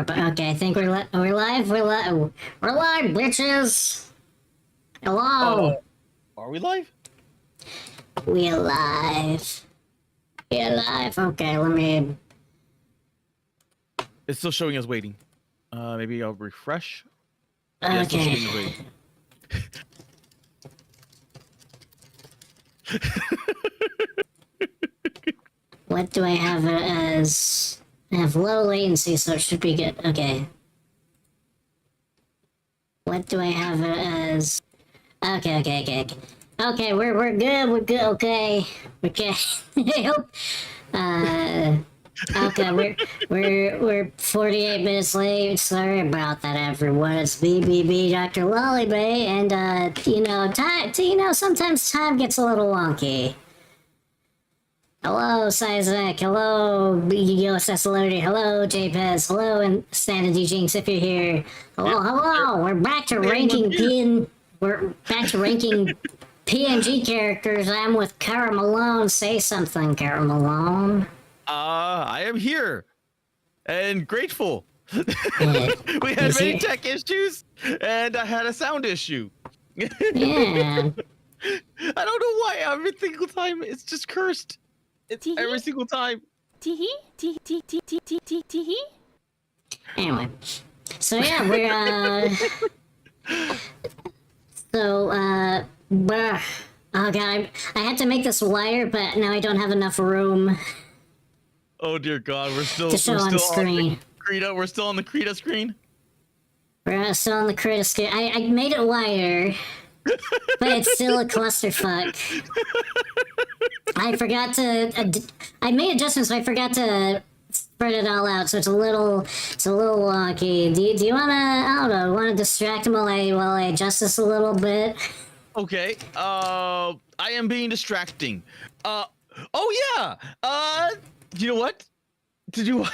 Okay, I think we're live. We're live, bitches. Hello. Are we live? We're live. We're live. Okay, let me. It's still showing us waiting. Maybe I'll refresh. Yeah, it's still Okay. showing us waiting. What do I have it as? I have low latency, so it should be good. Okay. What do I have it as? Okay. Okay, we're good. We're good. Okay. Okay. Okay, we're 48 minutes late. Sorry about that, everyone. It's BBB Dr. Lollybay, and sometimes time gets a little wonky. Hello, Sizek. Hello, USS Lodi. Hello, JPEZ. Hello, and Sanity Jinx, if you're here. Hello. We're back to ranking PNG characters. I'm with Cara Malone. Say something, Cara Malone. I am here and grateful. We had many tech issues, and I had a sound issue. Yeah. I don't know why every single time it's just cursed. It's every single time. Anyway, so yeah, we're oh god, I had to make this wider, but now I don't have enough room Oh dear God, we're still to show on screen. We're still on the Krita screen. We're still on the Krita screen. I made it wider, but it's still a clusterfuck. I forgot to. I made adjustments, but I forgot to spread it all out, so it's a little wonky. Do you wanna? I don't know. Want to distract him while I adjust this a little bit? Okay. I am being distracting. Oh yeah. You know what? Did you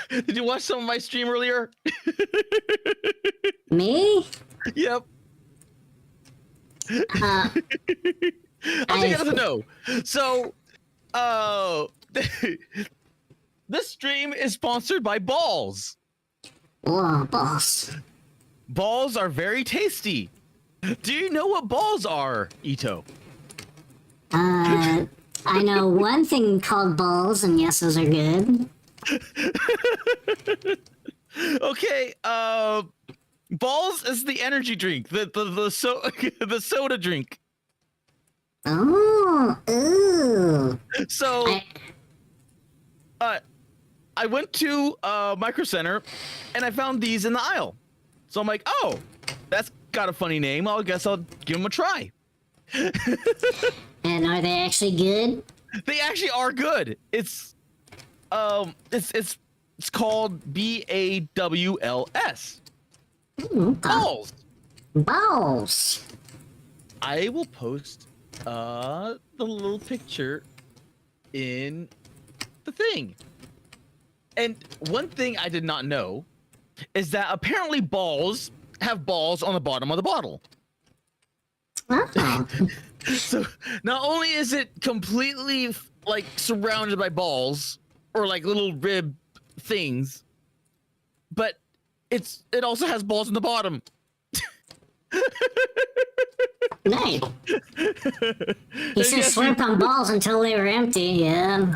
watch some of my stream earlier? Me? Yep. I'll take it as a no. So, this stream is sponsored by balls. Oh, balls. Balls are very tasty. Do you know what balls are, Ito? I know one thing called balls, and yes, those are good. Okay, balls is the energy drink, the soda drink. Oh, ooh. So, I went to Micro Center, and I found these in the aisle. So I'm like, oh, that's got a funny name. I guess I'll give them a try. And are they actually good? They actually are good. It's called BAWLS. Balls. Balls. I will post the little picture in the thing. And one thing I did not know is that apparently balls have balls on the bottom of the bottle. Oh. So not only is it completely like surrounded by balls or like little rib things, but it also has balls in the bottom. Nice. He should slurp on balls until they were empty, yeah.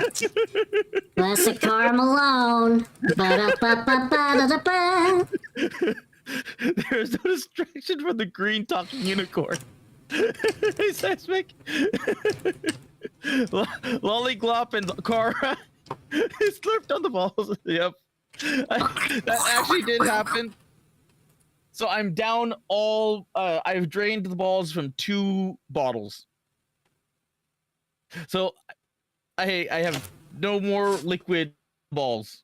Classic Cara Malone. Ba-da-ba-ba-ba-da-da-ba. There's no distraction from the green talking unicorn. Hey, Seismic. Lollyglop and Cara slurped on the balls. Yep. That actually did happen. So I'm down all, I've drained the balls from 2 bottles. So I have no more liquid balls.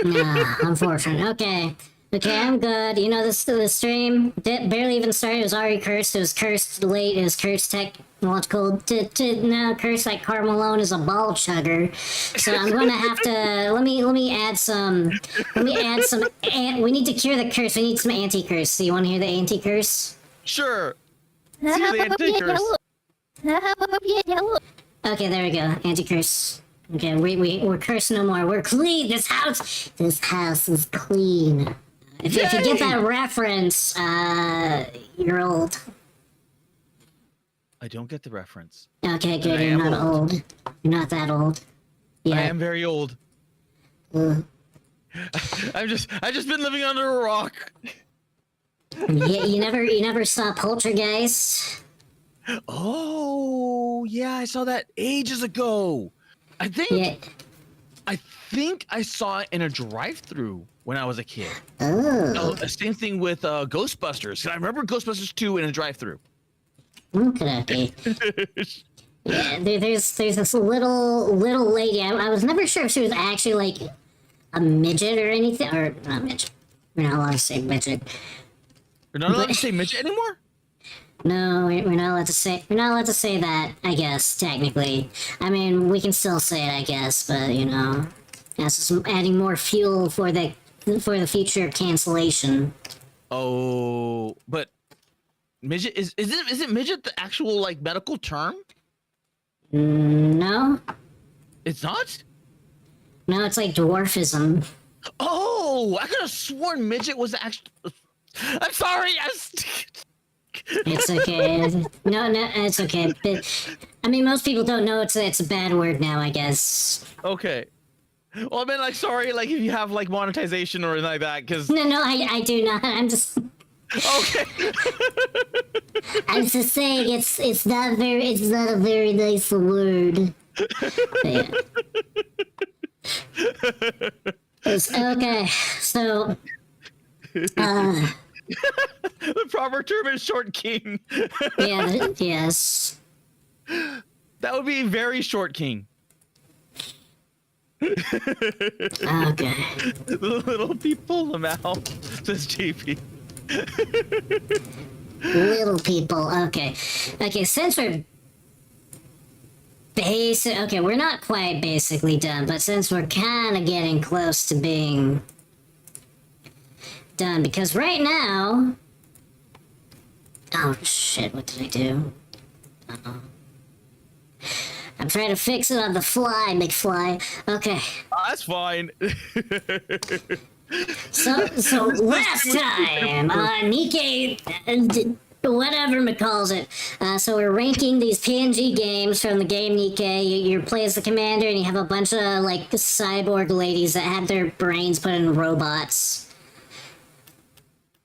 Nah, unfortunate. Okay, I'm good. You know, the stream barely even started. It was already cursed. It was cursed late. It was cursed technological. Now cursed like Cara Malone is a ball chugger. So I'm going to have to let me add some. We need to cure the curse. We need some anti-curse. So you want to hear the anti-curse? Sure. See the anti-curse. Okay, there we go. Anti-curse. Okay, we're cursed no more. We're clean. This house is clean. If you get that reference, you're old. I don't get the reference. Okay, And good. I You're am not old. You're not that old. Yeah. I am very old. Uh, I've just been living under a rock. you never saw Poltergeist? Oh, yeah, I saw that ages ago. I think Yeah. I saw it in a drive-through when I was a kid. Oh. Same thing with Ghostbusters. I remember Ghostbusters 2 in a drive-through. Okay. Yeah, there's this little lady. I was never sure if she was actually like a midget or anything, or not midget. We're not allowed to say midget. You're not allowed to say midget anymore? No, we're not allowed to say. We're not allowed to say that. I guess technically. I mean, we can still say it. I guess, but you know, that's just adding more fuel for the future cancellation. Oh, but midget is it midget the actual like medical term? No, It's not? no, it's like dwarfism. Oh, I could have sworn midget was the actual. I'm sorry. It's okay. No, it's okay. But I mean, most people don't know it's a bad word now. I guess. Okay. Well, I mean, like, sorry, like if you have like monetization or anything like that, because No, I do not. I'm just. okay. I'm just saying it's not a very nice word. Yeah. Okay, so The proper term is short king. yeah, yes. That would be very short king. Okay. The little people in the mouth, says JP. Little people. Okay. Okay, since we're we're not quite basically done, but since we're kind of getting close to being done, because right now, oh shit, what did I do? I'm trying to fix it on the fly, McFly. Okay. That's fine. So last time, Nikkei, whatever it calls it. So we're ranking these PNG games from the game Nikkei. You play as the commander, and you have a bunch of like cyborg ladies that have their brains put in robots.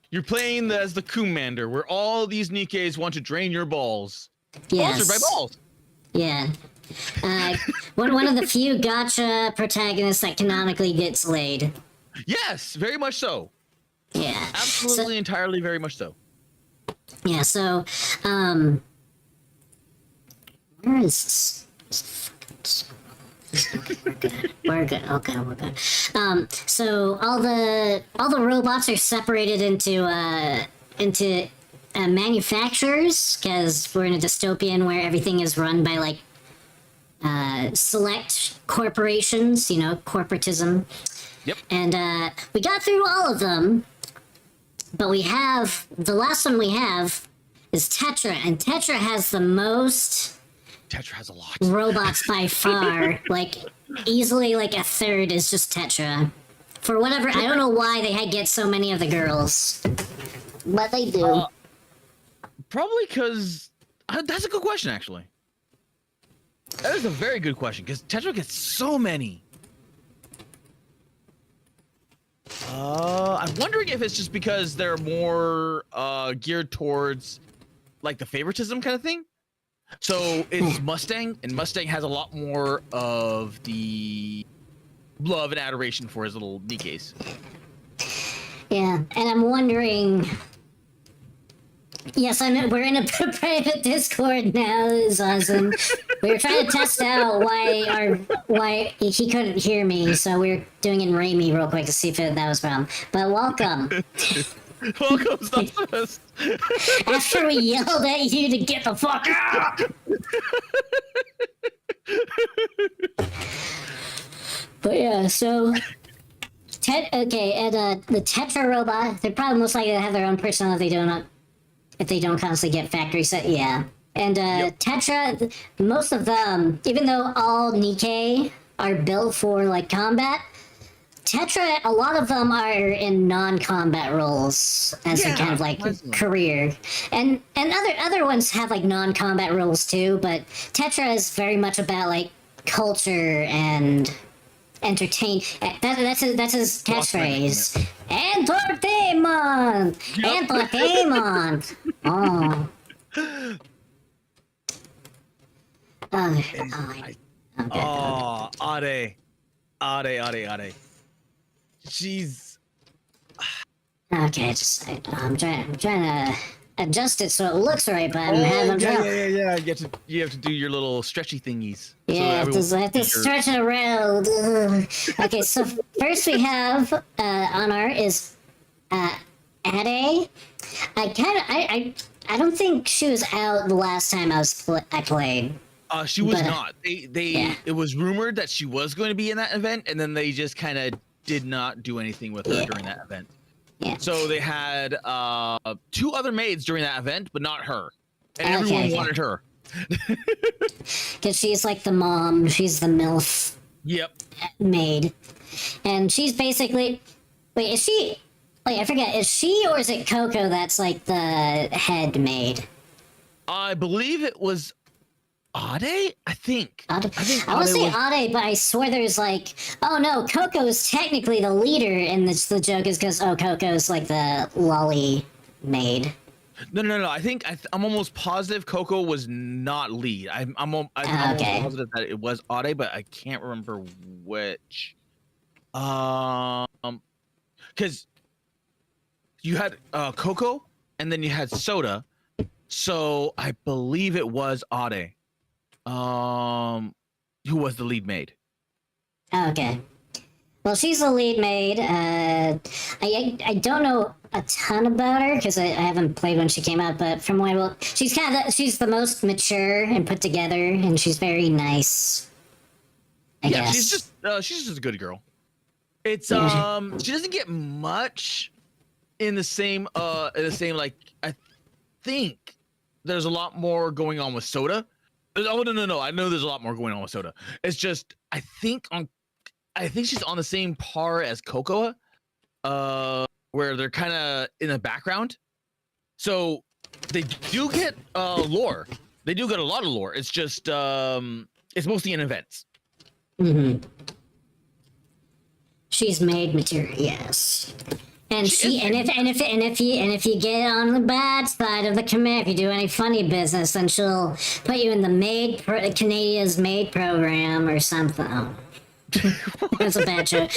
You're playing as the commander, where all these Nikkeis want to drain your balls. Yes. Sponsored by balls. Yeah. One of the few gotcha protagonists that canonically gets laid. Yes, very much so. Yeah. Absolutely, entirely, very much so. Yeah, so, where is this? We're good. Okay, we're good. So all the robots are separated into manufacturers, because we're in a dystopian where everything is run by like select corporations, you know, corporatism. Yep. And we got through all of them, but we have the last one we have is Tetra, and Tetra has the most Tetra has a lot. robots by far. Like easily, like a third is just Tetra. For whatever, I don't know why they get so many of the girls, but they do. Probably because that's a good question, actually. That is a very good question because Tetra gets so many. I'm wondering if it's just because they're more geared towards like the favoritism kind of thing. So it's Mustang, and Mustang has a lot more of the love and adoration for his little Nikkeis. Yeah, and I'm wondering. Yes, I know we're in a private Discord now. It's awesome. We were trying to test out why he couldn't hear me, so we were doing it in Raimi real quick to see if that was a problem. But welcome. Welcome, Subsist. After we yelled at you to get the fuck out. But yeah, so okay, and the Tetra robot, they're probably most likely to have their own personality if they don't constantly get factory set. Yeah. And Tetra, most of them, even though all Nikkei are built for like combat. Tetra, a lot of them are in non-combat roles as a kind of like constantly. career, and other ones have like non-combat roles too. But Tetra is very much about like culture and entertain. That's his catchphrase. Entertainment, entertainment. Oh. Oh, I'm good. Oh, Ade. She's Okay, I'm trying to adjust it so it looks right, but I'm having trouble. yeah. You have to do your little stretchy thingies. Yeah, I have to stretch it around. Ugh. Okay, so first we have on art is Ade. I don't think she was out the last time I played. She was But, not. yeah. It was rumored that she was going to be in that event, and then they just kind of did not do anything with her Yeah. during that event. Yeah. So they had 2 other maids during that event, but not her, and Okay, everyone okay. wanted her. Because she's like the mom, she's the MILF Yep. maid. And she's basically. Wait, is she. Wait, I forget. Is she or is it Coco that's like the head maid? I believe it was Ade. I think. Ade? think I want to Ade say was- Ade, but I swear there's like. Oh no, Coco is technically the leader, and the joke is because, oh, Coco's like the lolly maid. No. I'm almost positive Coco was not lead. I'm almost Okay. positive that it was Ade, but I can't remember which. Because you had Coco, and then you had Soda, so I believe it was Ade, who was the lead maid. Okay. Well, she's the lead maid. I don't know a ton about her because I haven't played when she came out, but from what she's the most mature and put together, and she's very nice. I Yeah, guess. she's just a good girl. It's Yeah. she doesn't get much in the same like I think there's a lot more going on with Soda. Oh no, I know there's a lot more going on with Soda. It's just I think she's on the same par as Cocoa, where they're kind of in the background. So they do get lore. They do get a lot of lore. It's just it's mostly in events. Mm-hmm. She's made material, yes. And if you get on the bad side of the commit, if you do any funny business, then she'll put you in the Canadia's maid program or something. That's a bad joke.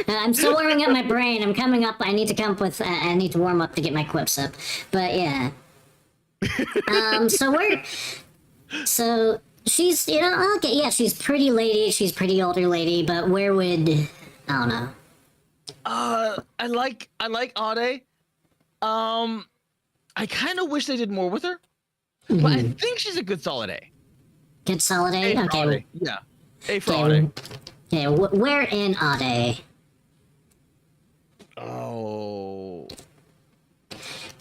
I'm still warming up my brain. I'm coming up. I need to come up with. I need to warm up to get my quips up. But yeah. So she's okay. Yeah, she's pretty lady. She's pretty older lady. But where would I don't know. I like Ade. I kind of wish they did more with her, but I think she's a good solid A. Good solid A. A for Okay. Ade. Yeah, A for Okay. Ade. Okay. Where in Ade? Oh.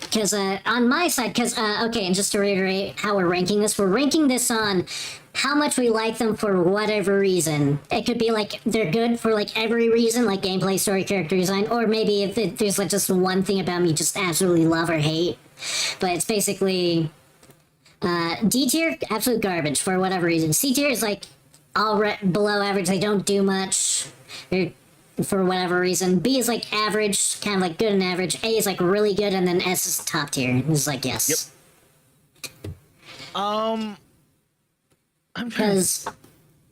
Because on my side, okay, and just to reiterate how we're ranking this on how much we like them for whatever reason. It could be like they're good for like every reason, like gameplay, story, character design, or maybe if there's like just one thing about me you just absolutely love or hate. But it's basically D tier, absolute garbage for whatever reason. C tier is like below average. They don't do much. They're for whatever reason. B is like average, kind of like good and average. A is like really good, and then S is top tier. It's like yes. I'm trying to-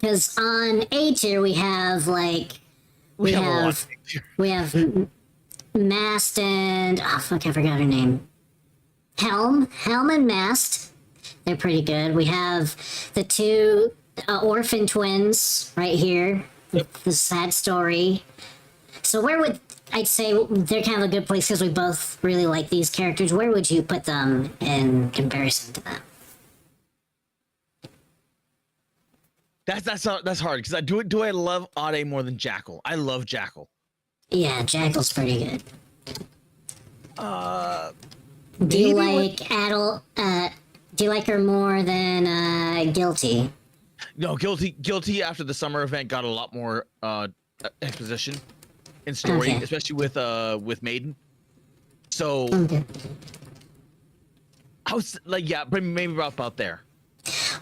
Because on A tier we have like we have a lot have of things here. we have Mast and oh fuck, I forgot her name. Helm and Mast. They're pretty good. We have the 2 orphan twins right here. The sad story. So where would I'd say they're kind of a good place because we both really like these characters. Where would you put them in comparison to them? That's hard because do I love Ade more than Jackal? I love Jackal. Yeah, Jackal's pretty good. Do maybe you like Adult? Do you like her more than Guilty? No, guilty after the summer event got a lot more exposition and story, Okay. especially with Maiden. So Okay. I was like, yeah, but maybe about there.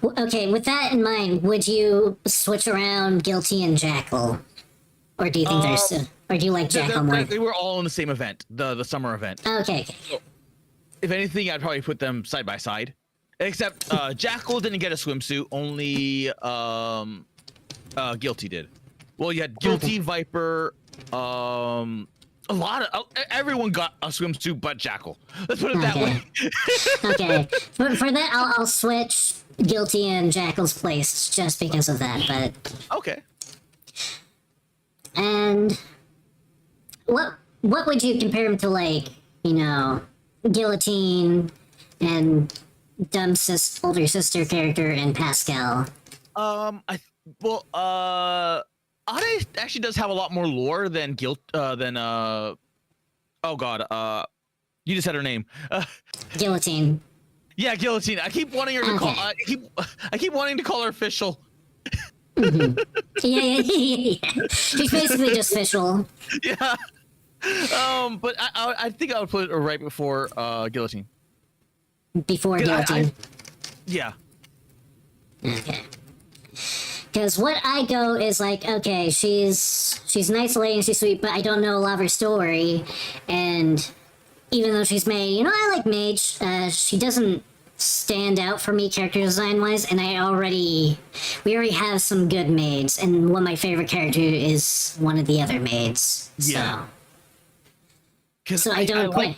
Okay, with that in mind, would you switch around Guilty and Jackal? Or do you think there's... Or do you like Jackal more? They were all in the same event, the summer event. Okay. So, if anything, I'd probably put them side by side. Except Jackal didn't get a swimsuit, only Guilty did. Well, you had Guilty, Viper, a lot of everyone got a swimsuit but Jackal. Let's put it that way. Okay. For that, I'll switch Guilty and Jackal's place just because of that, but... Okay. And... What would you compare him to, like, you know, Guillotine and older sister character and Pascal? Ade actually does have a lot more lore than oh god, you just said her name. Guillotine. Yeah, Guillotine. I keep wanting her to call. I keep wanting to call her official. Yeah. She's basically just official. Yeah. But I think I would put her right before Guillotine. Before Guillotine. Yeah. Okay. Because what I go is like, okay, she's nice lady and she's sweet, but I don't know a lot of her story. And even though she's Mage, you know, I like Mage. She doesn't stand out for me character design wise, and we already have some good maids, and one of my favorite character is one of the other maids. Yeah. So I don't quite.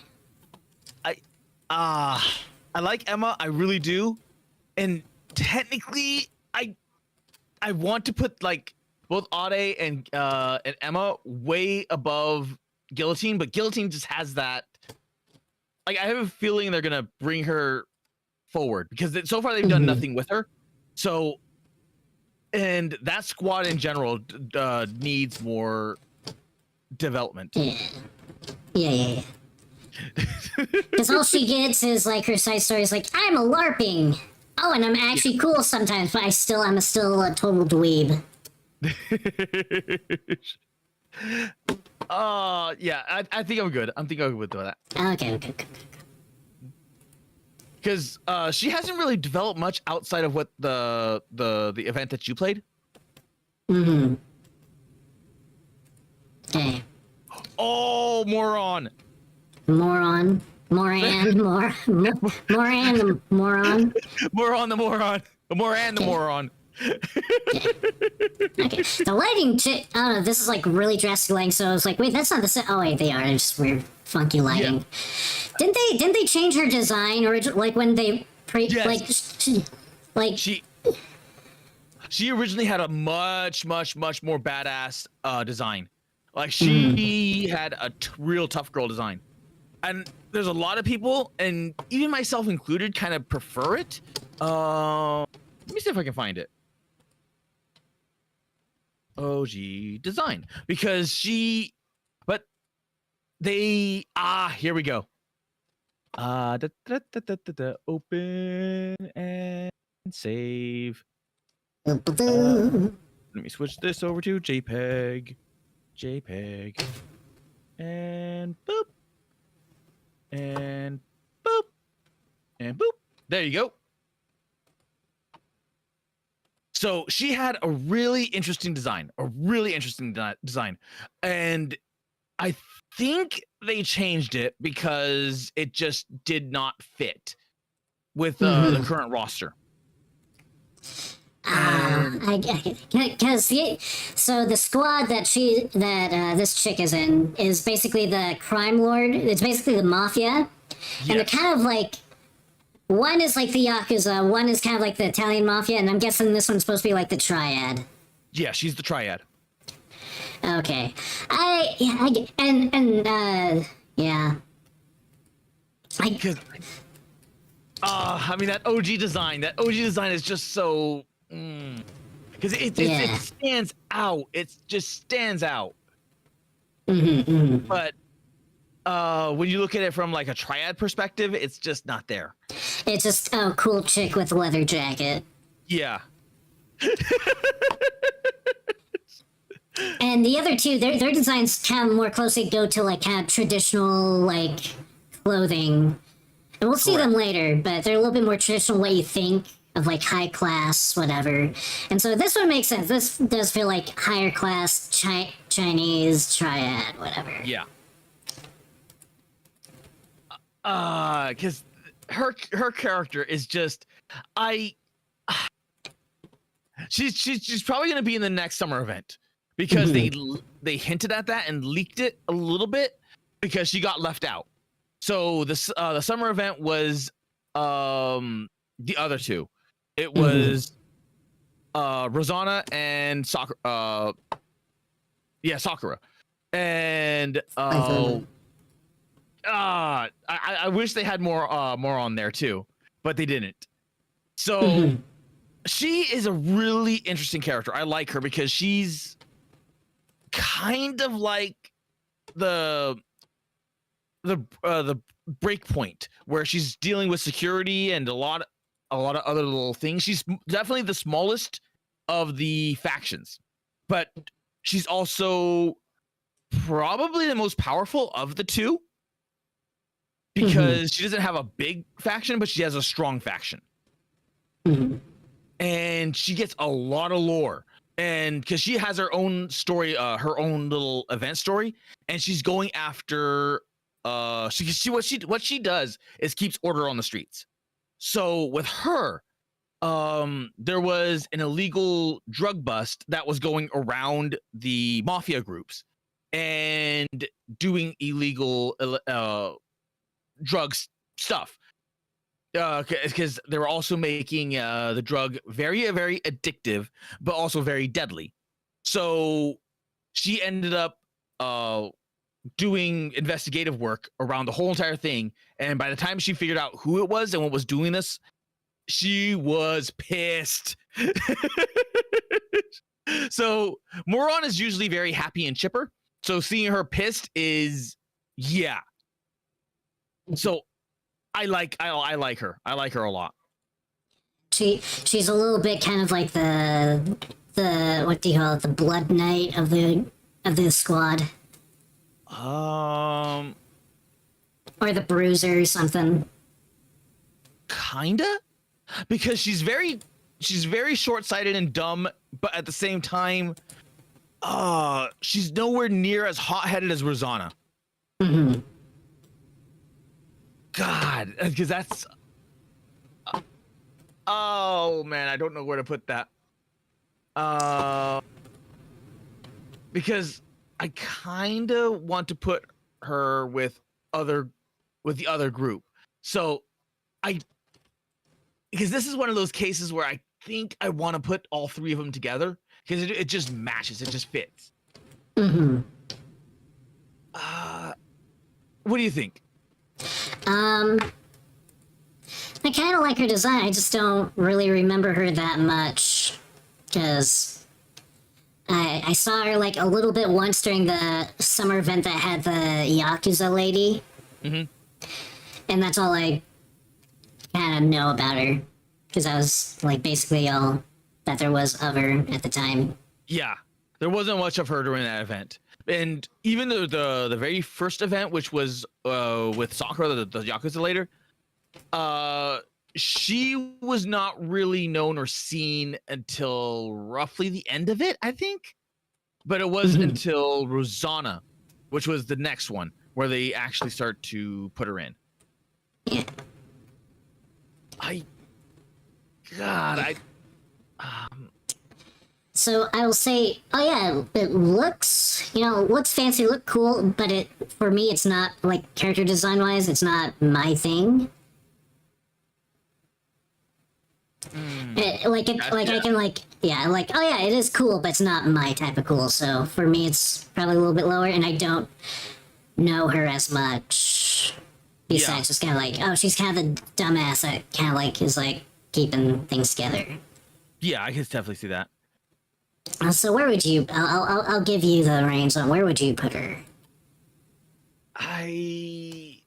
I like Emma, I really do, and technically I want to put like both Ade and Emma way above Guillotine, but Guillotine just has that. Like, I have a feeling they're gonna bring her forward because so far they've done nothing with her. So, and that squad in general needs more development. Yeah. Because all she gets is like her side story is like, I'm a LARPing. Oh, and I'm actually cool sometimes, but I'm still a total dweeb. Yeah, I think I'm good. I think I'm good with that. Okay. Because she hasn't really developed much outside of what the event that you played. Okay. Oh, moron. Moran the moron. Moran the moron. Moran the moron. Okay. The lighting, I don't know, this is like really drastic lighting, so I was like, wait, that's not the set. Oh wait, they are. It's just weird, funky lighting. Yeah. Didn't they change her design, or like when they she originally had a much more badass design. Like she had a real tough girl design, and there's a lot of people, and even myself included, kind of prefer it. Let me see if I can find it. OG design, because here we go. Open and save. Let me switch this over to JPEG, and boop, and boop, and boop. There you go. So she had a really interesting design, and I think they changed it because it just did not fit with the current roster. So the squad that this chick is in is basically the crime lord. It's basically the mafia, and they're kind of like, one is like the Yakuza, one is kind of like the Italian mafia, and I'm guessing this one's supposed to be like the Triad. Yeah, she's the Triad. Okay. I mean, that OG design is just so, because it stands out. It just stands out. But when you look at it from like a Triad perspective, it's just not there. It's just cool chick with a leather jacket. Yeah. And the other two, their designs kind of more closely go to like kind of traditional like clothing. And we'll see them later, but they're a little bit more traditional what you think of like high class, whatever. And so this one makes sense. This does feel like higher class Chinese triad, whatever. Yeah. Because her character is just she's probably gonna be in the next summer event because they hinted at that and leaked it a little bit because she got left out. So the summer event was the other two. It was Rosanna and Sakura. Sakura. And I wish they had more on there too, but they didn't. So she is a really interesting character. I like her because she's kind of like the break point where she's dealing with security and a lot of other little things. She's definitely the smallest of the factions, but she's also probably the most powerful of the two because she doesn't have a big faction, but she has a strong faction. And she gets a lot of lore, and because she has her own story, her own little event story, and she's going after what she does is keeps order on the streets. So with her, there was an illegal drug bust that was going around the mafia groups and doing illegal drugs stuff. Because they were also making the drug very, very addictive, but also very deadly. So she ended up doing investigative work around the whole entire thing. And by the time she figured out who it was and what was doing this, she was pissed. So Moron is usually very happy and chipper. So seeing her pissed is, yeah. So I like her. I like her a lot. She's a little bit kind of like the what do you call it? The Blood Knight of the squad. Or the Bruiser or something. Kinda, because she's very short-sighted and dumb, but at the same time, she's nowhere near as hot-headed as Rosanna. God, because that's oh man, I don't know where to put that. Because I kind of want to put her with the other group. So because this is one of those cases where I think I want to put all three of them together because it just matches, it just fits. What do you think? I kind of like her design. I just don't really remember her that much because I saw her like a little bit once during the summer event that had the Yakuza lady. And that's all I kind of know about her because that was like basically all that there was of her at the time. Yeah, there wasn't much of her during that event. And even the very first event, which was with Sakura, the Yakuza later, she was not really known or seen until roughly the end of it, I think. But it wasn't until Rosanna, which was the next one, where they actually start to put her in. Yeah. So I will say, oh yeah, it looks fancy, look cool, but for me, it's not like character design wise, it's not my thing. I can oh yeah, it is cool, but it's not my type of cool. So for me, it's probably a little bit lower, and I don't know her as much. Besides, just kind of like, oh, she's kind of the dumbass that kind of like is like keeping things together. Yeah, I can definitely see that. So where would you? I'll give you the reins on where would you put her? I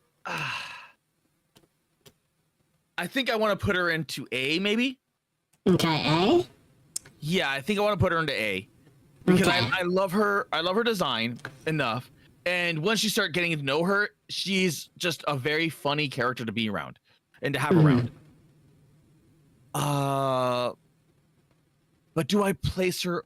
think I want to put her into A, maybe. Okay, A. Yeah, I think I want to put her into A because Okay. I love her. I love her design enough. And once you start getting to know her, she's just a very funny character to be around and to have around. But do I place her?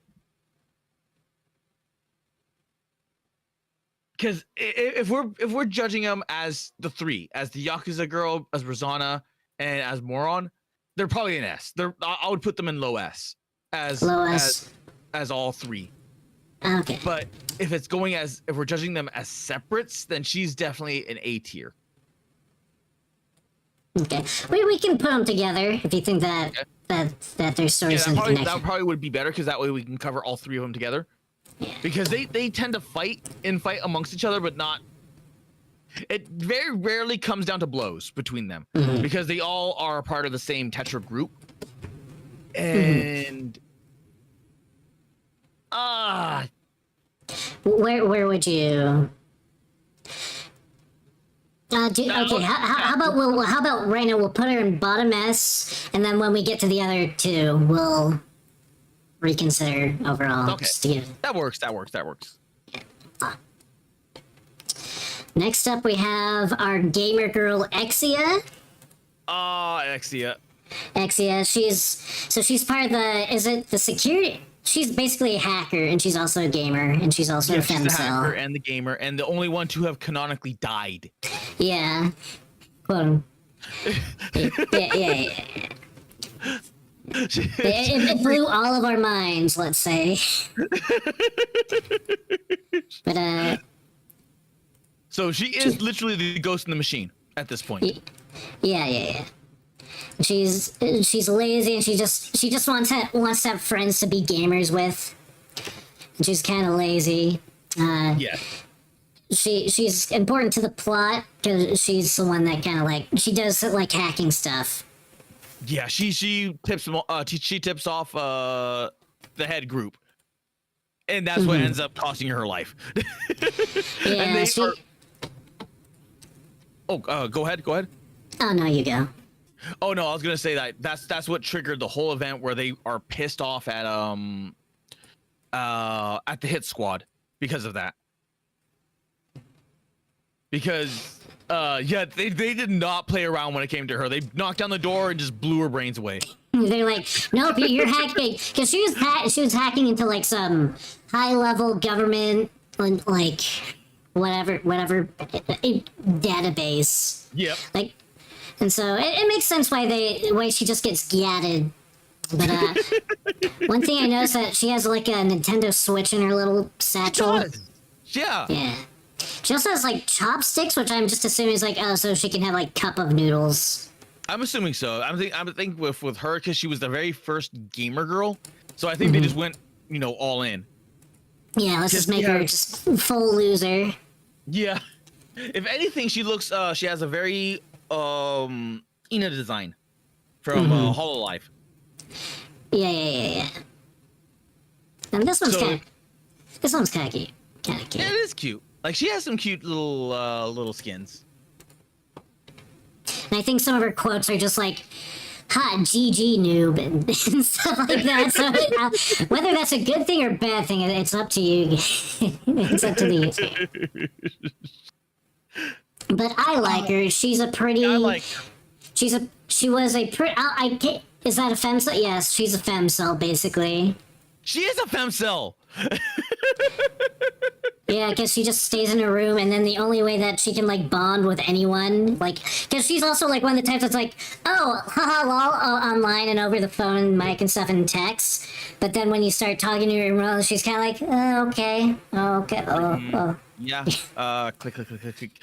Because if we're judging them as the three, as the Yakuza girl, as Rosanna, and as Moron, they're probably an S. I would put them in low S Low S. as all three. Okay. But if we're judging them as separates, then she's definitely an A tier. Okay. We can put them together if you think that that their stories Yeah, are connected. that probably would be better because that way we can cover all three of them together. Yeah. Because they tend to fight amongst each other, but not. It very rarely comes down to blows between them because they all are a part of the same Tetra group. And Where would you? Okay. How about right now we'll put her in bottom S, and then when we get to the other two, we'll reconsider overall. Okay, Just to give... that works. Next up, we have our gamer girl Exia. Exia. Exia, she's part of the security. She's basically a hacker, and she's also a gamer, and she's also a She's the hacker femcel. and the gamer, and the only one to have canonically died. Yeah. Quote. Yeah. It blew all of our minds, let's say. But So she is literally the ghost in the machine at this point. yeah. She's lazy, and she just wants to have friends to be gamers with. And she's kind of lazy. Yeah. She's important to the plot because she's the one that kind of like she does like hacking stuff. Yeah, she tips off the head group, and that's what ends up costing her life. Yeah. Go ahead. Oh no, you go. Oh no, I was gonna say that's what triggered the whole event where they are pissed off at the hit squad because of that. Because they did not play around when it came to her. They knocked down the door and just blew her brains away. They're like, nope, you're hacking, because she was hacking into like some high level government like whatever database. Yep. Like, and so it makes sense why she just gets gatted. But one thing I noticed that she has like a Nintendo Switch in her little satchel. Yeah. Yeah. She also has like chopsticks, which I'm just assuming is like, oh, so she can have like cup of noodles. I'm assuming so. I think with her because she was the very first gamer girl, so I think they just went all in. Yeah, let's just make her just full loser. Yeah. If anything, she has a very Ina design from Hololive. Yeah. And this one's kind of cute. Kind of cute. Yeah, it is cute. Like she has some cute little skins. And I think some of her quotes are just like, "Hot GG noob" and stuff like that. So whether that's a good thing or bad thing, it's up to you. It's up to the user. But I like her. She's a pretty. I like her. She was a pretty. Is that a femcel? Yes, she's a femcel basically. She is a femcel. Yeah, because she just stays in her room, and then the only way that she can like bond with anyone, like, because she's also like one of the types that's like, oh, haha, lol, online and over the phone, mic and stuff and text. But then when you start talking to her in real, she's kind of like, okay, oh. Yeah. Click.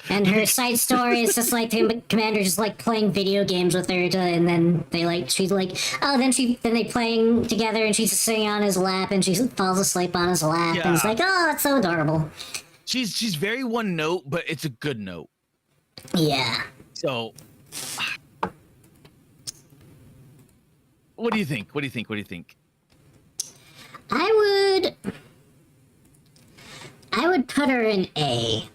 And her side story is just like the commander just like playing video games with her, and then she's like, oh, then they playing together, and she's sitting on his lap, and she falls asleep on his lap, and it's like, oh, it's so adorable. She's very one note, but it's a good note. Yeah. So, what do you think? I would put her in A.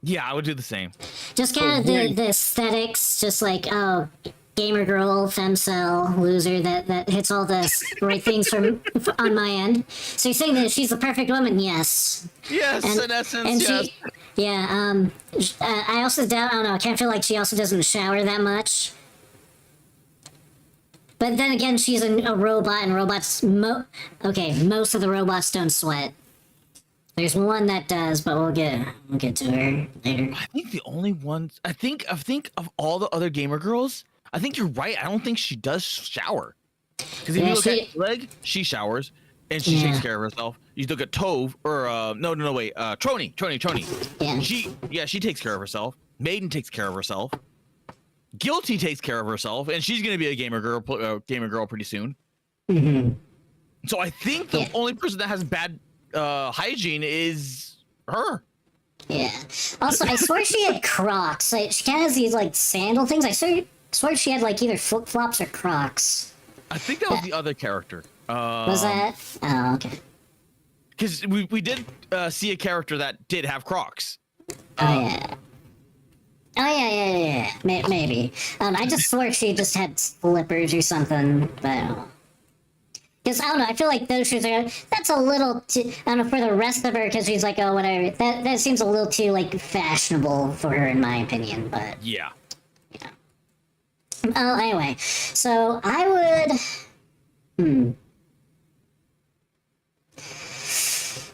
Yeah, I would do the same. Just kind of the aesthetics, just like, oh, gamer girl, femcel, loser that hits all the right things from on my end. So you're saying that she's the perfect woman? Yes. Yes, And, in essence, and yes. she, yeah. I also doubt. I don't know. I can't feel like she also doesn't shower that much. But then again, she's a robot, and robots. Most of the robots don't sweat. There's one that does, but we'll get to her later. I think the only ones I think of all the other gamer girls, I think you're right. I don't think she does shower. Because if you look at Leg, she showers and she takes care of herself. You look at Tove or wait, Trony. Yeah. She takes care of herself. Maiden takes care of herself. Guilty takes care of herself, and she's gonna be a gamer girl pretty soon. Mm-hmm. So I think the only person that has bad hygiene is her. Yeah. Also, I swear she had Crocs. Like, she kind of has these like sandal things. I swear she had like either flip flops or Crocs. I think that was the other character. Was that? Oh, okay. Because we did see a character that did have Crocs. Oh yeah. Maybe. I just swear she just had slippers or something, but I don't know. Because, I don't know, I feel like those shoes that's a little too, I don't know, for the rest of her, because she's like, oh, whatever. That seems a little too, like, fashionable for her, in my opinion, but. Yeah. Oh, anyway. So, I would.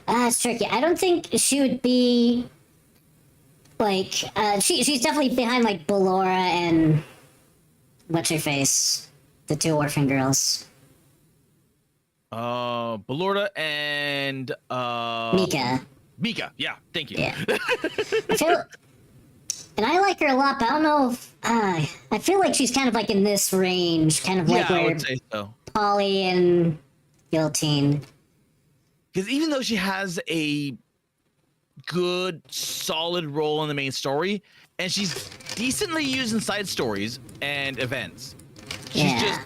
It's tricky. I don't think she would be. Like, she's definitely behind, like, Ballora and. What's her face? The two orphan girls. Ballora and Mika, yeah, thank you. Yeah. And I like her a lot, but I don't know if I feel like she's kind of like in this range, kind of like I where would say so. Polly and Guillotine. Because even though she has a good, solid role in the main story, and she's decently used in side stories and events, she's just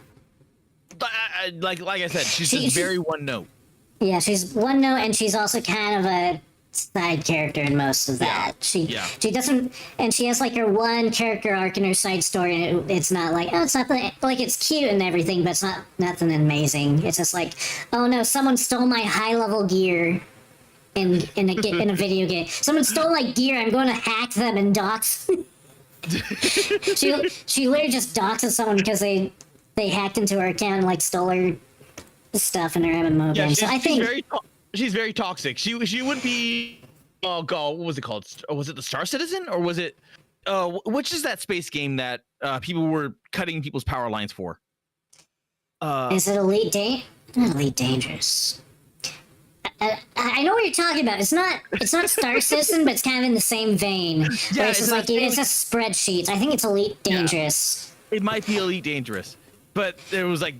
like I said, she's just very one note. Yeah, she's one note, and she's also kind of a side character in most of that. She doesn't, and she has like her one character arc in her side story, and it's not like, oh, it's not like it's cute and everything, but it's not nothing amazing. It's just like, oh no, someone stole my high level gear in a video game. Someone stole my gear. I'm going to hack them and dox. she literally just doxes someone because they hacked into her account and like stole her stuff in her MMO game. So I think she's very toxic. She would be. Oh god, what was it called? Was it the Star Citizen or was it? Which is that space game that people were cutting people's power lines for? Is it Not Elite Dangerous. I know what you're talking about. It's not Star Citizen, but it's kind of in the same vein. Yeah, it's just like it's a spreadsheet. I think it's Elite Dangerous. Yeah, it might be Elite Dangerous, but there was like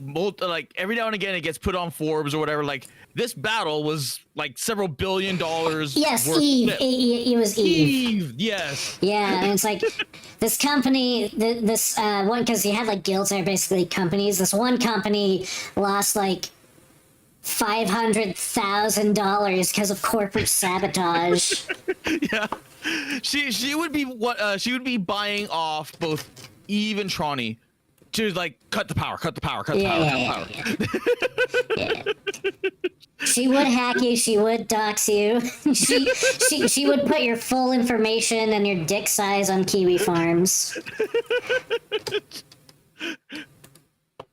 every now and again it gets put on Forbes or whatever. Like this battle was like several $1 billion. Yes, worth Eve. It was Eve. Yes. Yeah, and it's like this company, this one, because you had like guilds that are basically companies. This one company lost like $500,000 because of corporate sabotage. Yeah, she would be she would be buying off both Eve and Trony to like cut the power. Yeah. She would hack you. She would dox you. she would put your full information and your dick size on Kiwi Farms.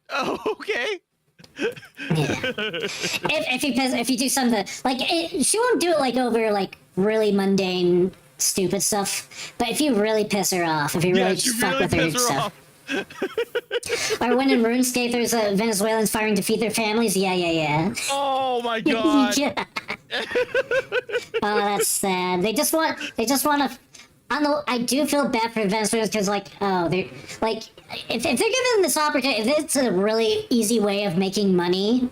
Oh, okay. Yeah. If you do something like she won't do it like over like really mundane stupid stuff, but if you really piss her off, if you really just fuck with her stuff. Or when in RuneScape there's Venezuelans firing to feed their families. Yeah. Oh my god. Yeah. Oh, that's sad. They just want to. I do feel bad for Venezuelans because they're like, if they're given this opportunity, if it's a really easy way of making money,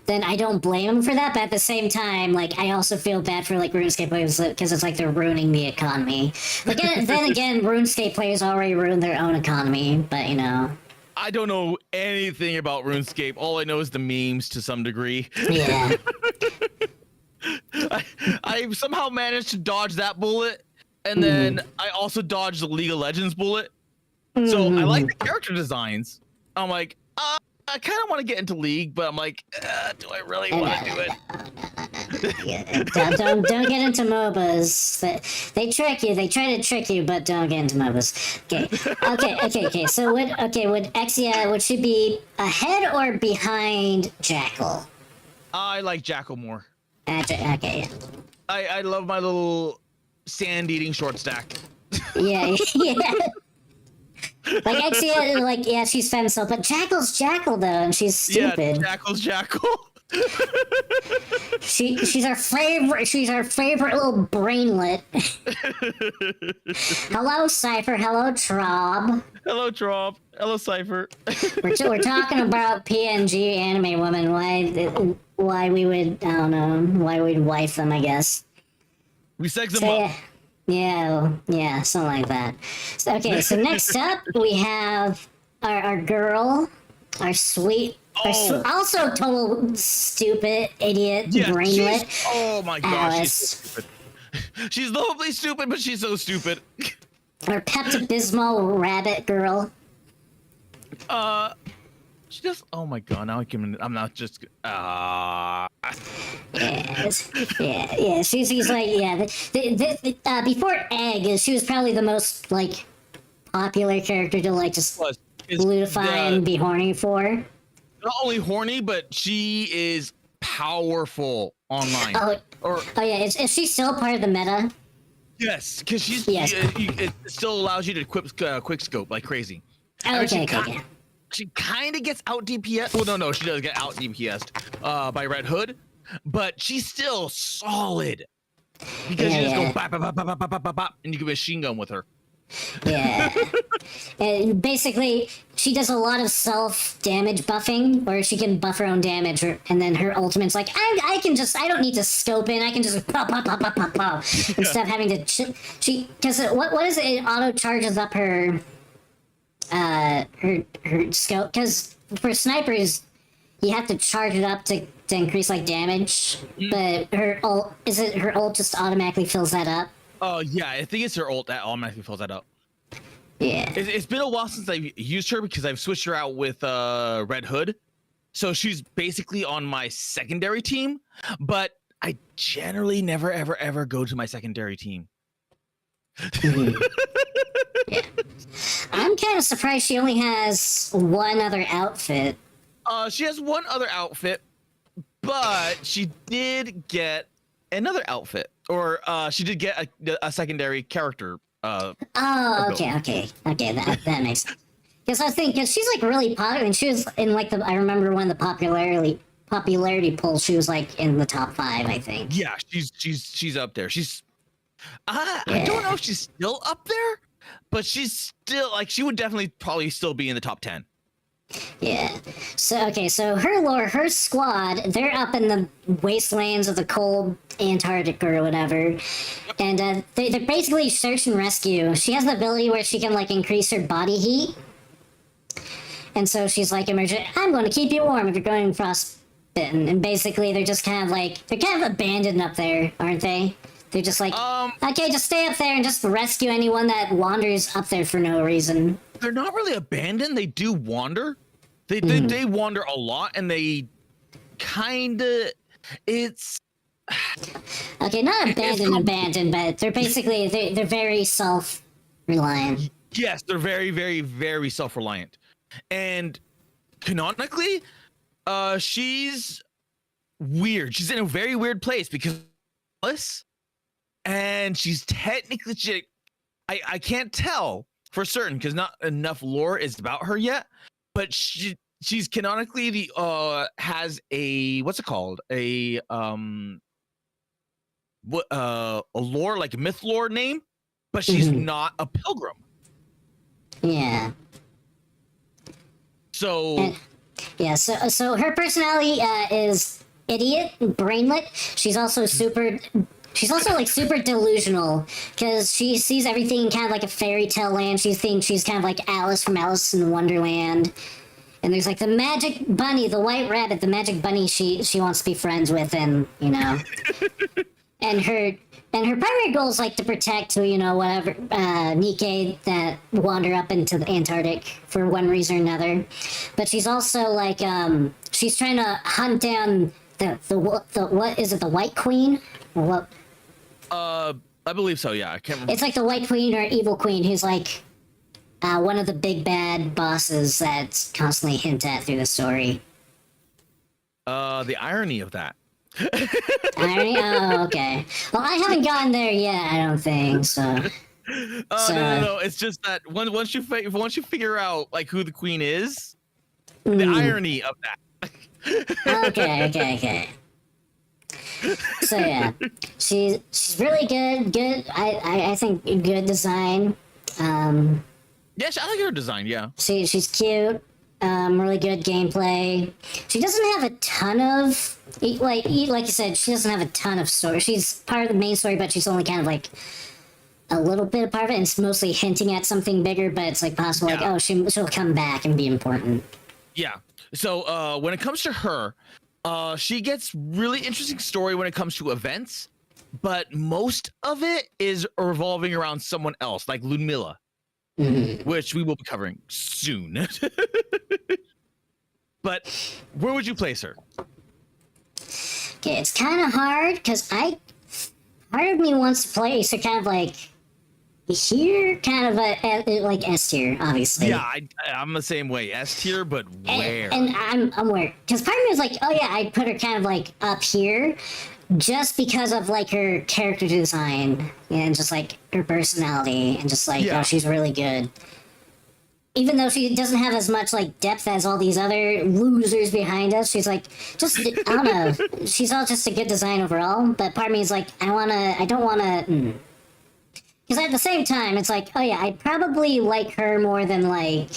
then I don't blame them for that. But at the same time, like, I also feel bad for like RuneScape players because it's like they're ruining the economy. But then again, RuneScape players already ruined their own economy. But I don't know anything about RuneScape. All I know is the memes to some degree. Yeah. I somehow managed to dodge that bullet. And then I also dodged the League of Legends bullet. So I like Mhm. the character designs. I'm like, I kind of want to get into League, but I'm like, do I really want to do it? Yeah, don't get into MOBAs. They trick you. They try to trick you, but don't get into MOBAs. Okay. So would Exia, would she be ahead or behind Jackal? I like Jackal more. Okay. I love my little sand-eating short stack. Yeah. Like Exia, like yeah, she's fenced up, but Jackal's Jackal though, and she's stupid. Yeah, Jackal's Jackal. She's our favorite. She's our favorite little brainlet. Hello, Cypher. Hello, Trob. Hello, Trop. Hello, Cypher. We're talking about PNG anime women. Why we would I don't know why we'd wife them. I guess. We sex them So, up. yeah, something like that. So, okay, so next up we have our girl, our sweet, also total stupid idiot brainlet. Oh my gosh, she's so Alice. stupid. She's lovably stupid, but she's so stupid. Our Pepto-Bismol rabbit girl. She just. Oh my god! Now I'm not just. Yeah. She's like before Egg, she was probably the most like popular character to like just Plus, is lutify and the- be horny for. not only horny, but she is powerful online. Oh yeah, is she still part of the meta? Yes, because she's. Yes. It still allows you to quick scope like crazy. I mean, Okay. She kind of gets out DPS. Well, no, she does get out DPS'd by Red Hood, but she's still solid because you just go bop, bop, bop, bop, bop, bop, bop, bop, and you can machine gun with her. Yeah. And basically, she does a lot of self-damage buffing, where she can buff her own damage, and then her ultimate's like, I don't need to scope in, I can just pop, instead of having to, because what is it? It auto-charges up her scope, because for snipers, you have to charge it up to increase, like, damage, but her ult just automatically fills that up? Oh, yeah, I think it's her ult that automatically fills that up. Yeah. It's been a while since I've used her because I've switched her out with Red Hood. So she's basically on my secondary team, but I generally never, ever, ever go to my secondary team. Yeah. I'm kind of surprised she only has one other outfit. She has one other outfit, but she did get another outfit, or she did get a secondary character. Oh, okay. That makes sense. Because I was thinking, because she's like really popular, and she was in like I remember one of the popularity polls. She was like in the top 5, I think. Yeah, she's up there. I don't know if she's still up there, but she's still like she would definitely probably still be in the top 10. Yeah. So her lore, her squad, they're up in the wastelands of the cold Antarctic or whatever, and they're basically search and rescue. She has the ability where she can like increase her body heat, and so she's like, emergent, I'm going to keep you warm if you're going frostbitten. And basically, they're just kind of abandoned up there, aren't they? They're just like, okay, just stay up there and just rescue anyone that wanders up there for no reason. They're not really abandoned. They do wander. They wander a lot, and they kind of it's okay, not abandoned, but they're basically they're very self-reliant. yes, they're very, very, very self-reliant, and canonically, she's weird. She's in a very weird place because and she's technically I can't tell for certain because not enough lore is about her yet, but she's canonically the has a what's it called, a lore, like a myth lore name, but she's not a pilgrim. Yeah. So so her personality is idiot, brainlet. She's also like super delusional because she sees everything in kind of like a fairy tale land. She thinks she's kind of like Alice from Alice in Wonderland. And there's like the magic bunny, the white rabbit, the magic bunny she wants to be friends with, and you know. And And her primary goal is like to protect, whatever Nikkei that wander up into the Antarctic for one reason or another. But she's also like she's trying to hunt down the what is it, the White Queen or what? I believe so. Yeah, I can't remember. It's like the White Queen or Evil Queen, who's like one of the big bad bosses that's constantly hinted at through the story. The irony of that. Irony? Oh, okay. Well, I haven't gotten there yet. I don't think so. No. It's just that once you figure out like who the queen is, the irony of that. Okay. So yeah, she's really good. Good. I think good design. Yeah, I like her design. Yeah. She's cute. Really good gameplay. She doesn't have a ton of like you said. She doesn't have a ton of story. She's part of the main story, but she's only kind of like a little bit a part of it. And it's mostly hinting at something bigger, but it's like possible like, oh, she'll come back and be important. Yeah. So when it comes to her, she gets really interesting story when it comes to events, but most of it is revolving around someone else, like Ludmilla. Which we will be covering soon. But where would you place her? Okay, it's kind of hard because part of me wants to place her kind of like here, kind of like S tier, obviously. Yeah, I'm the same way, S tier, but where? And I'm where, because part of me is like, oh yeah, I'd put her kind of like up here, just because of like her character design and just like her personality and just like oh, she's really good. Even though she doesn't have as much like depth as all these other losers behind us, she's like just I don't know. She's all just a good design overall. But part of me is like I don't wanna. Because at the same time, it's like oh yeah, I probably like her more than like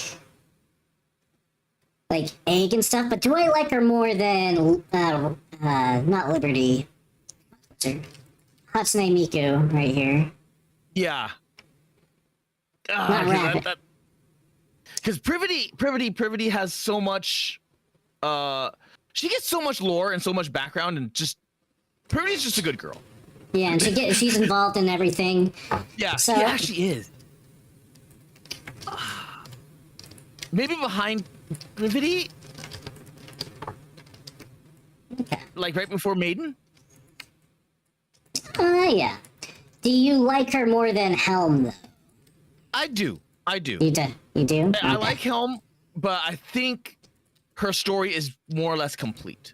Egg and stuff. But do I like her more than not Liberty? Hatsune Miku right here. Yeah. Not Rabbit. Because Privity has so much. She gets so much lore and so much background, and just Privity's just a good girl. Yeah, and she's involved in everything. Yeah, so, yeah, she is. Maybe behind Privity. Okay. Like right before Maiden. Yeah. Do you like her more than Helm, though? I do. You do? Okay. I like Helm, but I think her story is more or less complete.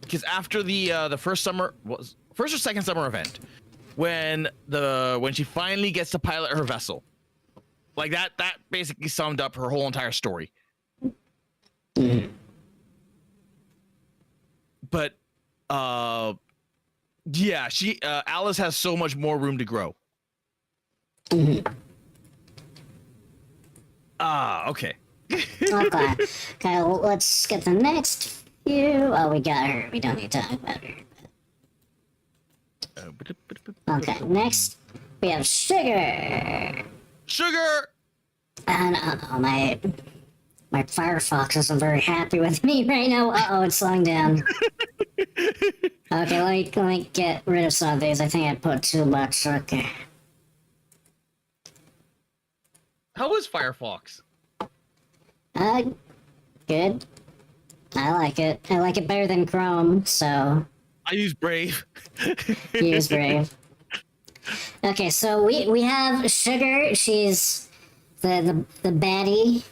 Because after the first or second summer event, when she finally gets to pilot her vessel, like that basically summed up her whole entire story. But yeah, Alice has so much more room to grow. Okay. Okay. Okay, well, let's get the next few. Oh, we got her. We don't need to talk about her. Okay, next we have Sugar. Sugar! And my Firefox isn't very happy with me right now. Uh-oh, it's slowing down. Okay, let me get rid of some of these. I think I put too much. Okay. How is Firefox? Good. I like it. I like it better than Chrome, so... I use Brave. Use Brave. Okay, so we have Sugar. She's the baddie.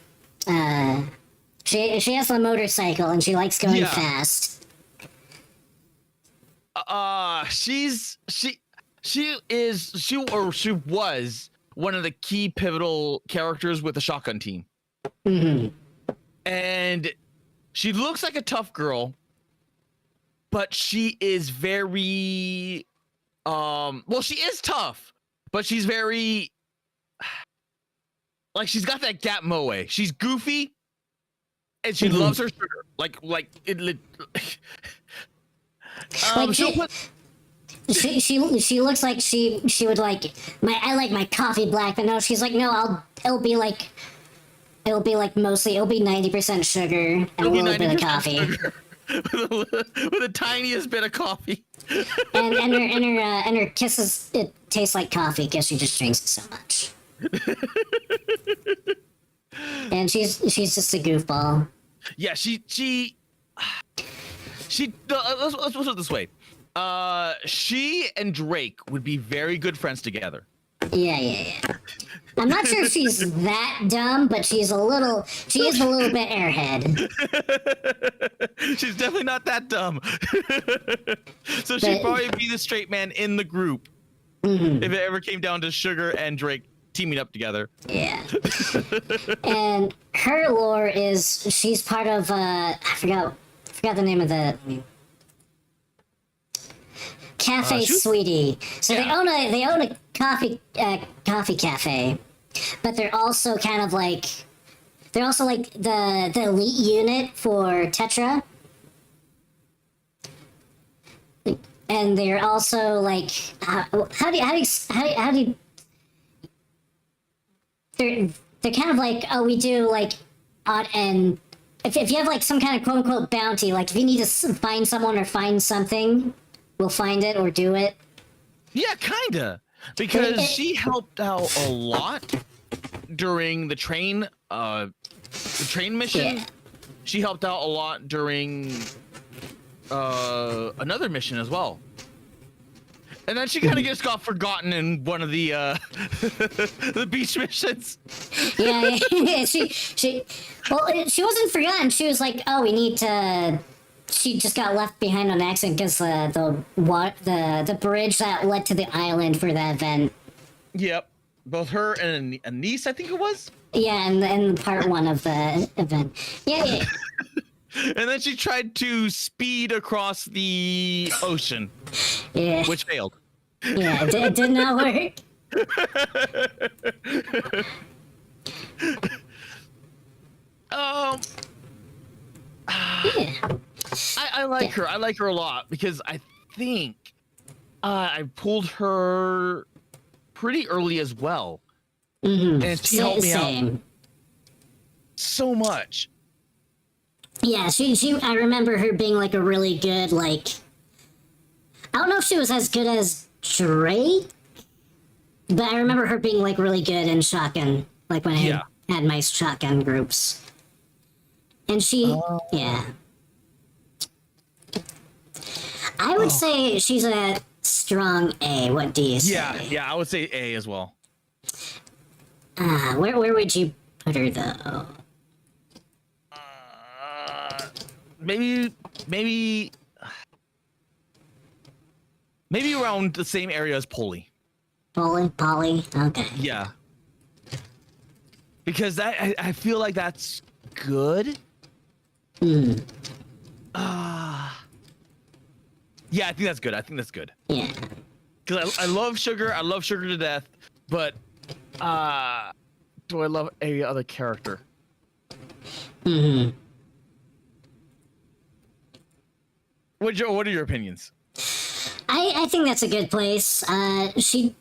She has a motorcycle and she likes going fast. She was one of the key pivotal characters with the shotgun team. And she looks like a tough girl, but she is very well, she is tough, but she's very like she's got that Gap Moe. She's goofy and she loves her sugar. Like she looks like she would like I like my coffee black, but no, she's like no, it'll be mostly 90% sugar and a little bit of coffee. with the tiniest bit of coffee. and her kisses, it tastes like coffee because she just drinks it so much. And she's just a goofball. Yeah, let's put it this way. She and Drake would be very good friends together. Yeah. I'm not sure she's that dumb, but she is a little bit airhead. She's definitely not that dumb. So she'd probably be the straight man in the group if it ever came down to Sugar and Drake teaming up together. Yeah. And her lore is she's part of I forgot the name of the Cafe Sweetie. So Yeah. they own a coffee cafe, but they're also kind of like the elite unit for Tetra. And they're also like how do you they're kind of like, oh, we do like odd, and if you have like some kind of quote unquote bounty, like if you need to find someone or find something, we'll find it or do it. Yeah, kinda. Because she helped out a lot during the train mission. Yeah. She helped out a lot during another mission as well. And then she kind of just got forgotten in one of the the beach missions. Yeah, she wasn't forgotten. She was like, oh, we need to. She just got left behind on accident because the bridge that led to the island for that event. Yep, both her and a niece, I think it was. Yeah, and part one of the event. Yeah. And then she tried to speed across the ocean, Yeah. which failed. Yeah, it did not work. Yeah. I like her. I like her a lot because I think I pulled her pretty early as well, and she helped me out so much. Yeah, she. I remember her being like a really good like. I don't know if she was as good as Drake, but I remember her being like really good in shotgun, like when I had my shotgun groups. And she, yeah. I would say she's a strong A. What do you say? Yeah, I would say A as well. Where would you put her though? Maybe around the same area as Polly. Polly. Okay. Yeah. Because that I feel like that's good. Yeah, I think that's good. Yeah. Because I love Sugar. I love Sugar to death. But do I love any other character? What are your opinions? I think that's a good place. She's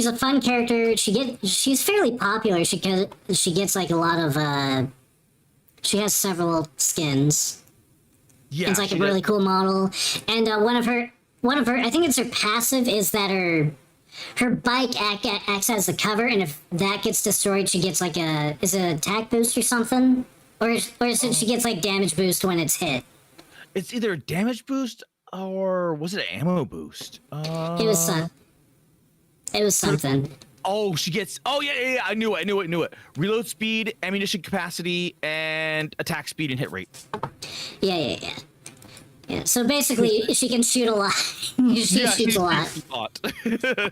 a fun character. She's fairly popular. She gets like a lot of she has several skins. Yeah, it's like a really cool model. And one of her I think it's her passive is that her bike acts as the cover, and if that gets destroyed, she gets like is it an attack boost or something? Or is it she gets like damage boost when it's hit? It's either a damage boost or was it an ammo boost? It was something. Oh, she gets. Oh yeah. I knew it. Reload speed, ammunition capacity, and attack speed and hit rate. Yeah. So basically, she can shoot a lot. she shoots a lot.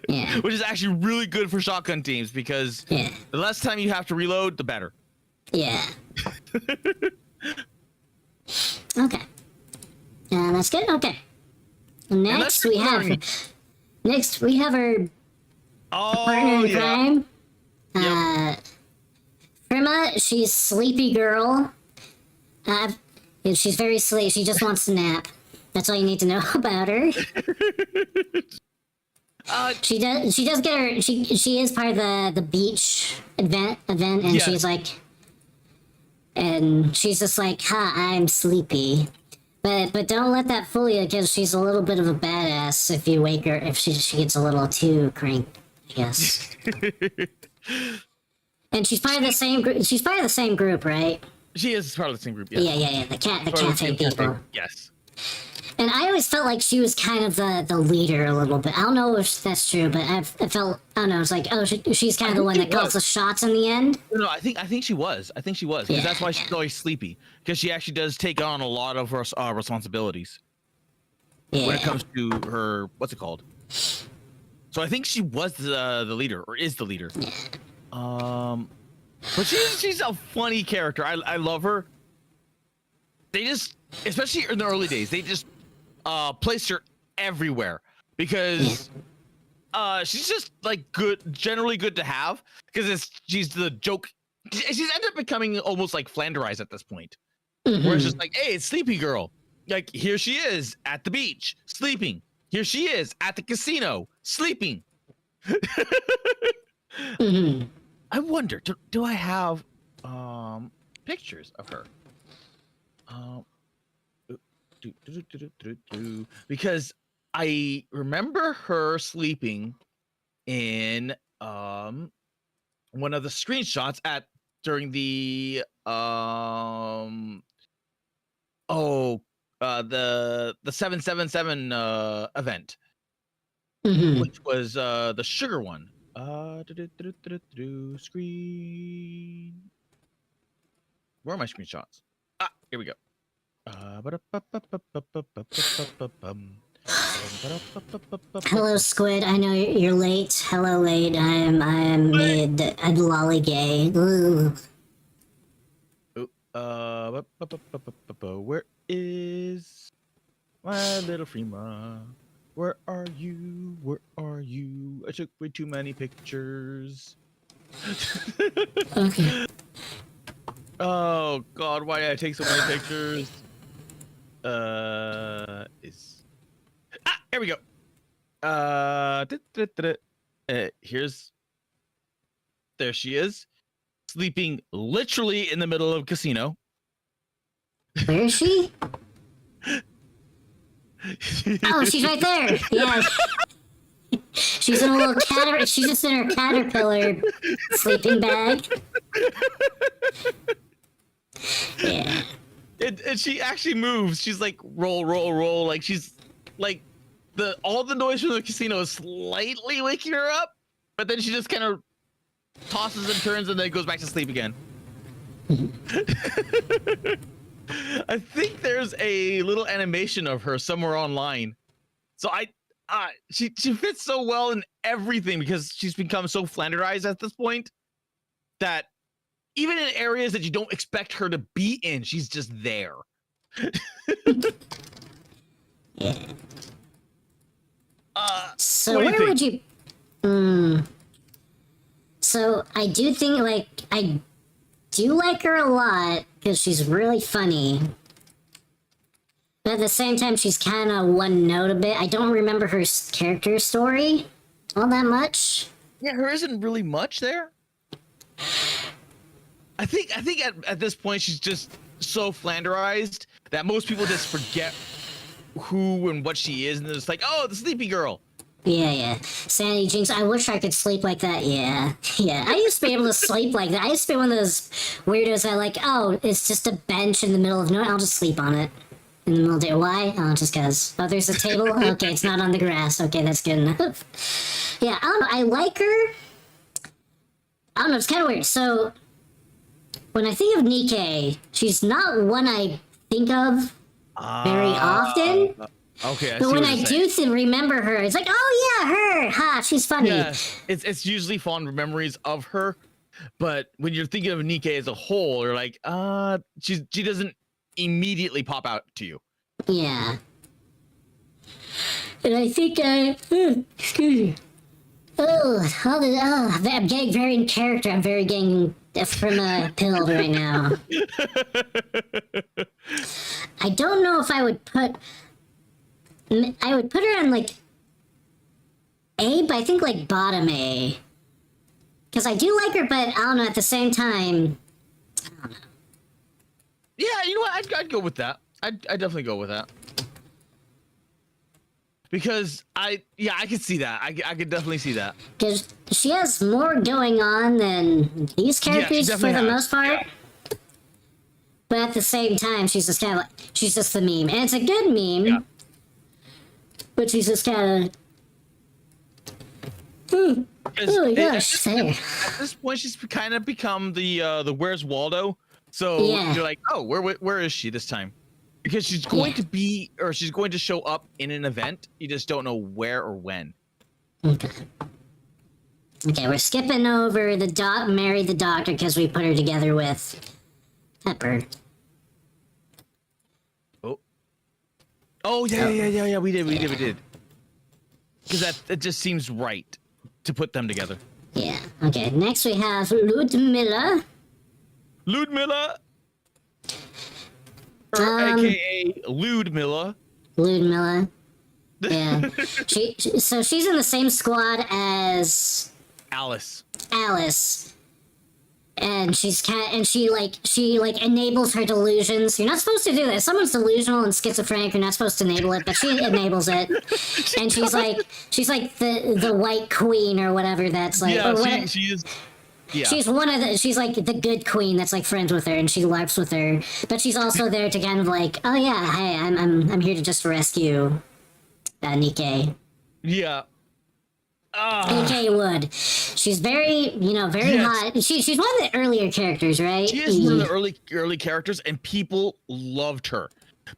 Yeah. Which is actually really good for shotgun teams because the less time you have to reload, the better. Yeah. Okay. That's good. Okay. Next we have our partner in crime. Prima, she's sleepy girl. She's very sleepy. She just wants to nap. That's all you need to know about her. She does get her. She is part of the beach event, and she's like, and she's just like, "Ha, I'm sleepy." But don't let that fool you, because she's a little bit of a badass if you wake her, if she gets a little too cranked, I guess. And she's part of the same group. She's part of the same group, right? She is part of the same group. Yes. Yeah. The Part of the cafe same people. cafe. Yes. And I always felt like she was kind of the leader a little bit. I don't know if that's true, but I felt, I don't know, it's like, oh, she's kind of the one that calls the shots in the end. No, I think she was. I think she was, because that's why she's always sleepy, because she actually does take on a lot of her responsibilities when it comes to her, what's it called? So I think she was the leader, or is the leader. But she's a funny character. I love her. They just, especially in the early days, they just placed her everywhere, because she's just like generally good to have, because she's the joke. She's ended up becoming almost like Flanderized at this point, where it's just like, hey, it's Sleepy Girl. Like, here she is at the beach sleeping. Here she is at the casino sleeping. I wonder, do I have pictures of her? Because I remember her sleeping in one of the screenshots during the the 777 event, which was the sugar one. Screen. Where are my screenshots? Here we go. Hello, Squid. I know you're late. Hello, late. I am mid. I'm lollygay. Ooh. Where is my little Freema? Where are you? Where are you? I took way too many pictures. Okay. Oh God, why did I take so many pictures? Here we go. There she is, sleeping literally in the middle of a casino. Where is she? Oh, she's right there. Yeah. She's in a little she's just in her caterpillar sleeping bag. Yeah. And she actually moves. She's like roll. Like she's like all the noise from the casino is slightly waking her up, but then she just kind of tosses and turns and then goes back to sleep again. I think there's a little animation of her somewhere online. So she fits so well in everything, because she's become so Flanderized at this point that even in areas that you don't expect her to be in, she's just there. Yeah. So what do you where think? would you? So I do think, like, I do like her a lot because she's really funny. But at the same time, she's kind of one note a bit. I don't remember her character story all that much. Yeah, there isn't really much there. I think at this point she's just so Flanderized that most people just forget who and what she is, and they're just like, oh, the Sleepy Girl. Yeah. Sandy Jinx, I wish I could sleep like that. Yeah. I used to be able to sleep like that. I used to be one of those weirdos that, like, oh, it's just a bench in the middle of nowhere. I'll just sleep on it in the middle of the day. Why? Oh, just because. Oh, there's a table? Okay, it's not on the grass. Okay, that's good enough. Yeah, I don't know. I like her. I don't know. It's kind of weird. So, when I think of Nikkei, she's not one I think of very often. Okay, but when I do remember her, it's like, oh yeah, her. Ha, she's funny. Yeah, it's usually fond memories of her, but when you're thinking of Nikkei as a whole, you're like, she doesn't immediately pop out to you. Yeah. And I think excuse me. I'm getting very in character. I'm very getting from a pill right now. I don't know if I would put her on, like, A, but I think, like, bottom A. Because I do like her, but I don't know, at the same time, I don't know. Yeah, you know what? I'd go with that. I'd definitely go with that. Because I could see that. I could definitely see that. Because she has more going on than these characters for definitely the has. most part. Yeah. But at the same time, she's just kind of she's just the meme, and it's a good meme. Yeah. But she's just kind of. Oh my gosh, there. At this point, she's kind of become the Where's Waldo. So Yeah. you're like, oh, where is she this time? Because she's going to be, or she's going to show up in an event. You just don't know where or when. Okay. Okay, we're skipping over the married the doctor because we put her together with Pepper. Oh yeah. We did. Because that just seems right to put them together. Yeah. Okay. Next we have Ludmilla. Ludmilla, or AKA Ludmilla. Ludmilla. Yeah. So she's in the same squad as Alice. Alice. And she enables her delusions. You're not supposed to do that. If someone's delusional and schizophrenic, you're not supposed to enable it, but she enables it. And she's like the white queen or whatever that's like She is. Yeah. She's she's like the good queen that's like friends with her and she larps with her. But she's also there to kind of like, oh yeah, hey, I'm here to just rescue Nikkei. Yeah. Nikkei Wood. She's very, very hot. She's one of the earlier characters, right? She is one of the early characters, and people loved her.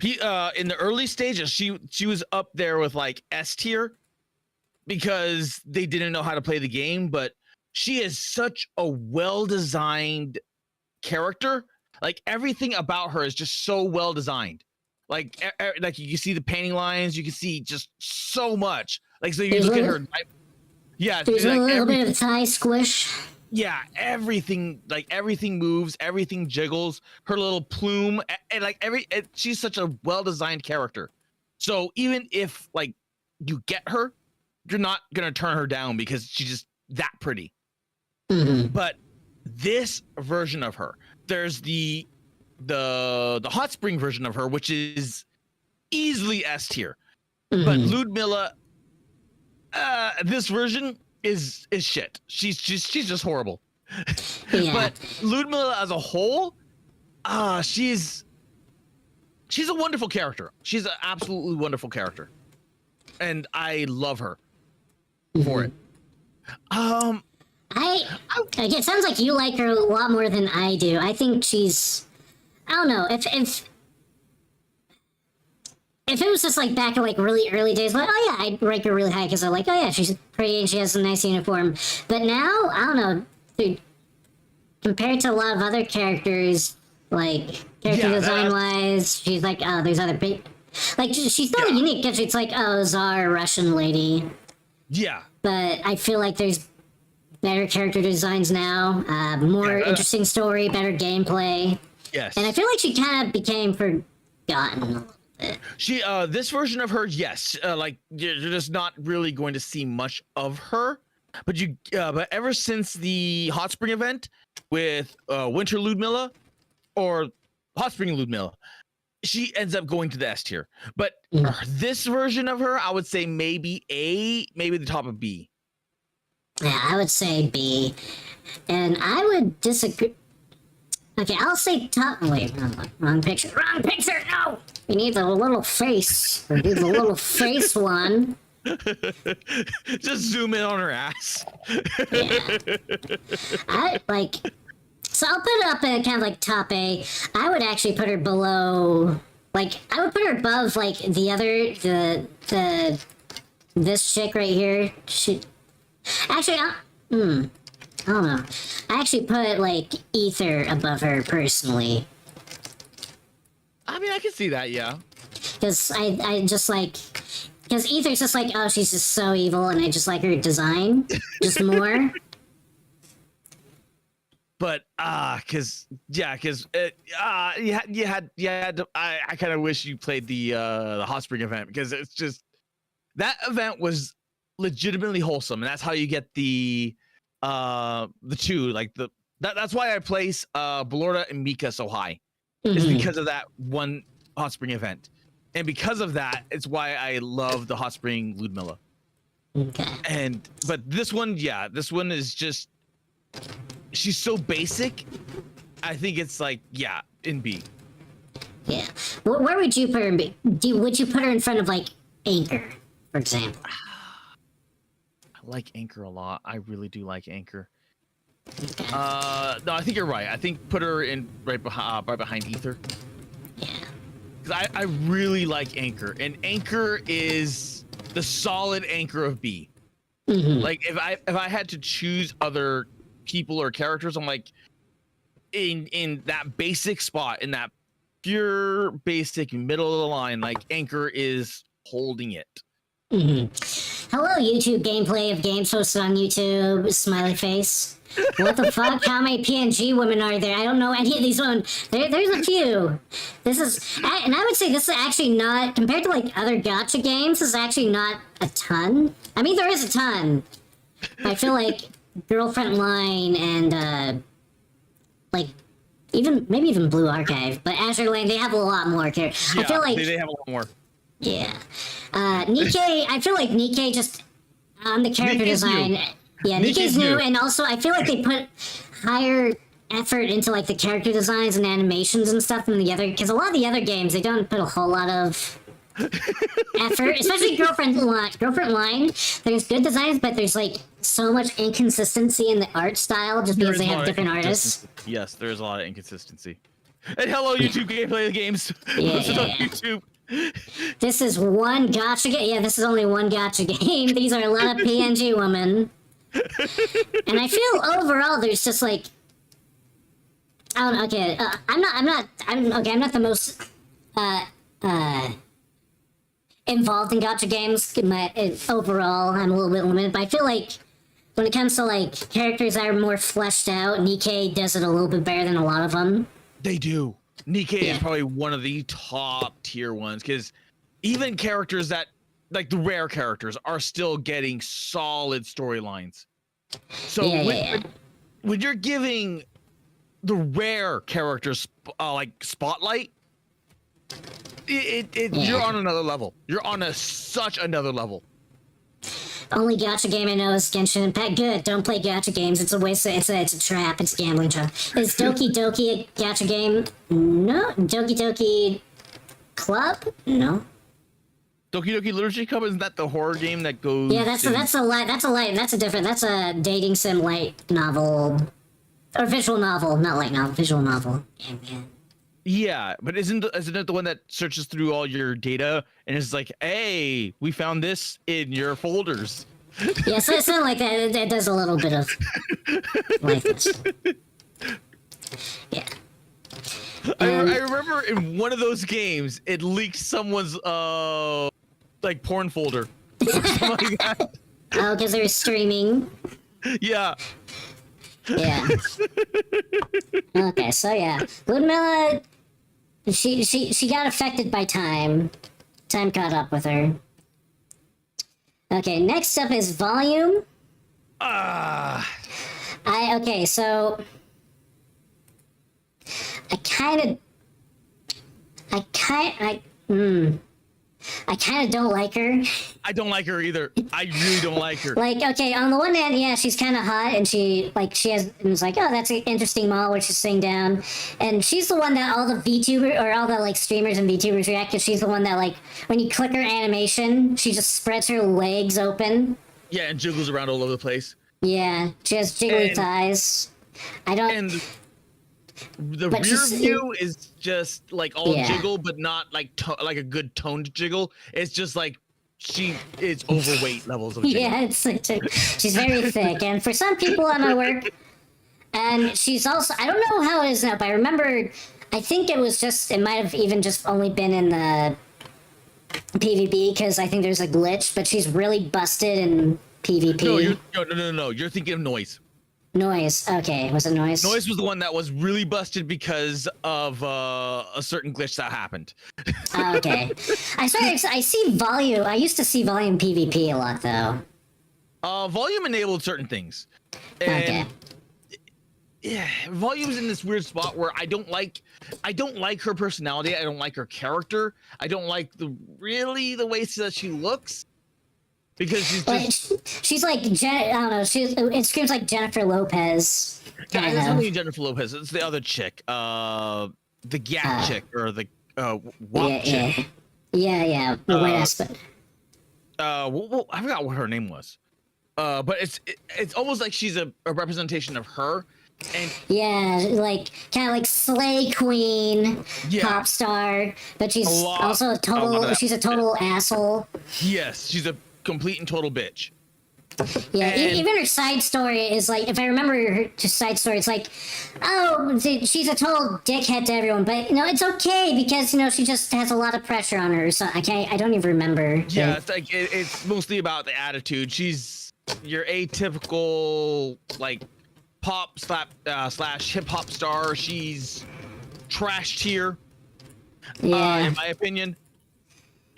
In the early stages, she was up there with like S tier because they didn't know how to play the game. But she is such a well-designed character. Like everything about her is just so well designed. Like you can see the painting lines, you can see just so much. Like so, you look at her. Yeah, there's like a little bit of thigh squish. Yeah, everything moves, everything jiggles. Her little plume, and she's such a well-designed character. So even if like you get her, you're not gonna turn her down because she's just that pretty. Mm-hmm. But this version of her, there's the hot spring version of her, which is easily S tier. Mm-hmm. But Ludmilla, this version is shit. She's just horrible. Yeah. But Ludmilla as a whole, she's a wonderful character. She's an absolutely wonderful character, and I love her for it. It sounds like you like her a lot more than I do. I think she's, I don't know, if it was just like back in like really early days, like, oh yeah, I'd rank her really high because I'm like, oh yeah, she's pretty and she has a nice uniform. But now, I don't know, dude, compared to a lot of other characters, like character design wise, she's like, oh, there's other big, like she's not unique because it's like, oh, Tsar, Russian lady. Yeah. But I feel like there's better character designs now, more interesting story, better gameplay. Yes. And I feel like she kind of became forgotten a little bit. She, this version of her, yes, like you're just not really going to see much of her. But but ever since the Hot Spring event with Winter Ludmilla or Hot Spring Ludmilla, she ends up going to the S tier. But this version of her, I would say maybe A, maybe the top of B. Yeah, I would say B. And I would disagree. Okay, I'll say top. Wait, no, wrong picture. Wrong picture! No! We need the little face. We need the little face one. Just zoom in on her ass. Yeah. So I'll put it up at kind of like top A. I would actually put her below. Like, I would put her above, like, the other. This chick right here. Actually, I don't know. I actually put, like, Ether above her, personally. I mean, I can see that, yeah. Because I just, like... Because Ether's just like, oh, she's just so evil, and I just like her design. Just more. But, you had to, I kind of wish you played the Hot Spring event, because it's just... That event was legitimately wholesome, and that's how you get the two, like that's why I place Belorda and Mika so high, is because of that one hot spring event, and because of that, it's why I love the hot spring Ludmilla. Okay. But this one, yeah, this one is just, she's so basic. I think it's like, yeah, in B. Yeah. Where would you put her in B? Would you put her in front of like Anchor, for example? I like Anchor a lot. I really do like Anchor. Okay. No, I think you're right. I think put her in right behind Ether. Yeah. Because I really like Anchor, and Anchor is the solid anchor of B. Like if I had to choose other people or characters, I'm like in that basic spot, in that pure basic middle of the line, like Anchor is holding it. Hello, YouTube gameplay of games posted on YouTube. Smiley face. What the fuck? How many PNG women are there? I don't know any of these women. There's a few. This is, and I would say this is actually not, compared to like other gacha games, this is actually not a ton. I mean, there is a ton. I feel like Girlfriend Line and like maybe even Blue Archive, but Azure Lane, they have a lot more characters. Yeah, I feel like they have a lot more. Yeah. Nikkei, I feel like Nikkei just on the character Nikkei's design. new. Yeah, Nikkei's new, and also I feel like they put higher effort into like the character designs and animations and stuff than the other, because a lot of the other games they don't put a whole lot of effort, especially Girlfriend Line. There's good designs, but there's like so much inconsistency in the art style just because they have different artists. Yes, there is a lot of inconsistency. And hello, YouTube gameplay of games. Posted on YouTube. This is one gacha game. Yeah, this is only one gacha game. These are a lot of PNG women. And I feel overall there's just like, I don't know, okay, I'm not the most involved in gacha games. Overall, I'm a little bit limited, but I feel like when it comes to like characters that are more fleshed out, Nikkei does it a little bit better than a lot of them. They do. Nikkei is probably one of the top tier ones, because even characters that, like the rare characters, are still getting solid storylines. So when you're giving the rare characters like spotlight, you're on another level. You're on such another level. Only gacha game I know is Genshin Impact. Good, don't play gacha games. It's a waste. It's a trap. It's a gambling trap. Is Doki Doki a gacha game? No. Doki Doki Club? No. Doki Doki Literature Club, isn't that the horror game that goes? Yeah, that's a dating sim light novel, or visual novel, not light novel, visual novel. Yeah, but isn't it the one that searches through all your data and is like, hey, we found this in your folders? Yeah, so it's not like that. It does a little bit of like this. Yeah. I remember in one of those games, it leaked someone's like porn folder. Or something like that. Oh, because they're streaming. Yeah. Yeah. Okay, so yeah, Ludmilla, she got affected by time. Time caught up with her. Okay, next up is Volume. Okay, so I kind of don't like her. I don't like her either. I really don't like her. Like, okay, on the one hand, yeah, she's kind of hot, and it's like, oh, that's an interesting model where she's sitting down, and she's the one that all the VTuber or all the like streamers and VTubers react to. She's the one that like when you click her animation, she just spreads her legs open. Yeah, and jiggles around all over the place. Yeah, she has jiggly thighs. And the rear view is just like all jiggle, but not like like a good toned jiggle. It's just like it's overweight levels of jiggle. Yeah, she's very thick, and for some people at my work, and she's also, I don't know how it is now, but I remember, I think it might have even just only been in the PvP, because I think there's a glitch, but she's really busted in PvP. No. You're thinking of Noise. Noise. Okay, was it Noise? Noise was the one that was really busted because of a certain glitch that happened. Okay. I see Volume. I used to see Volume PvP a lot, though. Volume enabled certain things. And okay. yeah, Volume's in this weird spot where I don't like her personality. I don't like her character. I don't like the way that she looks because she's just. She's like I don't know. It screams like Jennifer Lopez. Yeah, it's not even Jennifer Lopez. It's the other chick. The Gap chick or the WAP chick. Yeah. The white ass, but. Well, I forgot what her name was. But it's almost like she's a representation of her. And yeah, like kind of like slay queen, pop star, but she's also a total. She's a total asshole. Yes, she's a complete and total bitch. Yeah, even her side story is like, if I remember her side story, it's like, oh, she's a total dickhead to everyone, but it's okay because she just has a lot of pressure on her. So I don't even remember. Yeah, it's like it's mostly about the attitude. She's your atypical like pop slash hip hop star. She's trash tier. Yeah, in my opinion.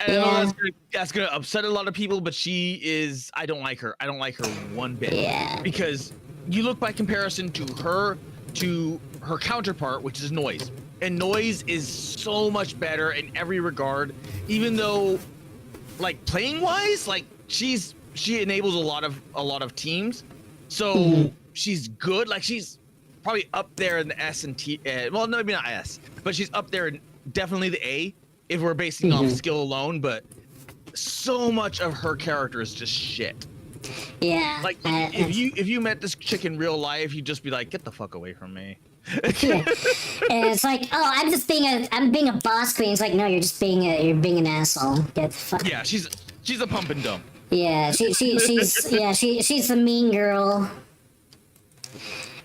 And I know that's gonna upset a lot of people, but I don't like her. I don't like her one bit. Yeah. Because you look by comparison to her counterpart, which is Noise. And Noise is so much better in every regard, even though like playing wise, like she enables a lot of teams. So she's good. Like she's probably up there in the S and T. Well, no, maybe not S, but she's up there in definitely the A. If we're basing off skill alone, but so much of her character is just shit. Yeah. Like if you met this chick in real life, you'd just be like, get the fuck away from me. Yeah. And it's like, oh, I'm being a boss queen. It's like, no, you're being an asshole. Get the fuck. Yeah, she's a pump and dump. Yeah, she's the mean girl.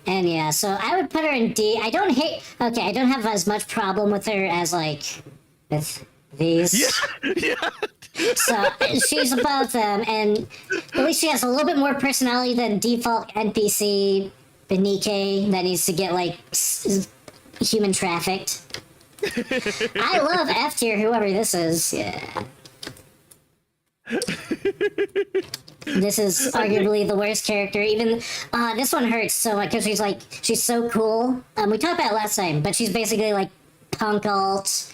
And yeah, so I would put her in D. I don't have as much problem with her as like with these. Yeah. So she's above them, and at least she has a little bit more personality than default NPC Benike that needs to get like human trafficked. I love F tier, whoever this is. Yeah. This is arguably the worst character. Even this one hurts so much because she's so cool. We talked about it last time, but she's basically like punk alt.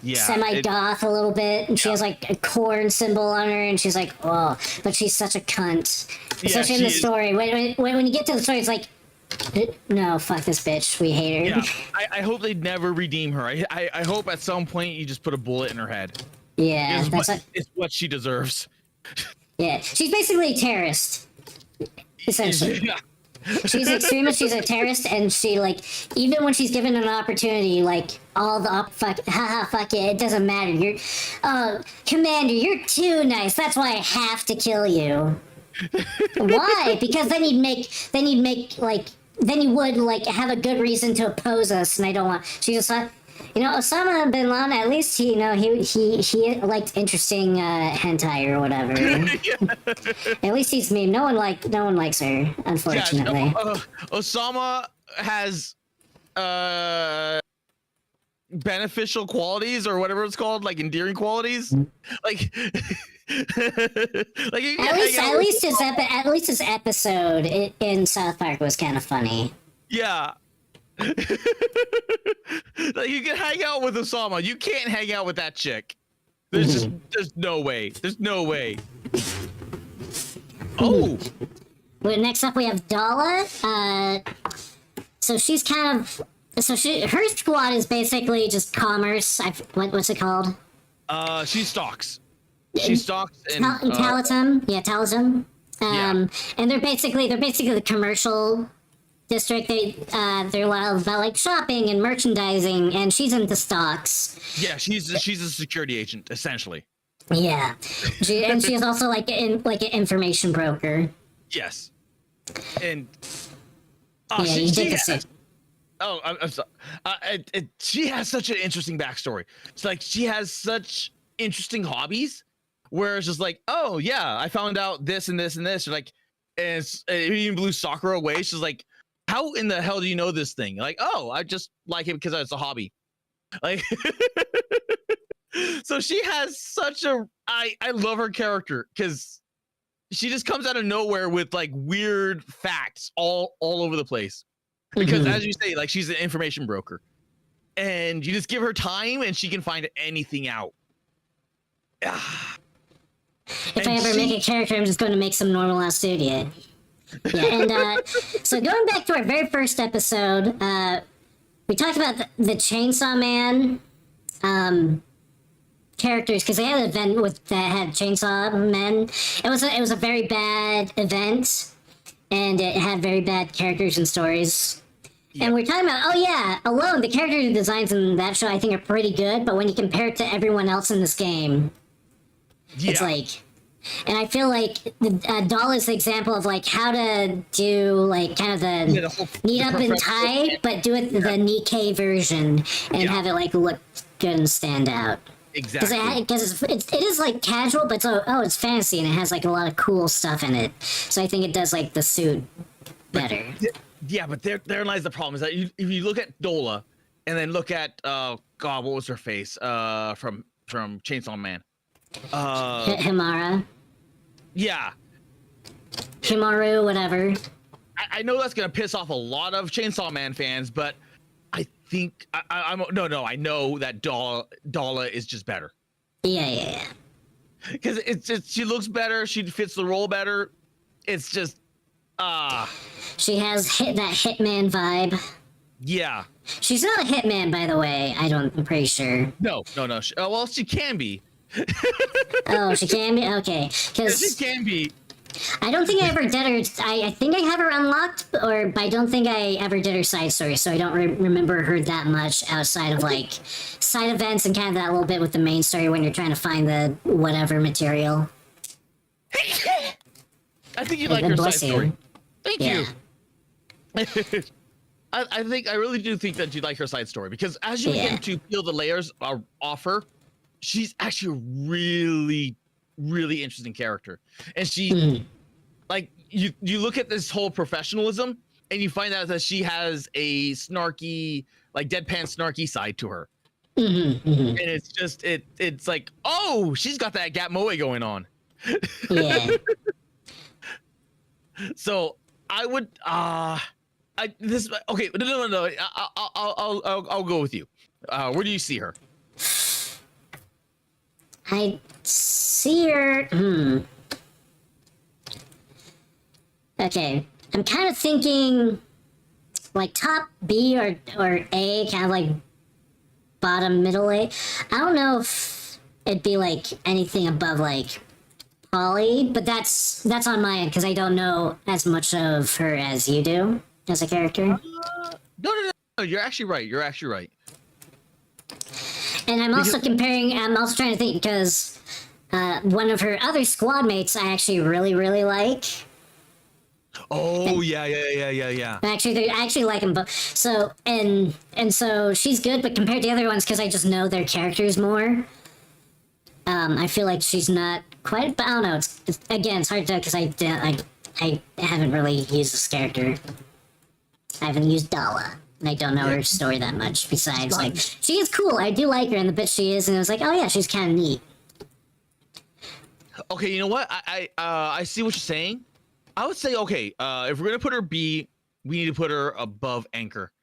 Yeah, semi-goth a little bit, and she has like a corn symbol on her, and she's like, oh, but she's such a cunt. Especially in the story. When you get to the story, it's like, no, fuck this bitch. We hate her. Yeah, I hope they never redeem her. I hope at some point you just put a bullet in her head. Yeah, it's what she deserves. Yeah, she's basically a terrorist, essentially. Yeah. She's an extremist, she's a terrorist, and she, like, even when she's given an opportunity, like, fuck it, it doesn't matter. Commander, you're too nice, that's why I have to kill you. Why? Because then you would, like, have a good reason to oppose us, and I don't want, she's just, Osama bin Laden, at least he liked interesting hentai or whatever. At least he's meme. No one likes her, unfortunately. Yeah, Osama has beneficial qualities or whatever it's called, like endearing qualities. Like, at least his episode in South Park was kind of funny. Yeah. Like you can hang out with Osama. You can't hang out with that chick. There's no way. There's no way. Oh. Well, next up we have Dala. So she's kind of her squad is basically just commerce. What's it called? She stalks. She stalks and Talatum. Yeah, Talatum. And they're basically the commercial district. They're a lot about like shopping and merchandising, and she's into stocks. Yeah, she's a security agent essentially. Yeah, she's also like an information broker. Yes, and I'm sorry. She has such an interesting backstory. It's like she has such interesting hobbies, where it's just like, oh yeah, I found out this and this and this. Like, and it even blew soccer away. She's like, how in the hell do you know this thing? Like, oh, I just like it because it's a hobby. Like, so she has such a, I love her character because she just comes out of nowhere with like weird facts all over the place. because as you say, like she's an information broker, and you just give her time, and she can find anything out. If I ever make a character, I'm just going to make some normal ass dude. Yeah. And so going back to our very first episode, we talked about the Chainsaw Man characters because they had an event that had Chainsaw Men. It was a very bad event, and it had very bad characters and stories. And we're talking about, oh yeah, alone the character designs in that show I think are pretty good, but when you compare it to everyone else in this game, it's like, and I feel like Doll is the example of like how to do like kind of the Knead Up and Tie, but do it the Nikkei version and have it like look good and stand out. Exactly. Because it is like casual, but it's fantasy and it has like a lot of cool stuff in it. So I think it does like the suit better. Yeah, but there lies the problem. Is that if you look at Dola, and then look at God, what was her face? From Chainsaw Man. Himara. Yeah. Himaru, whatever. I know that's gonna piss off a lot of Chainsaw Man fans, but I think I know that Dala is just better. Yeah. Because she looks better, she fits the role better. It's just she has that Hitman vibe. Yeah. She's not a Hitman, by the way. I'm pretty sure. No. Well, she can be. Oh, she can be? Okay. Because she can be. I don't think I ever did her. I think I have her unlocked, but I don't think I ever did her side story, so I don't remember her that much outside of like side events and kind of that little bit with the main story when you're trying to find the whatever material. I think you like her side story. Thank you. I really do think that you like her side story because as you begin to peel the layers off her, she's actually a really, really interesting character. And she, like, you look at this whole professionalism and you find out that she has a snarky, like deadpan snarky side to her. And it's just, it's like, oh, she's got that Gap Moe going on. Yeah. So I would, okay, no. I'll go with you. Where do you see her? I see her. Okay, I'm kind of thinking like top B or A, kind of like bottom middle A. I don't know if it'd be like anything above like Polly, but that's on my end because I don't know as much of her as you do as a character. No. You're actually right. And I'm also trying to think because one of her other squad mates I actually really, really like. Oh, yeah. I actually like them both. So, and so she's good, but compared to the other ones, because I just know their characters more, I feel like she's not quite, but I don't know. It's hard to tell because I haven't really used this character. I haven't used Dala. And I don't know her story that much. Besides, like, she is cool. I do like her, and the bit she is, and I was like, oh yeah, she's kind of neat. Okay, you know what? I see what you're saying. I would say, okay, if we're gonna put her B, we need to put her above Anchor,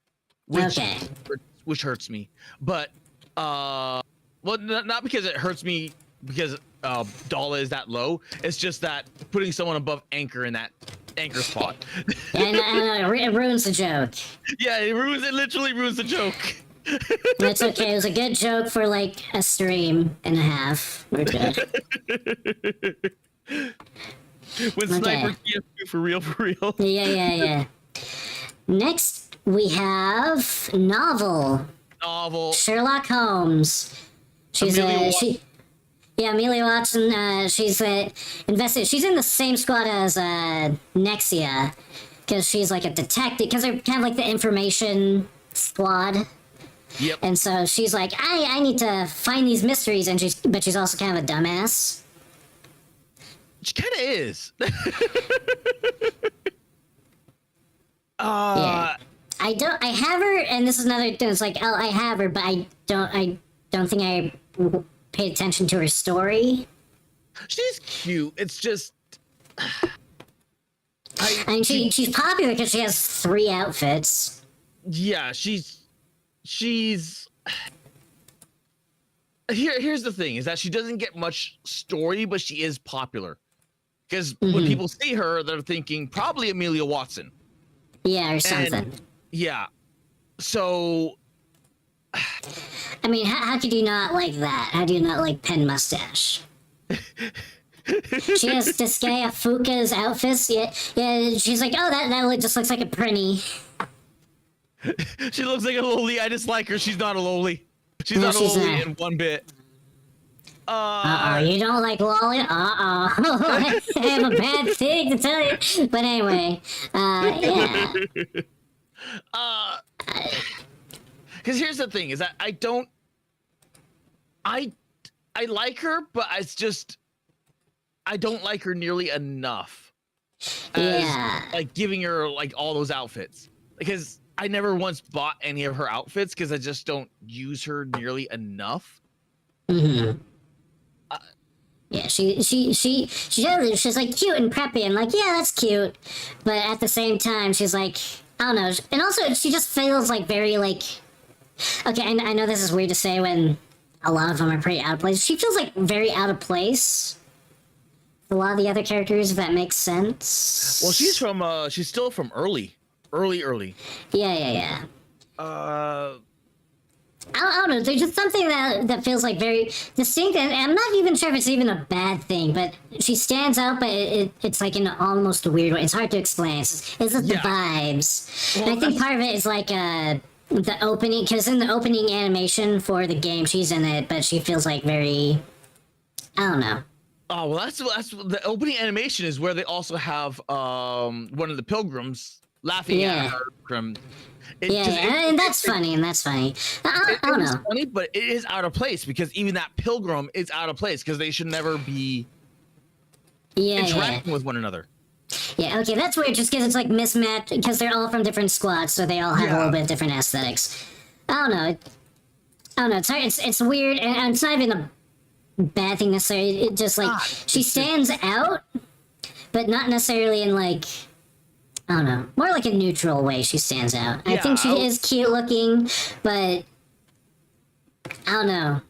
which hurts me. But well, not because it hurts me because Dala is that low. It's just that putting someone above Anchor in that Anchor spot. I know, it ruins the joke. Yeah, it literally ruins the joke. That's okay. It was a good joke for like a stream and a half. We're good. When Sniper for real. Yeah. Next, we have Novel. Sherlock Holmes. Amelia Watson. She's invested. She's in the same squad as Nexia, because she's like a detective. Because they're kind of like the information squad. Yep. And so she's like, I need to find these mysteries, and she's also kind of a dumbass. She kind of is. Yeah. I have her, and this is another thing. It's like, oh, I have her, but I don't think I paid attention to her story. She's cute. It's just, I mean, she's popular because she has 3 outfits. yeah, she's here's the thing is that she doesn't get much story, but she is popular. Because when Hmm. people see her, they're thinking probably Amelia Watson. Yeah, or And something. yeah. So I mean, how could you not like that? How do you not like Pen Mustache? She has Disgaea Fuka's outfits. Yeah, yeah. She's like, oh, that just looks like a prinny. she looks like a loli. I dislike her. She's not a loli. She's No, not a she's loli not. in one bit. Uh oh, you don't like lolly? Uh oh, I have a bad thing to tell you. But anyway, yeah. uh, because here's the thing: is that I I like her, but it's just I don't like her nearly enough as Yeah. like giving her like all those outfits because I never once bought any of her outfits because I just don't use her nearly enough. Mm-hmm. Yeah, she's like cute and preppy and like, yeah, that's cute. But at the same time, she's like, I don't know. And also, she just feels like very like, okay, I know this is weird to say when a lot of them are pretty out of place. She feels like very out of place. A lot of the other characters, if that makes sense. Well, she's still from early. Yeah. Uh, I don't know. There's just something that feels like very distinct, and I'm not even sure if it's even a bad thing. But she stands out, but it's like in almost a weird way. It's hard to explain. It's just the Yeah. vibes, Well, and I think part of it is like the opening, because in the opening animation for the game, she's in it, but she feels like very, I don't know. oh well, that's the opening animation is where they also have one of the pilgrims laughing Yeah. at her from. And that's funny, and that's funny. I don't It's know. funny, but it is out of place because even that pilgrim is out of place because they should never be Yeah. interacting with one another. Yeah, okay, that's weird just because it's like mismatched, because they're all from different squads, so they all have a Yeah. little bit different aesthetics. I don't know. It's hard, it's weird, and it's not even a bad thing necessarily. It just like, she stands out, but not necessarily in like, I don't know, more like a neutral way she stands out. I think she is cute looking, but I don't know.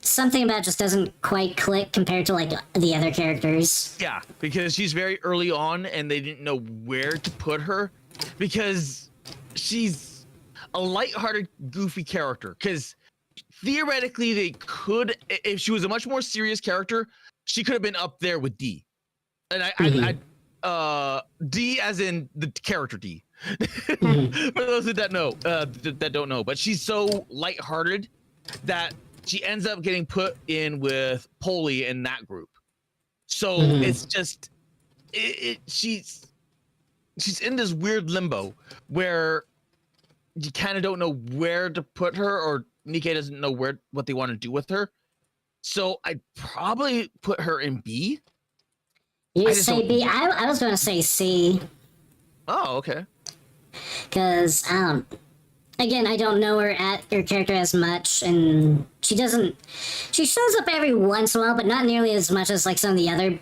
Something about it just doesn't quite click compared to like the other characters. Yeah, because she's very early on and they didn't know where to put her because she's a lighthearted, goofy character. Because theoretically, they could, if she was a much more serious character, she could have been up there with D. And D as in the character D. For those that know, that don't know, but she's so lighthearted that she ends up getting put in with Polly in that group. So it's just she's in this weird limbo where you kind of don't know where to put her, or Nikkei doesn't know what they want to do with her. So I'd probably put her in B. You say B? I was going to say C. Oh, okay. Because again, I don't know her character as much, and she shows up every once in a while, but not nearly as much as like some of the other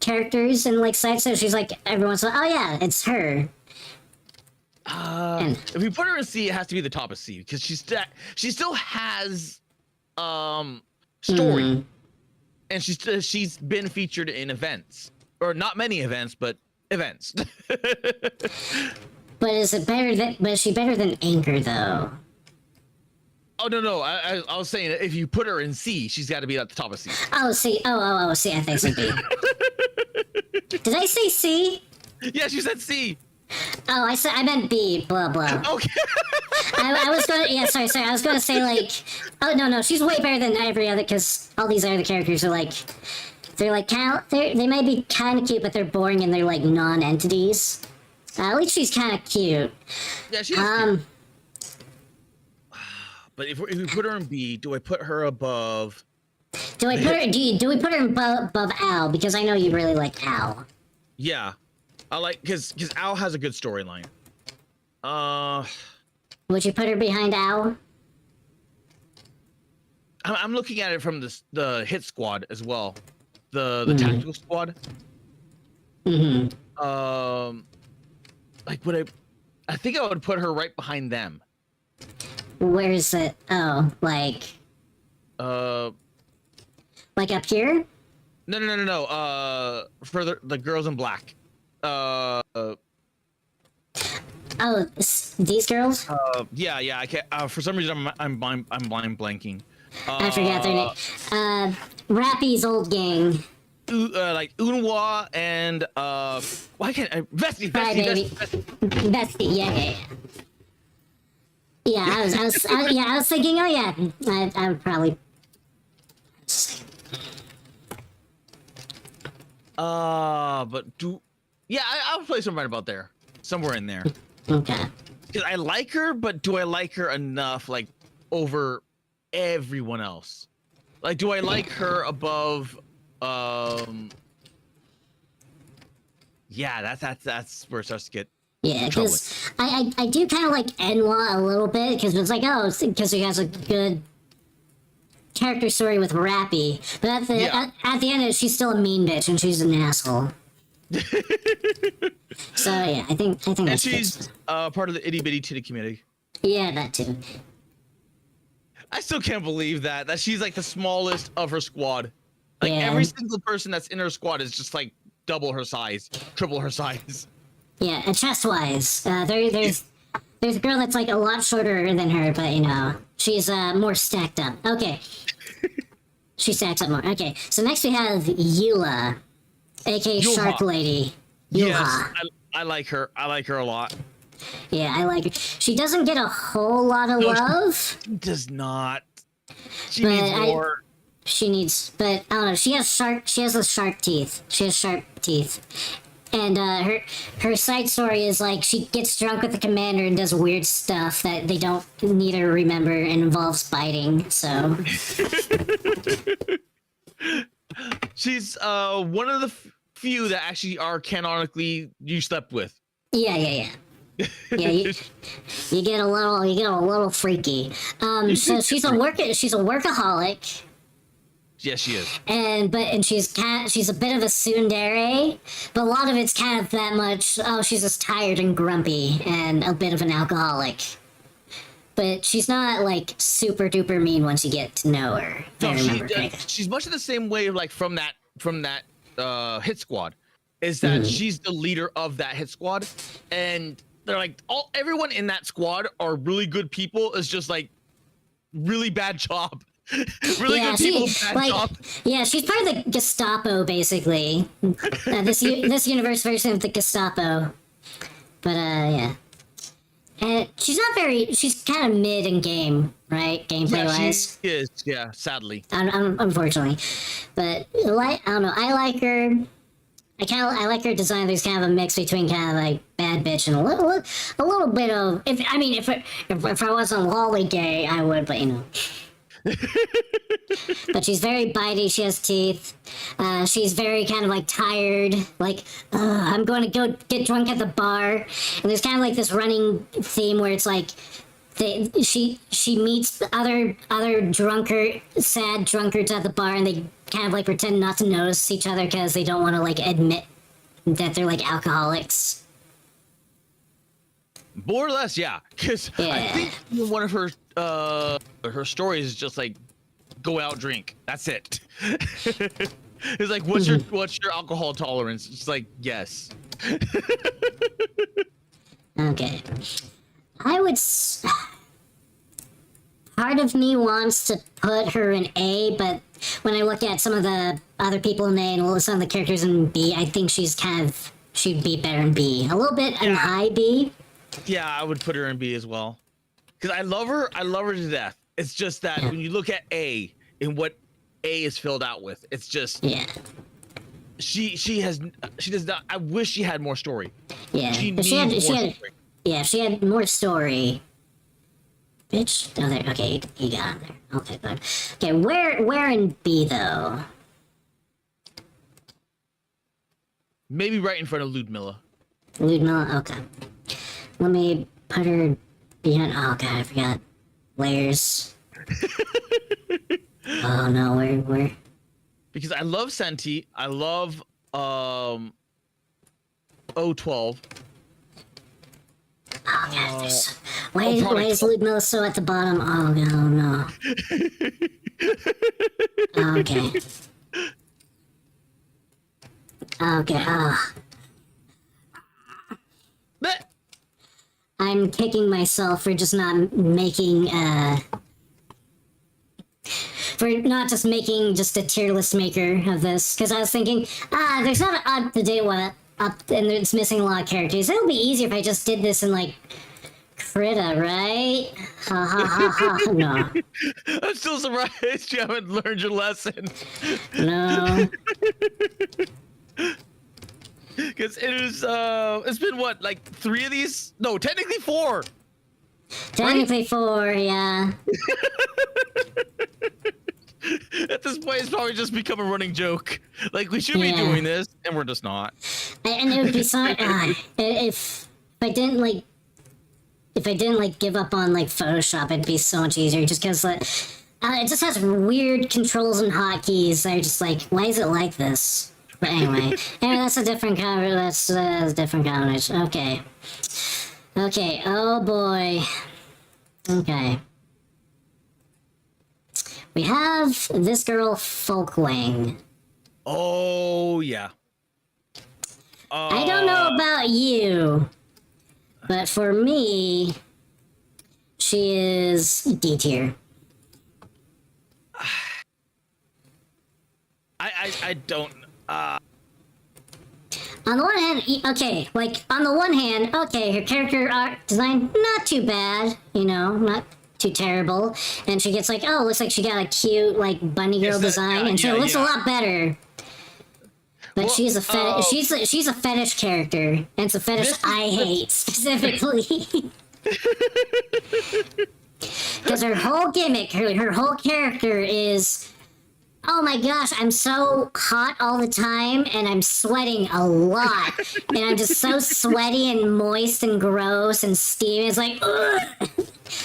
characters in like sites. So she's like every once in a while, oh yeah, it's her. If we put her in C, it has to be the top of C because she still has story, and she's been featured in events, or not many events, but events. But is she better than Anchor though? Oh no! I was saying if you put her in C, she's got to be at the top of C. Oh, C. Oh, C. I think I said B. Did I say C? Yeah, she said C. Oh, I meant B. Blah blah. Okay. I was gonna. Yeah, sorry. I was gonna say like. Oh no, she's way better than every other, because all these other characters are like. They're like they may be kind of cute, but they're boring and they're like non-entities. At least she's kind of cute. Yeah, she's cute. But if we put her in B, do I put her above? Do we put her above Al? Because I know you really like Al. Yeah, I like because Al has a good storyline. Would you put her behind Al? I'm looking at it from the hit squad as well, the tactical squad. Like would I think I would put her right behind them. Where is it? Oh, like Uh, up here? no. For the girls in black. Oh, these girls? Yeah. I can't. For some reason, I'm blind blanking. I forgot their name. Rappy's old gang. Like Unwa and why can't I? Vesty, Cry baby. Bestie, yeah. Yeah, I was thinking, oh yeah, I would probably. But yeah, I would place her right about there, somewhere in there. Okay. Because I like her, but do I like her enough, like, over everyone else? Like, do I like her above, yeah, that's where it starts to get Yeah, troubling. because I do kind of like Enwa a little bit, because it's like, oh, because he has a good character story with Rappy, but at the end of it, she's still a mean bitch and she's an asshole. So yeah, I think And that's she's good. part of the itty bitty titty community. Yeah, that too. I still can't believe that she's like the smallest of her squad. Like Yeah. every single person that's in her squad is just like double her size, triple her size. Yeah, and chest-wise, there's a girl that's like a lot shorter than her, but you know, she's more stacked up. Okay. She stacks up more. Okay, so next we have Eula, aka Yuha. Shark Lady. Yes, Yuha. I like her. I like her a lot. Yeah, I like her. She doesn't get a whole lot of No, love. She does not. She But needs more. She needs, but I don't know. She has those sharp teeth. She has sharp teeth, and her side story is like she gets drunk with the commander and does weird stuff that they don't need her to remember and involves biting. So She's one of the few that actually are canonically you slept with. yeah. Yeah, you get a little freaky. So she's a workaholic. Yes, she is. And she's a bit of a tsundere, but a lot of it's kind of that much. Oh, she's just tired and grumpy and a bit of an alcoholic. But she's not like super duper mean once you get to know her. If I remember correctly. She's much of the same way, like from that hit squad, is that she's the leader of that hit squad, and they're like everyone in that squad are really good people. It's just like really bad job. Really good people, bad job. Yeah, she's part of the Gestapo, basically. This universe version of the Gestapo. But yeah, and she's not very. She's kind of mid in game, right? Gameplay wise. She is. Yeah, sadly. Unfortunately, but I don't know. I like her. I like her design. There's kind of a mix between kind of like bad bitch and a little bit of. If I wasn't lolly gay, I would. But you know. But she's very bitey. She has teeth. She's very kind of like tired. Like, I'm going to go get drunk at the bar. And there's kind of like this running theme where it's like, she meets other sad drunkards at the bar, and they kind of like pretend not to notice each other because they don't want to like admit that they're like alcoholics. More or less, yeah. Because I Yeah. think one of her stories is just like go out drink. That's it. It's like what's your alcohol tolerance? It's like yes. Okay. Part of me wants to put her in A, but when I look at some of the other people in A and some of the characters in B, I think she'd be better in B. A little bit in high B. Yeah, I would put her in B as well. Because I love her to death. It's just that when you look at A and what A is filled out with, it's just she does not. I wish she had more story. Yeah. She needs more story. Yeah, if she had more story. Bitch. Oh, there. Okay, you got him there. Okay, good. Okay, where in B though? Maybe right in front of Ludmilla. Ludmilla. Okay. Let me put her behind. Oh god, I forgot. Layers. Oh no, where? Because I love Senti. I love O12. God, there's... oh, Why product is Ludmilla so at the bottom? Oh, no. Okay. Okay, Bleh. I'm kicking myself for just not making, for not just making just a tier list maker of this, because I was thinking, there's not an up-to-date one up, and it's missing a lot of characters. It would be easier if I just did this in, like, Krita, right? Ha ha ha ha, no. I'm still surprised you haven't learned your lesson. No. Because it's been what, like 3 of these? No, technically 4. Technically 4, yeah. At this point, it's probably just become a running joke. Like, we should be doing this, and we're just not. And it would be so, if I didn't, like, give up on, like, Photoshop, it'd be so much easier, just because, like, it just has weird controls and hotkeys. They're just like, why is it like this? But anyway, that's a different that's a different combination. Okay. Okay, oh boy. Okay. We have this girl, Folkwang. Oh, yeah. I don't know about you, but for me, she is D tier. I don't. On the one hand, okay, like, on the one hand, okay, her character art design, not too bad, you know, not too terrible. And she gets, like, oh, looks like she got a cute, like, bunny girl design, and so it looks a lot better. But well, she's a she's a fetish character, and it's a fetish I hate, specifically. Because her whole gimmick, her whole character is... Oh my gosh, I'm so hot all the time, and I'm sweating a lot. And I'm just so sweaty and moist and gross and steamy. It's like, ugh.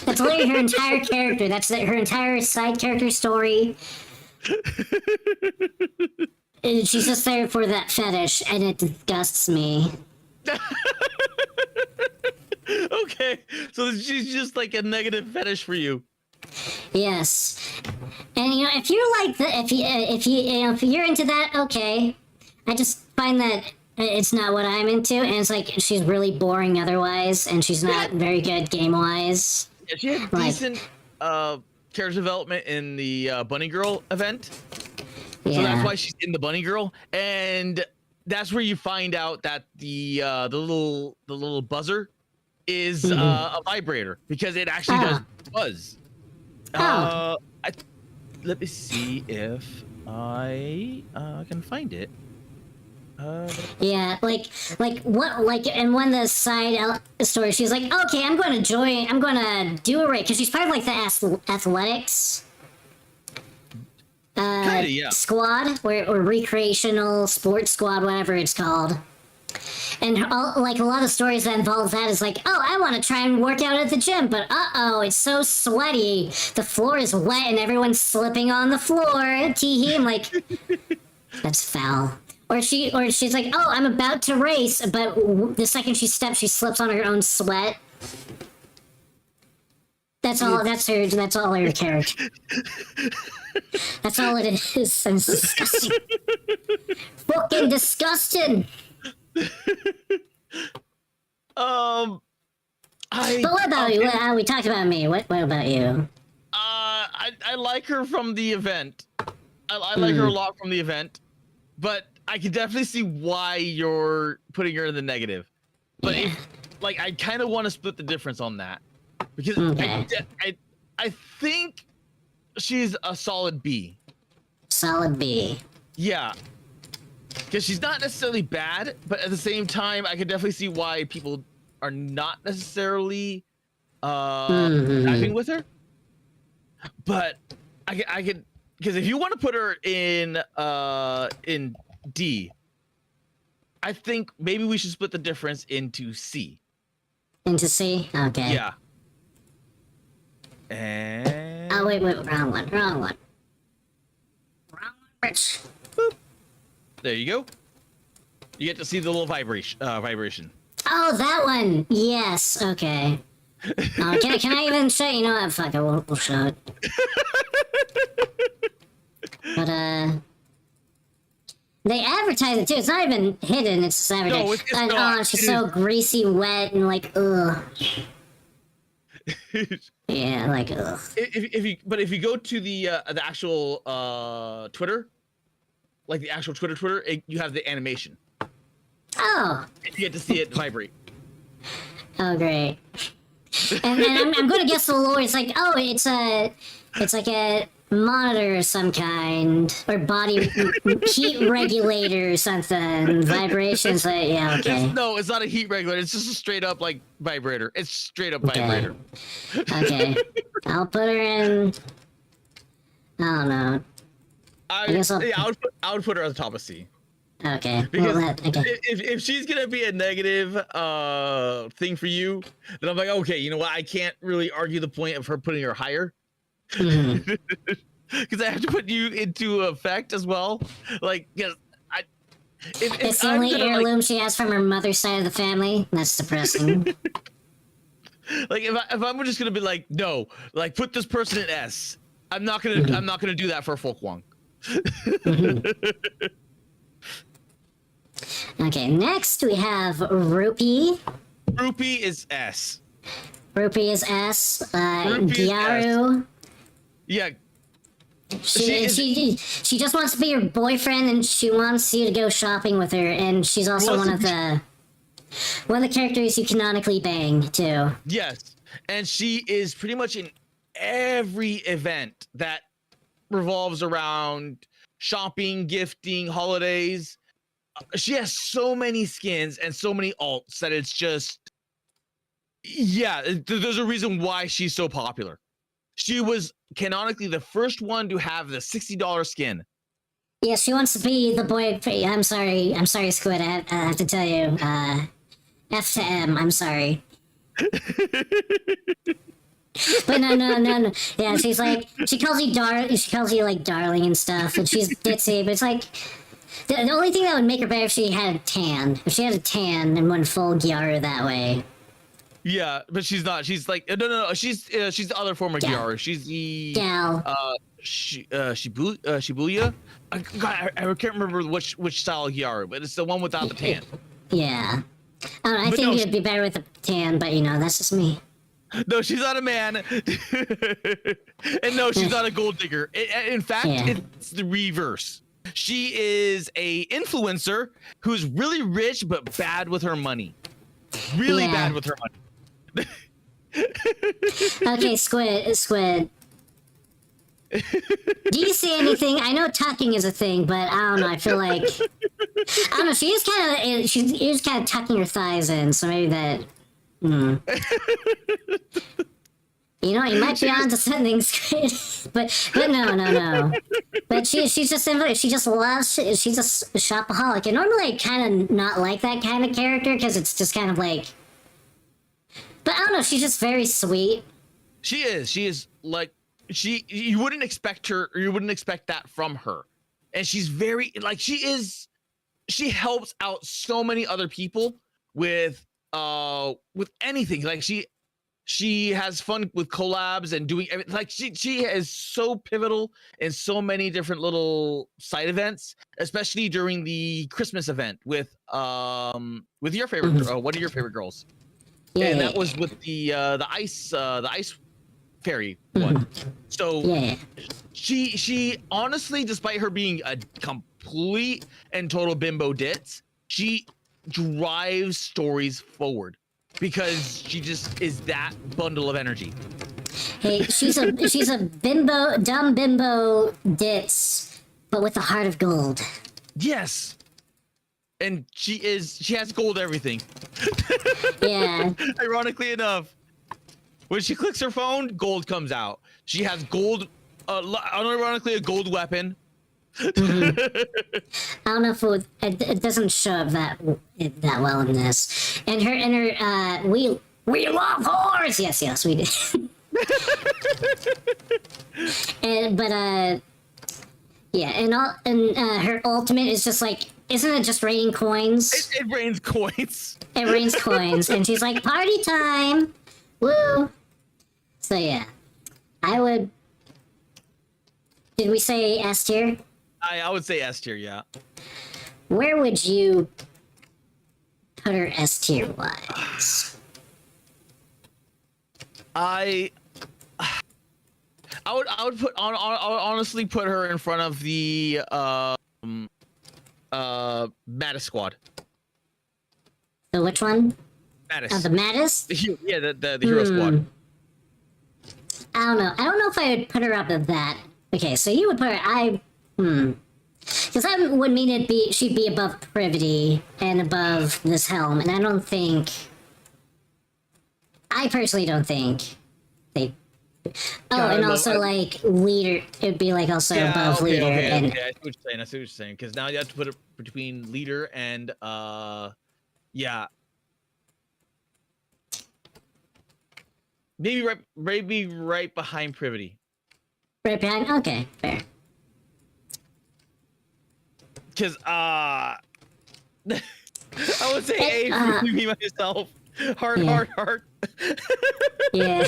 That's literally her entire character. That's her entire side character story. And she's just there for that fetish, and it disgusts me. Okay, so she's just like a negative fetish for you. Yes, and you know, if you're like if you're into that, okay. I just find that it's not what I'm into, and it's like she's really boring otherwise, and she's not very good game wise. Yeah, she had decent character development in the Bunny Girl event, so that's why she's in the Bunny Girl, and that's where you find out that the little buzzer is a vibrator, because it actually does buzz. Let me see if I can find it. Yeah, like what, like in one of the side stories, she's like, okay, I'm going to do a race, because she's part of like the athletics squad, or recreational sports squad, whatever it's called. And like a lot of stories that involve that is like, oh, I want to try and work out at the gym, but it's so sweaty. The floor is wet and everyone's slipping on the floor. Tee-hee. I'm like, that's foul. Or she's like, oh, I'm about to race, but the second she steps, she slips on her own sweat. That's all. That's all her character. That's all it is. It's disgusting. Fucking disgusting. But what about you? We talked about me. What about you? I like her from the event. I like her a lot from the event, but I can definitely see why you're putting her in the negative. But like, I kind of want to split the difference on that, because I think she's a solid B. Solid B. Yeah. Because she's not necessarily bad, but at the same time, I can definitely see why people are not necessarily vibing with her. But I could, because if you want to put her in D, I think maybe we should split the difference into C. Into C? Okay. Yeah. And... Oh, wait, wrong one. Wrong one, Rich. Boop. There you go. You get to see the little vibration. Oh, that one. Yes. Okay. Can I even show? You know what? Fuck it. We'll show it. But they advertise it too. It's not even hidden. It's just advertised. No, it's and, not. oh, she's so greasy, wet, and like ugh. Yeah, like ugh. If you go to the actual Twitter, like the actual Twitter, you have the animation. Oh. You get to see it vibrate. Oh, great. And I'm going to guess the lore. It's like, oh, it's like a monitor of some kind, or body heat regulator or something. Vibrations. Yeah, okay. It's not a heat regulator. It's just a straight up like vibrator. It's straight up vibrator. Okay. I'll put her in. I don't know. I would put her at the top of C. Okay. Because okay. if she's gonna be a negative thing for you, then I'm like, okay, you know what? I can't really argue the point of her putting her higher. Mm-hmm. Because I have to put you into effect as well. Like, yes, it's the only heirloom she has from her mother's side of the family. That's depressing. Like, if I'm just gonna be like, no, like put this person in S. I'm not gonna do that for Folk Wong. Okay, next we have Rupee. Rupee is S. Rupee is S. Rupee is Gyaru. S. Yeah. She just wants to be your boyfriend, and she wants you to go shopping with her, and she's also one of the characters you canonically bang too. Yes, and she is pretty much in every event that revolves around shopping, gifting, holidays. She has so many skins and so many alts that it's just, yeah, there's a reason why she's so popular. She was canonically the first one to have the $60 skin. Yeah, she wants to be the boy. I'm sorry, Squid. I have to tell you, F to M. I'm sorry. But no. Yeah, she's like, she calls you like darling and stuff, and she's ditzy. But it's like, the only thing that would make her better if she had a tan. If she had a tan and went full Gyaru that way. Yeah, but she's not. She's like, no. She's the other form of Gyaru. She's the Shibuya. God, I can't remember which style of Gyaru, but it's the one without the tan. Yeah. I don't know, I think it'd be better with a tan, but you know, that's just me. No, she's not a man. And no, she's not a gold digger. In fact, it's the reverse. She is a influencer who's really rich but bad with her money. Really bad with her money. Okay, Squid. Do you see anything? I know tucking is a thing, but I don't know. I feel like I don't know. She is kind of tucking her thighs in, so maybe that. You know, you might be onto something, Squid. but no. But she's just simply she's just a shopaholic, and normally I kind of not like that kind of character because it's just kind of like. But I don't know. She's just very sweet. She is like. You wouldn't expect her, or you wouldn't expect that from her. And she's very, like, she helps out so many other people with anything. Like, she has fun with collabs and doing everything. Like, she is so pivotal in so many different little side events, especially during the Christmas event with your favorite, one of your favorite girls. Yeah. And that was with the ice fairy one. So she honestly, despite her being a complete and total bimbo ditz, she drives stories forward because she just is that bundle of energy. Hey, she's a dumb bimbo ditz, but with a heart of gold. Yes. And she has gold everything. Yeah. Ironically enough. When she clicks her phone, gold comes out. She has gold, unironically, a gold weapon. I don't know if it doesn't show up that well in this. And her we love whores. Yes, we do. And her ultimate is just like isn't it just raining coins? It rains coins. It rains coins, and she's like, "Party time, woo!" So yeah, I would. Did we say S tier? I would say S tier, yeah. Where would you put her S tier wise? I would put on I would honestly put her in front of the Mattis squad. So which one? Mattis. The Mattis? Yeah, the hero squad. I don't know. I don't know if I would put her up at that. Okay, so you would put her. Because that would mean she'd be above Privity and above this helm, and I don't think. I personally don't think they. Oh, and also like leader, it'd be like also above leader. And I see what you're saying. Because now you have to put it between leader and yeah. Maybe right behind Privity. right behind. Okay, fair. Because I would say A for me myself. Heart. Yeah.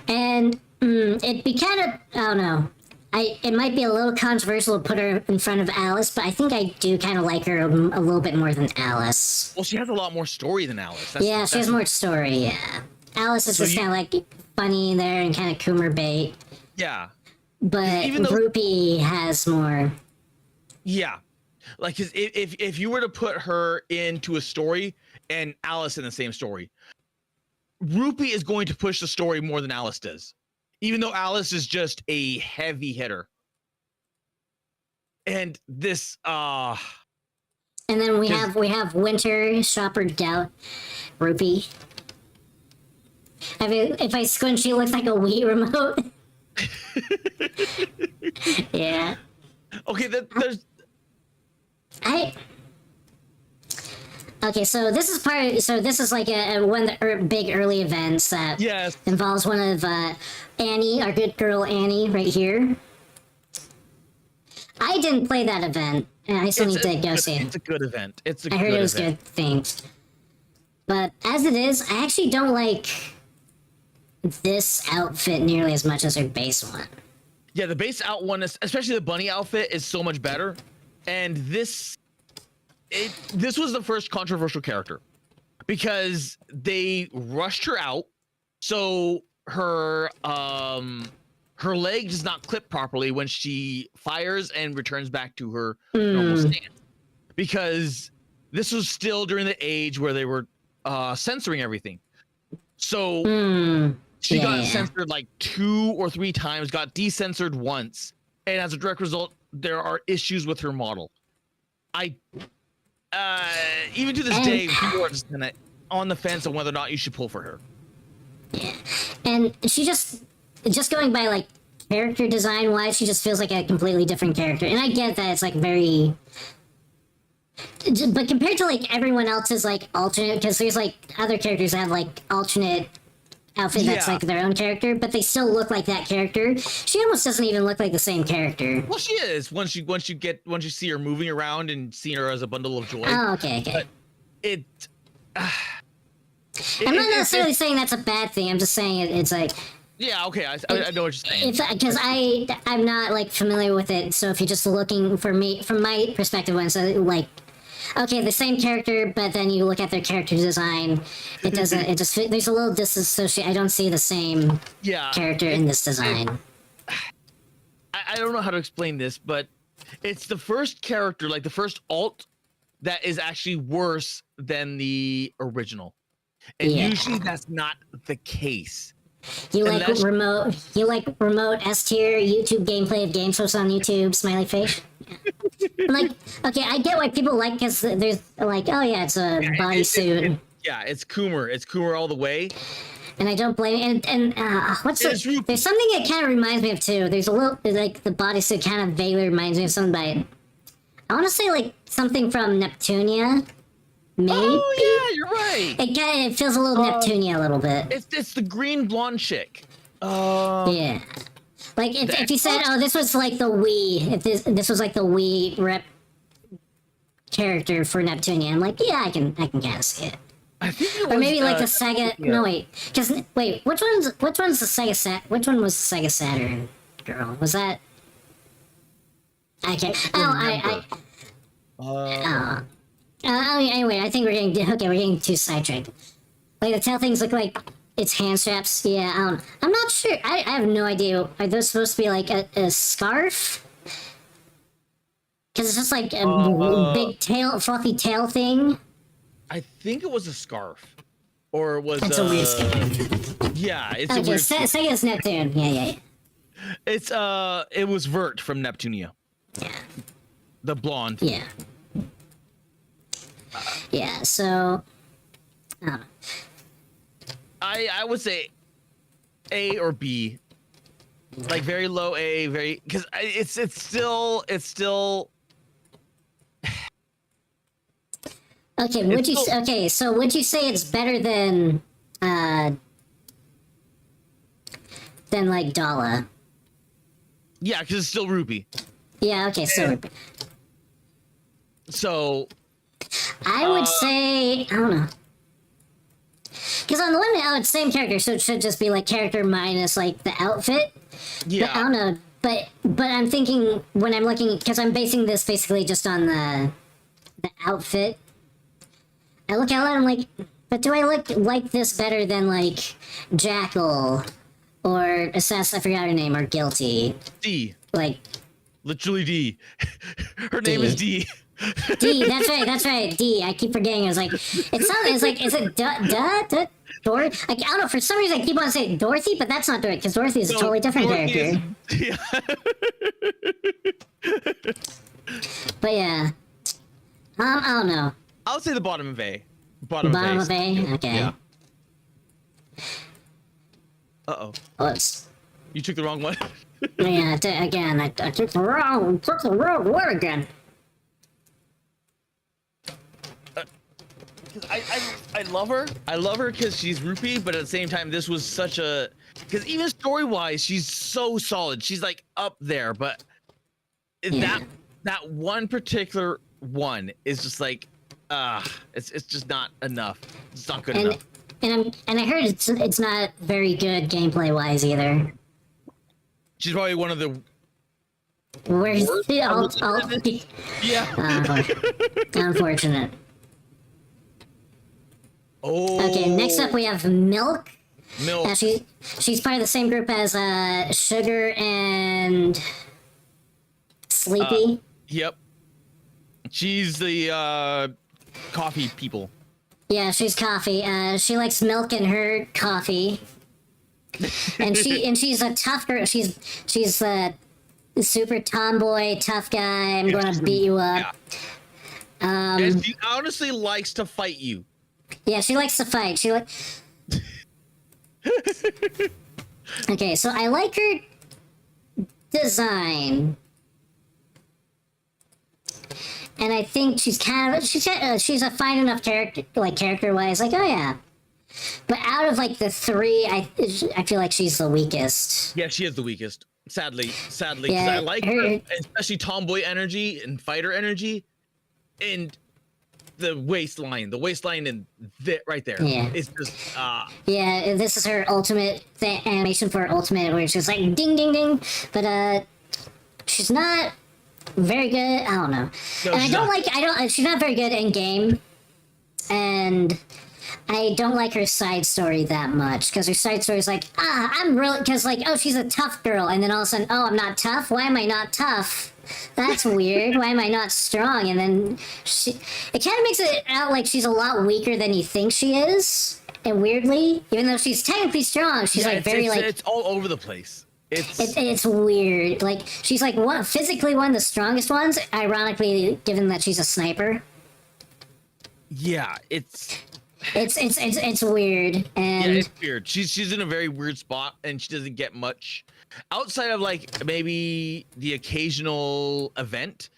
And it'd be kind of, I don't know. It might be a little controversial to put her in front of Alice, but I think I do kind of like her a little bit more than Alice. Well, she has a lot more story than Alice. She has more story, yeah. Alice is just kind of like funny there and kind of Coomer bait. Yeah. But Rupee has more. Yeah. Like, 'cause if you were to put her into a story and Alice in the same story, Rupee is going to push the story more than Alice does. Even though Alice is just a heavy hitter. And this and then we have Winter, Shopper, Doubt, Rupee. I mean, if I squint, she looks like a Wii remote. Yeah. Okay, there's Okay, so this is this is like one of the big early events that involves one of Annie, our good girl Annie, right here. I didn't play that event, and I still need to go see it. It's a good event. I heard it was good things. But as it is, I actually don't like this outfit nearly as much as her base one. Yeah, the base out one, especially the bunny outfit, is so much better. And this was the first controversial character because they rushed her out, so her leg does not clip properly when she fires and returns back to her normal stance. Because this was still during the age where they were censoring everything, so she got censored like 2 or 3 times, got decensored once, and as a direct result, there are issues with her model. Even to this day, people are just on the fence on whether or not you should pull for her. Yeah, and she just going by like character design wise, she just feels like a completely different character. And I get that it's like very, but compared to like everyone else's like alternate, because there's like other characters that have like alternate outfit that's like their own character, but they still look like that character. She almost doesn't even look like the same character. Well, she is once you see her moving around and seeing her as a bundle of joy. Oh, okay. But I'm not necessarily saying that's a bad thing. I'm just saying it's like. Yeah, okay, I know what you're saying. Because I'm not like familiar with it, so if you're just looking for me from my perspective, when so like. Okay, the same character, but then you look at their character design. It doesn't. It just there's a little disassociation. I don't see the same character in this design. I don't know how to explain this, but it's the first character, like the first alt, that is actually worse than the original, and usually that's not the case. You like remote S tier YouTube gameplay of games hosts on YouTube, smiley face. Like, okay, I get why people like, because there's like, oh yeah, it's a bodysuit. It's Coomer. It's Coomer all the way. And I don't blame. And what's there's something that kind of reminds me of too. There's a little like the bodysuit kind of vaguely reminds me of something by. I want to say like something from Neptunia. Maybe. Oh yeah, you're right. It feels a little Neptunia a little bit. It's the green blonde chick. Yeah. Like if you said, oh, this was like the Wii. If this was like the Wii character for Neptunia. I'm like, yeah, I can kind of see it. I think it was, Or maybe like the Sega. yeah. No, wait, because wait, which one's the Sega Which one was the Sega Saturn girl? Was that? I can't. Oh, anyway, I think we're getting too sidetracked. Like the tail things look like it's hand straps. Yeah, I'm not sure. I have no idea. Are those supposed to be like a scarf? Because it's just like a big tail, fluffy tail thing. I think it was a scarf, or it was. That's a weird skin. Yeah, it's Okay, a weird. Sega's Neptune. Yeah. It's it was Vert from Neptunia. Yeah. The blonde. Yeah. Yeah. So. I don't know. I would say A or B, like very low A, very because it's still. Okay, so would you say it's better than like Dala? Yeah, because it's still Ruby. Yeah, okay, So I would say, I don't know. Because on the one hand, it's same character, so it should just be like character minus like the outfit. yeah, But I don't know. But I'm thinking when I'm looking, because I'm basing this basically just on the outfit. I look at it and I'm like, but do I look like this better than like Jackal or Assassin? I forgot her name, or Guilty. D. Like Literally D. Her name is D. D. That's right. D. I keep forgetting. I was like, it's like, is it Dorothy? Like, I don't know. For some reason, I keep on saying Dorothy, but that's not Dorothy because Dorothy is a totally different character. Yeah. But yeah, I don't know. I'll say the bottom of A. Bottom of A. Okay. Yeah. Uh-oh. Oops. You took the wrong one. Yeah. Again, I took the wrong word again. I love her. I love her because she's Rupee, but at the same time, this was such a because even story-wise, she's so solid. She's like up there, but Yeah. that one particular one is just like it's just not enough. It's not good enough. And I heard it's not very good gameplay wise either. She's probably one of the Where's worst the yeah. Unfortunate. Oh. Okay, next up we have Milk. Milk. She's part of the same group as Sugar and Sleepy. Yep. She's the coffee people. Yeah, she's coffee. She likes milk in her coffee. And she's a tough girl. She's a super tomboy, tough guy. I'm gonna beat you up. Yeah. And she honestly likes to fight you. Yeah, she likes to fight. Okay, so I like her design, and I think she's a fine enough character, like character-wise. Like, oh yeah, but out of like the three, I feel like she's the weakest. Yeah, she is the weakest. Sadly, because Yeah, I like her, especially tomboy energy and fighter energy, and the waistline and right there. Yeah. It's just Yeah, this is her ultimate animation for her ultimate, where it's just like ding ding ding. But she's not very good. I don't know. No, And she's not. she's not very good in game. And I don't like her side story that much, because her side story is like, I'm really, because like, oh, she's a tough girl, and then all of a sudden, oh, I'm not tough? Why am I not tough? That's weird. Why am I not strong? And then it kind of makes it out like she's a lot weaker than you think she is. And weirdly, even though she's technically strong, she's like it's all over the place. It's weird. Like, she's like physically one of the strongest ones, ironically, given that she's a sniper. Yeah, it's weird. And yeah, it's weird. She's in a very weird spot, and she doesn't get much outside of like maybe the occasional event.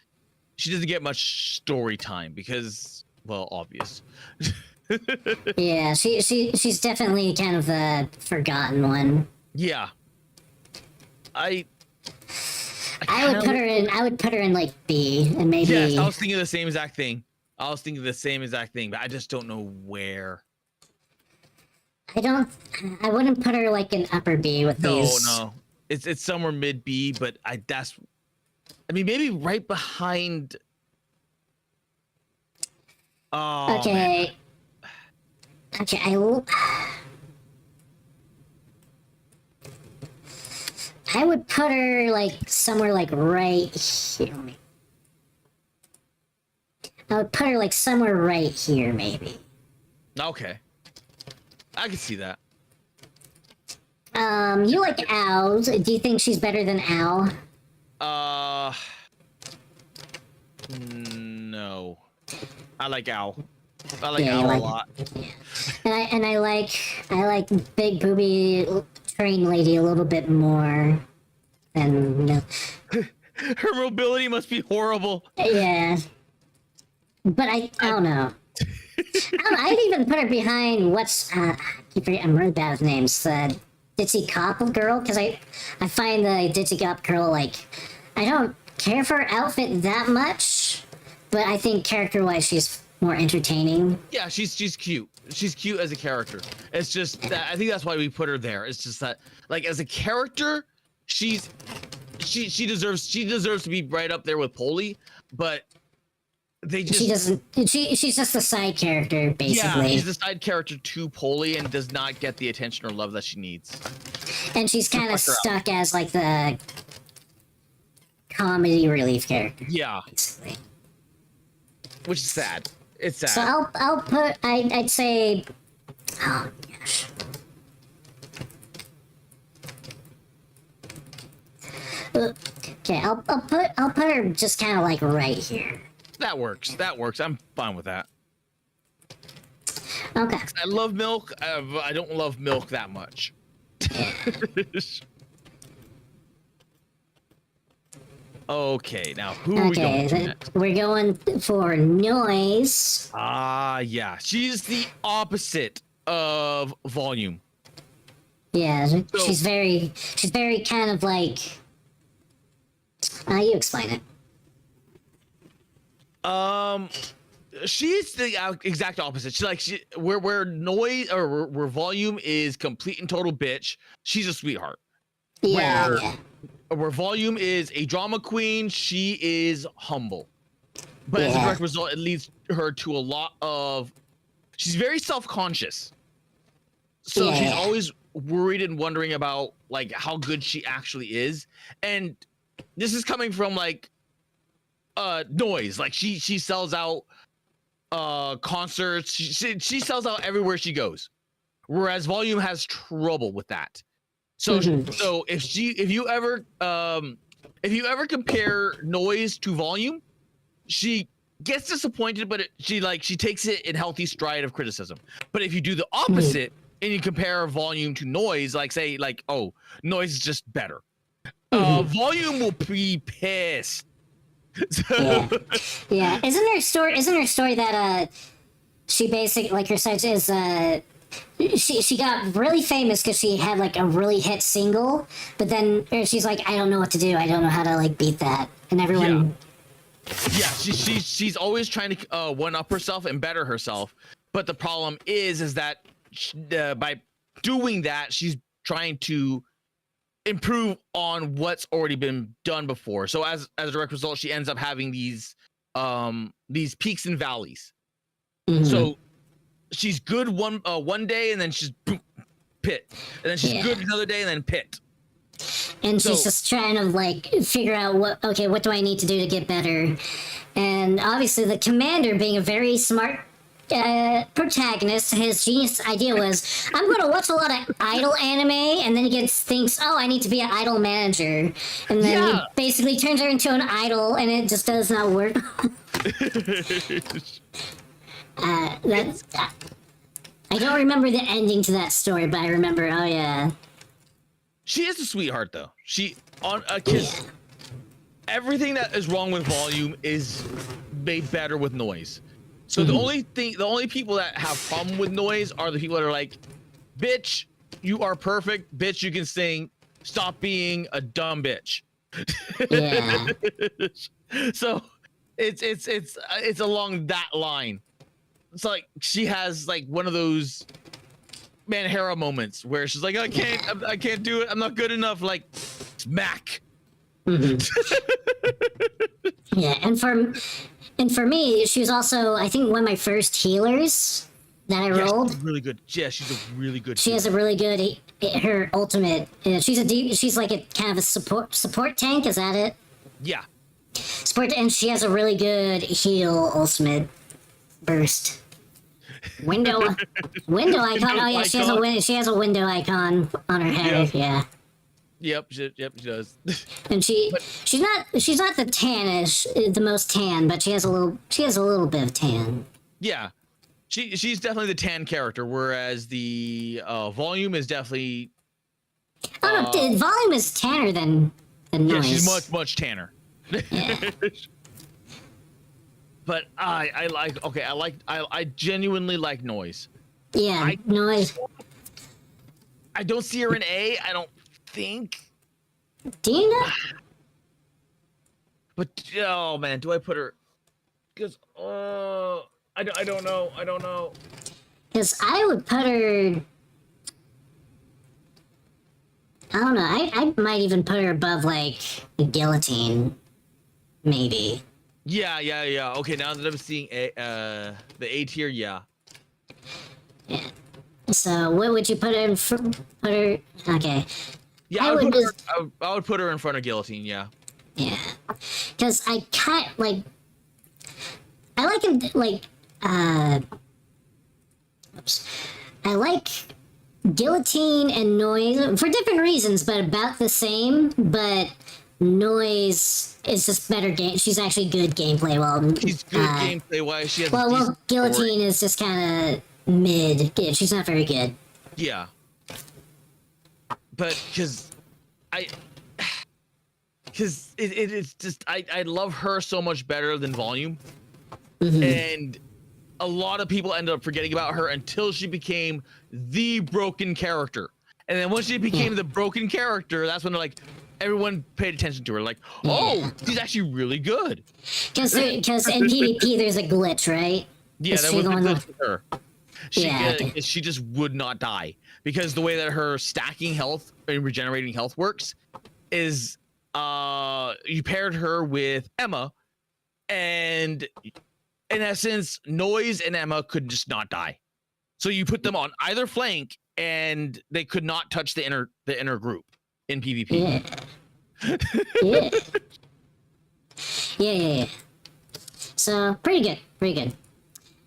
She doesn't get much story time because, well, obvious. Yeah, she's definitely kind of the forgotten one. Yeah, I I would put her in like B, and maybe. Yes, I was thinking the same exact thing. but I just don't know where. I wouldn't put her like in upper B with these. No. It's somewhere mid B, but I mean, maybe right behind. Oh, Okay. man. Okay, I would put her like somewhere like right here. I would put her like somewhere right here, maybe. Okay. I can see that. You like owls. Do you think she's better than Owl? No. I like Owl. I like Yeah, Owl a lot. Yeah. And I like big booby train lady a little bit more than Her mobility must be horrible. yeah. But I don't know. I'd even put her behind what's I'm really bad with names. Ditzy Cop girl, because I find the Ditzy Cop girl like I don't care for her outfit that much, but I think character-wise she's more entertaining. Yeah, she's cute. She's cute as a character. It's just that I think that's why we put her there. It's just that like as a character, she deserves to be right up there with Polly, but they just she's just a side character basically. Yeah, she's a side character to Polly and does not get the attention or love that she needs. And she's kind of stuck as like the comedy relief character. Yeah. Basically. Which is sad. It's sad. So I'd say, oh gosh. Okay, I'll put her just kind of like right here. That works. I'm fine with that. Okay. I love milk. I don't love milk that much. Okay, now who are we going to next? We're going for noise. Yeah. She's the opposite of volume. Yeah, she's very kind of like. You explain it. She's the exact opposite. Where noise or where volume is complete and total bitch. She's a sweetheart. Yeah. Where volume is a drama queen, she is humble. But as a direct result, it leads her to a lot of. She's very self-conscious. So she's always worried and wondering about like how good she actually is, and this is coming from like noise. Like she sells out concerts. She sells out everywhere she goes, whereas volume has trouble with that. So so if you ever compare noise to volume, she gets disappointed, but she takes it in healthy stride of criticism. But if you do the opposite and you compare volume to noise, oh, noise is just better. Volume will be pissed. Yeah. Isn't her story that she basically like her side is she got really famous because she had like a really hit single, but then she's like, I don't know what to do. I don't know how to like beat that, and everyone. Yeah, she's always trying to one up herself and better herself, but the problem is that by doing that, she's trying to improve on what's already been done before. So as a direct result, she ends up having these peaks and valleys. So she's good one day and then she's pit, and then she's good another day and then pit. And she's just trying to like figure out what do I need to do to get better. And obviously the commander, being a very smart protagonist, his genius idea was, I'm going to watch a lot of idol anime, and then he thinks, oh, I need to be an idol manager, and then he basically turns her into an idol, and it just does not work. I don't remember the ending to that story, but I remember, oh yeah. She is a sweetheart though. Because everything that is wrong with volume is made better with noise. So the only people that have problem with noise are the people that are like, bitch, you are perfect. Bitch, you can sing. Stop being a dumb bitch. Yeah. So it's along that line. It's like she has like one of those Manhera moments where she's like, I can't do it. I'm not good enough. Like, smack. Mhm. Yeah, and for me, she was also, I think, one of my first healers that I rolled. She's really good. Yeah, she's a really good. She has a really good her ultimate. She's like a kind of a support tank. Is that it? Yeah. Support, and she has a really good heal ultimate burst. Window icon. Oh yeah, she has a window icon on her head. Yeah. Yep, she does. And she's not the tannish, the most tan, but she has a little bit of tan. Yeah, she's definitely the tan character, whereas the volume is definitely. Oh no, the volume is tanner than noise. Yeah, she's much tanner. Yeah. But I genuinely like noise. Yeah, noise. I don't see her in A. I don't think. Do you know? But oh man, do I put her? Because I don't know. Because I would put her. I don't know. I might even put her above like the guillotine, maybe. Yeah. Okay, now that I'm seeing the A tier, yeah. Yeah. So what would you put her in? Put her. Okay. Yeah, I would put her in front of guillotine. Yeah. Yeah. Because I kind like. I like him like. Oops. I like guillotine and noise for different reasons, but about the same. But noise is just better game. She's actually good gameplay. Well, she's good gameplay wise. She has well, guillotine is just kind of mid. She's not very good. Yeah. But because it's just I love her so much better than volume, and a lot of people ended up forgetting about her until she became the broken character. And then once she became the broken character, that's when they're like, everyone paid attention to her. Like, oh, she's actually really good. Because in PvP there's a glitch, right? Yeah, that was a glitch with her. She just would not die because the way that her stacking health and regenerating health works is you paired her with Emma, and in essence, Noise and Emma could just not die. So you put them on either flank, and they could not touch the inner group in PvP. Yeah. So pretty good.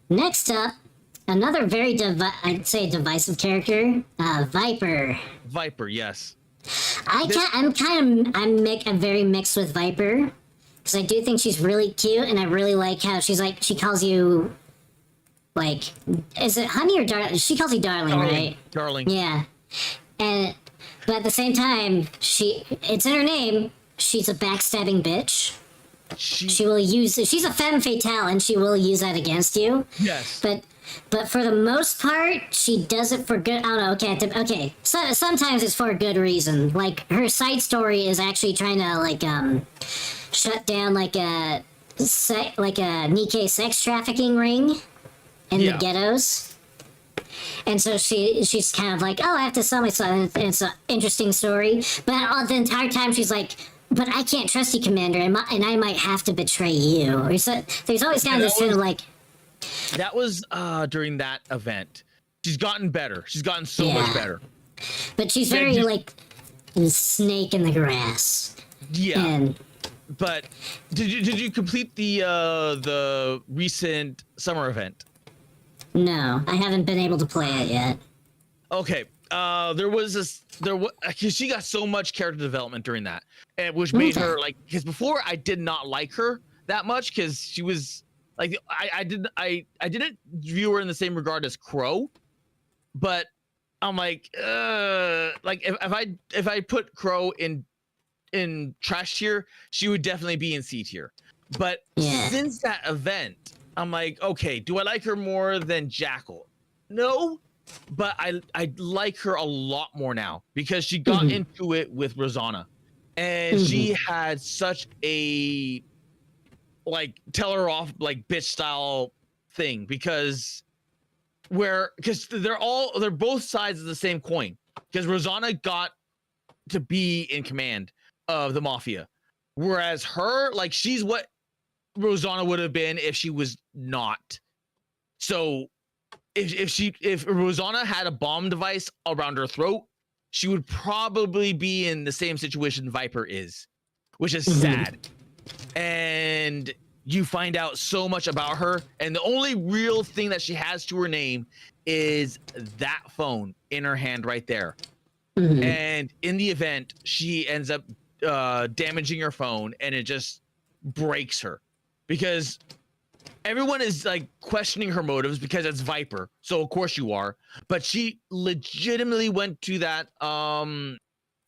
Next up, another very I'd say divisive character, Viper. Viper, yes. I'm very mixed with Viper. Because I do think she's really cute, and I really like how she calls you, like, is it honey or darling? She calls you darling, right? Darling. Yeah. But at the same time, it's in her name, she's a backstabbing bitch. She will use, she's a femme fatale, and she will use that against you. Yes. But for the most part, she does it for good. I don't know. Okay. So sometimes it's for a good reason. Like her side story is actually trying to like shut down like a Nikkei sex trafficking ring in the ghettos. And so she's kind of like, oh, I have to sell myself. And it's an interesting story. But the entire time she's like, but I can't trust you, Commander, and I might have to betray you. Or so, there's always kind of this sort of like. That was during that event. She's gotten better. She's gotten so much better. But she's very like a snake in the grass. Yeah. But did you complete the recent summer event? No, I haven't been able to play it yet. Okay. She got so much character development during that, and which made her like, because before I did not like her that much because she was like I didn't view her in the same regard as Crow, but I'm like if I put Crow in trash tier, she would definitely be in C tier. But since that event, I'm like, okay, do I like her more than Jackal? No, but I like her a lot more now because she got into it with Rosanna, and she had such a like tell her off like bitch style thing because they're both sides of the same coin because Rosanna got to be in command of the mafia, whereas her like she's what Rosanna would have been if she was not. So if Rosanna had a bomb device around her throat, she would probably be in the same situation Viper is, which is sad. And you find out so much about her, and the only real thing that she has to her name is that phone in her hand right there. And in the event, she ends up damaging her phone, and it just breaks her because everyone is like questioning her motives because it's Viper. So of course you are, but she legitimately went to that summer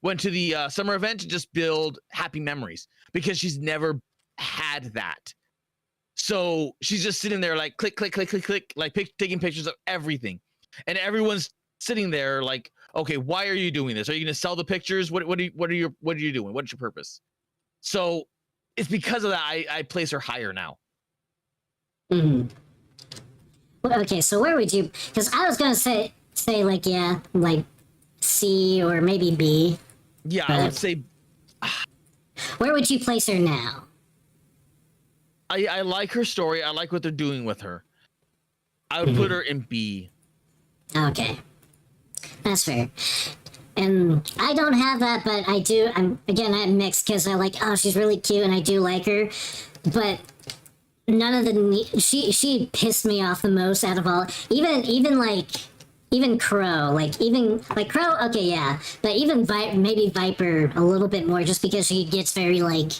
event to just build happy memories because she's never had that. So she's just sitting there like click, click, click, click, click, like taking pictures of everything. And everyone's sitting there like, okay, why are you doing this? Are you going to sell the pictures? What are you doing? What's your purpose? So it's because of that I place her higher now. Well, okay, so where would you? Because I was gonna say like yeah, like C or maybe B. Yeah, I would say. Where would you place her now? I like her story. I like what they're doing with her. I would put her in B. Okay, that's fair. And I don't have that, but I do. I'm mixed because I like. Oh, she's really cute, and I do like her, but. None of the she pissed me off the most out of all. Even Crow, like Crow. Okay, yeah, but even maybe Viper a little bit more, just because she gets very like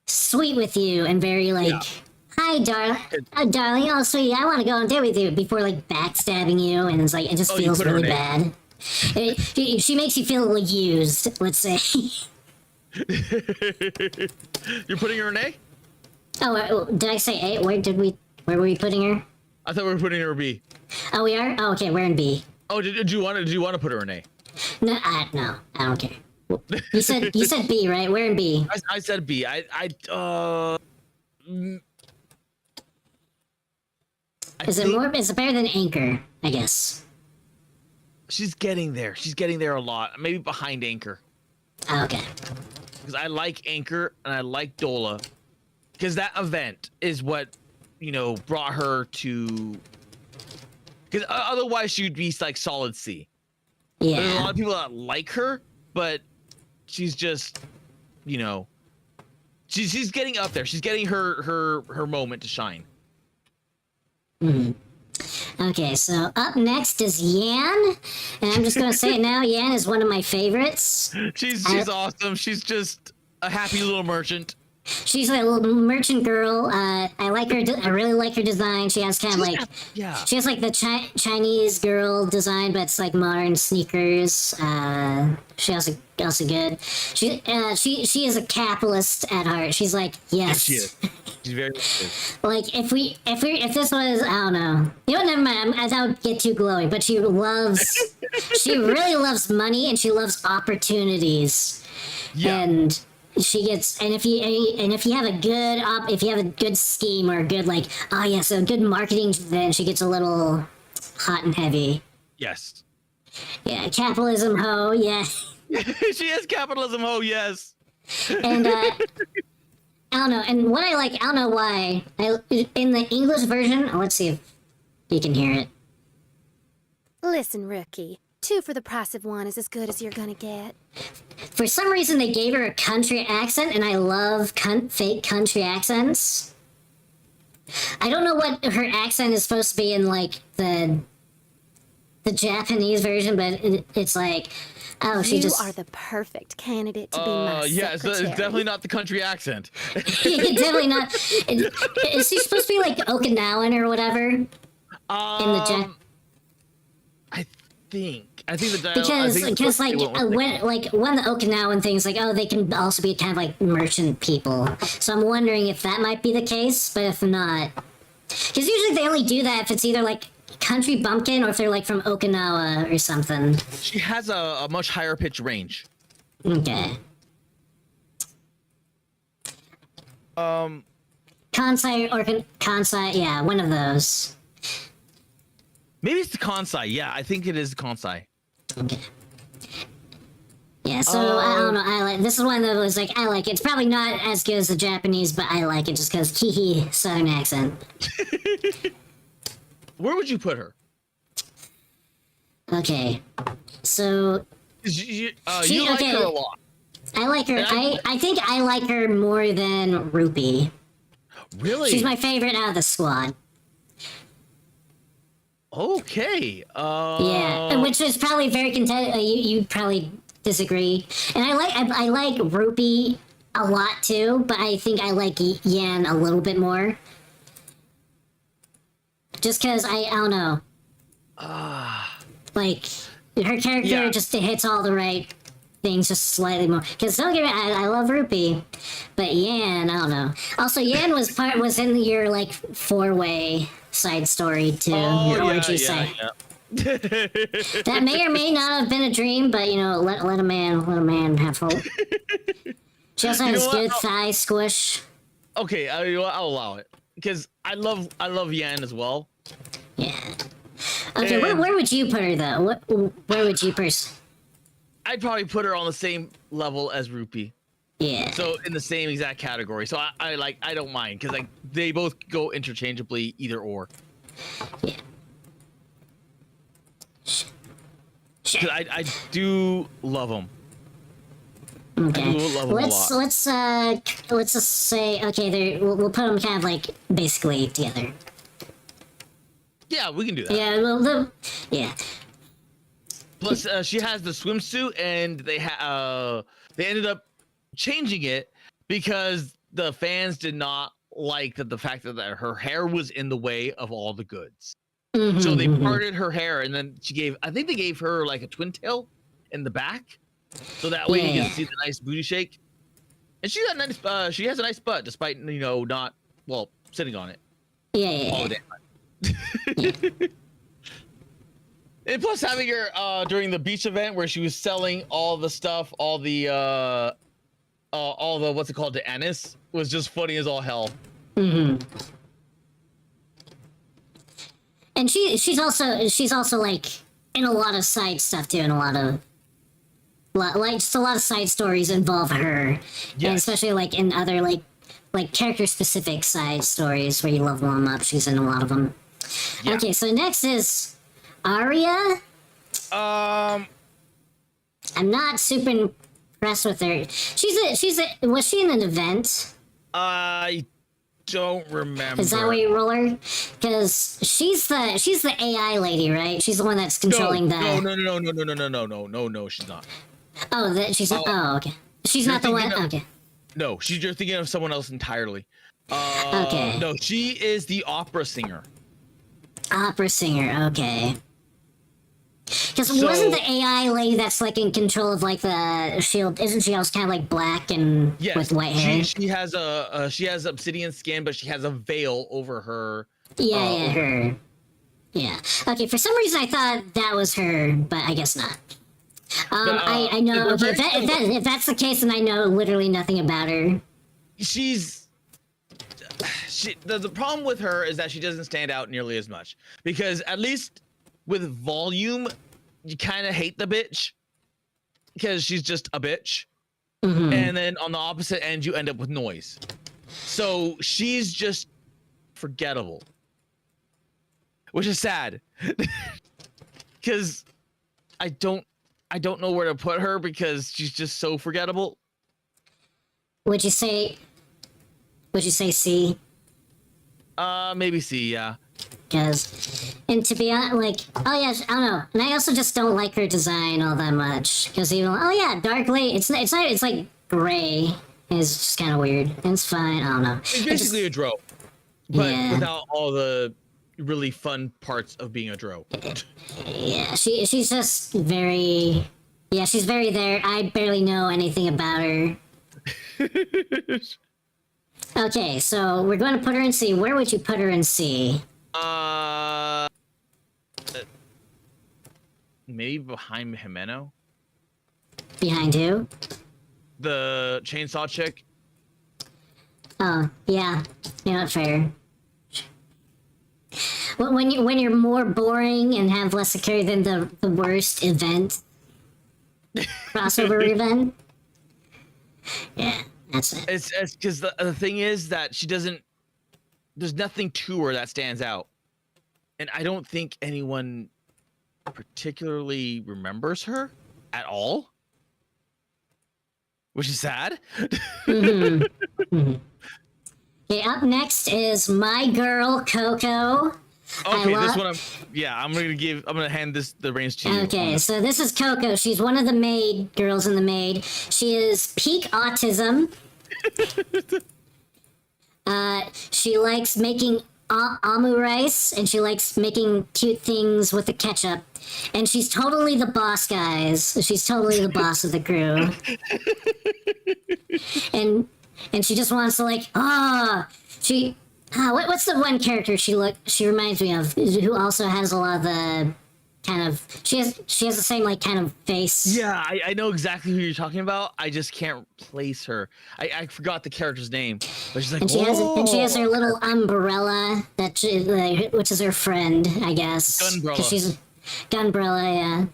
sweet with you and very like, hi, darling. Oh, sweetie, I want to go on a date with you before like backstabbing you, and it's like it just feels really bad. She makes you feel like used. Let's say. You're putting her in A? Oh, did I say A? Where were we putting her? I thought we were putting her in B. Oh, we are? Oh, okay, we're in B. Oh, did you want to put her in A? No, I don't care. You said B, right? We're in B. I said B. Is it better than Anchor, I guess? She's getting there. She's getting there a lot. Maybe behind Anchor. Oh, okay. Because I like Anchor and I like Dola. Because that event is what, brought her to. Because otherwise she'd be like solid C. Yeah. There's a lot of people that like her, but she's just, she's getting up there. She's getting her moment to shine. Okay, so up next is Yan, and I'm just gonna say it now. Yan is one of my favorites. She's awesome. She's just a happy little merchant. She's a little merchant girl. I like her. I really like her design. She has kind of like, she has like the Chinese girl design, but it's like modern sneakers. She also good. She is a capitalist at heart. She's like, yes. She is. She's very good. Like if this was, I don't know. You know what? Never mind. That would get too glowing. But she really loves money, and she loves opportunities. Yeah. And she gets, and if you have a good scheme or a good so good marketing, then she gets a little hot and heavy. Yes. Yeah, capitalism hoe. Yeah. She is capitalism hoe. Yes. And I don't know. And what I like, I don't know why. In the English version, let's see if you can hear it. Listen, rookie. 2 for the price of 1 is as good as you're gonna get. For some reason, they gave her a country accent, and I love fake country accents. I don't know what her accent is supposed to be in, like, the Japanese version, but it's like, oh, you are the perfect candidate to be my secretary. It's definitely not the country accent. Definitely not. Is she supposed to be, like, Okinawan or whatever? In the I think the dialogue, because when the Okinawan thing's like, oh, they can also be kind of like merchant people. So I'm wondering if that might be the case, but if not, because usually they only do that if it's either like country bumpkin or if they're like from Okinawa or something. She has a much higher pitch range. Okay. Kansai or Kansai, yeah, one of those. Maybe it's the Kansai. Yeah, I think it is the Kansai. Okay. Yeah, so I don't know. I like this is one that was like I like it. It's probably not as good as the Japanese, but I like it just because hee Southern accent. Where would you put her? Okay, so You She- like okay. her a lot. I like her. And I think I like her more than Rupee. Really? She's my favorite out of the squad. Okay. Yeah, which is probably very content. You probably disagree, and I like Rupee a lot too, but I think I like Yan a little bit more. Just because I don't know. Like her character Yeah. just hits all the right things just slightly more. Because don't get me, I love Rupee, but Yan, I don't know. Also, Yan was in your like 4-way side story too. Oh, your yeah, orgy yeah, side. yeah. That may or may not have been a dream, but you know, let a man have hope. She also You know has what? good thigh squish. Okay, I'll allow it because I love Yan as well. Yeah. Okay, And- where would you put her though? Where would you I'd probably put her on the same level as Rupee, Yeah. so in the same exact category. So I don't mind because like they both go interchangeably, either or. Yeah. 'Cause I do love them. Okay. I do love 'em a Let's just say okay. We'll put them kind of like basically together. Yeah, we can do that. Yeah. Well, yeah. Plus, she has the swimsuit, and they ended up changing it because the fans did not like the fact that her hair was in the way of all the goods. So they parted her hair, and then I think they gave her like a twin tail in the back, so that way you Yeah. can see the nice booty shake. And she has a nice butt, despite not sitting on it Yeah. all the time. And plus having her during the beach event where she was selling all the stuff, all the what's it called, the anise, was just funny as all hell. And she's also like in a lot of side stuff too, and just a lot of side stories involve her, and Yes. especially like in other like character specific side stories where you level them up. She's in a lot of them. Yeah. Okay, so next is Arya. I'm not super impressed with her. Was she in an event? I don't remember. Is that where you roll her? Because she's the AI lady, right? She's the one that's controlling no, the. no, she's not. Oh, she's not. Oh, okay. She's You're not the one. thinking of- Okay. No, you're thinking of someone else entirely. Okay. No, she is the opera singer. Opera singer. Okay. Because So- wasn't the AI lady that's like in control of like the shield? Isn't she also kind of like black and Yes, with white hair? she has obsidian skin, but she has a veil over her. Yeah, her. Yeah. Okay. For some reason, I thought that was her, but I guess not. I know. we're Okay, very if that's the case, then I know literally nothing about her. The problem with her is that she doesn't stand out nearly as much, because at least with volume you kind of hate the bitch because she's just a bitch, and then on the opposite end you end up with noise, so she's just forgettable, which is sad because I don't know where to put her because she's just so forgettable. Would you say C? Maybe C, yeah. Because, and to be honest, like, oh yeah, I don't know. And I also just don't like her design all that much. Because even, oh yeah, dark lady, it's like gray. It's just kind of weird. It's fine. I don't know. It's basically a dro, but Yeah. without all the really fun parts of being a dro. Yeah, she's just very. Yeah, she's very there. I barely know anything about her. Okay, so we're going to put her in C. Where would you put her in C? Maybe behind Jimeno, Behind who? the chainsaw chick. Oh, yeah. Yeah, fair. When you're more boring and have less occur than the worst event, crossover event. Yeah, that's it. It's because the thing is that she doesn't. There's nothing to her that stands out, and I don't think anyone particularly remembers her at all, which is sad. Okay, up next is my girl Coco. Okay, this one, I'm gonna hand the reins to you. Okay, so this is Coco. She's one of the maid girls in the maid. She is peak autism. She likes making amu rice, and she likes making cute things with the ketchup. And she's totally the boss, guys. She's totally the boss of the crew. And she just wants to what's the one character she reminds me of, who also has a lot of the kind of, she has the same like kind of face. Yeah, I know exactly who you're talking about. I just can't place her. I forgot the character's name, but she's like, And she has her little umbrella which is her friend, I guess. Gunbrella. 'Cause she's Gunbrella, yeah.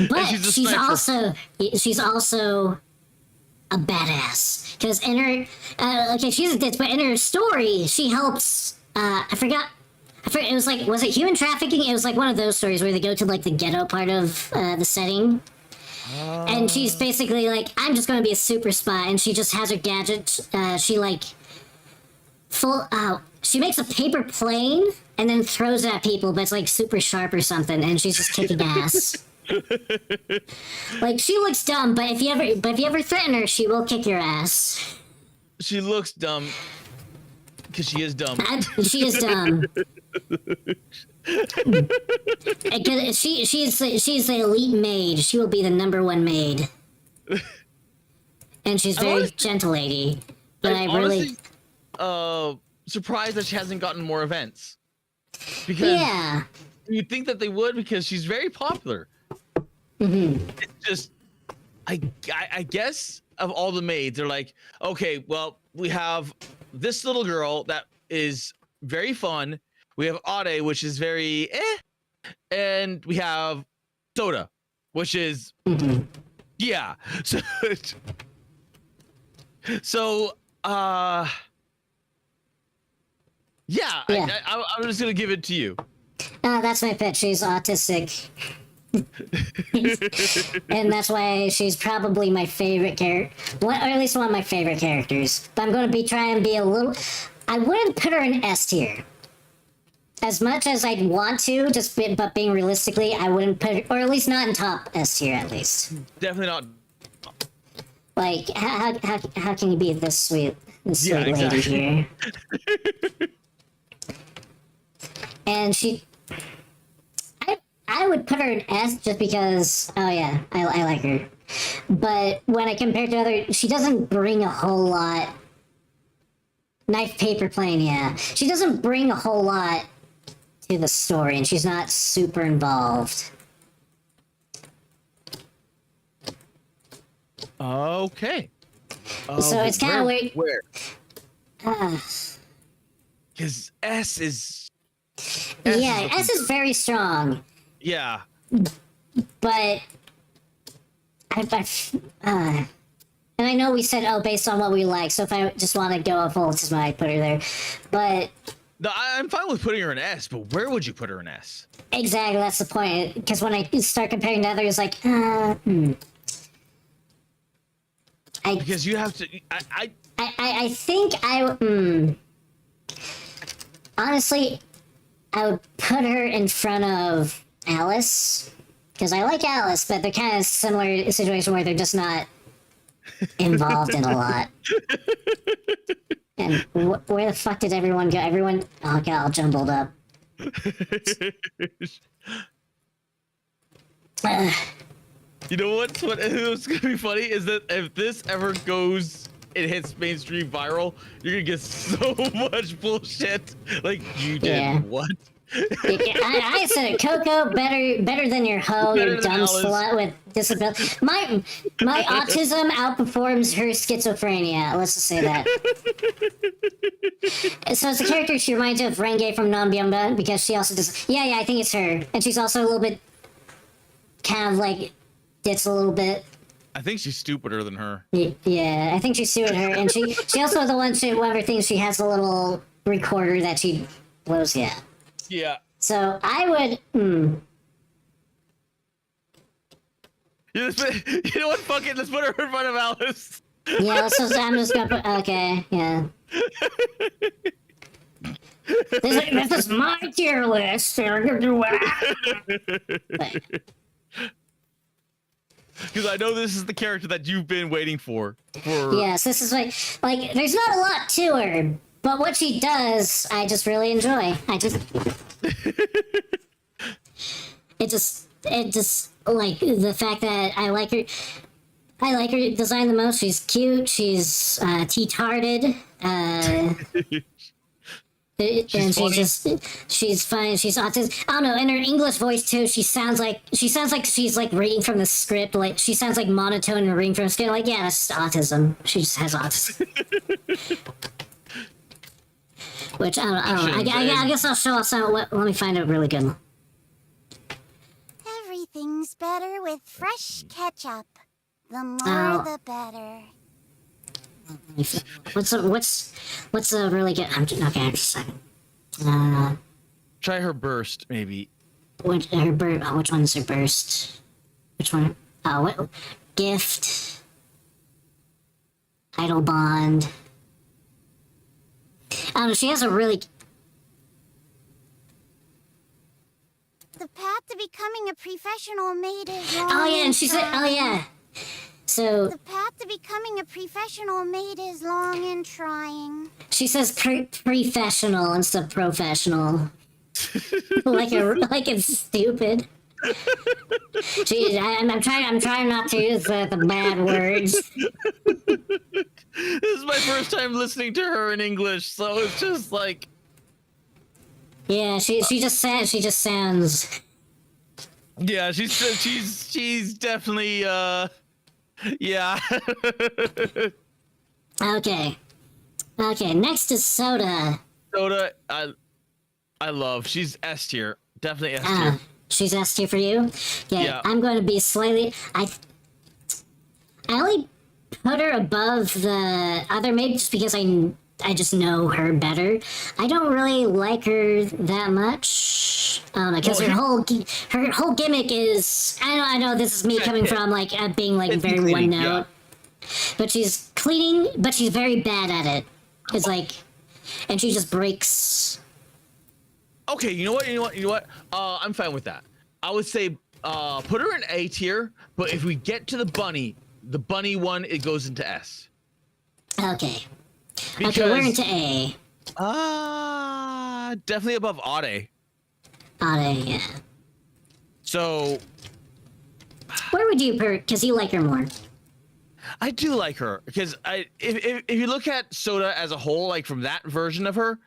But she's also a badass, because in her she's a ditz, but in her story she helps I forgot, it was like, was it human trafficking? It was like one of those stories where they go to like the ghetto part of the setting. And she's basically like, I'm just going to be a super spy, and she just has her gadgets. She like she makes a paper plane and then throws it at people, but it's like super sharp or something, and she's just kicking ass. Like, she looks dumb, but if you ever threaten her, she will kick your ass. She looks dumb because she is dumb. She is dumb. She's the elite maid. She will be the #1 maid. And she's very gentle lady. But I'm honestly, surprised that she hasn't gotten more events. Because you'd think that they would, because she's very popular. It's just, I guess of all the maids, they're like, okay, well, we have this little girl that is very fun. We have Ade, which is very and we have Soda, which is yeah. I'm just gonna give it to you. That's my pitch. She's autistic. And that's why she's probably my favorite character, or at least one of my favorite characters. But I'm going to try and be a little. I wouldn't put her in S tier. As much as I'd want to, but being realistically, I wouldn't put her, or at least not in top S tier, at least. Definitely not. Like, how can you be this sweet lady here? And I would put her in S just because, I like her. But when I compare to other, she doesn't bring a whole lot. Knife, paper, plane, yeah. She doesn't bring a whole lot to the story, and she's not super involved. Okay. So it's kind of weird. Where? Because S is... S is very strong. Yeah. But and I know we said, based on what we like, so if I just want to go off volts, I'd put her there. But no, I'm fine with putting her in S, but where would you put her in S? Exactly, that's the point. Because when I start comparing to others, like, because you have to. I think honestly, I would put her in front of Alice, because I like Alice, but they're kind of similar situation where they're just not involved in a lot. And where the fuck did everyone go? Everyone got all jumbled up. You know what's gonna be funny is that if this ever goes, it hits mainstream viral, you're gonna get so much bullshit. Like, you did what? I said it, Coco. Better than your hoe, Better you than dumb Alice. slut with disability. My autism outperforms her schizophrenia. Let's just say that. So as a character, she reminds me of Renge from Non-Byumba because she also does. Yeah, I think it's her, and she's also a little bit, kind of like, gets a little bit. I think she's stupider than her. Yeah, I think she's suing her, and she also the one one of her things, she has a little recorder that she blows. Yeah. Yeah. So I would. You know what? Fuck it. Let's put her in front of Alice. Yeah, I'm just gonna put. Okay, yeah. This is my tier list. Because I know this is the character that you've been waiting for. Yes, this is like. There's not a lot to her, but what she does, I just really enjoy. It just like the fact that I like her. I like her design the most. She's cute. She's T-tarded. And she's fine. She's autistic. I don't know. In her English voice too, she sounds like she's like reading from the script. Like she sounds like monotone and reading from the script. Like yeah, that's autism. She just has autism. Which I don't know. I guess I'll show off some. Let me find a really good one. Everything's better with fresh ketchup. The more, the better. What's a really good? Okay, just a second. Try her burst, maybe. Which one is her burst? Which one? Oh, what? Gift. Idle bond. I don't know. She has a really. The path to becoming a professional maid is long. Oh yeah, and she said. Oh yeah. So. The path to becoming a professional maid is long and trying. She says professional instead of professional. like it's stupid. I'm trying not to use the bad words. This is my first time listening to her in English, so it's just like. Yeah, she just sounds. Yeah, she's definitely yeah. Okay, next is Soda. Soda, I love. She's S tier, definitely S tier. She's S tier for you. Yeah, I'm going to be slightly. I only put her above the other maid just because I just know her better. I don't really like her that much. Because her whole gimmick is. I know this is me coming from like being like very one note. Yeah. But she's cleaning, but she's very bad at it. It's like, and she just breaks. Okay, you know what? I'm fine with that. I would say put her in A tier, but if we get to the bunny one, it goes into S. Okay. Because, okay, we're into A. Definitely above Ade. Ade, yeah. So. Where would you put? Because you like her more. I do like her because if you look at Soda as a whole, like from that version of her,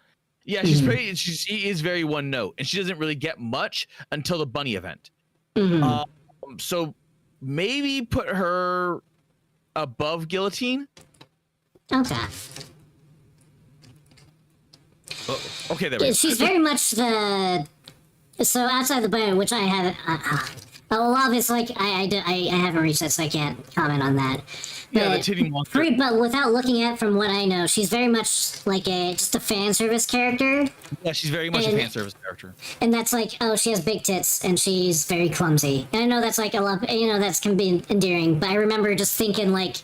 yeah, she's pretty. She is very one note, and she doesn't really get much until the bunny event. So maybe put her above Guillotine. Okay. Oh, okay, there we go. She's very much the. So outside the bunny, which I haven't. A lot of it's like I haven't reached that, so I can't comment on that. But, yeah, the titty monster. But without looking at it from what I know, she's very much like just a fan service character. Yeah, she's very much a fan service character. And that's like, oh, she has big tits and she's very clumsy. And I know that's like a lot, that's can be endearing. But I remember just thinking like,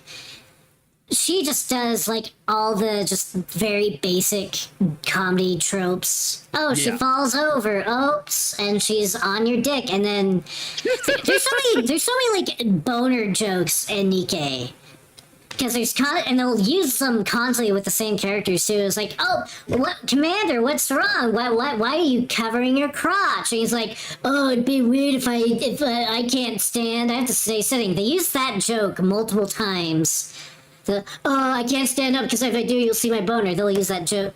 she just does like all the just very basic comedy tropes. Oh, she falls over, oops, and she's on your dick, and then there's so many like boner jokes in Nikkei. Because and they'll use them constantly with the same characters too. It's like, oh, what, Commander? What's wrong? Why are you covering your crotch? And he's like, oh, it'd be weird if I can't stand. I have to stay sitting. They use that joke multiple times. I can't stand up because if I do, you'll see my boner. They'll use that joke.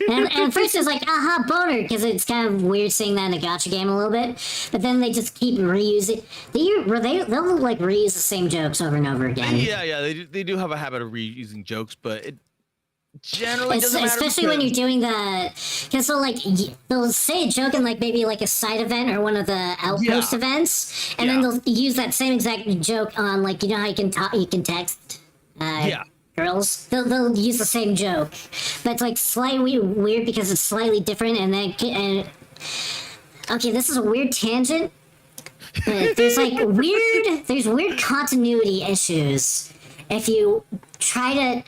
and at first it's like, aha, boner, because it's kind of weird seeing that in a gacha game a little bit. But then they just keep reusing. They'll like reuse the same jokes over and over again. Yeah, they do have a habit of reusing jokes, but it generally doesn't matter. Especially when you're doing the, because so like they'll say a joke in like maybe like a side event or one of the outpost events, and then they'll use that same exact joke on like, you know how you can text. Girls, they'll use the same joke, but it's like slightly weird because it's slightly different. And okay, this is a weird tangent. But there's weird continuity issues if you try to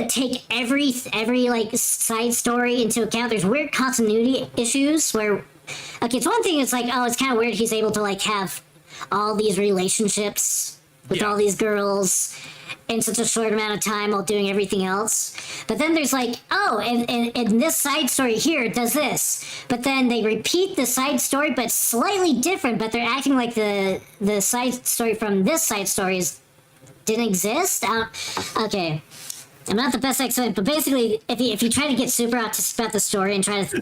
take every like side story into account. There's weird continuity issues where, okay, it's one thing. It's like, oh, it's kind of weird he's able to like have all these relationships with all these girls in such a short amount of time while doing everything else. But then there's like, oh, and this side story here does this. But then they repeat the side story, but slightly different, but they're acting like the side story from this side story didn't exist. Okay. I'm not the best expert, but basically, if you try to get super optimistic about the story and try to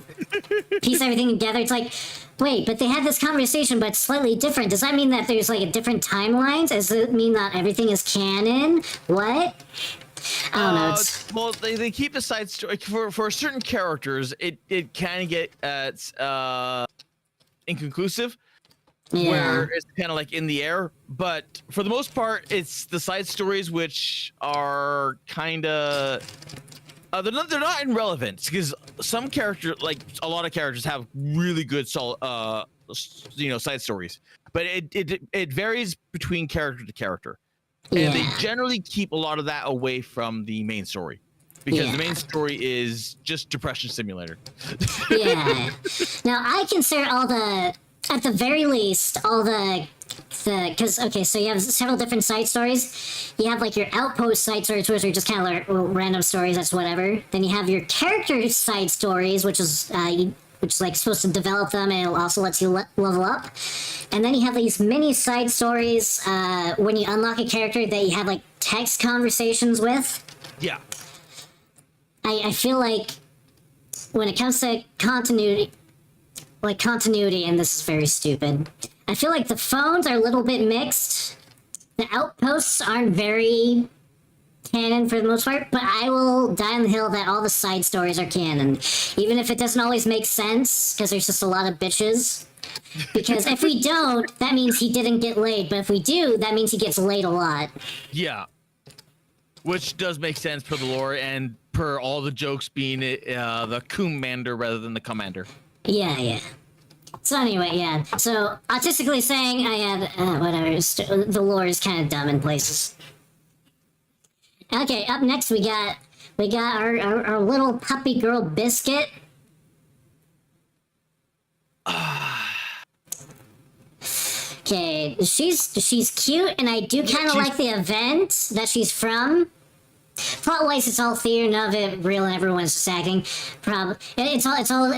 piece everything together, it's like, wait, but they had this conversation, but it's slightly different. Does that mean that there's like a different timelines? Does it mean that everything is canon? What? I don't know. Well, they keep the side story for certain characters. It can get inconclusive. Yeah. Where it's kind of like in the air, but for the most part, it's the side stories which are kind of they're not irrelevant, because some characters, like a lot of characters, have really good side stories, but it varies between character to character, and they generally keep a lot of that away from the main story. Because the main story is just depression simulator. Yeah. Now I consider at the very least, because, okay, so you have several different side stories. You have, like, your outpost side stories, which are just kind of like random stories, that's whatever. Then you have your character side stories, which is, like, supposed to develop them, and it also lets you level up. And then you have these mini side stories, when you unlock a character that you have, like, text conversations with. Yeah. I feel like, when it comes to continuity, and this is very stupid, I feel like the phones are a little bit mixed. The outposts aren't very canon for the most part, but I will die on the hill that all the side stories are canon. Even if it doesn't always make sense, because there's just a lot of bitches. Because if we don't, that means he didn't get laid, but if we do, that means he gets laid a lot. Yeah. Which does make sense per the lore, and per all the jokes being the commander rather than the commander. Yeah. So anyway, yeah. So artistically saying, I have whatever. The lore is kind of dumb in places. Okay, up next we got our little puppy girl Biscuit. Okay, she's cute, and I do kind of like the event that she's from. Plot-wise, it's all theater, none of it real, and everyone's just acting. It's all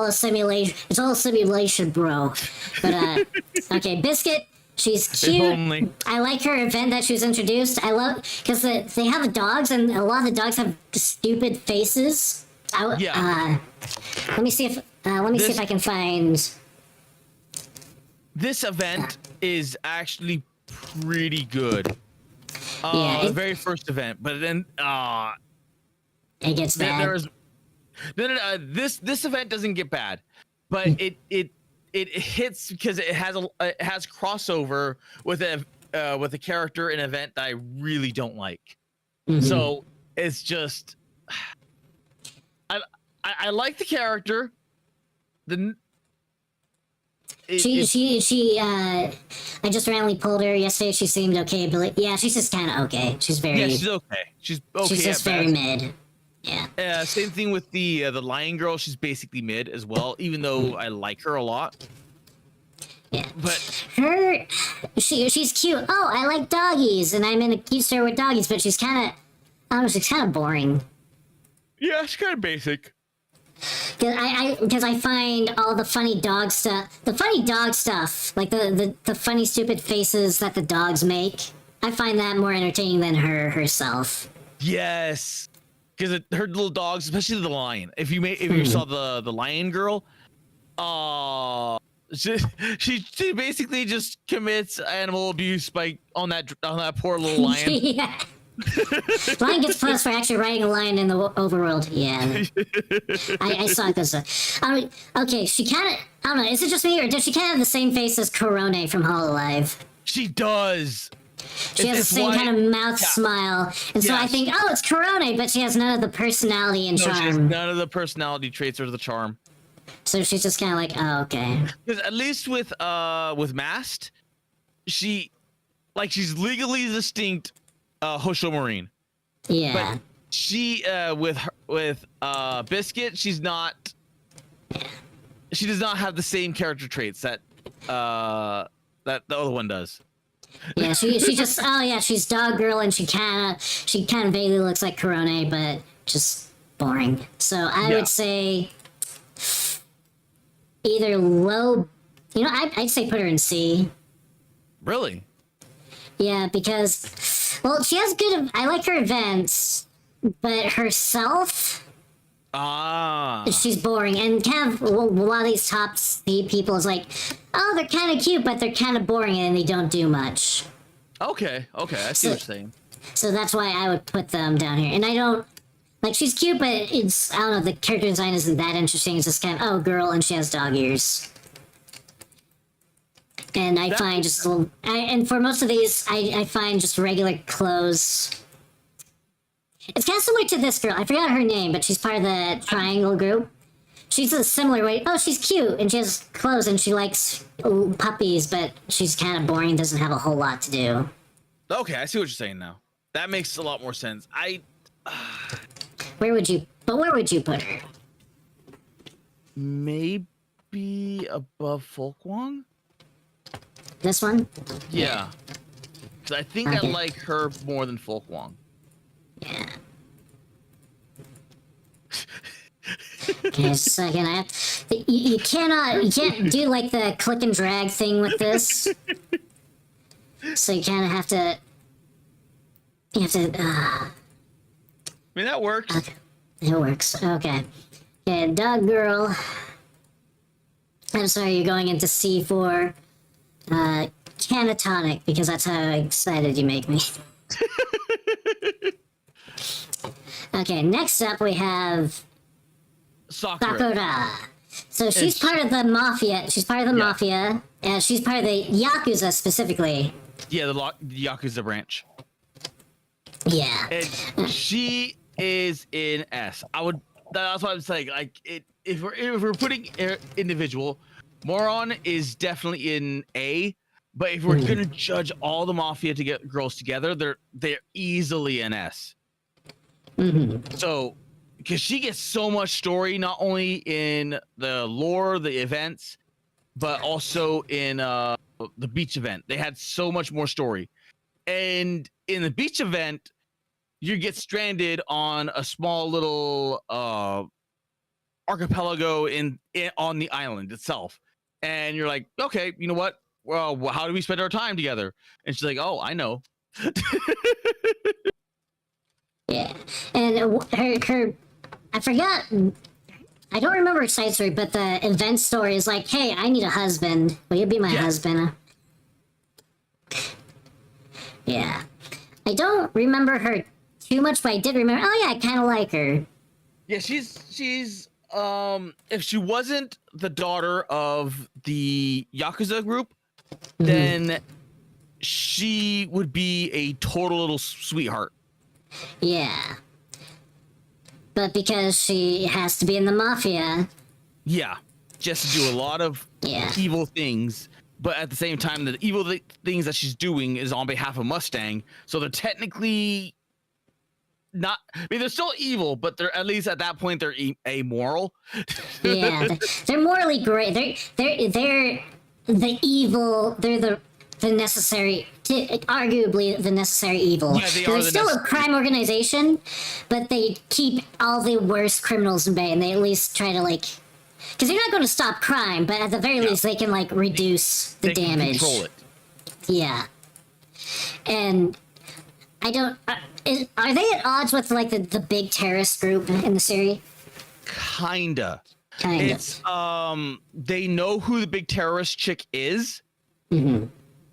a simulation. It's all a simulation, bro. But okay, Biscuit. She's cute. I like her event that she was introduced. I love because they have the dogs, and a lot of the dogs have stupid faces. Let me see if I can find. This event is actually pretty good. The very first event, but then it gets bad. This event doesn't get bad, but it hits because it has crossover with a character in an event that I really don't like. Mm-hmm. So it's just I like the character. I just randomly pulled her yesterday. She seemed okay, but yeah, she's just kind of okay. She's she's okay. She's just very mid. Yeah. Same thing with the Lion Girl. She's basically mid as well, even though I like her a lot. Yeah. But she's cute. Oh, I like doggies, and I'm in a cute store with doggies. But she's kind of boring. Yeah, she's kind of basic. Because I find all the funny dog stuff, like the funny stupid faces that the dogs make, I find that more entertaining than herself. Yes. because her little dogs, especially the lion. If you saw the lion girl, she basically just commits animal abuse by on that poor little lion. Yeah. Lion gets plus for actually riding a lion in the overworld. Yeah. I saw this. Okay, she kind of, I don't know, is it just me or does she kind of have the same face as Corone from Hololive? She does. She has the same kind of mouth smile. And so I think, oh, it's Corone, but she has none of the personality and She has charm. none of the personality traits or the charm. So she's just kind of like, oh, okay. Because at least with Mast, she's legally distinct Hosho Marine. Yeah. But she with Biscuit, she's not. She does not have the same character traits that the other one does. Yeah, she just, oh yeah, she's dog girl and she kind of vaguely looks like Corone, but just boring. So I would say either low, I'd say put her in C. Really? Yeah, because, well, she has good, I like her events, but herself, she's boring. And kind of, a lot of these top speed people is like, oh, they're kind of cute, but they're kind of boring and they don't do much. Okay, I see what you're saying. So that's why I would put them down here. And I don't, like, she's cute, but it's, I don't know, the character design isn't that interesting. It's just kind of, oh, girl, and she has dog ears. And I find just, and for most of these, I find just regular clothes. It's kind of similar to this girl. I forgot her name, but she's part of the Triangle group. She's a similar way. Oh, she's cute, and she has clothes, and she likes puppies, but she's kind of boring, doesn't have a whole lot to do. Okay, I see what you're saying now. That makes a lot more sense. Where would you put her? Maybe above Folkwang? This one? Yeah. Because I think I like her more than Folkwang. Yeah. Okay, just a second. You can't do like the click and drag thing with this. So you kind of have to. I mean, that works. Okay. It works. Okay. Okay, dog girl. I'm sorry, you're going into C4. Canatonic, because that's how excited you make me. Okay, next up we have Sakura. So she's part of the mafia. She's part of the mafia. She's part of the Yakuza specifically. Yeah, the Yakuza branch. Yeah. And she is in S. That's what I'm saying. Like, if we're putting individual, Moron is definitely in A. But if we're gonna judge all the mafia to get girls together, they're easily in S. So, because she gets so much story, not only in the lore, the events, but also in the beach event. They had so much more story. And in the beach event, you get stranded on a small little archipelago on the island itself. And you're like, okay, you know what? Well, how do we spend our time together? And she's like, oh, I know. Yeah. And her, I forgot, I don't remember her side story, but the event story is like, hey, I need a husband. Will you be my husband? Yeah. I don't remember her too much, but I did remember, oh yeah, I kind of like her. Yeah, she's if she wasn't the daughter of the Yakuza group, then she would be a total little sweetheart. Yeah. But because she has to be in the mafia. Yeah, just to do a lot of evil things. But at the same time, the evil things that she's doing is on behalf of Mustang. So they're technically not. I mean, they're still evil, but they're at least at that point they're amoral. Yeah, they're morally great. They're the evil. They're the necessary, arguably the necessary evil. Yeah, they're still a crime organization, but they keep all the worst criminals in bay, and they at least try to because they're not going to stop crime, but at the very least they can reduce the damage. Control it. Yeah, and I don't. Are they at odds with like the big terrorist group in the series? Kinda. Kind It's they know who the big terrorist chick is,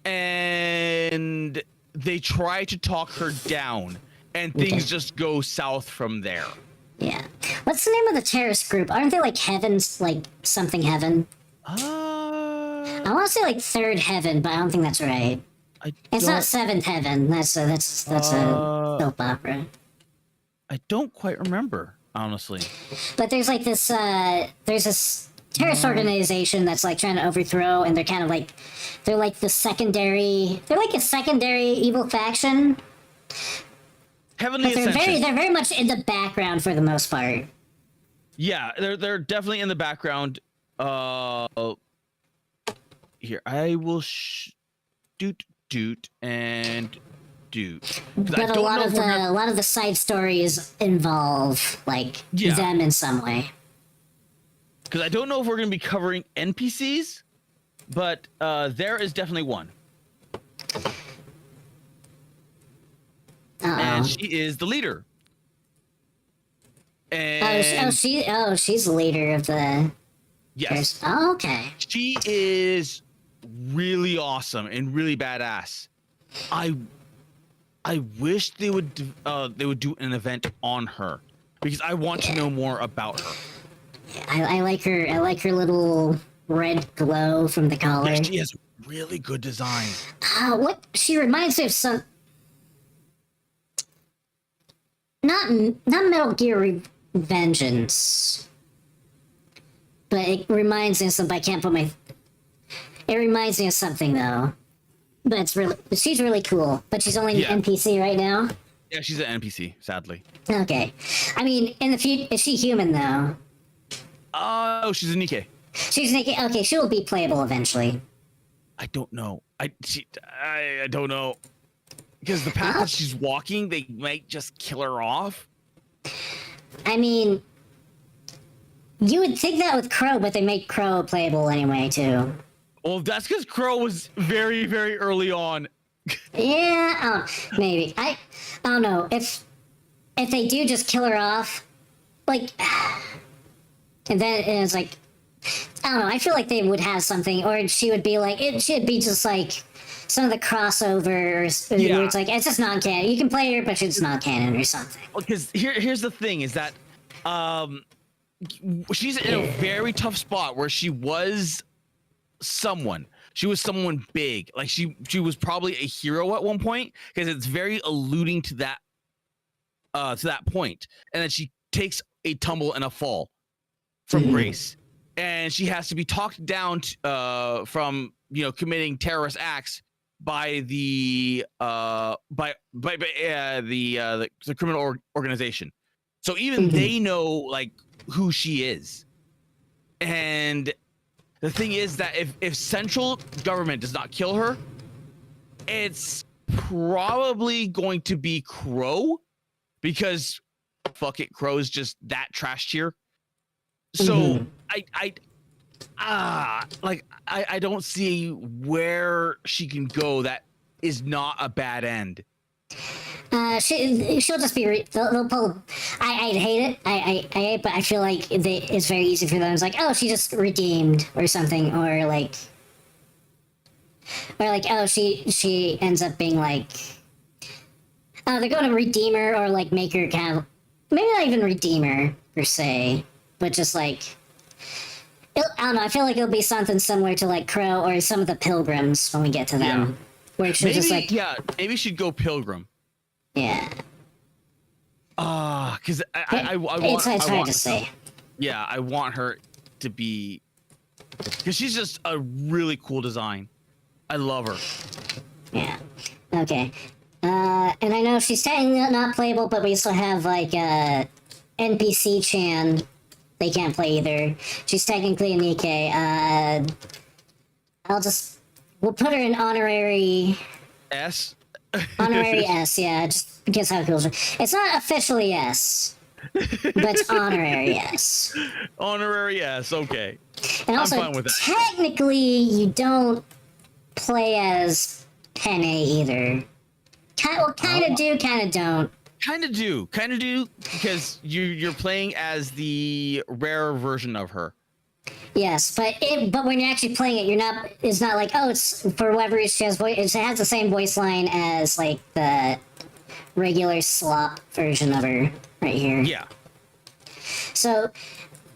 and they try to talk her down, and things Okay. just go south from there. Yeah. What's the name of the terrorist group? Aren't they like Heaven's like something Heaven? I want to say like Third Heaven, but I don't think that's right. It's not Seventh Heaven. That's a soap opera. I don't quite remember, honestly. But there's like this there's this terrorist organization that's like trying to overthrow, and they're kind of like they're like a secondary evil faction. Heavenly But they're Ascension. very much in the background for the most part. Yeah, they're definitely in the background. Here I will doot and doot. But a lot of the side stories involve like Yeah. them in some way. Because I don't know if we're going to be covering NPCs, but there is definitely one. And she is the leader. And she's the leader of the. yes, Oh, okay. she is really awesome and really badass. I wish they would do an event on her because I want to know more about her. I like her. I like her little red glow from the collar. Yeah, she has really good design. What she reminds me of some. Not Metal Gear Vengeance, but it reminds me of something. I can't put my. It reminds me of something though, but she's really cool. But she's only Yeah. an NPC right now. Yeah, she's an NPC, sadly. Okay, I mean, in the future, is she human though? Oh, she's a Nikkei. She's naked. Okay, she will be playable eventually. I don't know. I don't know. Because the path that she's walking, they might just kill her off. I mean, you would think that with Crow, but they make Crow playable anyway too. Well, that's because Crow was very, very early on. Yeah, maybe. I don't know if they do just kill her off, like, and then it's like, I don't know. I feel like they would have something, or she would be like, it should be just like some of the crossovers where it's like it's just non-canon. You can play her, but it's not canon or something. Because here's the thing: is that she's in a very tough spot where she was someone. She was someone big. Like she was probably a hero at one point because it's very alluding to that point, and then she takes a tumble and a fall from grace, and she has to be talked down from committing terrorist acts by the criminal organization. So even they know like who she is, and the thing is that if central government does not kill her, it's probably going to be Crow, because fuck it, Crow is just that trash tier. So I don't see where she can go that is not a bad end. She'll just be. They'll pull. I hate it. I hate it, but I feel like it's very easy for them. It's like, oh, she just redeemed or something, or like, oh, she ends up being like, oh, they're going to redeem her or like make her kind of, maybe not even redeem her per se, but just like, I don't know. I feel like it'll be something similar to like Crow or some of the Pilgrims when we get to them, Yeah. where she'll just like, Maybe she'd go Pilgrim. yeah. Because I want. It's I hard want, to say. Yeah, I want her to be, because she's just a really cool design. I love her. Yeah. Okay. And I know she's technically not playable, but we still have like NPC Chan. They can't play either. She's technically a Nikkei. We'll put her in honorary. S. Honorary S, yeah. Just because how cool. It's not officially S, but it's honorary S. Honorary S. Okay. And also, I'm fine with that. technically, you don't play as Penne either. kind of do, kind of don't. Kind of do, because you're playing as the rare version of her. Yes, but when you're actually playing it, it's not like, oh, it's for whatever reason she has voice. It has the same voice line as like the regular slop version of her right here. Yeah. So,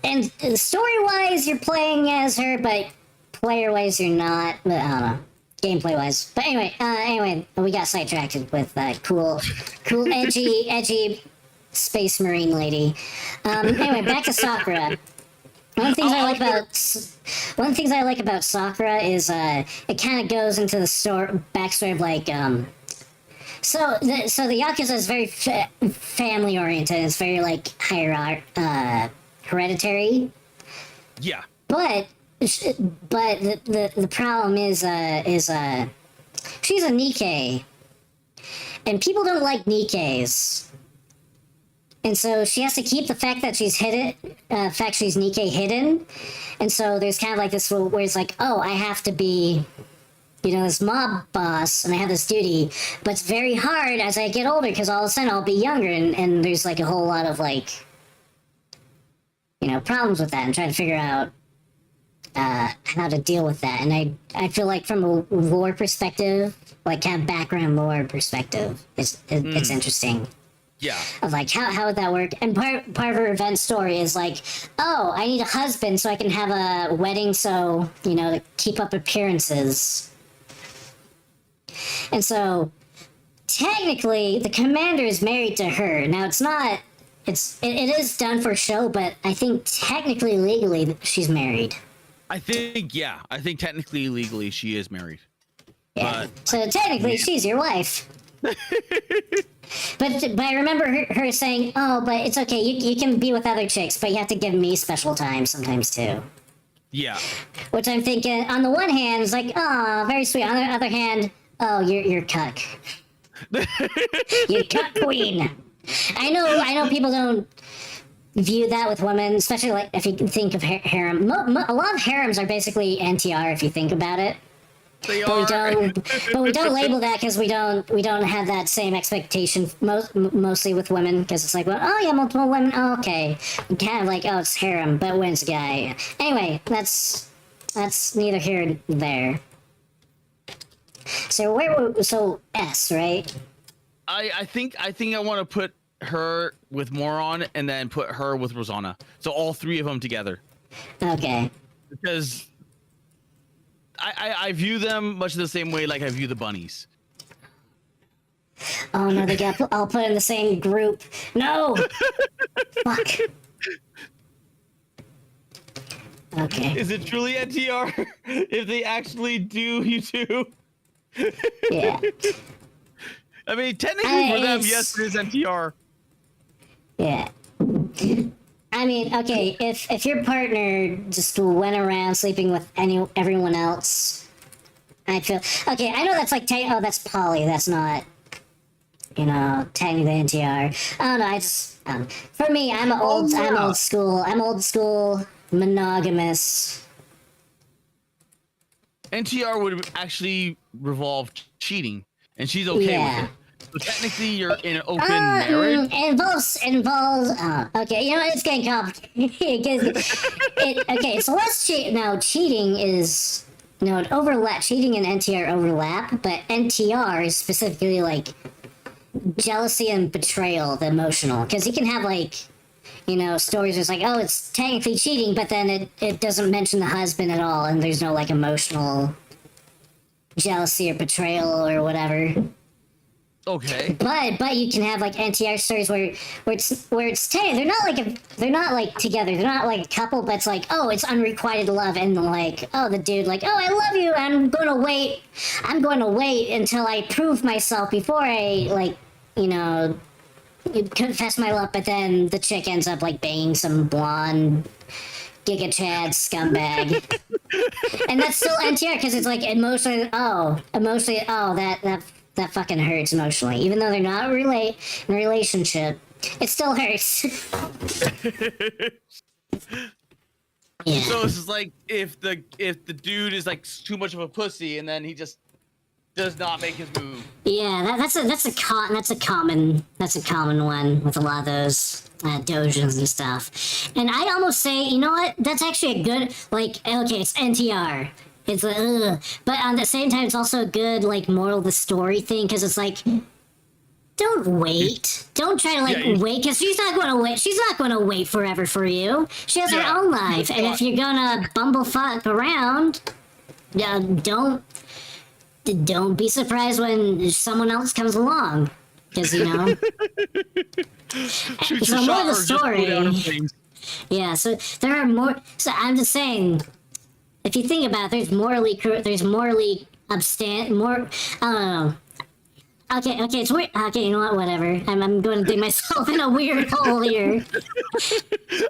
and story-wise, you're playing as her, but player-wise, you're not. But I don't know, gameplay-wise. But anyway, we got sidetracked with that cool, edgy space marine lady. Anyway, back to Sakura. One of the things I like about Sakura is it kind of goes into the backstory of like so the Yakuza is very family oriented. It's very like hereditary. Yeah. But the problem is she's a Nikkei, and people don't like Nikkeis. And so she has to keep the fact that she's Nikkei hidden. And so there's kind of like this where it's like, oh, I have to be, this mob boss and I have this duty. But it's very hard as I get older because all of a sudden I'll be younger. And there's like a whole lot of like, problems with that and trying to figure out how to deal with that. And I feel like from a lore perspective, like kind of background lore perspective, it's interesting. Yeah. Of like how would that work? And part of her event story is like, oh, I need a husband so I can have a wedding, so to keep up appearances. And so technically the commander is married to her. Now it is done for show, but I think technically legally she's married. I think technically legally she is married. Yeah. So technically she's your wife. But I remember her saying, "Oh, but it's okay. You can be with other chicks, but you have to give me special time sometimes too." Yeah. Which I'm thinking, on the one hand, it's like, "Oh, very sweet." On the other hand, oh, you're cuck. You're cuck queen. I know people don't view that with women, especially like if you think of harem. A lot of harems are basically NTR if you think about it. They but we don't label that because we don't have that same expectation mostly with women, because it's like, well, oh yeah, multiple women, oh, okay, kind of like, oh, it's harem, but when it's a guy. Anyway, that's neither here nor there. So S, right? I think I want to put her with Moron and then put her with Rosanna, so all three of them together. Okay. Because I view them much the same way like I view the bunnies. Oh no, they got all put in the same group. No! Fuck. Okay. Is it truly NTR if they actually do you two? Yeah. I mean, technically for them, yes, it is NTR. Yeah. I mean, okay, if your partner just went around sleeping with everyone else, I'd feel okay. I know that's like that's poly. That's not, technically NTR. I don't know. I just for me, I'm old school. I'm old school monogamous. NTR would actually revolve cheating, and she's okay with it. So technically, you're in an open marriage. Involves. Okay, it's getting complicated. Okay, so let's cheat. Now, cheating is it overlap. Cheating and NTR overlap, but NTR is specifically like jealousy and betrayal, the emotional. Because you can have like, stories where it's like, oh, it's technically cheating, but then it doesn't mention the husband at all, and there's no like emotional jealousy or betrayal or whatever. Okay. But you can have like NTR stories where it's they're not like together, they're not like a couple, but it's like, oh, it's unrequited love, and like, oh, the dude like, oh, I love you, I'm going to wait until I prove myself before I like, confess my love, but then the chick ends up like banging some blonde Giga Chad scumbag. And that's still NTR because it's like emotionally, that fucking hurts emotionally. Even though they're not in a relationship, it still hurts. Yeah. So it's just like if the dude is like too much of a pussy and then he just does not make his move. Yeah, that's a common one with a lot of those dojins and stuff. And I almost say, you know what? That's actually a good, like, okay, it's NTR. It's like, ugh. But on the same time, it's also a good, like, moral of the story thing, because it's like, don't wait. Don't try to, like, wait, because she's not going to wait. She's not going to wait forever for you. She has her own life. And if you're going to bumblefuck around, don't be surprised when someone else comes along. Because, you know. So more of the story. Yeah, so there are more. So I'm just saying, if you think about it, there's morally more. I don't know. Okay, it's weird. Okay, you know what? Whatever. I'm going to dig myself in a weird hole here.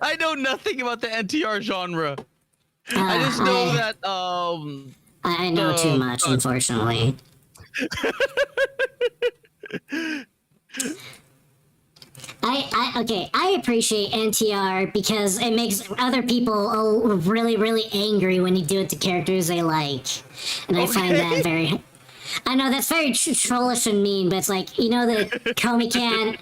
I know nothing about the NTR genre. I just know that I know too much, unfortunately. I appreciate NTR because it makes other people really, really angry when you do it to characters they like. And I find that very... I know that's very trollish and mean, but it's like, you know that Comey can't...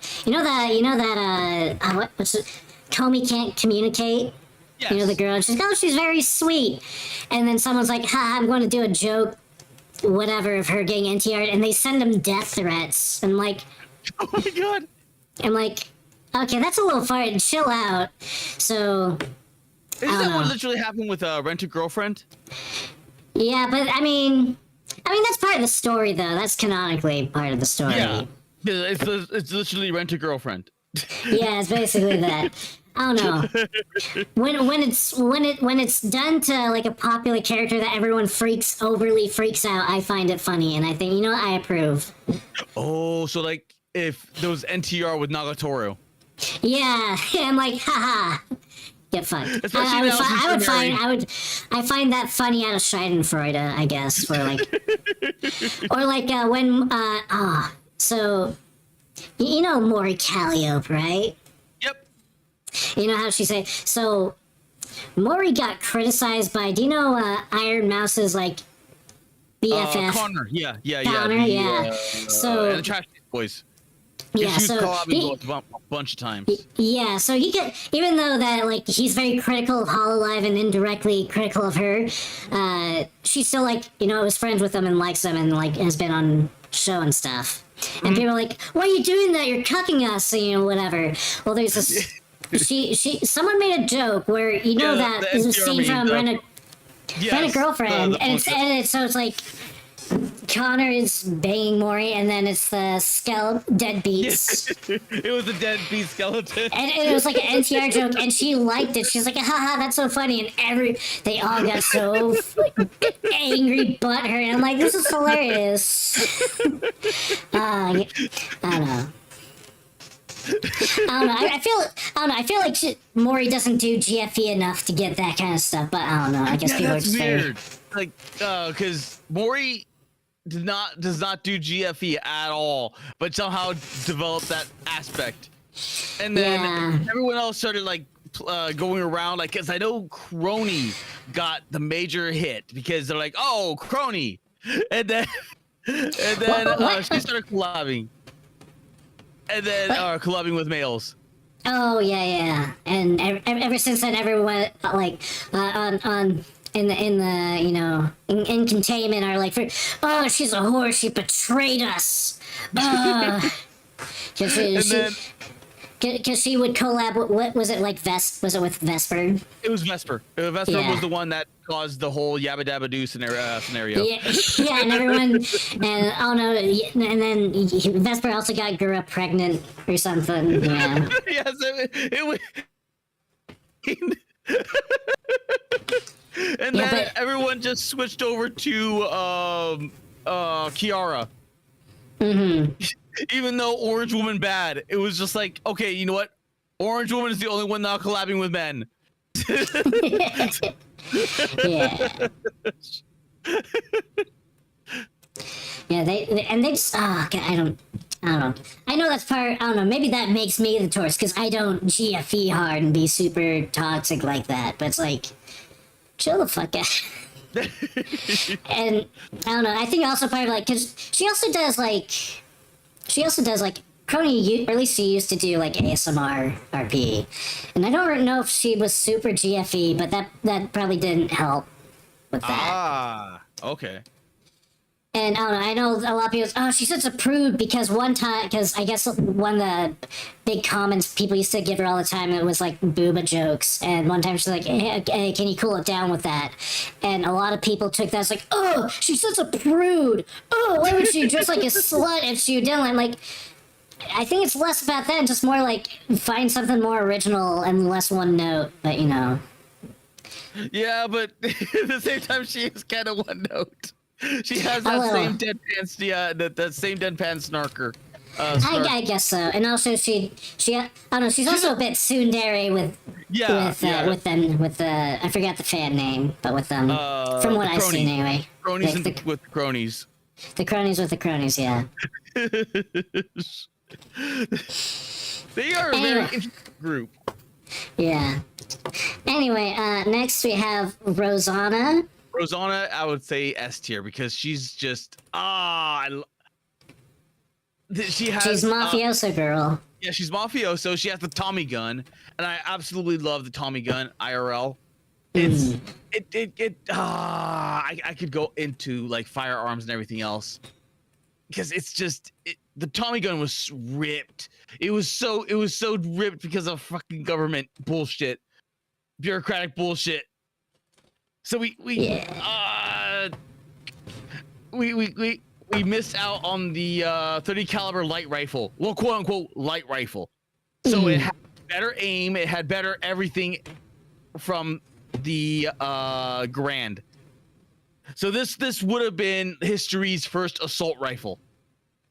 Comey can't communicate? Yes. You know, the girl, she's very sweet. And then someone's like, I'm going to do a joke, whatever, of her getting NTR, and they send them death threats. And like... Oh my god. I'm like, okay, that's a little far. Chill out. So... Isn't that what literally happened with Rent-A-Girlfriend? Yeah, but I mean, that's part of the story, though. That's canonically part of the story. Yeah, it's literally Rent-A-Girlfriend. Yeah, it's basically that. I don't know. When it's done to like a popular character that everyone overly freaks out, I find it funny, and I think, you know what, I approve. Oh, so like if there was NTR with Nagatoro. Yeah, I'm like, haha. Get fucked. I find that funny out of Schadenfreude, I guess, for like, or like so, you know Maury Calliope, right? Yep. You know how she say so. Maury got criticized by, do you know Iron Mouse's like BFF? Connor, yeah. So and the Trash Boys. Yeah, so a bunch of times. Yeah, so he get, even though that like he's very critical of Hololive and indirectly critical of her, she's still like, you know, was friends with them and likes them and like has been on show and stuff. And people are like, "Why are you doing that? You're cucking us," you know, whatever. Well, there's this. Someone made a joke where you know that is a scene from Rent-A-Girlfriend, and it's like. Connor is banging Maury, and then it's the deadbeats. It was a deadbeat skeleton. And it was like an NTR joke, and she liked it. She's like, haha, that's so funny. And they all got so angry, butthurt. And I'm like, this is hilarious. I don't know. I feel like Maury doesn't do GFE enough to get that kind of stuff, but I don't know. I guess people are just weird. Like, because Maury does not do GFE at all, but somehow developed that aspect. And then everyone else started like going around, like, because I know Crony got the major hit because they're like, oh, Crony, and then she started collabing, and then collabing with males. Oh yeah, and ever since then, everyone like in the you know in containment are like, oh, she's a whore, she betrayed us. Because she would collab with, what was it, like was it with Vesper? It was Vesper. Vesper was the one that caused the whole Yabba Dabba Doo scenario. Yeah, and everyone, and then Vesper also got Gura pregnant or something. Yeah. Yes, it was. And then everyone just switched over to Kiara. Mm-hmm. Even though Orange Woman bad, it was just like, okay, you know what? Orange Woman is the only one now collabing with men. Yeah. Yeah, they just, okay, I don't know. I know that's part, I don't know, maybe that makes me the tourist, because I don't GFE hard and be super toxic like that, but it's like, chill the fuck out. And I don't know. I think also part of like because she also does like Crony, or at least she used to do like ASMR RP, and I don't know if she was super GFE, but that probably didn't help with that. Ah, okay. And I know a lot of people. Oh, she's such a prude because one time, because I guess one of the big comments people used to give her all the time, it was like booba jokes. And one time she's like, hey, can you cool it down with that? And a lot of people took that as like, oh, she's such a prude. Oh, why would she dress like a slut if she didn't? I'm like, I think it's less about that and just more like find something more original and less one note. But you know. Yeah, but at the same time, she is kind of one note. She has that little. same deadpan, that same deadpan snarker. I guess so, and also she I don't know, she's also a bit tsundere with I forgot the fan name, but with them from what I've seen anyway. Cronies Like with cronies. the cronies with the cronies, yeah. They are a very interesting group. Yeah. Anyway, next we have Rosanna. Rosanna, I would say S tier because she's just she has. She's mafioso girl. Yeah, she's mafioso. She has the Tommy gun, and I absolutely love the Tommy gun IRL. It's I could go into like firearms and everything else because it's just the Tommy gun was ripped. It was so ripped because of fucking government bullshit, bureaucratic bullshit. So we missed out on the 30 caliber light rifle. Well, quote unquote light rifle. So it had better aim, it had better everything from the Grand. So this would have been history's first assault rifle.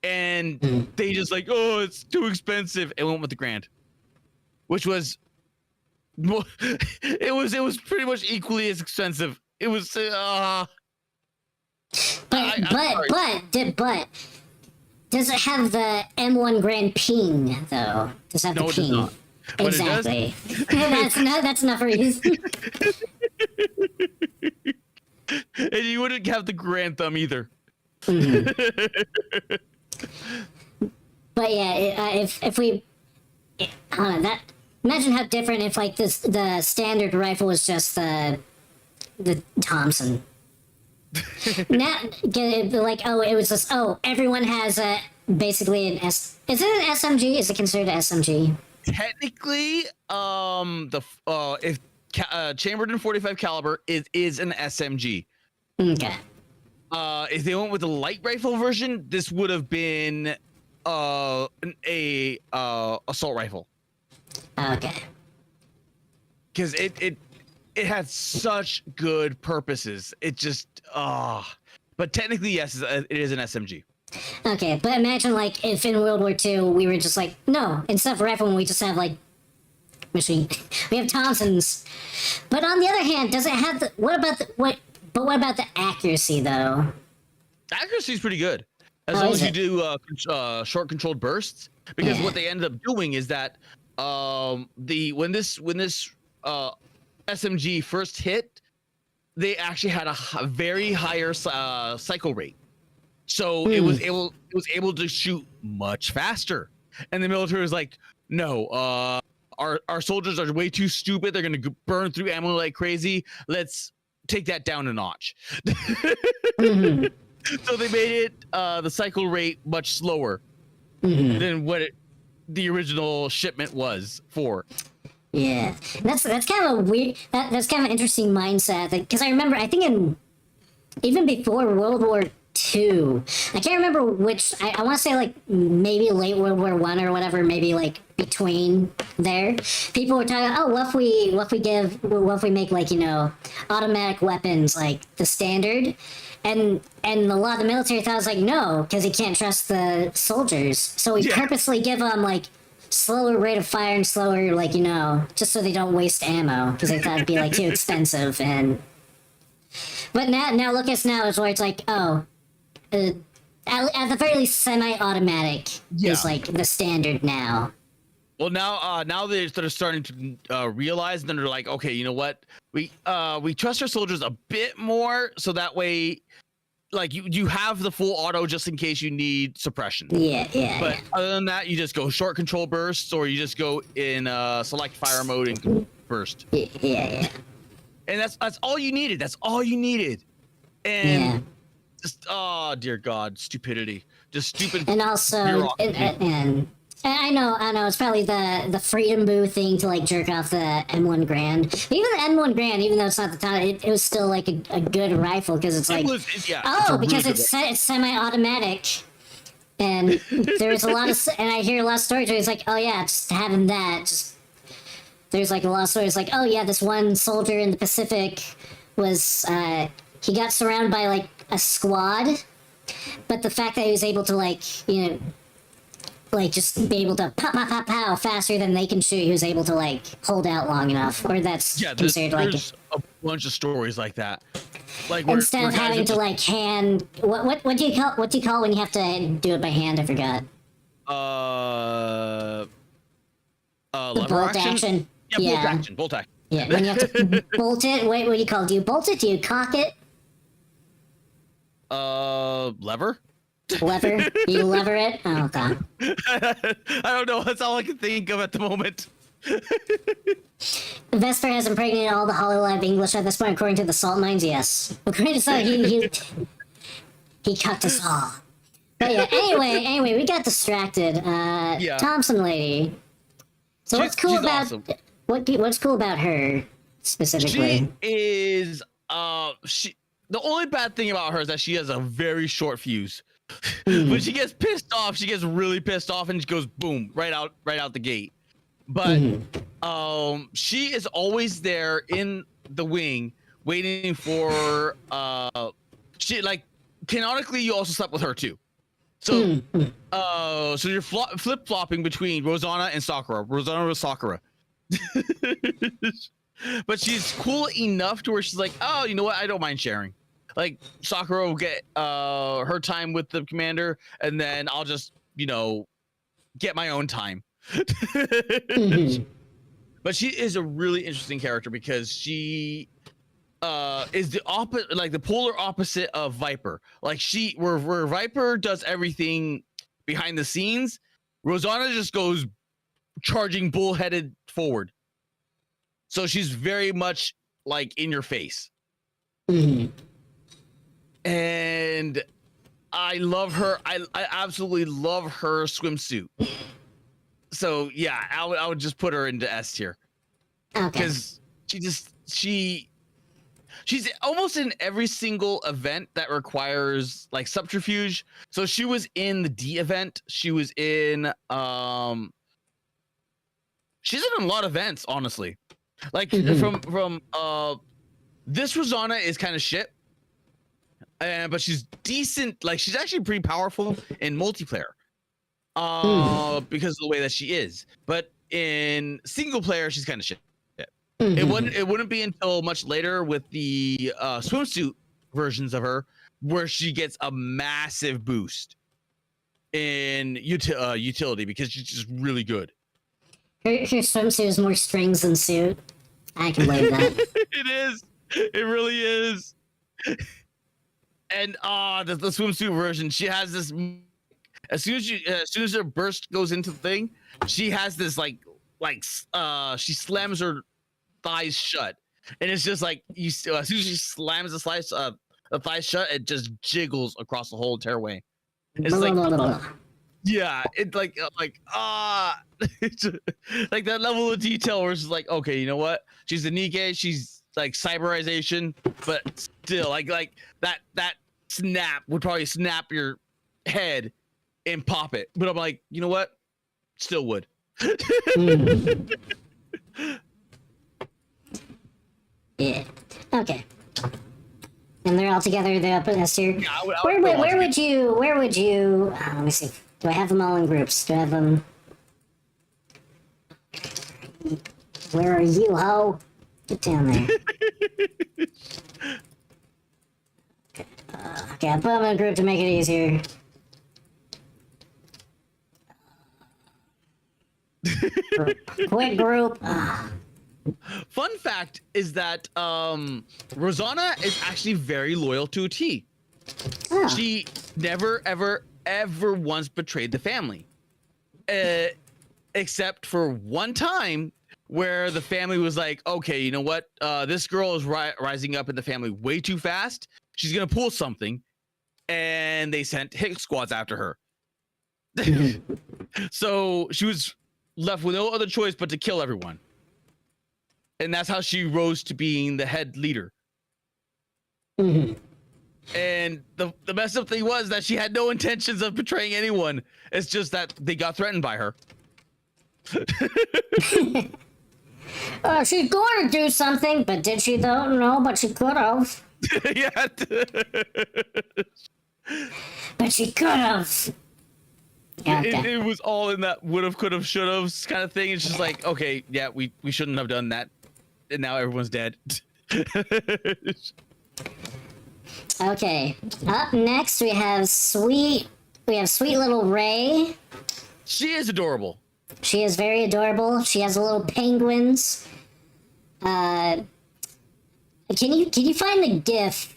And they just like, oh, it's too expensive, and went with the Grand. Which was it was pretty much equally as expensive. It was But does it have the M1 Grand ping though? Does it have No, the it does ping? not. But it does- Exactly. That's enough reason. And you wouldn't have the Grand Thumb either. But yeah, if we, I don't know, that imagine how different if like the standard rifle was just the Thompson. Now, like it was just everyone has basically an S. Is it an SMG? Is it considered an SMG? Technically, if chambered in 45 caliber is an SMG. Okay. If they went with the light rifle version, this would have been a assault rifle. Okay. Because it had such good purposes. It just but technically yes, it is an SMG. Okay, but imagine like if in World War II we were just like, no, instead of rifle we just have like machine. We have Thompsons. But on the other hand, does it have what about the accuracy though? Accuracy is pretty good as long as you do short controlled bursts. Because Yeah. what they ended up doing is that when this SMG first hit, they actually had a very higher cycle rate, so it was able to shoot much faster. And the military was like, no, our soldiers are way too stupid. They're gonna burn through ammo like crazy. Let's take that down a notch. So they made it the cycle rate much slower than what the original shipment was for. Yeah, that's kind of a weird. That's kind of an interesting mindset. Because I remember, I think even before World War II, I can't remember which. I want to say like maybe late World War I or whatever. Maybe like between there, people were talking. Oh, what if we make like automatic weapons like the standard. And a lot of the military thought was like, no, because he can't trust the soldiers. So we purposely give them like slower rate of fire and slower, like, just so they don't waste ammo, because they thought it'd be like too expensive. But now look at us now, is where it's like, at the very least, semi-automatic is like the standard now. Well, now they're starting to realize, and then they're like, okay, you know what? We trust our soldiers a bit more, so that way, like you have the full auto just in case you need suppression. Yeah. But other than that, you just go short control bursts, or you just go in select fire mode and burst. Yeah. And that's all you needed. That's all you needed. And just oh dear God, stupidity. Just stupid. And also, and I know, it's probably the Freedom Boo thing to like jerk off the M1 Grand. Even the M1 Grand, even though it's not the time, it was still like a good rifle because it's like, because it's semi-automatic. And there's a lot of, and I hear a lot of stories where it's like, oh yeah, just having that, just, there's like a lot of stories like, oh yeah, this one soldier in the Pacific was, he got surrounded by like a squad, but the fact that he was able to like, you know, like just be able to pow faster than they can shoot, he was able to like hold out long enough, or that's considered there's a bunch of stories like that. Like instead of having to like hand, what do you call when you have to do it by hand? I forgot. Lever action. Yeah, bolt action. Yeah, when you have to bolt it. What do you call it? Do you bolt it? Do you cock it? Lever. Lever? You lever it? Oh god. I don't know. That's all I can think of at the moment. Vesper has impregnated all the Hololive English at this point, according to the salt mines. Yes, according to salt, he cucked us all. But yeah. Anyway, we got distracted. Thompson lady. So what's cool about awesome. What's cool about her specifically? She is the only bad thing about her is that she has a very short fuse. When she gets pissed off, she gets really pissed off and she goes boom right out the gate. But she is always there in the wing waiting for she like canonically you also slept with her too. So so you're flip-flopping between Rosanna and Sakura. Rosanna was Sakura. But she's cool enough to where she's like, oh, you know what? I don't mind sharing. Like Sakura will get her time with the commander, and then I'll just, you know, get my own time. But she is a really interesting character because she is the opposite, like the polar opposite of Viper. Like where Viper does everything behind the scenes, Rosanna just goes charging bullheaded forward. So she's very much like in your face. And I love her. I absolutely love her swimsuit. So yeah, I would just put her into S tier. Because she's almost in every single event that requires like subterfuge. So she was in the D event. She was in she's in a lot of events, honestly. Like from this Rosanna is kind of shit. But she's decent. Like she's actually pretty powerful in multiplayer, because of the way that she is. But in single player, she's kind of shit. It wouldn't be until much later with the swimsuit versions of her where she gets a massive boost in utility because she's just really good. Her swimsuit is more strings than suit. I can believe that. It is. It really is. And the swimsuit version, she has this. As soon as her burst goes into the thing, she has this like she slams her thighs shut, and it's just like as soon as she slams the thighs shut, it just jiggles across the whole entire way. It's like yeah, it's like it's like that level of detail where it's just like, okay, you know what? She's a Nikkei, she's like cyberization, but still like that snap would probably snap your head and pop it. But I'm like, you know what? Still would. Yeah. Okay. And they're all together. They're up in S tier. Yeah, where would you? Let me see. Do I have them all in groups? Do I have them? Where are you, ho? Get down there. Okay, I'll put them in a group to make it easier. Quick group. Fun fact is that Rosanna is actually very loyal to a T. Oh. She never, ever once betrayed the family, except for one time where the family was like, "Okay, you know what? This girl is rising up in the family way too fast. She's gonna pull something," and they sent hit squads after her. So she was left with no other choice but to kill everyone. And that's how she rose to being the head leader. Mhm. And the messed up thing was that she had no intentions of betraying anyone. It's just that they got threatened by her. She's going to do something, but did she though? No, but she could have. Yeah. But she could have. Okay. It was all in that would have, could have, should have kind of thing. It's just like, okay, yeah, we shouldn't have done that. And now everyone's dead. Okay. Up next we have sweet little Ray. She is adorable. She is very adorable. She has little penguins. Can you find the GIF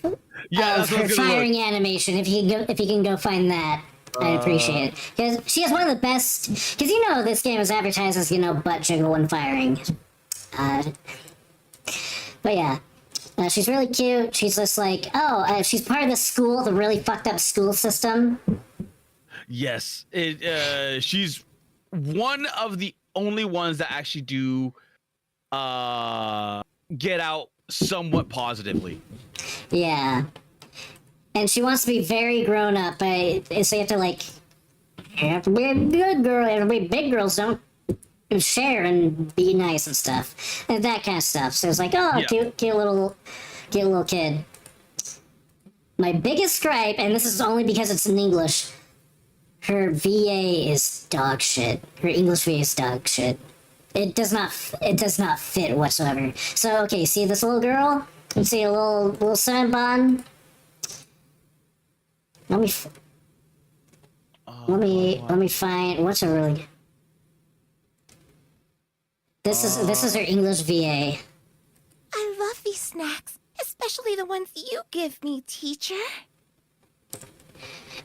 Yeah, of that's what I her was gonna firing look. animation? If you can go find that, I appreciate it, because she has one of the best. Because this game is advertised as butt jiggle when firing. But yeah, she's really cute. She's just like, she's part of the school, the really fucked up school system. Yes, she's one of the only ones that actually do get out somewhat positively. Yeah. And she wants to be very grown up, so you have to be a good girl. You have to be big girls don't share and be nice and stuff, and that kind of stuff. So it's like, Yeah. cute little kid. My biggest gripe, and this is only because it's in English, her VA is dog shit. Her English VA is dog shit. It does not fit whatsoever. So okay, see this little girl? You see a little Sanbon? Let me find what's a really. This is her English VA. I love these snacks, especially the ones you give me, teacher.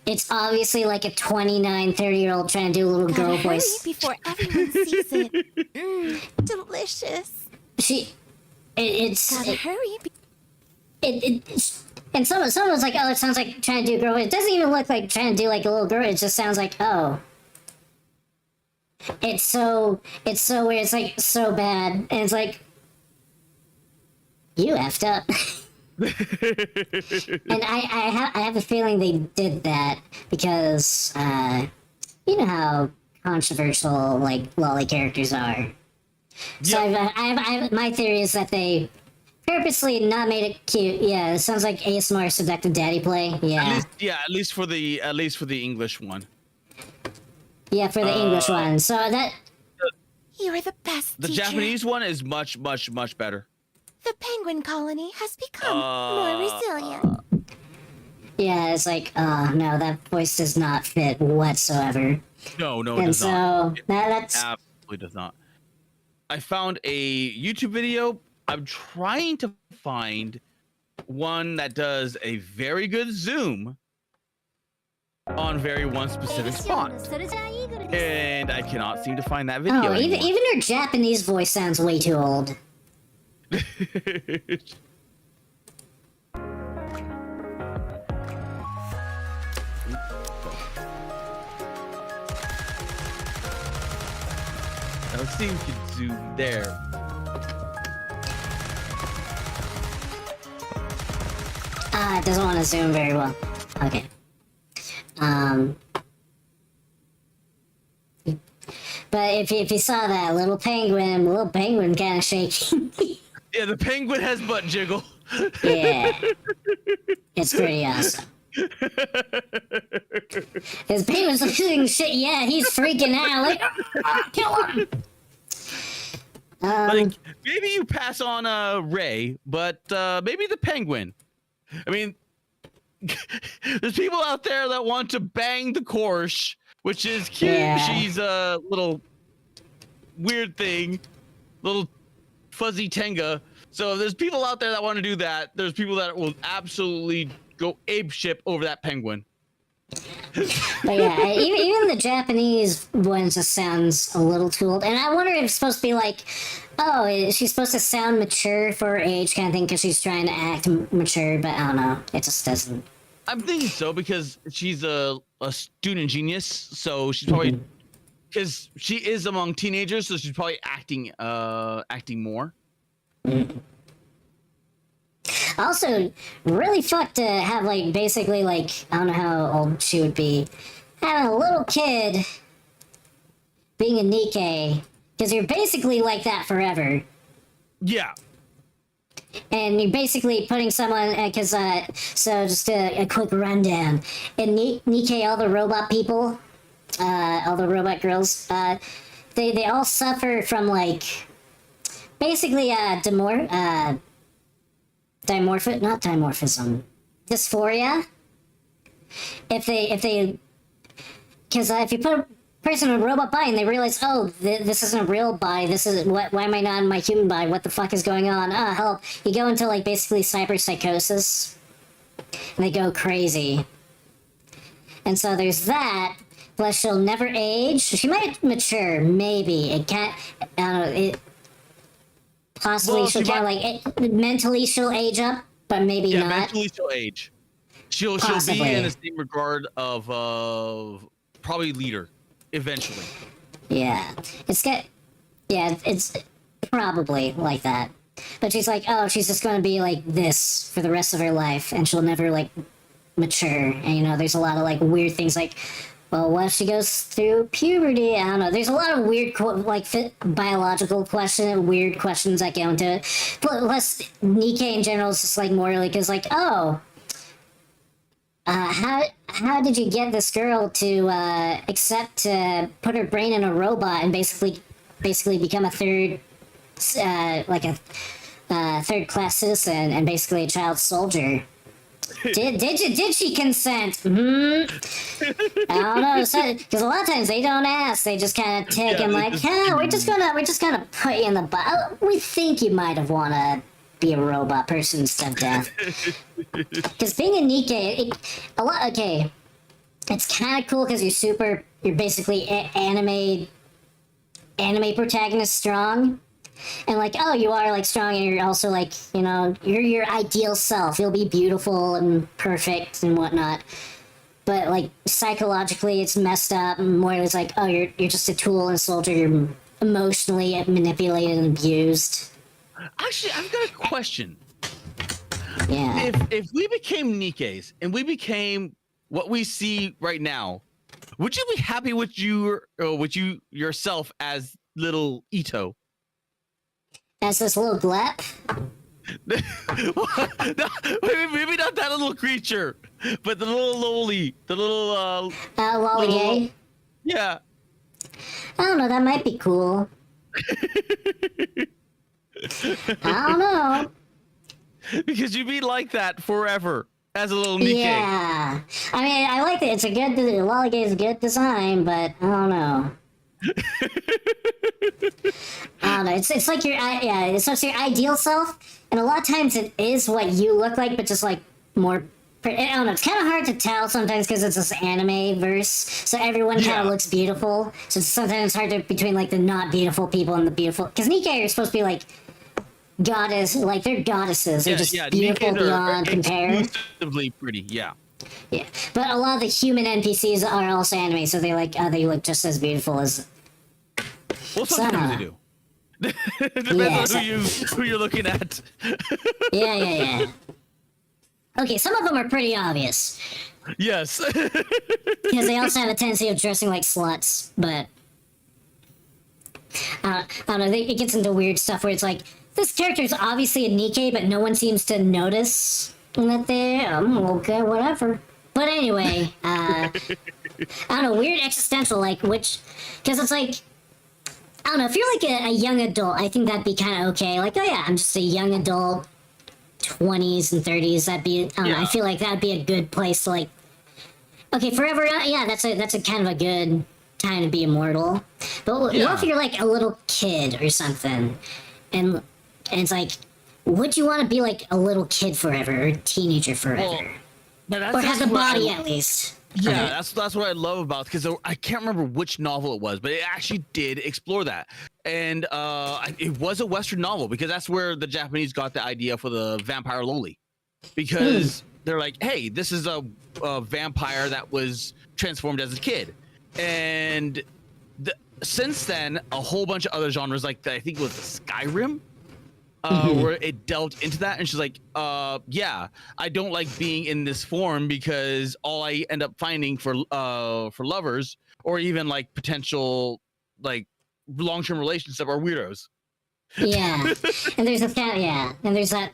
It's obviously like a 29, 30-year-old trying to do a little girl Gotta hurry voice. before everyone sees it. Delicious. Gotta hurry. And someone was like, it sounds like trying to do a girl. It doesn't even look like trying to do like a little girl. It just sounds like, oh. It's so weird. It's like so bad. And it's like, you effed up. And I have a feeling they did that because, you know how controversial like lolly characters are. So my theory is that they purposely not made it cute. Yeah, it sounds like ASMR seductive daddy play. Yeah. At least for the English one. Yeah, for the English one. So that You are the best, The teacher. Japanese one is much better. The penguin colony has become more resilient. yeah, it's like, oh no, that voice does not fit whatsoever. No, it And does not. so that's Absolutely does not. I found a YouTube video. I'm trying to find one that does a very good zoom on very one specific spot, and I cannot seem to find that video. oh, anymore. even her Japanese voice sounds way too old. Let's see if we can zoom there. It doesn't want to zoom very well. Okay. But if you saw that little penguin kind of shaking. Yeah, the penguin has butt jiggle. Yeah. It's pretty awesome. His penguin's doing shit. Yeah, he's freaking out. Like, kill him. Like maybe you pass on Ray, but maybe the penguin. I mean, there's people out there that want to bang the Korsh, which is cute. Yeah. She's a little weird thing, little fuzzy Tenga. So if there's people out there that want to do that, there's people that will absolutely go apeshit over that penguin. But yeah, even the Japanese ones just sounds a little too old. And I wonder if it's supposed to be like, oh, is she supposed to sound mature for her age kind of thing because she's trying to act mature, but I don't know. It just doesn't. I'm thinking so because she's a student genius, so she's probably because she is among teenagers, so she's probably acting more. Also, really fucked to have, like, basically, like, I don't know how old she would be, having a little kid being a Nikkei, because you're basically like that forever. Yeah. And you're basically putting someone, because, so just a quick rundown. In Nikkei, all the robot people, all the robot girls, they all suffer from, like, basically, dysphoria. If you put a person in a robot body and they realize, oh, this isn't a real body, why am I not in my human body? What the fuck is going on? Ah, help! You go into like basically cyberpsychosis, and they go crazy. And so there's that. Plus, she'll never age. She might mature, maybe. It can't. I don't know. It. Possibly Well, she'll she kind of like mentally she'll age up, but maybe Yeah, not. mentally she'll age. She'll be Possibly. in the same regard of probably leader eventually. Yeah, it's probably like that. But she's like, oh, she's just going to be like this for the rest of her life, and she'll never like mature. And you know, there's a lot of like weird things like, well, what if she goes through puberty? I don't know. There's a lot of weird, biological weird questions that go into it. Plus, Nikkei in general is just like more like, is like, oh, how did you get this girl to accept to put her brain in a robot and basically become a third class citizen and basically a child soldier? Did she consent? I don't know, because a lot of times they don't ask. They just kind of take and like, yeah, we're just gonna put you in the we think you might have want to be a robot person instead of death. Because being a Nikkei, okay, it's kind of cool because you're basically anime protagonist strong. And like, oh, you are like strong, and you're also like, you know, you're your ideal self. You'll be beautiful and perfect and whatnot. But like psychologically, it's messed up. And more, it's like, oh, you're just a tool and a soldier. You're emotionally manipulated and abused. Actually, I've got a question. Yeah. If we became Nikkeis and we became what we see right now, would you be happy with yourself as little Ito? As this little glep? No, maybe not that little creature, but the little loli, the little Lollygay? Yeah. I don't know, that might be cool. I don't know. Because you'd be like that forever as a little Nikkei. Yeah. I mean, I like it. Lollygay is a good design, but I don't know. I don't know. It's like it's like your ideal self, and a lot of times it is what you look like, but just like more. I don't know. It's kind of hard to tell sometimes because it's this anime verse, so everyone kind of looks beautiful. So sometimes it's hard to between like the not beautiful people and the beautiful. Because Nikkei are supposed to be like goddess, like they're goddesses. They're just beautiful Nikkeis beyond compare. Exclusively pretty, yeah. Yeah, but a lot of the human NPCs are also anime, so they look just as beautiful as. Well, sometimes they do. Depends on who you're looking at. Yeah. Okay, some of them are pretty obvious. Yes. Because they also have a tendency of dressing like sluts, but I don't know, it gets into weird stuff where it's like, this character is obviously a Nikkei, but no one seems to notice that okay, whatever. But anyway, I don't know, weird existential, like, because it's like, I don't know, if you're like a young adult, I think that'd be kind of okay. Like, oh yeah, I'm just a young adult, 20s and 30s. That'd be, I don't know, I feel like that'd be a good place to like, okay, forever, yeah, that's a kind of a good time to be immortal. But what if you're like a little kid or something, and it's like, would you want to be like a little kid forever or a teenager forever, or have the body at least? Yeah, that's what I love about, because I can't remember which novel it was, but it actually did explore that, and it was a Western novel, because that's where the Japanese got the idea for the vampire loli, because they're like, hey, this is a vampire that was transformed as a kid, and since then a whole bunch of other genres, like I think it was the Skyrim, where it delved into that, and she's like, yeah, I don't like being in this form, because all I end up finding for lovers, or even like potential like long-term relationships, are weirdos. Yeah, and there's and there's that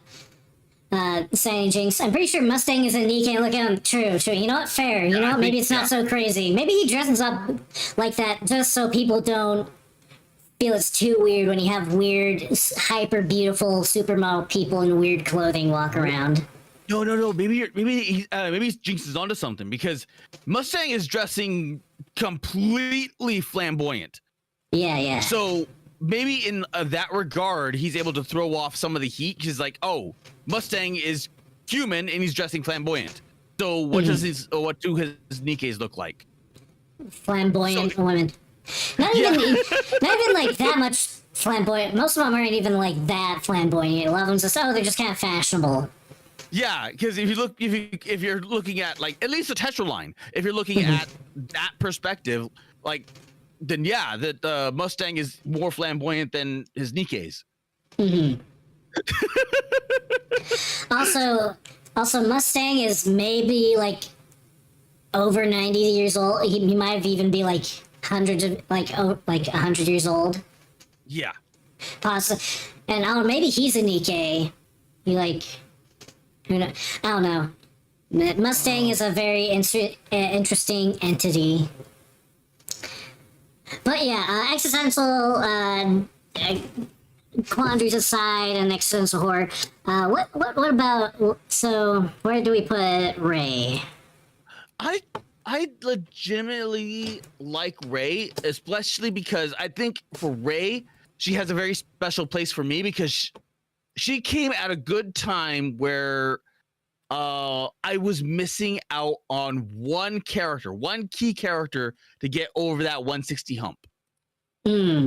saying, Jinx, I'm pretty sure Mustang is a Nikkei. Look at him. True. You know what? Fair. You know what? Maybe it's not so crazy. Maybe he dresses up like that just so people don't feel it's too weird when you have weird, hyper beautiful supermodel people in weird clothing walk around. No. Maybe Jinx is onto something, because Mustang is dressing completely flamboyant. Yeah. So maybe in that regard, he's able to throw off some of the heat. He's like, oh, Mustang is human and he's dressing flamboyant. So what do his Nikkeis look like? Flamboyant women. Not even like that much flamboyant. Most of them aren't even like that flamboyant. A lot of them just, they're just kind of fashionable. Yeah, because if you're looking at like at least the Tetra line, if you're looking at that perspective, like, then yeah, that Mustang is more flamboyant than his Nikkeis. Also, Mustang is maybe like over 90 years old. He might even be like hundreds of like 100 years old. Yeah. Possibly, and maybe he's a Nikkei. You like, who know? I don't know. Mustang is a very interesting entity. But yeah, existential quandaries aside, and existential horror. What about? So where do we put Ray? I legitimately like Ray, especially because I think for Ray, she has a very special place for me, because she came at a good time where I was missing out on one key character to get over that 160 hump.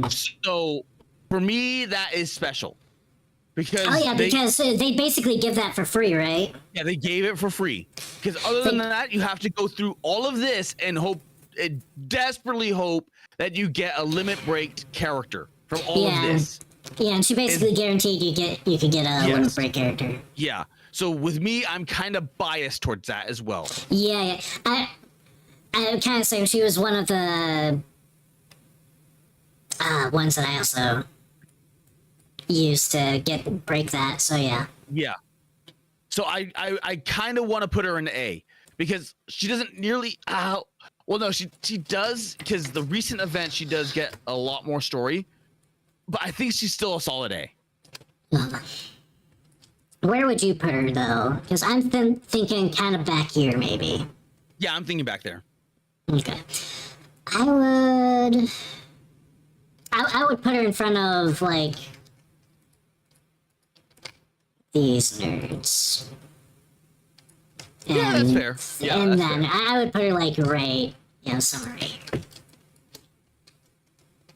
So for me, that is special. Because because they basically give that for free, right? Yeah, they gave it for free. Because other than that, you have to go through all of this and desperately hope that you get a limit break character from all of this. Yeah, and she basically guaranteed you could get a limit break character. Yeah. So with me, I'm kind of biased towards that as well. Yeah. I kind of say she was one of the ones that I also used to break that. So yeah. Yeah. So I kind of want to put her in A, because she doesn't nearly. Well, no, she does, because the recent event she does get a lot more story, but I think she's still a solid A. Where would you put her though? Because I'm thinking kind of back here, maybe. Yeah, I'm thinking back there. Okay. I would put her in front of like these nerds. Yeah, that's fair. Yeah, and then fair. I would put her like right, somewhere right.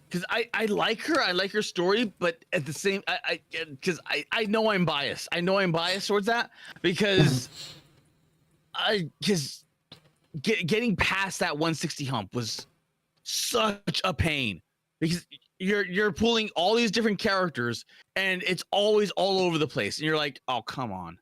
Because I like her, I like her story, but at the same, I know I'm biased. I know I'm biased towards that, because getting past that 160 hump was such a pain, because you're pulling all these different characters and it's always all over the place, and you're like, oh, come on,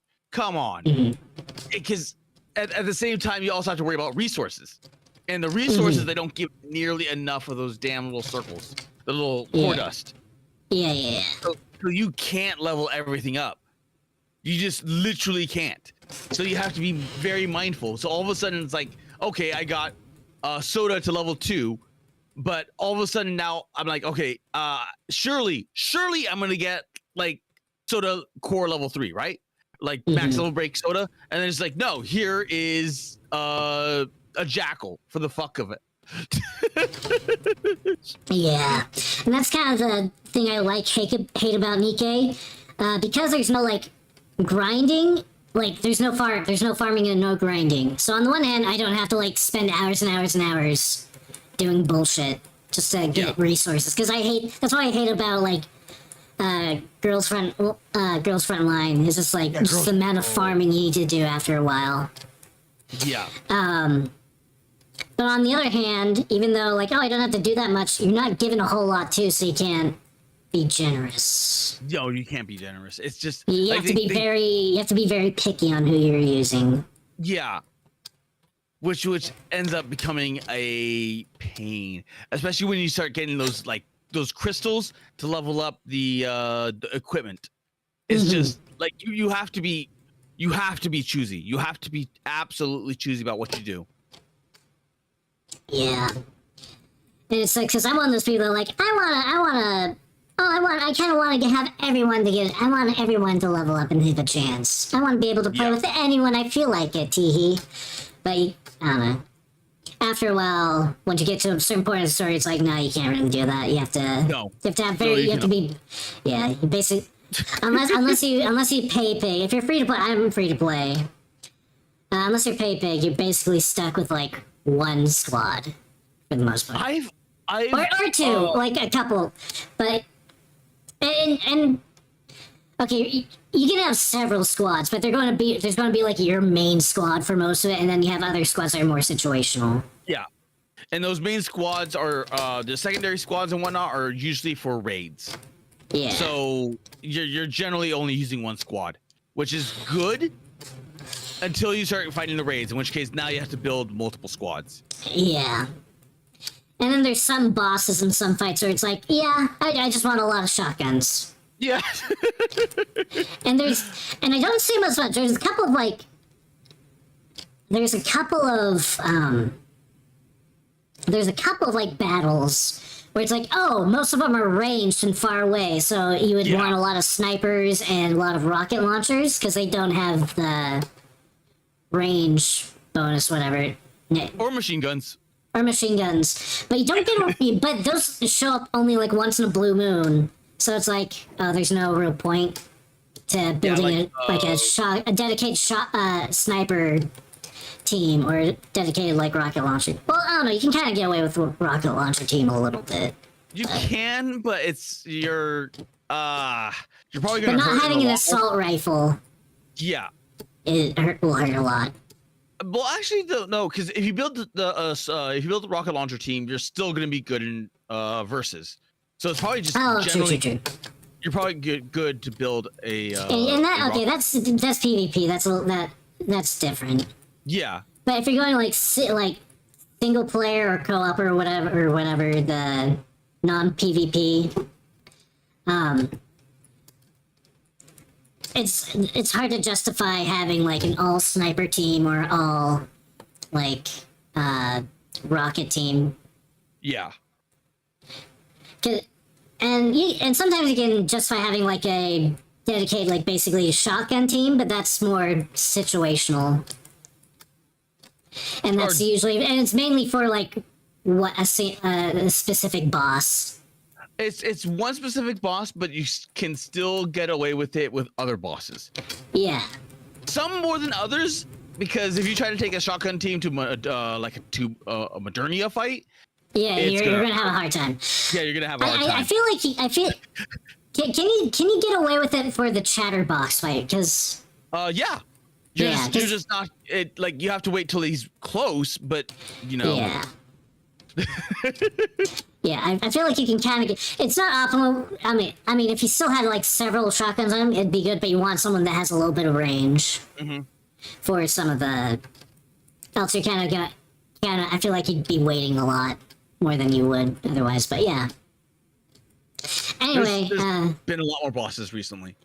because at the same time you also have to worry about resources, and the resources they don't give nearly enough of those damn little circles, the little core dust. Yeah. So you can't level everything up. You just literally can't. So you have to be very mindful. So all of a sudden it's like, okay, I got soda to level 2, but all of a sudden now I'm like, okay, surely I'm gonna get like soda core level 3, right? Like max level break soda, and then it's like, no, here is a jackal for the fuck of it. Yeah, and that's kind of the thing I hate about Nikkei, because there's no like grinding. Like there's no farming and no grinding. So on the one hand, I don't have to like spend hours and hours and hours doing bullshit just to get resources. Because that's what I hate about like Girls Front Line is just like just the amount of farming you need to do after a while. Yeah. But on the other hand, even though like, oh, I don't have to do that much, you're not given a whole lot too, so you can't be generous. Yo, you can't be generous. It's just You like, have to be very picky on who you're using. Yeah. Which ends up becoming a pain, especially when you start getting those crystals to level up the equipment. It's just like you have to be choosy. You have to be absolutely choosy about what you do. Yeah. And it's like, because I'm one of those people that are like, I kind of want to have everyone I want everyone to level up and have a chance. I want to be able to play with anyone I feel like it, teehee. But, I don't know. After a while, once you get to a certain point of the story, it's like, no, you can't really do that. You have to, you basically, unless you pay big. If you're free to play, I'm free to play. Unless you're pay big, you're basically stuck with, like, one squad for the most part. Or two, like a couple. But and okay, you can have several squads, but there's going to be like your main squad for most of it, and then you have other squads that are more situational. Yeah, and those main squads are the secondary squads and whatnot are usually for raids. Yeah. So you're generally only using one squad, which is good until you start fighting the raids, in which case now you have to build multiple squads. Yeah. And then there's some bosses in some fights where it's like, yeah, I just want a lot of shotguns. Yeah. And I don't see much. There's a couple of like battles where it's like, oh, most of them are ranged and far away, so you would want a lot of snipers and a lot of rocket launchers because they don't have the range bonus, whatever. Or machine guns. But you don't get. But those show up only like once in a blue moon, so it's like, oh, there's no real point to building a dedicated sniper team or a dedicated like rocket launcher. Well, I don't know. You can kind of get away with rocket launcher team a little bit. You can, but you're probably gonna. But not having an assault rifle. Yeah. Will hurt a lot. Well, actually, no, because if you build the rocket launcher team, you're still gonna be good in versus. So it's probably just true. You're probably good to build a. And that's PvP. That's different. Yeah. But if you're going like single player or co-op or whatever the non-PvP, it's hard to justify having like an all sniper team or all like rocket team. Yeah. And sometimes you can justify having like a dedicated like basically a shotgun team, but that's more situational. And that's it's mainly for like a specific boss. It's one specific boss, but you can still get away with it with other bosses. Yeah. Some more than others, because if you try to take a shotgun team to a Modernia fight, you're gonna have a hard time. Yeah, you're gonna have a hard time. I feel. Can you get away with it for the chatterbox fight? Because. Yeah. You're just not like you have to wait till he's close, but you know. Yeah. Yeah, I feel like you can kind of get. It's not optimal. I mean, if you still had like several shotguns on him, it'd be good. But you want someone that has a little bit of range for some of the. Else you're kind of. I feel like you'd be waiting a lot more than you would otherwise. But yeah. Anyway, there's been a lot more bosses recently.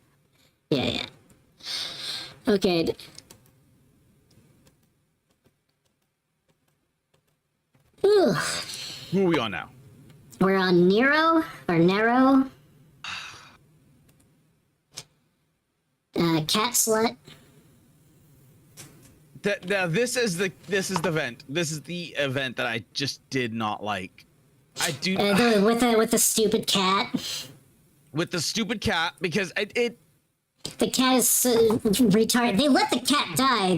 Yeah. Okay. Ooh. Who are we on now? We're on Nero. Cat Slut. Now this is the event. This is the event that I just did not like. I do with the stupid cat. with the stupid cat because it The cat is retarded. They let the cat die.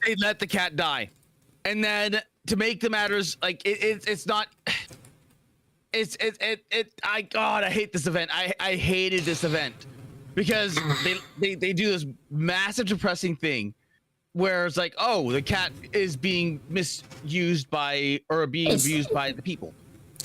they let the cat die, and then to make the matters like it's not. I hate this event. I hated this event because they do this massive depressing thing where it's like, oh, the cat is being misused by or being abused by the people.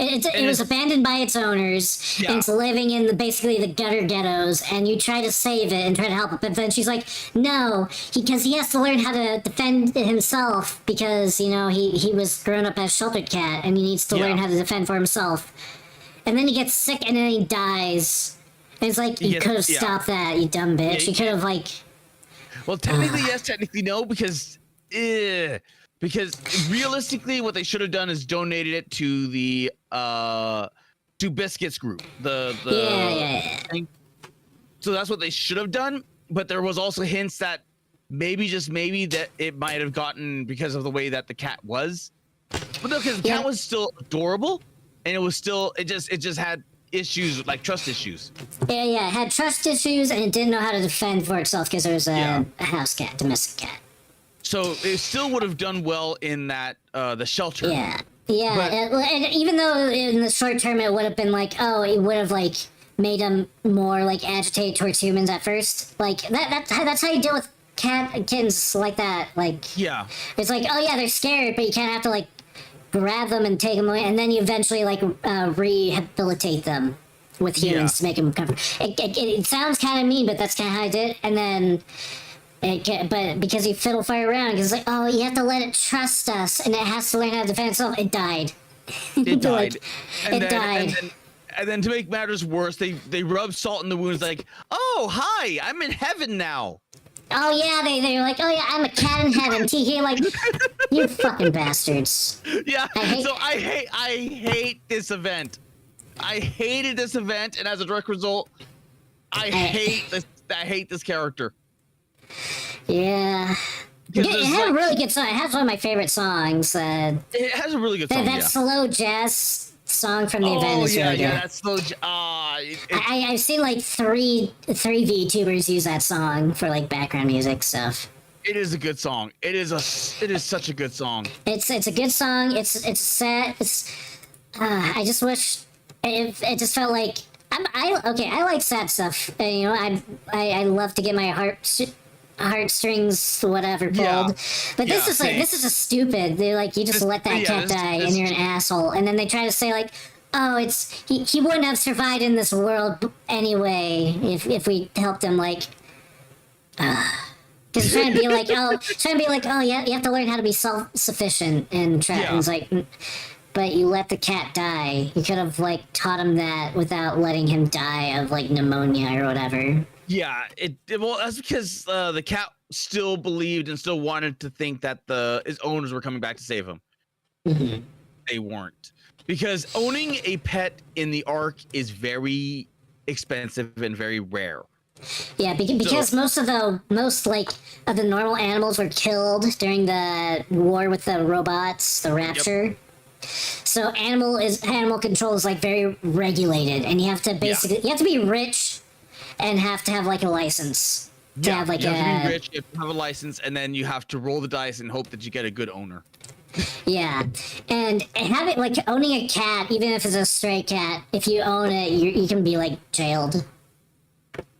It was abandoned by its owners, and it's living in basically the gutter ghettos, and you try to save it and try to help it, but then she's like, no, because he has to learn how to defend himself, because, you know, he was grown up as a sheltered cat, and he needs to learn how to defend for himself. And then he gets sick, and then he dies. And it's like, you could have stopped that, you dumb bitch. You could have, like... Well, technically yes, technically no, because realistically, what they should have done is donated it to the to Biscuits group. Thing. So that's what they should have done. But there was also hints that maybe, just maybe, that it might have gotten because of the way that the cat was. But no, because the cat was still adorable, and it was still it just had issues like trust issues. Yeah, it had trust issues, and it didn't know how to defend for itself because it was a house cat, domestic cat. So it still would have done well in that the shelter. Yeah, and even though in the short term it would have been like, oh, it would have like made them more like agitated towards humans at first. Like that's how you deal with kittens like that. Like it's like, oh yeah, they're scared, but you can't have to like grab them and take them away, and then you eventually like rehabilitate them with humans to make them comfortable. It sounds kind of mean, but that's kind of how I did it. And then. But because you fiddle fire around, because it's like, oh, you have to let it trust us, and it has to learn how to defend itself. It died. It died. Like, died. And then to make matters worse, they rub salt in the wounds, like, oh, hi, I'm in heaven now. Oh yeah, they're like, oh yeah, I'm a cat in heaven. TK, like, you fucking bastards. Yeah. I hate this event. I hated this event, and as a direct result, I hate this character. Yeah. It had a really good song. It has one of my favorite songs. It has a really good song. That slow jazz song from the event is really good. Yeah, that's slow. I've seen like three VTubers use that song for like background music stuff. It is a good song. It is such a good song. It's a good song. It's sad. I just wish it just felt like I like sad stuff. You know, I love to get my heartstrings whatever pulled, but this is just stupid. They're like, you just let that cat die and you're an asshole, and then they try to say like, oh, he wouldn't have survived in this world anyway if we helped him, like because trying to be like, oh yeah, you have to learn how to be self-sufficient and try and it's like, but you let the cat die. You could have like taught him that without letting him die of like pneumonia or whatever. Yeah, well, that's because the cat still believed and still wanted to think that his owners were coming back to save him. Mm-hmm. They weren't, because owning a pet in the Ark is very expensive and very rare. Yeah, because most of the normal animals were killed during the war with the robots, the Rapture. Yep. So animal control is like very regulated, and you have to you have to be rich. And have to have like a license to have like you have to be rich, you have to have a license, and then you have to roll the dice and hope that you get a good owner. Yeah, and having like owning a cat, even if it's a stray cat, if you own it, you can be like jailed.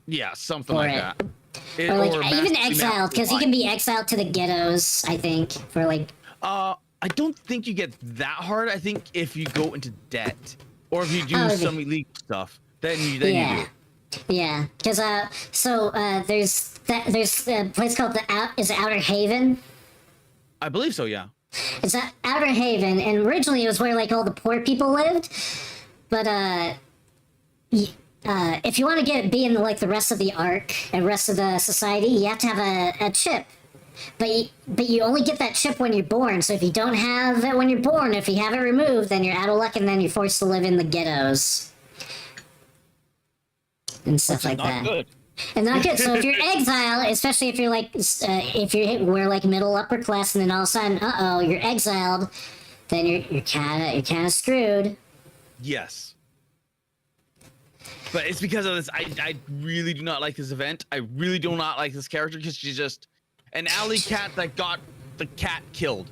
Yeah, something like that. Or like even exiled, because you can be exiled to the ghettos. I think for like. I don't think you get that hard. I think if you go into debt or if you do some illegal stuff, then you do it. Yeah, because there's a place called is it Outer Haven? I believe so, yeah. It's Outer Haven, and originally it was where like all the poor people lived, but if you want to be in like the rest of the Ark and rest of the society, you have to have a chip. But you only get that chip when you're born, so if you don't have it when you're born, if you have it removed, then you're out of luck, and then you're forced to live in the ghettos. And stuff like that. Good. And not good. So if you're exiled, especially if you're like, we're like middle upper class, and then all of a sudden, you're exiled, then you're kind of screwed. Yes. But it's because of this. I really do not like this event. I really do not like this character because she's just an alley cat that got the cat killed.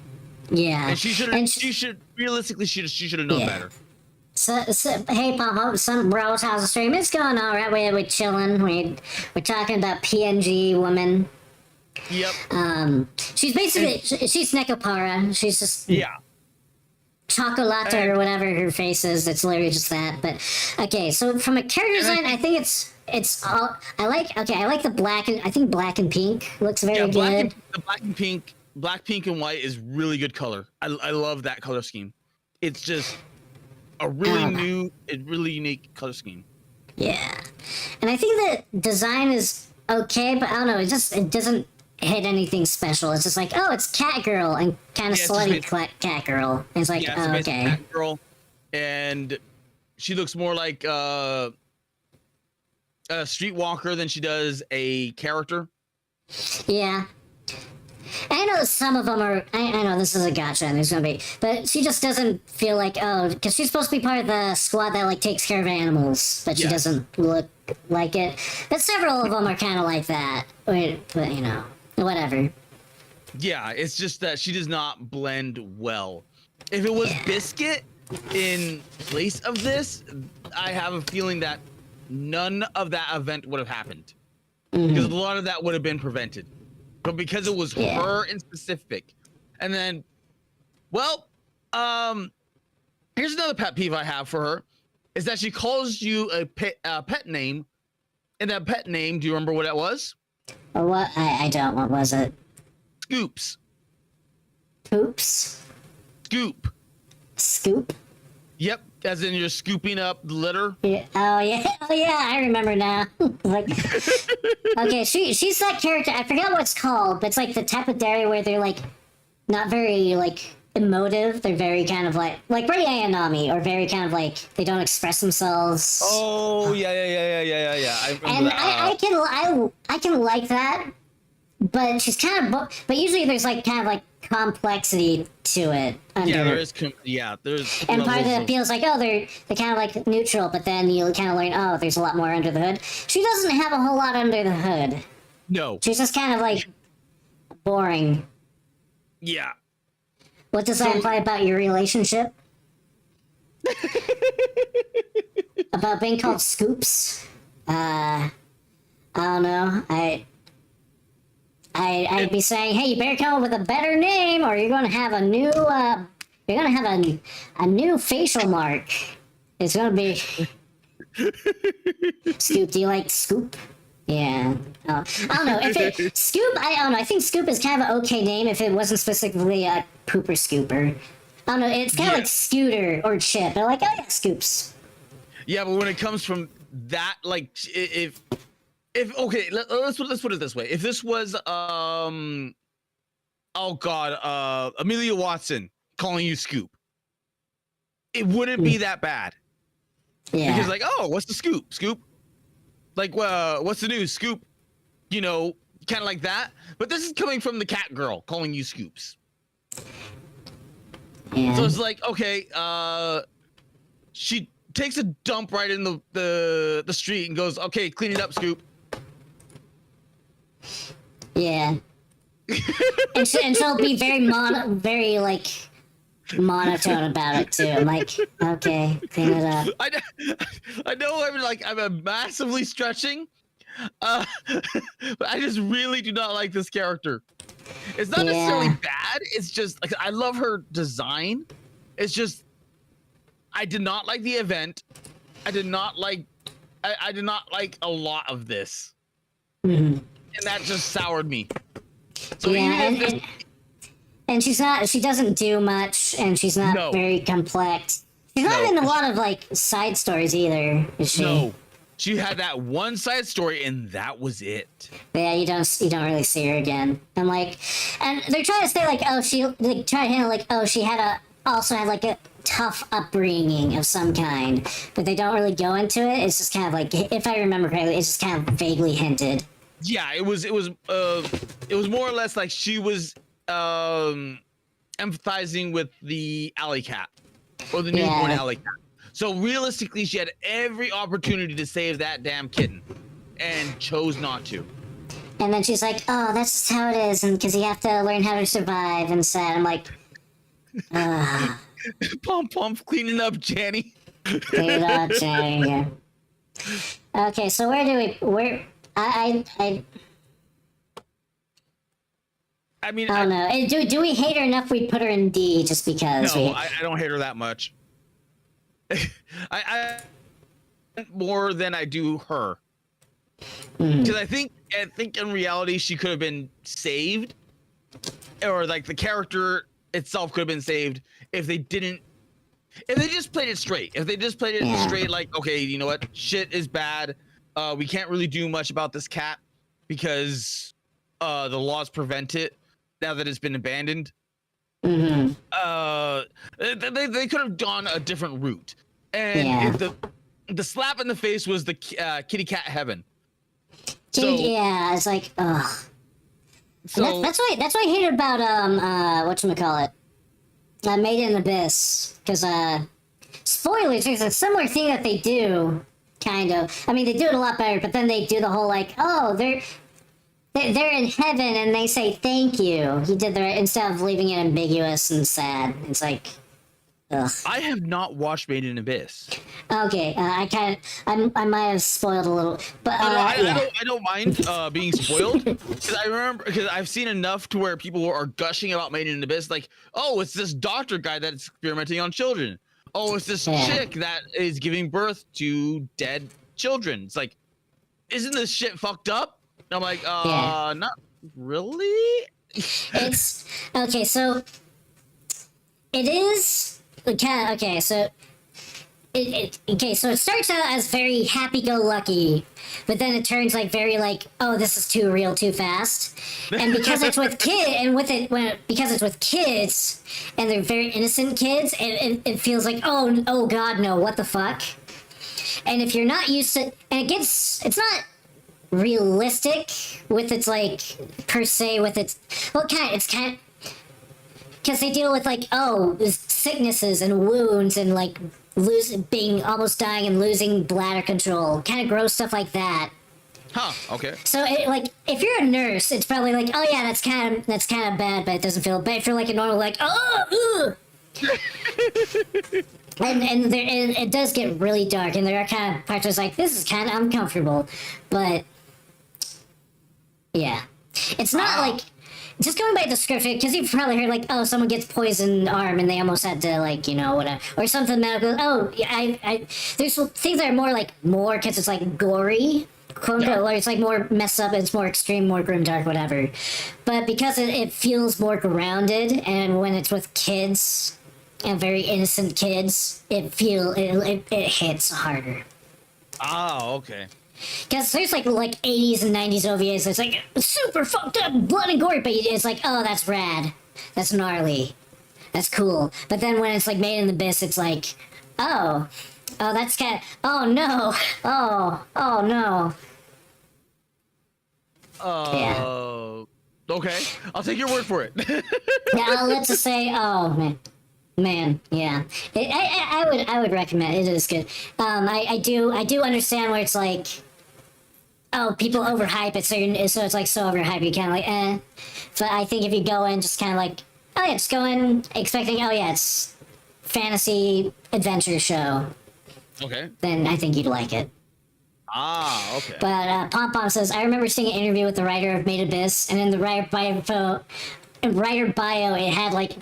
Yeah. And she should have known better. So, hey, Pop, some bros, how's the stream? It's going all right. We're chilling. We're talking about PNG woman. Yep. She's basically she's Nekopara. She's just Chocolata or whatever her face is. It's literally just that. But okay, so from a character design, I think it's all. I like the black and I think black and pink looks very good. The black, pink, and white is really good color. I love that color scheme. It's just a really really unique color scheme. Yeah, and I think the design is okay, but I don't know. It doesn't hit anything special. It's just like, oh, it's cat girl and kind of slutty cat girl. And it's like, oh, okay. Cat girl, and she looks more like a streetwalker than she does a character. Yeah. I know some of them are. I know this is a gotcha, and there's gonna be, but she just doesn't feel like because she's supposed to be part of the squad that like takes care of animals, but she doesn't look like it. But several of them are kind of like that. But whatever. Yeah, it's just that she does not blend well. If it was Biscuit in place of this, I have a feeling that none of that event would have happened because a lot of that would have been prevented. But because it was her in specific, and then, here's another pet peeve I have for her, is that she calls you a pet name, and that pet name, do you remember what it was? Or what? I don't. What was it? Scoops. Poops? Scoop. Scoop? Yep, as in you're scooping up the litter. Yeah. Oh yeah, I remember now. Like, okay, she's that character. I forgot what it's called, but it's like the type of dairy where they're like not very like emotive. They're very kind of like Ray Ayanami, or very kind of like they don't express themselves. Oh yeah. I remember that. I can like that, but she's kind of. But usually there's like kind of like complexity to it. There's. And part of the appeal is like, oh, they're kind of like neutral, but then you kind of learn, oh, there's a lot more under the hood. She doesn't have a whole lot under the hood. No. She's just kind of like boring. Yeah. What does that imply about your relationship? About being called Scoops? I don't know. I'd be saying, hey, you better come up with a better name, or you're gonna have a new facial mark. It's gonna be Scoop. Do you like Scoop? Yeah. I don't know. Scoop, I don't know. I think Scoop is kind of an okay name if it wasn't specifically a pooper scooper. I don't know. It's kind of like Scooter or Chip. They're like, oh yeah, Scoops. Yeah, but when it comes from that, like, if okay, let's put it this way. If this was Amelia Watson calling you Scoop, it wouldn't be that bad. Yeah. Because like, oh, what's the scoop? Scoop? Like, what's the news? Scoop? You know, kind of like that. But this is coming from the cat girl calling you Scoops. Yeah. So it's like, okay, she takes a dump right in the street and goes, okay, clean it up, Scoop. Yeah. and she'll be very like monotone about it too. I'm like, okay, clean it up. I know I'm massively stretching, but I just really do not like this character. It's not necessarily bad. It's just like I love her design. It's just I did not like the event. I did not like a lot of this. Mm-hmm. And that just soured me. So and she doesn't do much, and she's not very complex. She's not in a lot of like side stories either, is she? No. She had that one side story, and that was it. But yeah, you don't really see her again. And they're trying to say like, oh, she like try to handle like, oh, she also had like a tough upbringing of some kind, but they don't really go into it. It's just kind of like, if I remember correctly, it's just kind of vaguely hinted. Yeah, it was more or less like she was empathizing with the alley cat or the newborn alley cat. So realistically, she had every opportunity to save that damn kitten and chose not to. And then she's like, "Oh, that's just how it is," and because you have to learn how to survive and sad. I'm like, Pom Pom cleaning up Jenny. clean it up, Jenny. Okay, so I mean, don't know. Do we hate her enough we'd put her in D just because? No, I don't hate her that much. I more than I do her. Because I think in reality she could have been saved, or like the character itself could have been saved if they just played it straight. If they just played it straight, like, okay, you know what, shit is bad. We can't really do much about this cat because the laws prevent it now that it's been abandoned. They could have gone a different route, and if the slap in the face was the kitty cat heaven. So, yeah, it's like, ugh. So That's why I hate about whatchamacallit, Made in Abyss, because spoilers, there's a similar thing that they do, kind of. I mean, they do it a lot better, but then they do the whole like, oh, they're in heaven and they say thank you. He did that instead of leaving it ambiguous and sad. It's like, ugh. I have not watched Made in Abyss. Okay, I might have spoiled a little, but I don't mind being spoiled, because I've seen enough to where people are gushing about Made in Abyss, like, oh, it's this doctor guy that's experimenting on children. Oh, it's this chick that is giving birth to dead children. It's like, isn't this shit fucked up? And I'm like, not really. It's okay. So it is okay. So so it starts out as very happy-go-lucky, but then it turns like very like, oh, this is too real, too fast. And because it's with because it's with kids, and they're very innocent kids, it feels like, oh god, no, what the fuck? And if you're not used to, and it's not realistic with its like per se with its it's kind of because they deal with like sicknesses and wounds and like almost dying and losing bladder control, kind of gross stuff like that. Huh. Okay. So like if you're a nurse, it's probably like, oh yeah, that's kind of bad, but it doesn't feel bad. If you're like a normal, like, and it does get really dark, and there are kind of parts where it's like, this is kind of uncomfortable, but yeah, it's not like, just going by description, because you've probably heard like, oh, someone gets poisoned arm and they almost had to like, whatever, or something medical. Oh, there's things that are more because it's like gory, quote unquote, or it's like more messed up, it's more extreme, more grim, dark, whatever. But because it feels more grounded, and when it's with kids and very innocent kids, it hits harder. Oh, okay. Because there's like 80s and 90s OVAs, it's like super fucked up, blood and gory, but it's like, oh, that's rad, that's gnarly, that's cool. But then when it's like Made in the Abyss, it's like, oh, that's kind of, oh no, oh no. Okay, I'll take your word for it. Yeah, let's just say, oh man, yeah. I would recommend it. It is good. I do understand where it's like, oh, people overhype it, so it's like so overhyped you kind of like, eh. But I think if you go in just kind of like, oh yeah, just go in expecting, oh yeah, it's fantasy adventure show. Okay. Then I think you'd like it. Ah, okay. But Pom Pom says, I remember seeing an interview with the writer of Made Abyss, and in the writer bio, it had like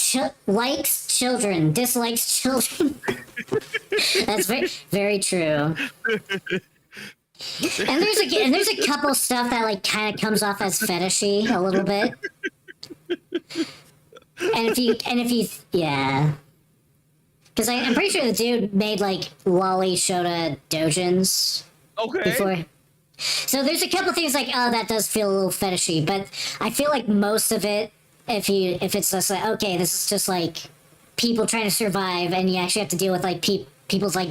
likes children, dislikes children. That's very, very true. And there's a couple stuff that like kind of comes off as fetishy a little bit. And if you yeah, because I'm pretty sure the dude made like lolly shota dojins. Okay. Before. So there's a couple things like, oh, that does feel a little fetishy, but I feel like most of it, if it's just like, okay, this is just like people trying to survive, and you actually have to deal with like people's like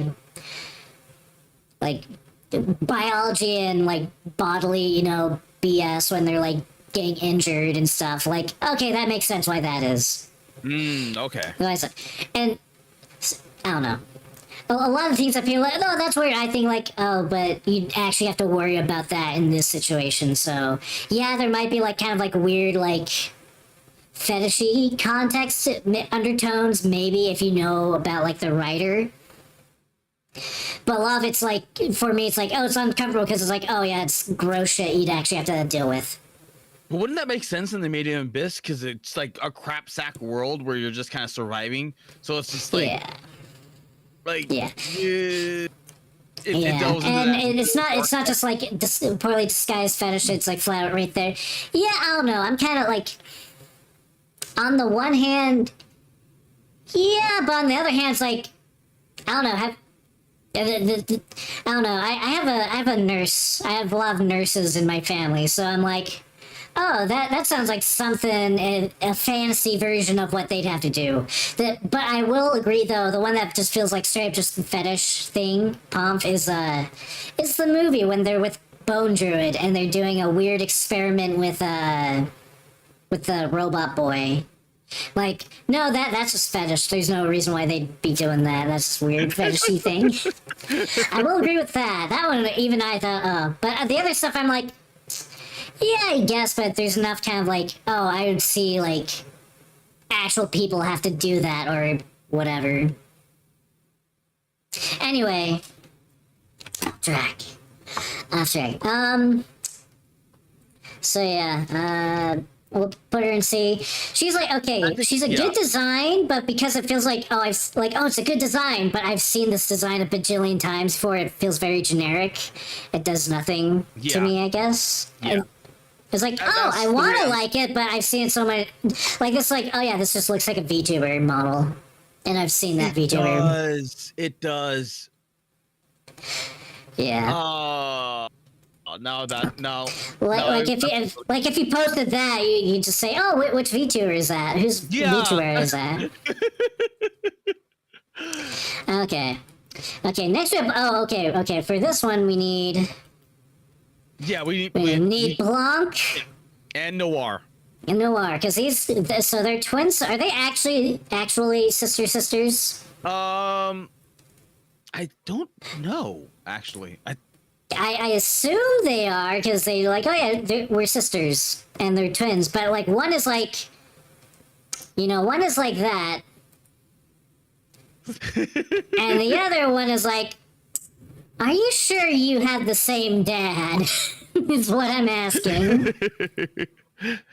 biology and like bodily, you know, BS when they're like getting injured and stuff. Like, okay, that makes sense why that is. Okay. And I don't know. A lot of things I feel like, oh, that's weird. I think like, oh, but you actually have to worry about that in this situation. So yeah, there might be like kind of like weird like fetishy context undertones, maybe if you know about like the writer. But a lot of it's like, for me, it's like, oh, it's uncomfortable because it's like, oh yeah, it's gross shit you'd actually have to deal with. But wouldn't that make sense in the Medium Abyss? Because it's like a crap sack world where you're just kind of surviving. So it's just like, Yeah. like, Yeah. It Yeah, delves into and that. it's not just like poorly disguised fetish. It's like flat out right there. Yeah, I don't know. I'm kind of like, on the one hand, yeah, but on the other hand, it's like, I don't know. I don't know. I have a nurse. I have a lot of nurses in my family, so I'm like, oh, that sounds like something, a fantasy version of what they'd have to do. But I will agree, though, the one that just feels like straight up just the fetish thing, Pomp, is the movie when they're with Bone Druid and they're doing a weird experiment with the robot boy. Like, no, that's just fetish. There's no reason why they'd be doing that. That's just weird fetishy thing. I will agree with that. That one, even I thought, but the other stuff, I'm like, yeah, I guess, but there's enough kind of like, oh, I would see like actual people have to do that or whatever. Anyway, off track. So yeah, we'll put her in C. She's like, okay, she's a good design, but because it feels like, oh, it's a good design, but I've seen this design a bajillion times before. It feels very generic. It does nothing to me, I guess. Yeah. It's like, oh, I want to like it, but I've seen so much. Like, it's like, oh yeah, this just looks like a VTuber model, and I've seen that VTuber. It does. Yeah. No. Like if you posted that, you just say, oh, which VTuber is that? Whose VTuber is that? Okay. Next we have. Oh, okay. For this one, we need. Yeah, we need Blanc and Noir. and Noir, because so they're twins. Are they actually sisters? I don't know actually. I assume they are, because they like, oh yeah, we're sisters and they're twins. But like one is like, one is like that, and the other one is like, are you sure you had the same dad? Is what I'm asking.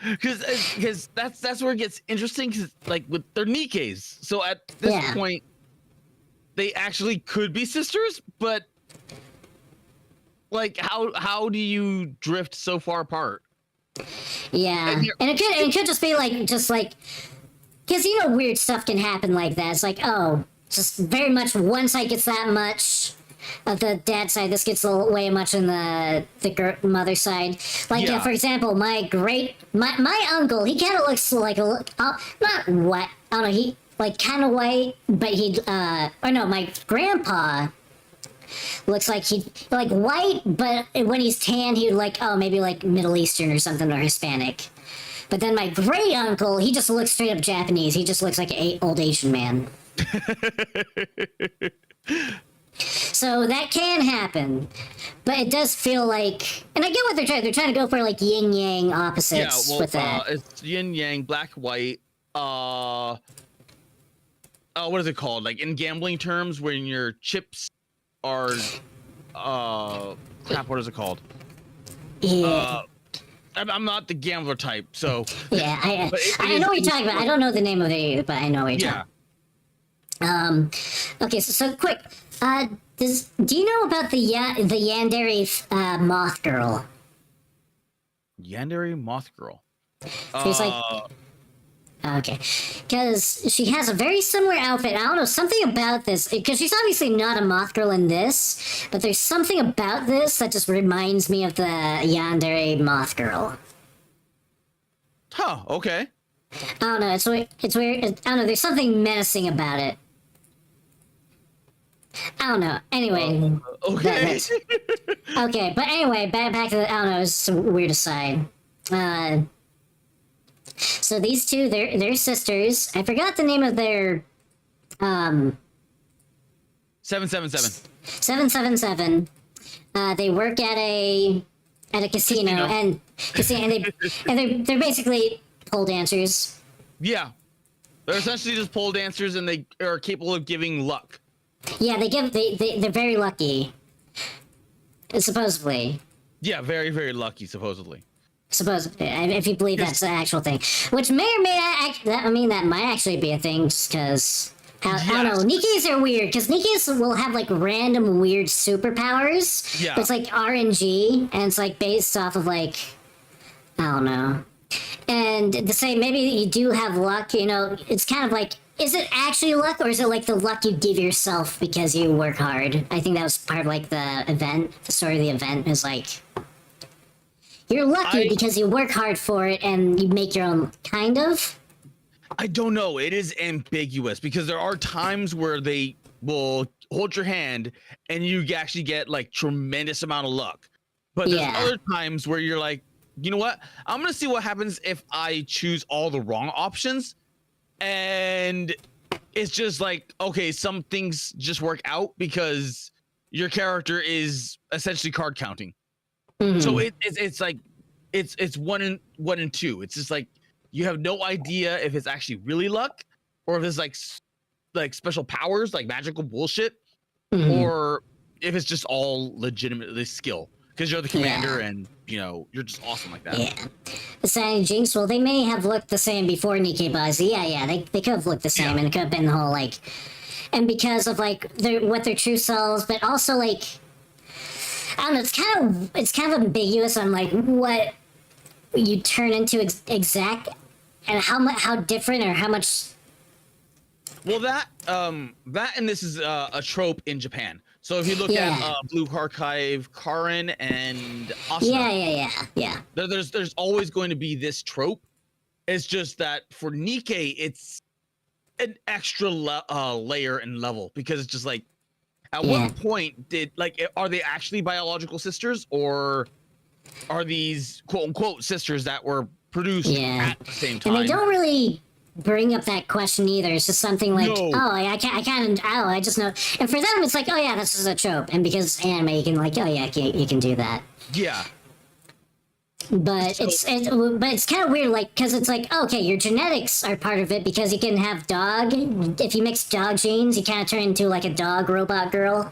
Because that's where it gets interesting. Because like with their Nikes, so at this point, they actually could be sisters. But like, how do you drift so far apart? Yeah, and it could just be like, because weird stuff can happen like that. It's like, oh, just very much one side gets that much of the dad side, this gets way much on the mother side. Like, for example, my uncle, he kind of looks like not white. I don't know, he like kind of white, but my grandpa looks like he like white, but when he's tan, he would like, oh, maybe like Middle Eastern or something, or Hispanic. But then my great uncle, he just looks straight up Japanese. He just looks like an old Asian man. So that can happen, but it does feel like, and I get what they're trying. They're trying to go for like yin yang opposites with that. It's yin yang, black white. What is it called? Like in gambling terms, when your chips are, crap. What is it called? Yeah. I'm not the gambler type, so. Yeah, I know what you're talking about. I don't know the name of it either, but I know what you're talking. Okay, so quick. Do you know about the Yandere moth girl? Yandere moth girl. She's like, okay, because she has a very similar outfit. I don't know, something about this, because she's obviously not a moth girl in this, but there's something about this that just reminds me of the Yandere moth girl. Huh. Okay. I don't know. It's weird. It's weird. I don't know. There's something menacing about it. I don't know. Anyway. Okay. Okay, but anyway, back to the, I don't know. It's a weird aside. So these two, they're sisters. I forgot the name of their 777. 777. They work at a casino, and they're basically pole dancers. Yeah. They're essentially just pole dancers, and they are capable of giving luck. Yeah, they're very lucky. Supposedly. Yeah, very, very lucky, supposedly. Supposedly, if you believe that's the actual thing, which may or may not. That might actually be a thing, because I don't know. Nikis are weird, because Nikis will have like random weird superpowers. Yeah. But it's like RNG, and it's like based off of like, I don't know. And the same, maybe you do have luck. You know, it's kind of like, is it actually luck, or is it like the luck you give yourself because you work hard? I think that was part of like the event. The story of the event is like, you're lucky because you work hard for it and you make your own, kind of. I don't know. It is ambiguous, because there are times where they will hold your hand and you actually get like tremendous amount of luck. But there's other times where you're like, you know what? I'm going to see what happens if I choose all the wrong options. And it's just like, okay, some things just work out because your character is essentially card counting. So it's like it's one and two. It's just like you have no idea if it's actually really luck, or if it's like special powers, like magical bullshit, or if it's just all legitimately skill, because you're the commander and you're just awesome like that. Yeah. The Sandy Jinx, well, they may have looked the same before Nikkei Buzz. Yeah, they could have looked the same, and it could have been the whole like, and because of like what their true selves, but also like, I don't know, it's kind of ambiguous on like what you turn into exact, and how different or how much. Well, that and this is a trope in Japan. So if you look at Blue Archive, Karin, and Asuna, Yeah. There's always going to be this trope. It's just that for Nikkei, it's an extra layer and level, because it's just like, at what point are they actually biological sisters, or are these quote unquote sisters that were produced at the same time? And they don't really bring up that question either. It's just something like, I just know. And for them, it's like, oh yeah, this is a trope. And because anime, you can like, oh yeah, you can do that. Yeah. But it's kind of weird, like, because it's like, okay, your genetics are part of it, because you can have dog. If you mix dog genes, you kind of turn into like a dog robot girl.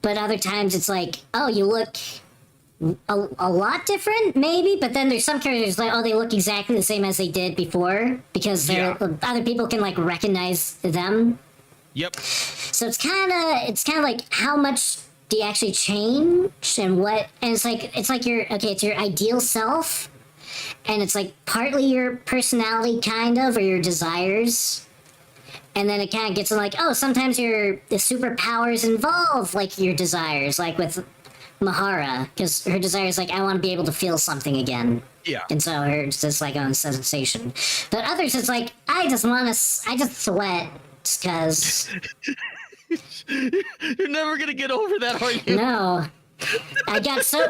But other times it's like, oh, you look a lot different, maybe. But then there's some characters like, oh, they look exactly the same as they did before, because other people can like recognize them. Yep. So it's kind of like, how much do you actually change, and what? And it's like it's your ideal self, and it's like partly your personality, kind of, or your desires. And then it kind of gets in like, oh, sometimes the superpowers involve like your desires, like with Mahara, because her desire is like, I want to be able to feel something again. Yeah. And so it's just like on sensation. But others, it's like, I just sweat because. You're never gonna get over that, are you? No. I was so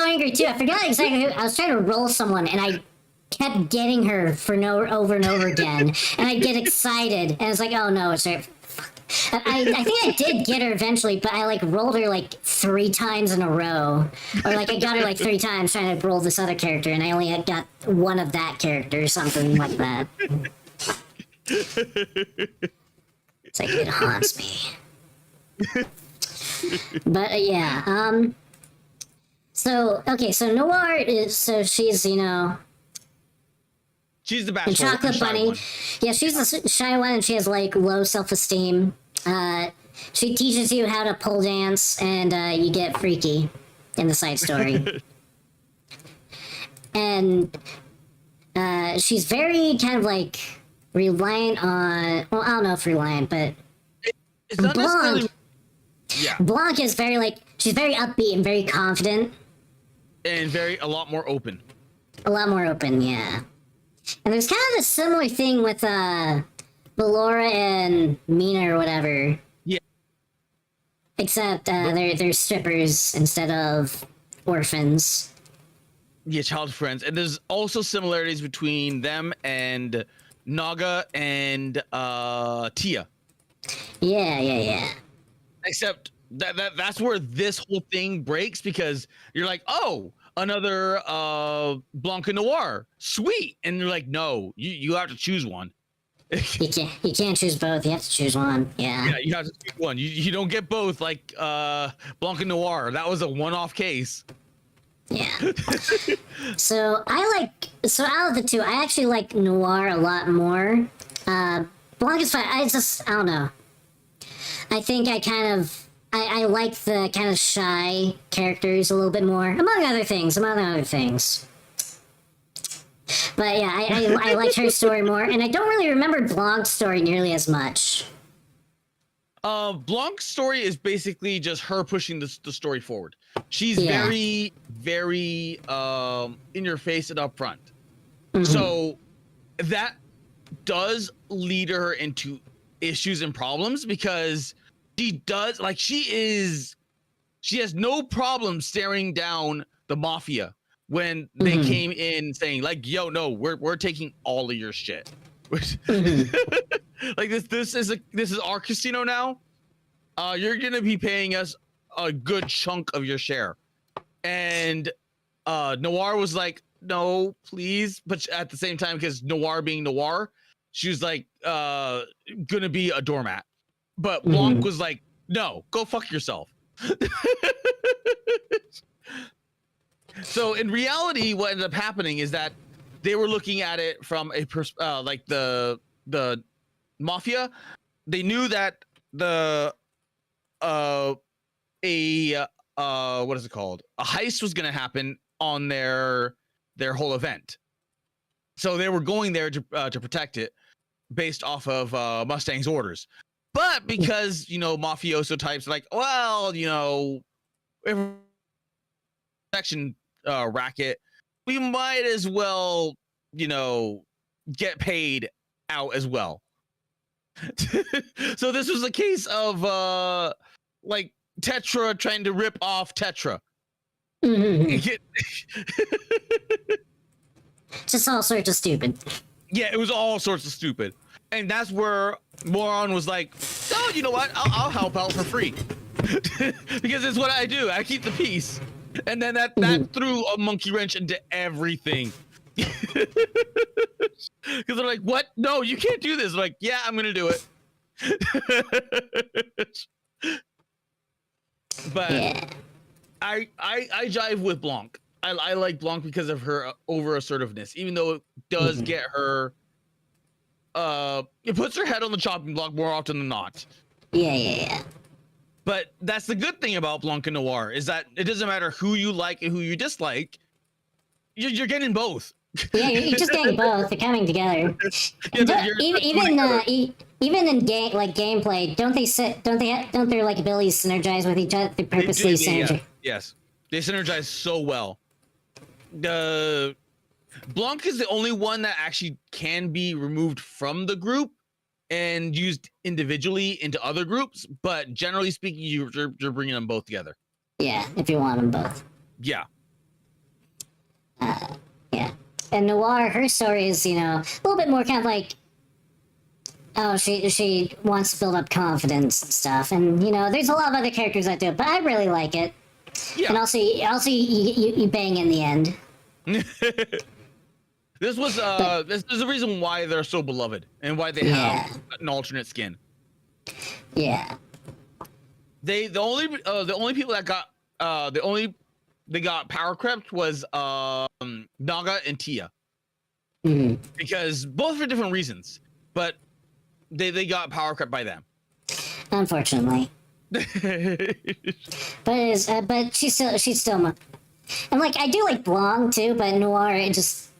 angry too. I forgot exactly who. I was trying to roll someone, and I kept getting her over and over again. And I get excited, and it's like, oh no, it's her. I think I did get her eventually, but I like rolled her like 3 times in a row, or like I got her like 3 times trying to roll this other character, and I only had got one of that character, or something like that. It's like, it haunts me. But so Noir is, so she's she's the the bashful chocolate bunny. one. Yeah, she's the shy one, and she has like low self-esteem. She teaches you how to pole dance, and you get freaky in the side story. And she's very kind of like reliant on, well, I don't know if reliant, but It's not necessarily. Yeah. Blanc is very like, she's very upbeat and very confident. And a lot more open. A lot more open, yeah. And there's kind of a similar thing with Ballora and Mina or whatever. Yeah. Except they're strippers instead of orphans. Yeah, child friends. And there's also similarities between them and Naga and Tia. Yeah. Except that's where this whole thing breaks, because you're like, oh, another Blanca Noir, sweet, and you're like, no, you have to choose one. You can't choose both. You have to choose one. Yeah. Yeah, you have to choose one. You don't get both, like Blanca Noir. That was a one-off case. Yeah. So out of the two, I actually like Noir a lot more. Blanca's fine. I don't know. I think I like the kind of shy characters a little bit more, among other things. But yeah, I liked her story more, and I don't really remember Blanc's story nearly as much. Blanc's story is basically just her pushing the story forward. She's very in your face and upfront. Mm-hmm. So that does lead her into issues and problems, because she has no problem staring down the mafia when they came in saying like, yo, no, we're taking all of your shit. Like this is our casino now. You're gonna be paying us a good chunk of your share. And Noir was like, no, please. But at the same time, because Noir being Noir, she was like gonna be a doormat. But Blanc was like, no, go fuck yourself. So in reality, what ended up happening is that they were looking at it from a like the mafia. They knew that what is it called? A heist was going to happen on their whole event. So they were going there to protect it based off of Mustang's orders. But because, mafioso types are like, well, protection racket, we might as well, get paid out as well. So this was a case of like Tetra trying to rip off Tetra. Just all sorts of stupid. Yeah, it was all sorts of stupid. And that's where Moron was like, oh, you know what? I'll help out for free. Because it's what I do. I keep the peace. And then that threw a monkey wrench into everything. Because they're like, what? No, you can't do this. I'm like, yeah, I'm going to do it. But yeah. I jive with Blanc. I like Blanc because of her over assertiveness, even though it does get her it puts her head on the chopping block more often than not. Yeah. But that's the good thing about Blanc and Noir, is that it doesn't matter who you like and who you dislike. You're getting both. Yeah, you're just getting both. They're coming together. Even in gameplay, don't their like abilities synergize with each other? They purposely synergize. Yeah. Yes, they synergize so well. Blanc is the only one that actually can be removed from the group and used individually into other groups, but generally speaking, you're bringing them both together. Yeah, if you want them both. Yeah. Yeah. And Noir, her story is, a little bit more kind of like, oh, she wants to build up confidence and stuff. And, there's a lot of other characters that do it, but I really like it. Yeah. And also you bang in the end. This was this is the reason why they're so beloved and why they have an alternate skin. Yeah. The only people that got they got power crept was Naga and Tia. Because both for different reasons, but they got power crept by them. Unfortunately. But she's still and like I do like Blanc too, but Noir it just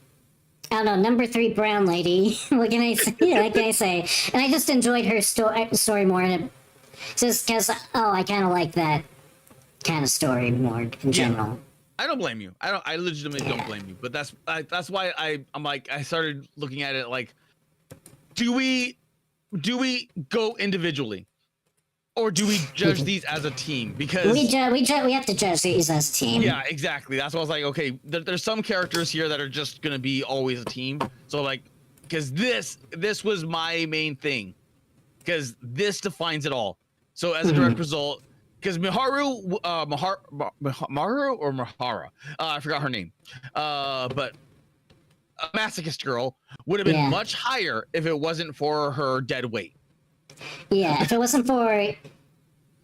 I don't know, number 3 brown lady. What can I say? Yeah, what can I say? And I just enjoyed her story more, and just because I kind of like that kind of story more in general. I don't blame you. I legitimately don't blame you. But that's why I'm like I started looking at it like, do we go individually, or do we judge these as a team? Because we have to judge these as a team. yeah, exactly. That's why I was like, okay, there's some characters here that are just gonna be always a team. So like, because this was my main thing, because this defines it all. So as a direct result, because Maharu or Mahara, I forgot her name, but a masochist girl would have been much higher if it wasn't for her dead weight. Yeah, if it wasn't for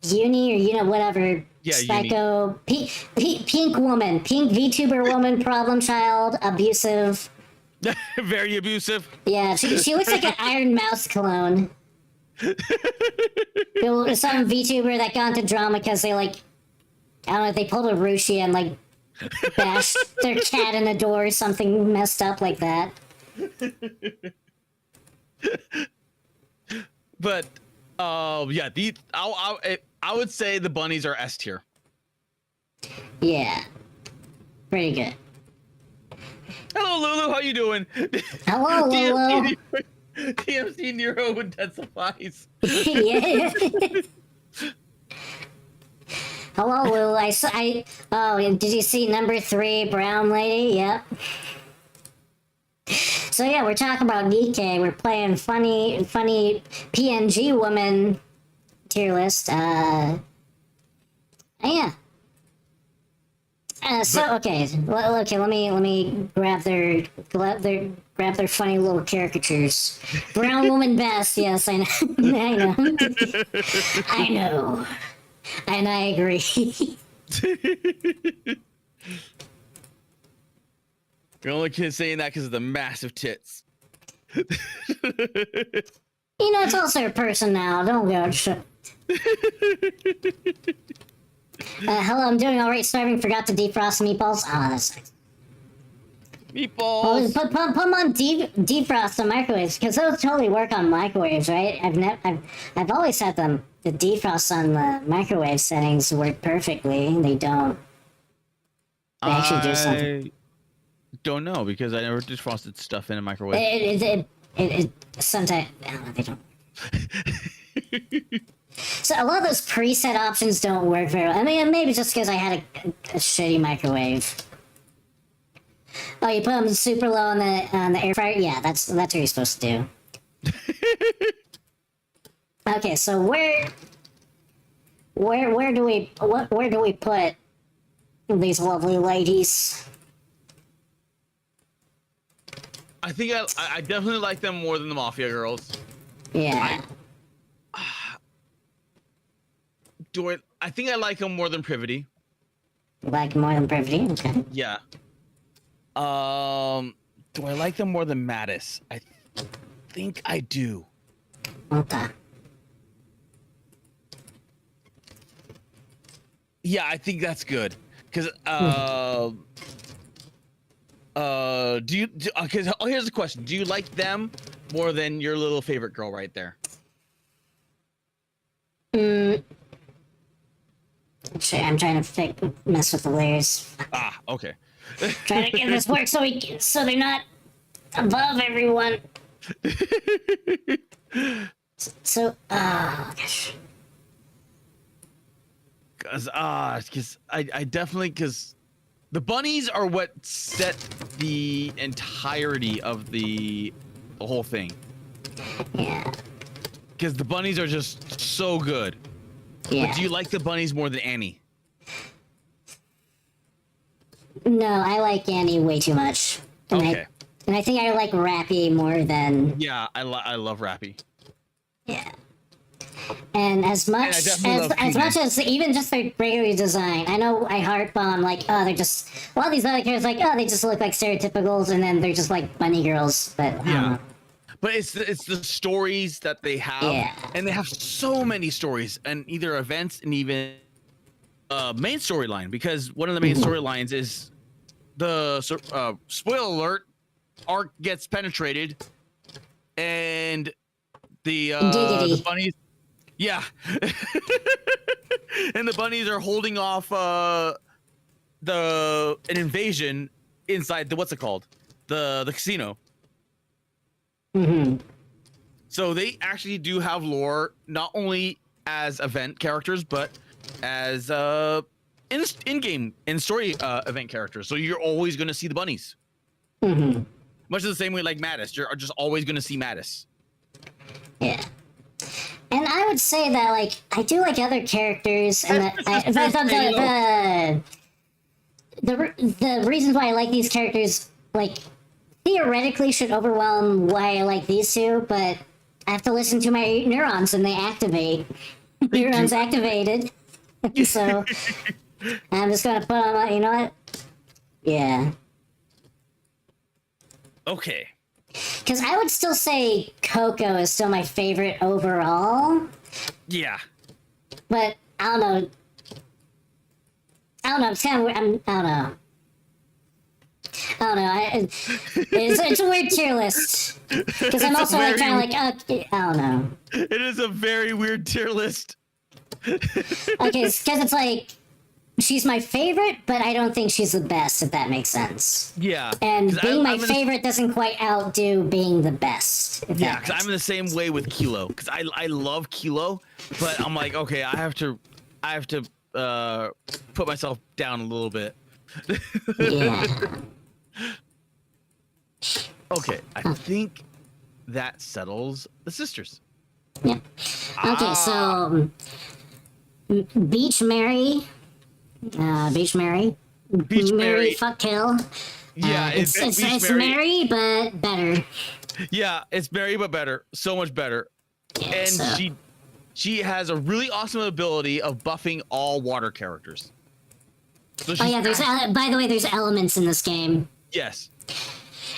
Uni or whatever, Yeah, psycho, pink woman, pink VTuber woman, problem child, abusive. Very abusive. Yeah, she looks like an Iron Mouse clone. Some VTuber that got into drama because they like, I don't know, they pulled a Rushi and like bashed their cat in the door or something messed up like that. But yeah, I would say the bunnies are S tier. Yeah, pretty good. Hello, Lulu. How you doing? Hello, Lulu. TMC Nero intensifies. Yeah. Hello, Lulu. Oh, did you see number 3, brown lady? Yep. So yeah, we're talking about Nikkei. We're playing funny PNG woman tier list. Yeah. Okay. Let me grab their funny little caricatures. Brown woman best. Yes, I know. I know. I know. And I agree. You're only saying that because of the massive tits. You know, it's also a person now. Don't go. Hello, I'm doing alright. Starving. Forgot to defrost meatballs. Oh, that's nice. Meatballs. Put them on defrost the microwaves because those totally work on microwaves, right? I've always had them. The defrost on the microwave settings work perfectly. They don't. They actually do something. Don't know because I never defrosted stuff in a microwave. It sometimes they don't. So a lot of those preset options don't work very well. I mean, maybe just because I had a shitty microwave. Oh, you put them super low on the air fryer? Yeah, that's what you're supposed to do. Okay, so where do we put these lovely ladies? I think I definitely like them more than the Mafia girls. Yeah. I think I like them more than Privity. Like more than Privity? Okay. Yeah. Do I like them more than Mattis? I think I do. Okay. Yeah, I think that's good. Cause here's the question. Do you like them more than your little favorite girl right there? I'm trying to mess with the layers. Ah, okay. Trying to get this work so they're not above everyone. So, gosh. Cause I definitely, cause the bunnies are what set the entirety of the whole thing. Yeah. Cause the bunnies are just so good. Yeah. But do you like the bunnies more than Annie? No, I like Annie way too much. And Okay. I think I like Rappy more than. Yeah, I love Rappy. Yeah. And as much as even just their regular design, I know I harp on like, oh, they're just a lot of these other characters like, oh, they just look like stereotypicals, and then they're just like bunny girls. But I don't know. But it's the stories that they have, and they have so many stories and either events and even main storyline, because one of the main storylines is the spoiler alert, Ark gets penetrated, and the bunnies, and the bunnies are holding off an invasion inside the what's it called, the casino. Mm-hmm. So they actually do have lore, not only as event characters, but as in-game and story event characters. So you're always going to see the bunnies. Mm-hmm. Much the same way like Mattis. You're just always going to see Mattis. Yeah. And I would say that, like, I do like other characters, and the reasons why I like these characters, like, theoretically should overwhelm why I like these two, but I have to listen to my neurons and they activate. Neurons activated. So I'm just gonna put on, you know what? Yeah. Okay. Because I would still say Coco is still my favorite overall, Yeah. but I don't know. It's kind of weird. I don't know. It's a weird tier list. Because I'm also like, kind of like, I don't know. It is a very weird tier list. Okay, because it's like, she's my favorite, but I don't think she's the best, if that makes sense. Yeah. And 'Cause being my I'm in the- favorite doesn't quite outdo being the best. If Yeah, that because makes I'm in the same way with Kilo. Because I love Kilo, but I'm like, okay, I have to put myself down a little bit. Yeah. Okay, I think that settles the sisters. Yeah. Okay, so Beach Mary. Beach Mary. Beach Mary Mary. fuck kill. Yeah, It's Beach Mary, but better. Yeah, it's Mary, but better. So much better. Yeah, And so- she has a really awesome ability of buffing all water characters. So Oh she's yeah, by the way, there's elements in this game. yes.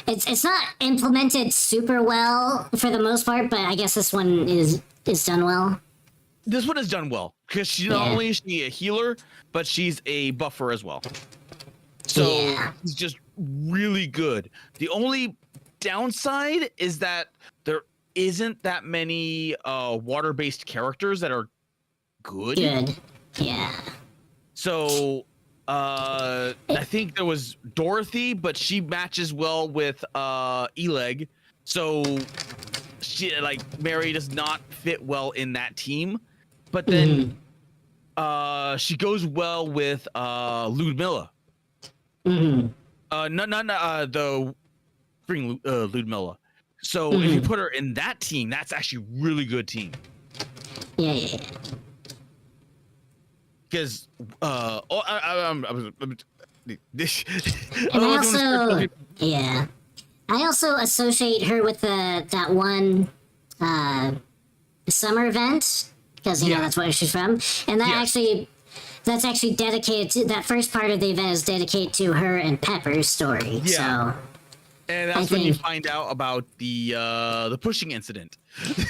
It's not implemented super well for the most part, but I guess this one is done well. This one is done well because she not Yeah. only is she a healer, but she's a buffer as well. So Yeah. it's just really good. The only downside is that there isn't that many water-based characters that are good. Good. Yeah. So I think there was Dorothy, but she matches well with Eleg. So she like Mary does not fit well in that team. But then she goes well with Ludmilla. Mm-hmm. Not the freaking Ludmilla. So if you put her in that team, that's actually really good team. Yeah. Because I I also associate her with that one summer event because you know that's where she's from, and that's actually dedicated to that first part of the event is dedicated to her and Pepper's story. Yeah. So and that's when you find out about the pushing incident.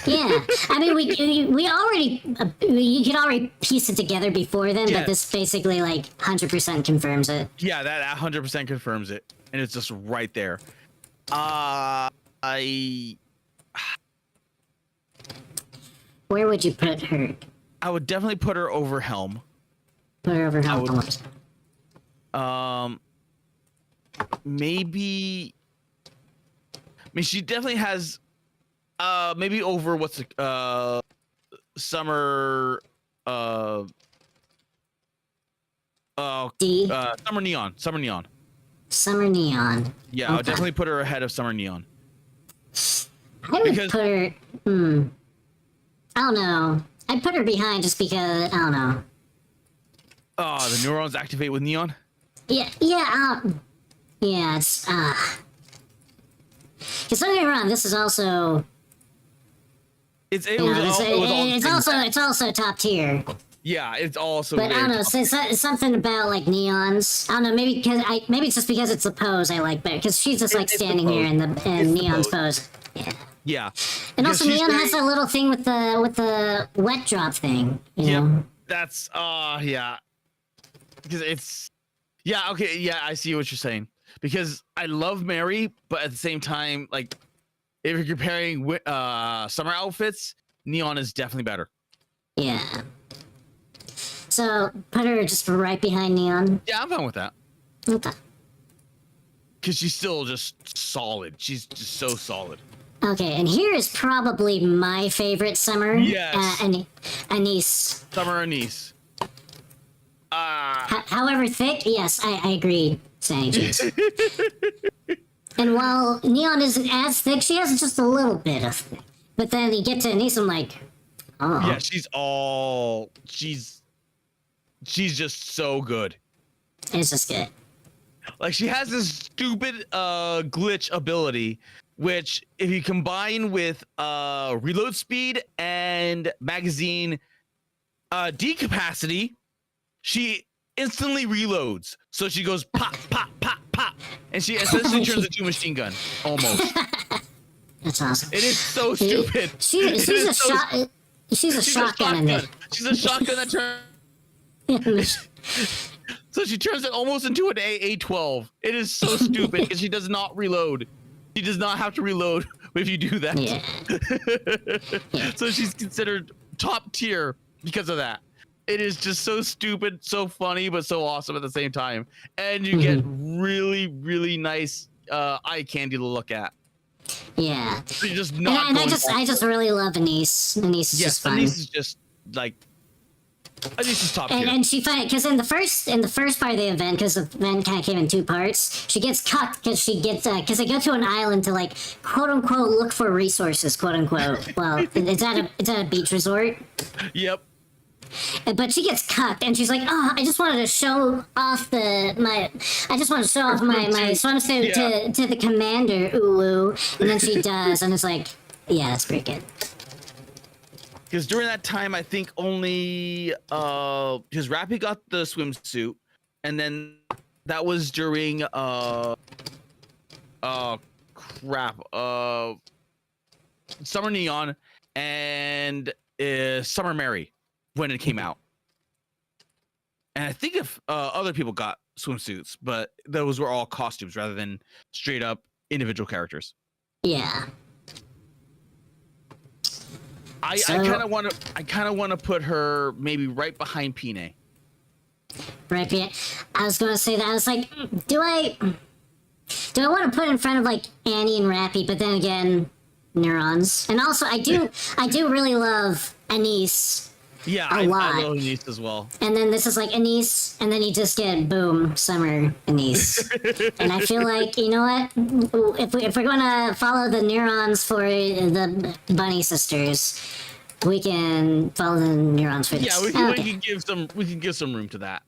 yeah, I mean we already you could already piece it together before then, Yeah. but this basically like 100% confirms it. Yeah, that 100% confirms it, and it's just right there. Where would you put her? I would definitely put her over Helm. Put her over I Helm. would- Maybe. I mean, she definitely has. Maybe over what's the Summer. D. Summer Neon. Summer Neon. Summer Neon. Yeah, I would Okay. definitely put her ahead of Summer Neon. I would Because- put her. I don't know. I'd put her behind just because I don't know. Oh, the neurons activate with Neon. Yeah. It's Because don't get me wrong, this is also. It You was know, all it's also top tier. yeah, it's also. But I don't very know, it's something about like neons. I don't know, maybe it's just because it's the pose I like better. Because she's just like It's the standing here in It's the Neon's pose. pose. Yeah. Yeah. And Because also she's Neon very- has a little thing with the wet drop thing. You Yep. know? That's yeah. Because it's okay, yeah, I see what you're saying. Because I love Mary, but at the same time, like if you're comparing summer outfits, Neon is definitely better. Yeah. So put her just right behind Neon. Yeah, I'm fine with that. Okay. Because she's still just solid. She's just so solid. Okay, and here is probably my favorite summer. Yes. Anise. Summer Anise. However thick, yes, I agree, Sandy Cheeks. And while Neon isn't as thick, she has just a little bit of thick. But then you get to Anise, I'm like, oh. Yeah, she's just so good. It's just good. Like, she has this stupid glitch ability, which if you combine with reload speed and magazine decapacity, she instantly reloads. So she goes pop, pop, pop, pop, and she essentially turns into a machine gun, almost. That's awesome. It is so stupid. She's a shotgun in it. She's a shotgun that turns. So she turns it almost into an A12. It is so stupid because she does not reload. She does not have to reload if you do that. Yeah. So she's considered top tier because of that. It is just so stupid, so funny, but so awesome at the same time. And you get really, really nice eye candy to look at. Yeah. So you're just not. And I just really love Anise. Anise is just fun. Anise is just like. Anise is top tier. And she find because in the first part of the event, because the event kind of came in 2 parts, she gets cut because she gets because they go to an island to like quote unquote look for resources, quote unquote. Well, it's at a beach resort. Yep. But she gets cut, and she's like, "Oh, I just wanted to show off my swimsuit to the commander, Ulu." And then she does, and it's like, yeah, that's pretty good. Because during that time, I think only because Rappy got the swimsuit, and then that was during Summer Neon and Summer Mary when it came out. And I think if other people got swimsuits, but those were all costumes rather than straight up individual characters. Yeah. I kind of want to put her maybe right behind Pine. Right, yeah. I was gonna say that. I was like, do I want to put in front of like Annie and Rappy? But then again, neurons. And also, I do really love Anise. Yeah, I love Anise as well. And then this is like Anise, and then you just get boom, Summer Anise. And I feel like, you know what? If we're gonna follow the neurons for the Bunny sisters, we can follow the neurons for this. Yeah, we can give some room to that.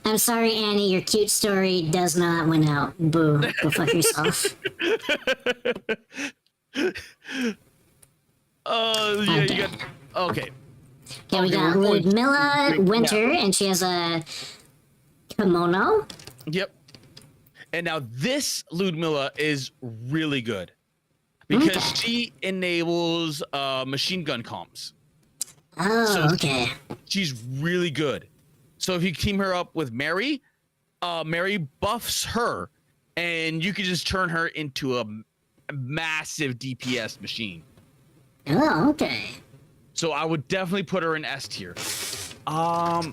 I'm sorry, Annie, your cute story does not win out. Boo. Go fuck yourself. Yeah, you got okay. Yeah, we got Ludmilla Winter, and she has a kimono. Yep. And now this Ludmilla is really good because she enables machine gun comms. Oh, okay. She's really good. So if you team her up with Mary, Mary buffs her, and you can just turn her into a massive DPS machine. Oh, okay. So I would definitely put her in S tier. But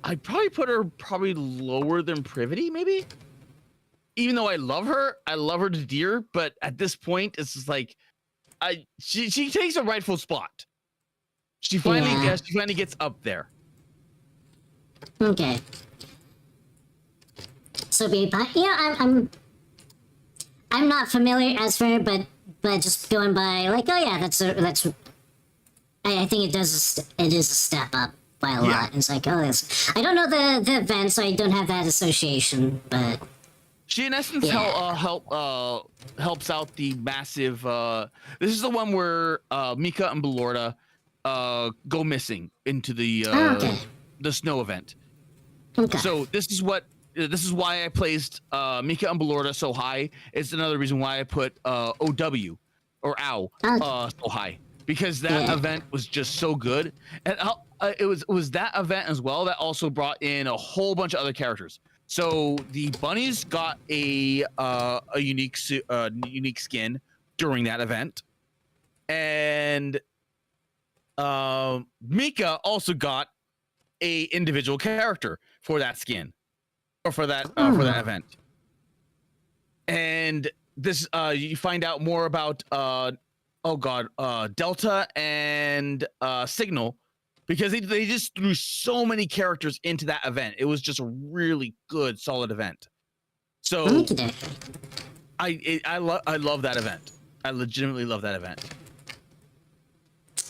I'd probably put her lower than Privity, maybe. Even though I love her to dear, but at this point, it's just like, she takes a rightful spot. She finally gets up there. Okay. So I'm not familiar as for, but just going by like, oh yeah, that's I think it is a step up by a lot. It's like, oh, I don't know the event, so I don't have that association, but she in essence helps out the massive. This is the one where Mika and Belorda go missing into the snow event. Okay. So this is why I placed Mika and Belorda so high. It's another reason why I put OW or OW so high, because that event was just so good, and it was that event as well that also brought in a whole bunch of other characters. So the bunnies got a unique skin during that event, and Mika also got a individual character. for that skin or for that event. And this you find out more about Delta and Signal, because they just threw so many characters into that event. It was just a really good, solid event. So I love that event. I legitimately love that event.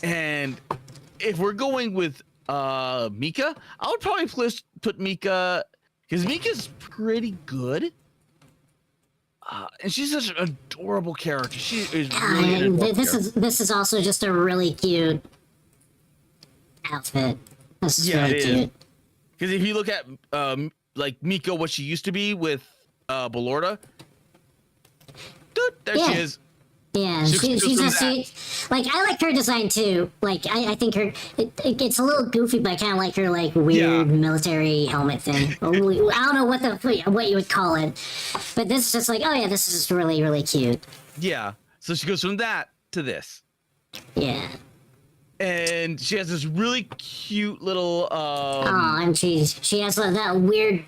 And if we're going with Mika, I would probably put Mika, because Mika's pretty good. And she's such an adorable character. She is really an adorable character. This is also just a really cute outfit. This is really cute. Because if you look at like Mika, what she used to be with Ballorda, there she is. Yeah, like, I like her design too. Like, I think it's a little goofy, but I kind of like her, like, weird military helmet thing. I don't know what you would call it, but this is just like, oh yeah, this is just really, really cute. Yeah, so she goes from that to this. Yeah. And she has this really cute little and she has that weird,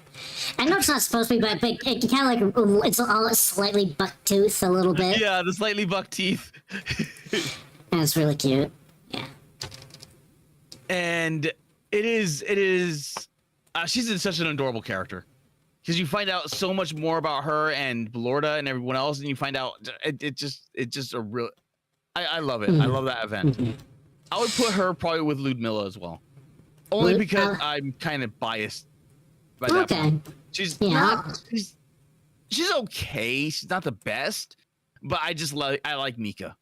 I know it's not supposed to be, but it kind of like, it's all slightly buck tooth a little bit. Yeah, the slightly buck teeth. And it's really cute. Yeah. And it is she's such an adorable character, because you find out so much more about her and Ballorda and everyone else, and you find out it's just a real, I love it. I love that event. I would put her probably with Ludmilla as well, only because I'm kind of biased by that point. She's she's okay. She's not the best, but I like Mika.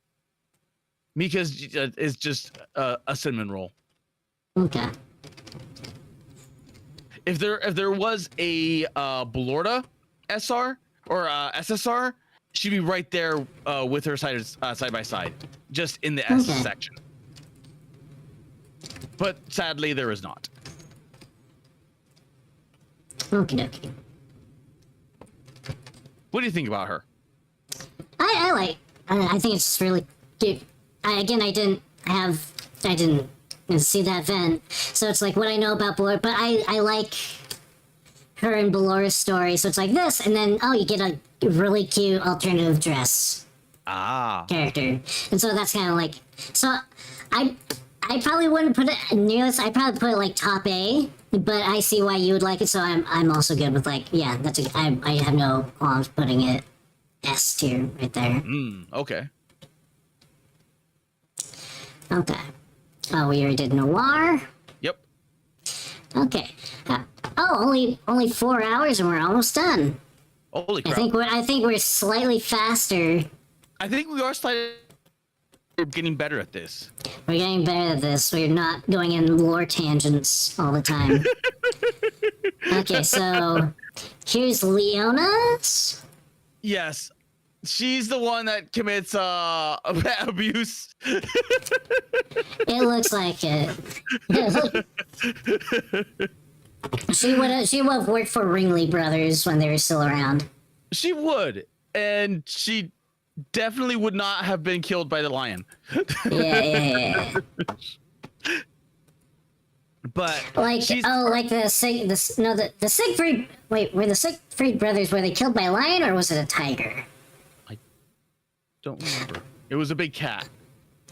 Mika is just a cinnamon roll. Okay. If there was a Ballorda SR or SSR, she'd be right there with her side by side, just in the S section. But sadly, there is not. Okay. What do you think about her? I think it's just really cute. I didn't see that event, so it's like what I know about Ballora, but I like her and Ballora's story, so it's like this, and then you get a really cute alternative dress character, and so that's kind of like, so I probably wouldn't put it near this. I'd probably put it like top A, but I see why you would like it, so I'm also good with, like, yeah, I have no qualms putting it S tier right there. Okay. Okay. Oh, we already did Noir. Yep. Okay. Only 4 hours and we're almost done. Holy crap. I think we're slightly faster. I think we are slightly getting better at this. We're getting better at this. We're not going in lore tangents all the time. Okay, so here's Leona's. Yes. She's the one that commits abuse. It looks like it. She would have worked for Ringley Brothers when they were still around. She would, and she definitely would not have been killed by the lion. Yeah. But like the Siegfried. Wait, were the Siegfried brothers, were they killed by a lion or was it a tiger? I don't remember. It was a big cat.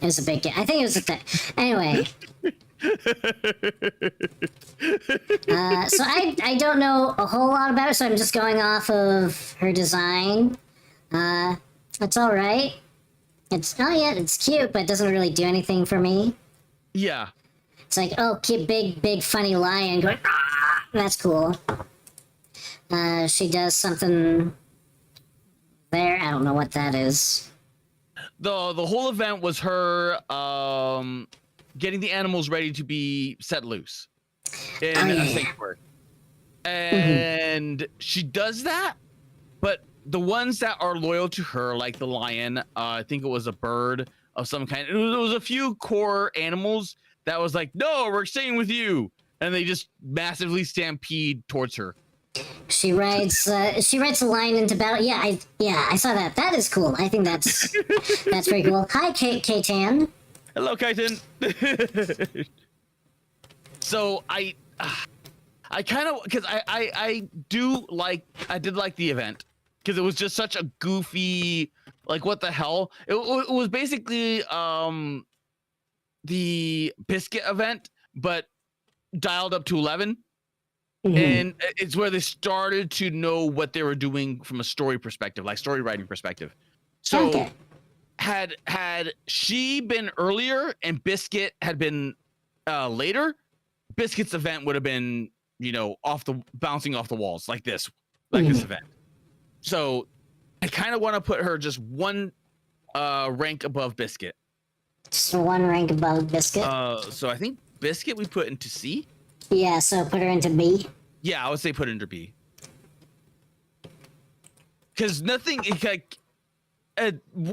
It was a big cat. I think it was a tiger. Anyway. So I don't know a whole lot about her, so I'm just going off of her design. That's all right. It's cute, but it doesn't really do anything for me. Yeah. It's like, oh, cute, big, funny lion going, ah! That's cool. She does something there. I don't know what that is. The whole event was her getting the animals ready to be set loose in a sanctuary. And she does that, but the ones that are loyal to her, like the lion, I think it was a bird of some kind. There was a few core animals that was like, no, we're staying with you. And they just massively stampede towards her. She rides a lion into battle. Yeah, I saw that. That is cool. I think that's pretty cool. Hi, K-Tan. Hello, Kaitan. So I I kind of because I did like the event because it was just such a goofy like what the hell it was basically the biscuit event but dialed up to 11. And it's where they started to know what they were doing from a story perspective, like story writing perspective. So Okay. had she been earlier and Biscuit had been later, Biscuit's event would have been, you know, bouncing off the walls like this event. So I kind of want to put her just one rank above Biscuit. Just one rank above Biscuit. So I think Biscuit we put into C. Yeah, so put her into B. Yeah, I would say put it into B. Because nothing like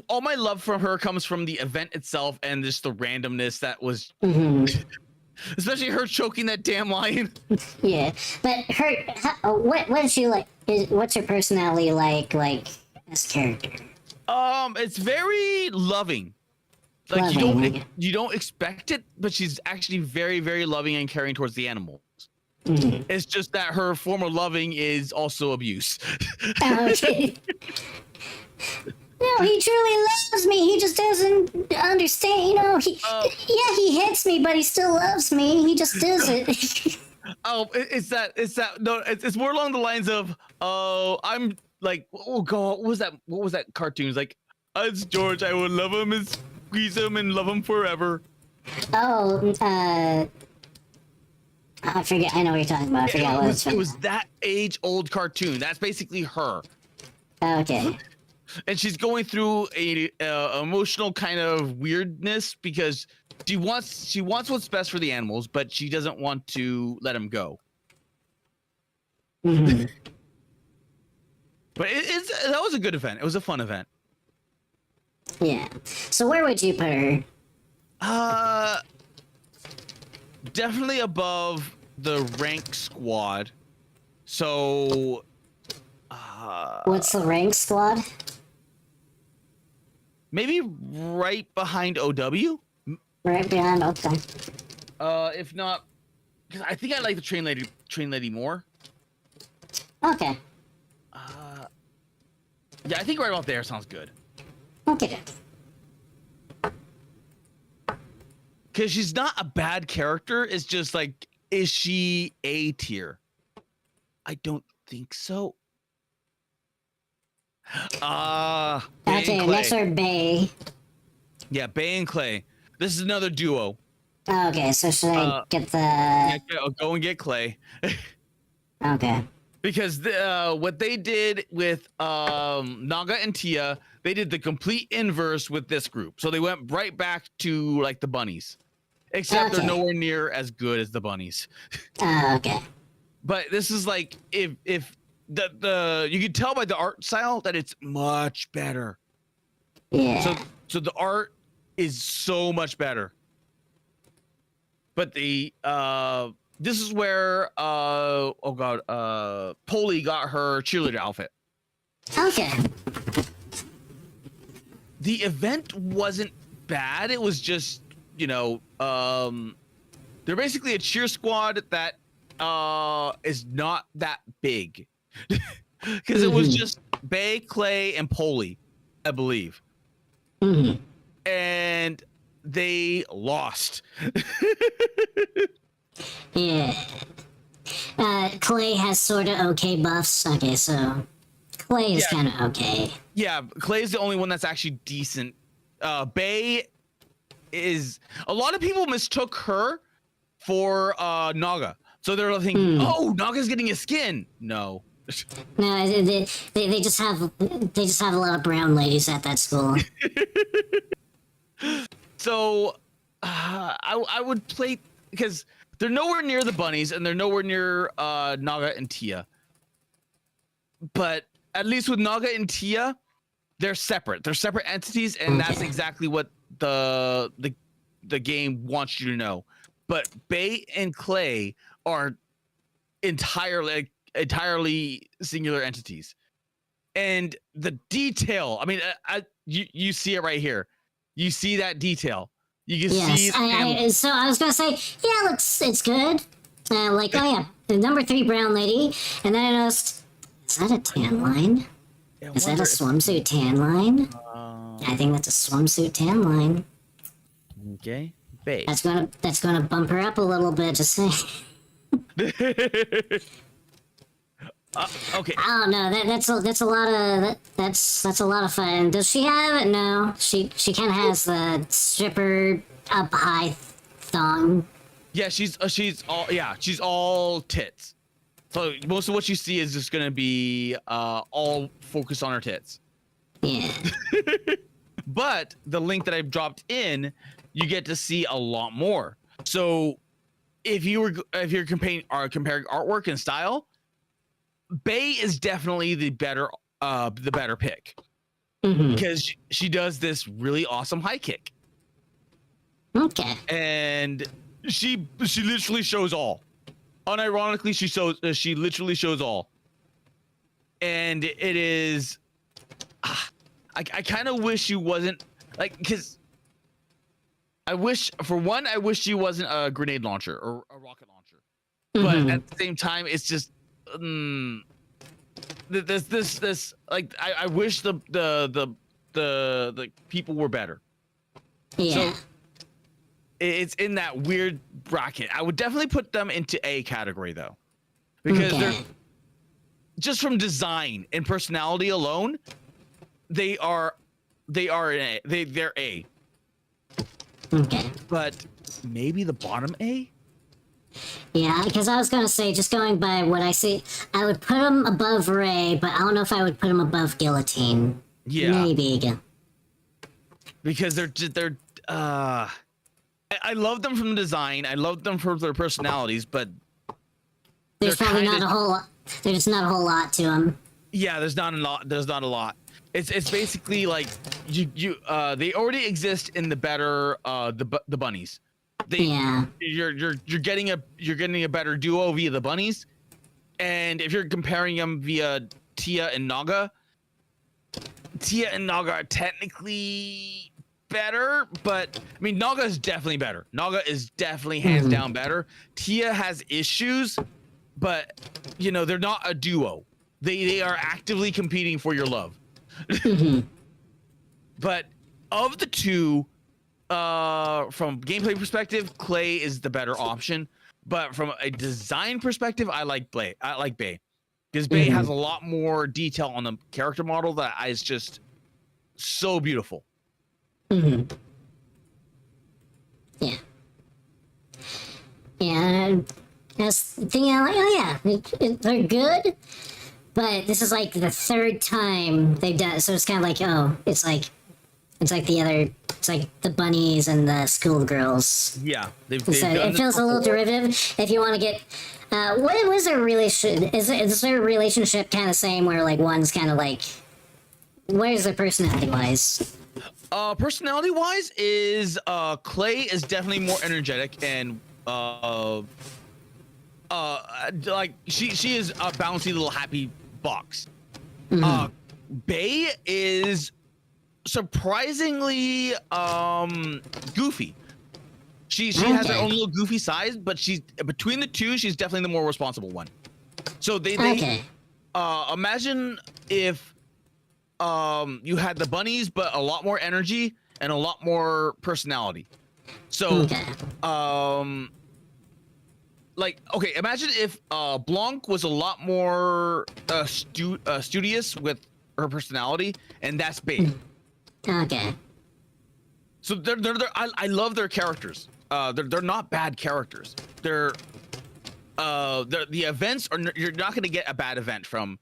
all my love from her comes from the event itself and just the randomness that was, especially her choking that damn lion. Yeah, but what is she like? What's her personality like as character? It's very loving. Like you don't expect it, but she's actually very, very loving and caring towards the animals. It's just that her form of loving is also abuse. Okay. No, he truly loves me. He just doesn't understand. You know, he hits me, but he still loves me. He just does it. Oh, it's that. No, it's more along the lines of, I'm like, oh god, what was that cartoon? It's like, it's George. I will love him and squeeze him and love him forever. Oh, I forget. I know what you're talking about. I forgot what it's from. It was that age-old cartoon. That's basically her. Okay. And she's going through a emotional kind of weirdness because she wants what's best for the animals, but she doesn't want to let them go. But that was a good event. It was a fun event. Yeah. So where would you put her? Definitely above the rank squad. So What's the rank squad? maybe right behind OW. Right behind. Okay. If not, because I think I like the train lady more. Okay. Yeah, I think right about there sounds good. Okay. Because she's not a bad character. It's just like, is she A tier? I don't think so. Bay Okay. and Clay. Next are Bay. Yeah, Bay and Clay. This is another duo. Okay. So should I get the? Yeah, go and get Clay. Okay. Because what they did with Naga and Tia, they did the complete inverse with this group. So they went right back to like the bunnies, except they're nowhere near as good as the bunnies. Okay. But this is like if the you can tell by the art style that it's much better. Yeah. So the art is so much better. But the this is where Polly got her cheerleader outfit. Okay. The event wasn't bad. It was just, you know, they're basically a cheer squad that is not that big. Because it was just Bay, Clay, and Polly, I believe. And they lost. Yeah. Clay has sort of okay buffs. Okay, so Clay is kind of okay. Yeah, Clay's the only one that's actually decent. Bay is a lot of people mistook her for Naga, so they're thinking, "Oh, Naga's getting a skin." No, No, they just have a lot of brown ladies at that school. So I would play because they're nowhere near the bunnies and they're nowhere near Naga and Tia. But at least with Naga and Tia, they're separate. They're separate entities, and that's exactly what the game wants you to know. But Bay and Clay are entirely singular entities, and the detail. I mean, you see it right here. You see that detail. You can see. So I was gonna say, yeah, it's good. the number 3 brown lady, and then I noticed, is that a tan line? I Is that a wonder swimsuit tan line? I think that's a swimsuit tan line. Okay. Bay. That's gonna bump her up a little bit, just saying. Okay. I don't know. That's a lot of that's a lot of fun. Does she have it? No. She kind of has the stripper up high thong. Yeah, she's all tits. So most of what you see is just gonna be all focused on her tits. Yeah. But the link that I've dropped in, you get to see a lot more. So if you're comparing artwork and style, Bay is definitely the better pick because she does this really awesome high kick. Okay. And she literally shows all. Unironically, she literally shows all. And it is I kind of wish she wasn't like, because I wish she wasn't a grenade launcher or a rocket launcher. But at the same time, it's just this like I wish the people were better. Yeah. So it's in that weird bracket. I would definitely put them into A category though, because they're just from design and personality alone, they're A. Okay. But maybe the bottom A. Yeah, because I was gonna say, just going by what I see, I would put him above Ray, but I don't know if I would put him above Guillotine. Yeah. Maybe again. Because they're I love them from the design. I love them for their personalities, but There's they're probably kinda- not a whole lot. There's not a whole lot to them. yeah, there's not a lot. There's not a lot. It's basically like they already exist in the better the bunnies. Yeah. You're getting a better duo via the bunnies, and if you're comparing them via Tia and Naga are technically better, but I mean Naga is definitely better. Naga is definitely hands down better. Tia has issues, but they're not a duo. They are actively competing for your love. But of the two, from gameplay perspective, Clay is the better option. But from a design perspective, I like Bay. Because Bay has a lot more detail on the character model that is just so beautiful. Yeah. Yeah. That's the thing. I'm like, oh yeah, they're good. But this is like the 3rd time they've done it, so it's kind of like, oh, it's like the bunnies and the schoolgirls. Yeah, they've So done it this feels a little before. derivative. If you want to get, what was their relation? Is their relationship kind of same where like one's kind of like, where's their personality wise? Personality wise is Clay is definitely more energetic and like she is a bouncy little happy box. Bay is surprisingly goofy. She has her own little goofy side, but she's between the two, she's definitely the more responsible one. So they imagine if you had the bunnies but a lot more energy and a lot more personality. So like, okay, imagine if Blanc was a lot more studious with her personality, and that's Bay. Okay. So I love their characters. They're not bad characters. They're the events are, you're not going to get a bad event from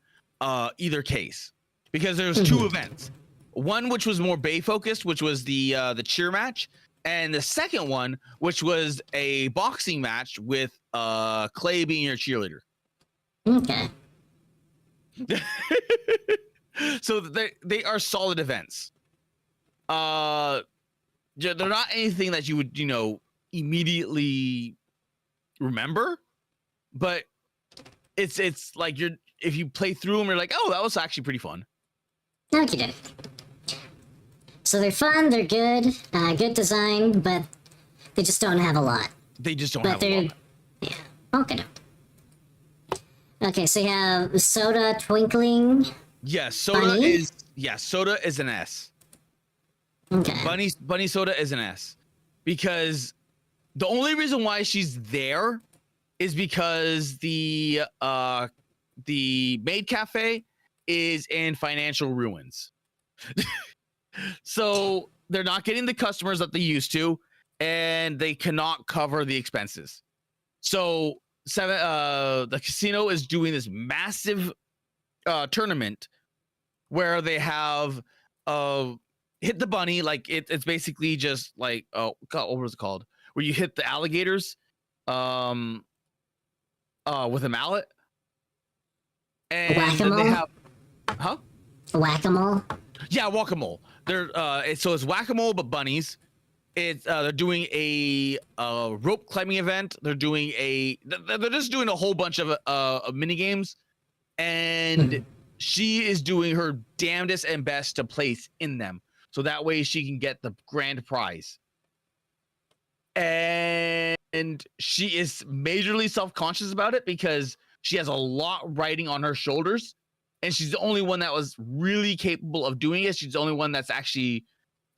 either case, because there's 2 events. One which was more Bay focused, which was the cheer match, and the second one which was a boxing match with Clay being your cheerleader. Okay. So they are solid events. They're not anything that you would immediately remember, but it's like if you play through them, you're like, oh, that was actually pretty fun. Okay. So they're fun, they're good, good design, but they just don't have a lot. They just don't But have a lot. yeah. Okay. Okay, so you have Soda, Twinkling. Yes, Soda Bunny? is Soda is an S. Okay. Bunny Soda is an S, because the only reason why she's there is because the maid cafe is in financial ruins. So they're not getting the customers that they used to, and they cannot cover the expenses. So the casino is doing this massive tournament where they have hit the bunny, like it's basically just like, oh god, what was it called, where you hit the alligators with a mallet, and then they Whack-a-mole? have Whack-a-mole? yeah, whack-a-mole. They're so it's whack-a-mole but bunnies. It's they're doing a rope climbing event. They're just doing a whole bunch of mini games, and she is doing her damnedest and best to place in them, so that way she can get the grand prize. And she is majorly self-conscious about it because she has a lot riding on her shoulders, and she's the only one that was really capable of doing it. She's the only one that's actually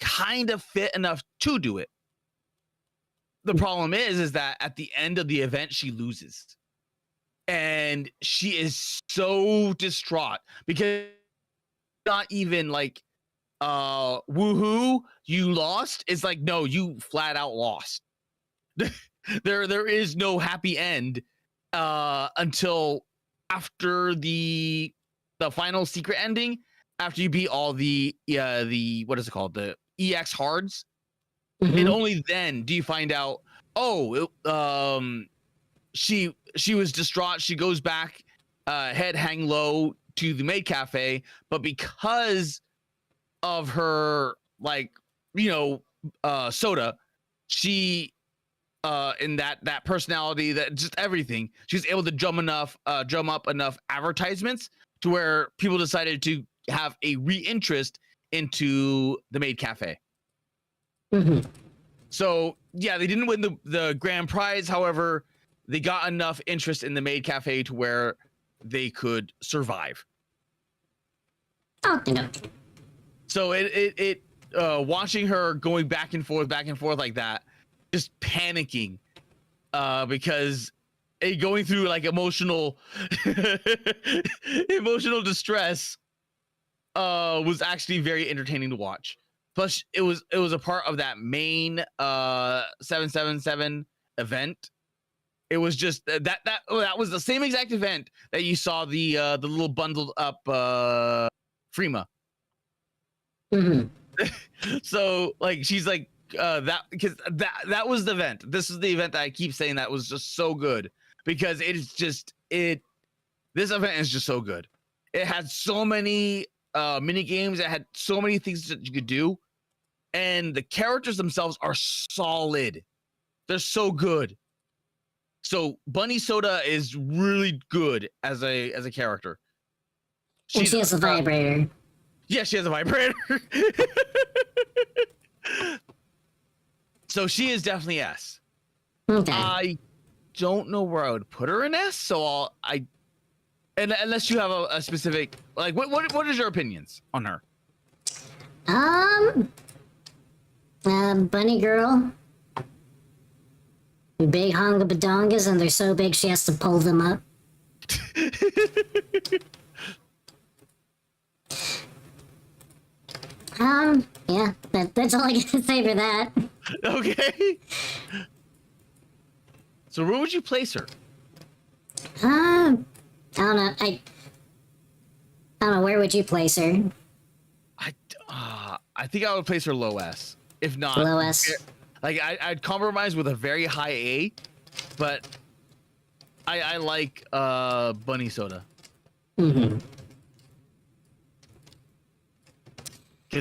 kind of fit enough to do it. The problem is that at the end of the event she loses, and she is so distraught because not even like woohoo, you lost. It's like, no, you flat out lost. there is no happy end until after the final secret ending, after you beat all the what is it called, the EX hards. And only then do you find out, she was distraught. She goes back, head hang low, to the maid cafe, but because of her, like, Soda, she in that personality, that just everything, she's able to drum up enough advertisements to where people decided to have a reinterest into the maid cafe. So yeah, they didn't win the grand prize. However, they got enough interest in the maid cafe to where they could survive. Okay. So it watching her going back and forth like that, just panicking, because going through like emotional distress was actually very entertaining to watch. Plus, it was a part of that main 777 event. It was just that was the same exact event that you saw the little bundled up Freema. So like she's like that, because that was the event. This is the event that I keep saying that was just so good, because it is just this event is just so good. It had so many mini games. It had so many things that you could do, and the characters themselves are solid. They're so good. So Bunny Soda is really good as a character. And she has a vibrator. Yeah, she has a vibrator. So she is definitely S. Okay. I don't know where I would put her in S. So unless you have a specific, like, what is your opinions on her? Bunny girl. Big honga badongas, and they're so big she has to pull them up. Yeah, that's all I got to say for that. Okay. So where would you place her? I don't know. I don't know. Where would you place her? I think I would place her low S. If not Low S. Like I'd compromise with a very high A, but I like Bunny Soda.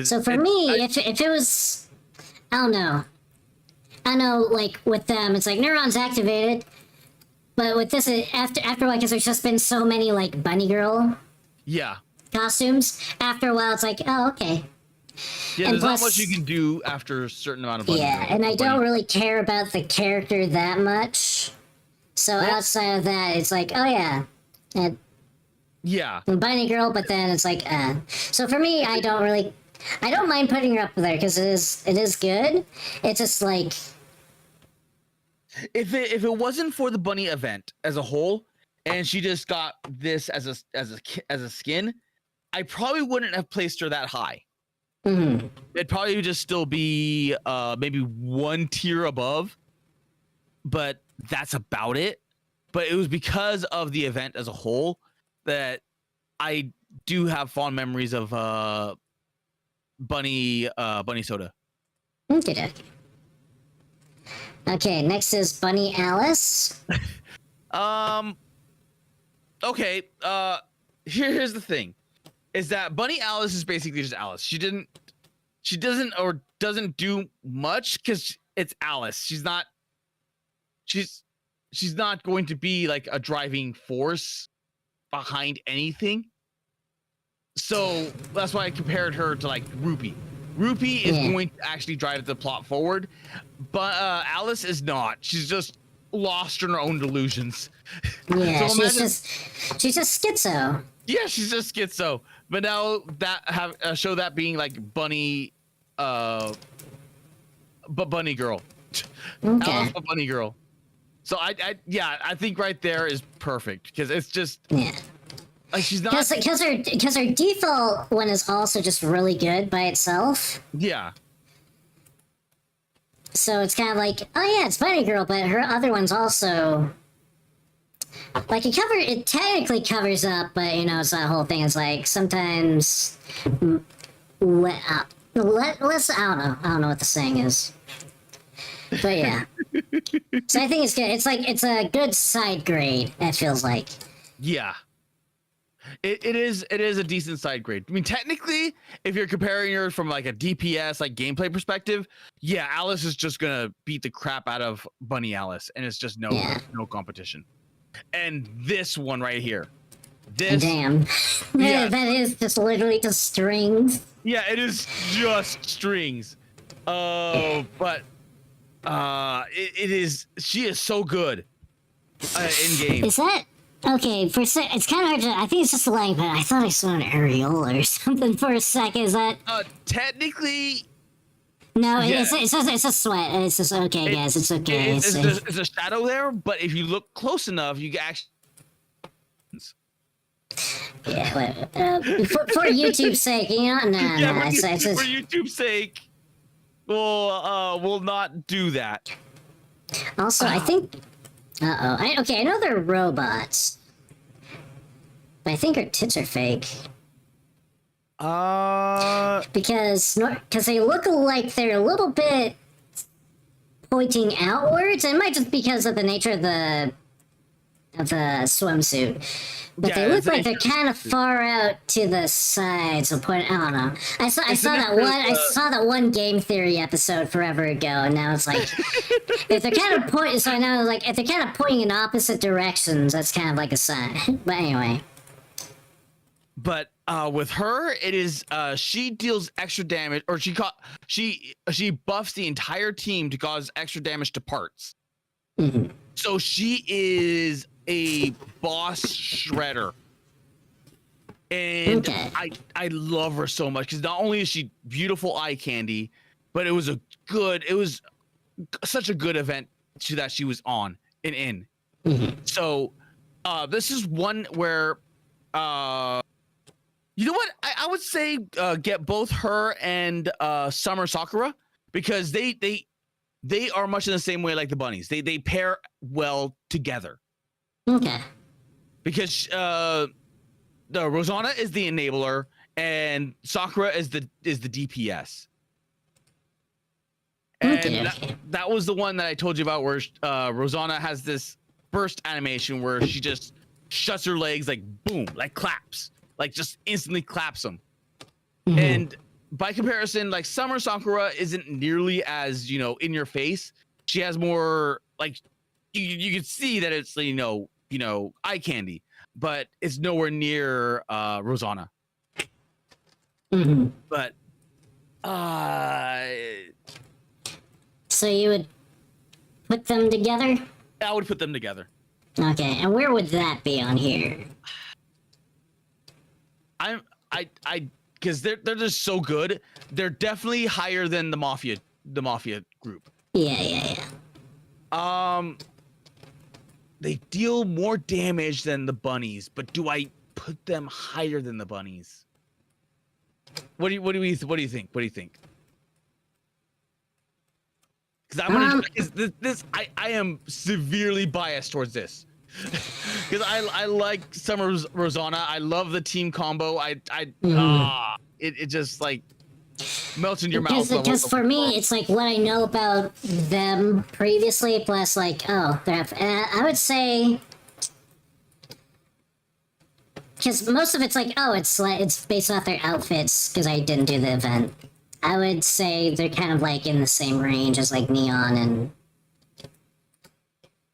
So for me, if it was, I don't know. I know, like with them, it's like neurons activated, but with this, after a while, because there's just been so many like bunny girl costumes. After a while, it's like, oh, okay. Yeah, And there's plus, not much you can do after a certain amount of bunny. Yeah, and I don't really care about the character that much. So outside of that, it's like, oh yeah, And Yeah. Bunny Girl, but then it's like, so for me, I don't mind putting her up there because it is good. It's just like, If it wasn't for the bunny event as a whole, and she just got this as a skin, I probably wouldn't have placed her that high. mhm. It'd probably just still be maybe one tier above, but that's about it. But it was because of the event as a whole that I do have fond memories of bunny soda. Okay. Okay, next is Bunny Alice. Okay, here's the thing, is that Bunny Alice is basically just Alice. She doesn't do much because it's Alice. She's not going to be like a driving force behind anything. So that's why I compared her to like Rupee. Rupee is going to actually drive the plot forward, but Alice is not. She's just lost in her own delusions. Yeah, So she's just schizo. Yeah, she's just schizo. But now that show that being like Bunny, but Bunny Girl. Okay. Alice, but Bunny Girl. So I think right there is perfect because it's just Yeah. like she's not. Because her default one is also just really good by itself. Yeah. So it's kind of like, oh yeah, it's Bunny Girl, but her other one's also like it technically covers up, but you know, it's that whole thing. It's like sometimes less. I don't know what the saying is, but yeah. So I think it's good. It's a good side grade. It feels like. Yeah. It is a decent side grade. I mean, technically, if you're comparing her from like a DPS like gameplay perspective, yeah, Alice is just gonna beat the crap out of Bunny Alice, and it's just no competition. And this one right here, Damn. Yeah. That is just literally just strings. Yeah, it is just strings. But it is. She is so good in game. Is that okay? It's kind of hard to. I think it's just a lag, but I thought I saw an areola or something for a second. Is that? Technically, No, yeah. it's a sweat. It's just okay, guys. It's okay. It's a shadow there, but if you look close enough, you can actually. Yeah, for YouTube's sake, you know, For YouTube's sake, we'll not do that. Also, I think. I know they're robots, but I think her tits are fake because they look like they're a little bit pointing outwards. It might just because of the nature of the swimsuit. But Yeah, they look it's like they're kind of far out to the sides. I don't know. I saw that one game theory episode forever ago, and now it's like if they're kind of pointing. So I know like if they're kind of pointing in opposite directions, that's kind of like a sign. But anyway. But with her, it is she deals extra damage, or she buffs the entire team to cause extra damage to parts. Mm-hmm. So she is a boss shredder, and I love her so much because not only is she beautiful eye candy, but it was such a good event that she was on and in. Mm-hmm. So this is one where you know what, I would say get both her and Summer Sakura because they are much in the same way like the bunnies. They pair well together. Okay. Because the Rosanna is the enabler and Sakura is the DPS. And that was the one that I told you about where Rosanna has this burst animation where she just shuts her legs like boom, like claps, like just instantly claps them. Mm-hmm. And by comparison, like Summer Sakura isn't nearly as, in your face. She has more like you can see that it's eye candy, but it's nowhere near Rosanna. Mm-hmm. But so you would put them together? I would put them together. Okay, and where would that be on here? Because they're just so good. They're definitely higher than the mafia group. Yeah. They deal more damage than the bunnies, but do I put them higher than the bunnies? What do you think? What do you think? Because I want to. I am severely biased towards this. Because I like Summer Rosanna. I love the team combo. It just like melts in your mouth. Because for me, it's like what I know about them previously, plus like, oh, I would say, because most of it's like, oh, it's based off their outfits. Because I didn't do the event. I would say they're kind of like in the same range as like Neon and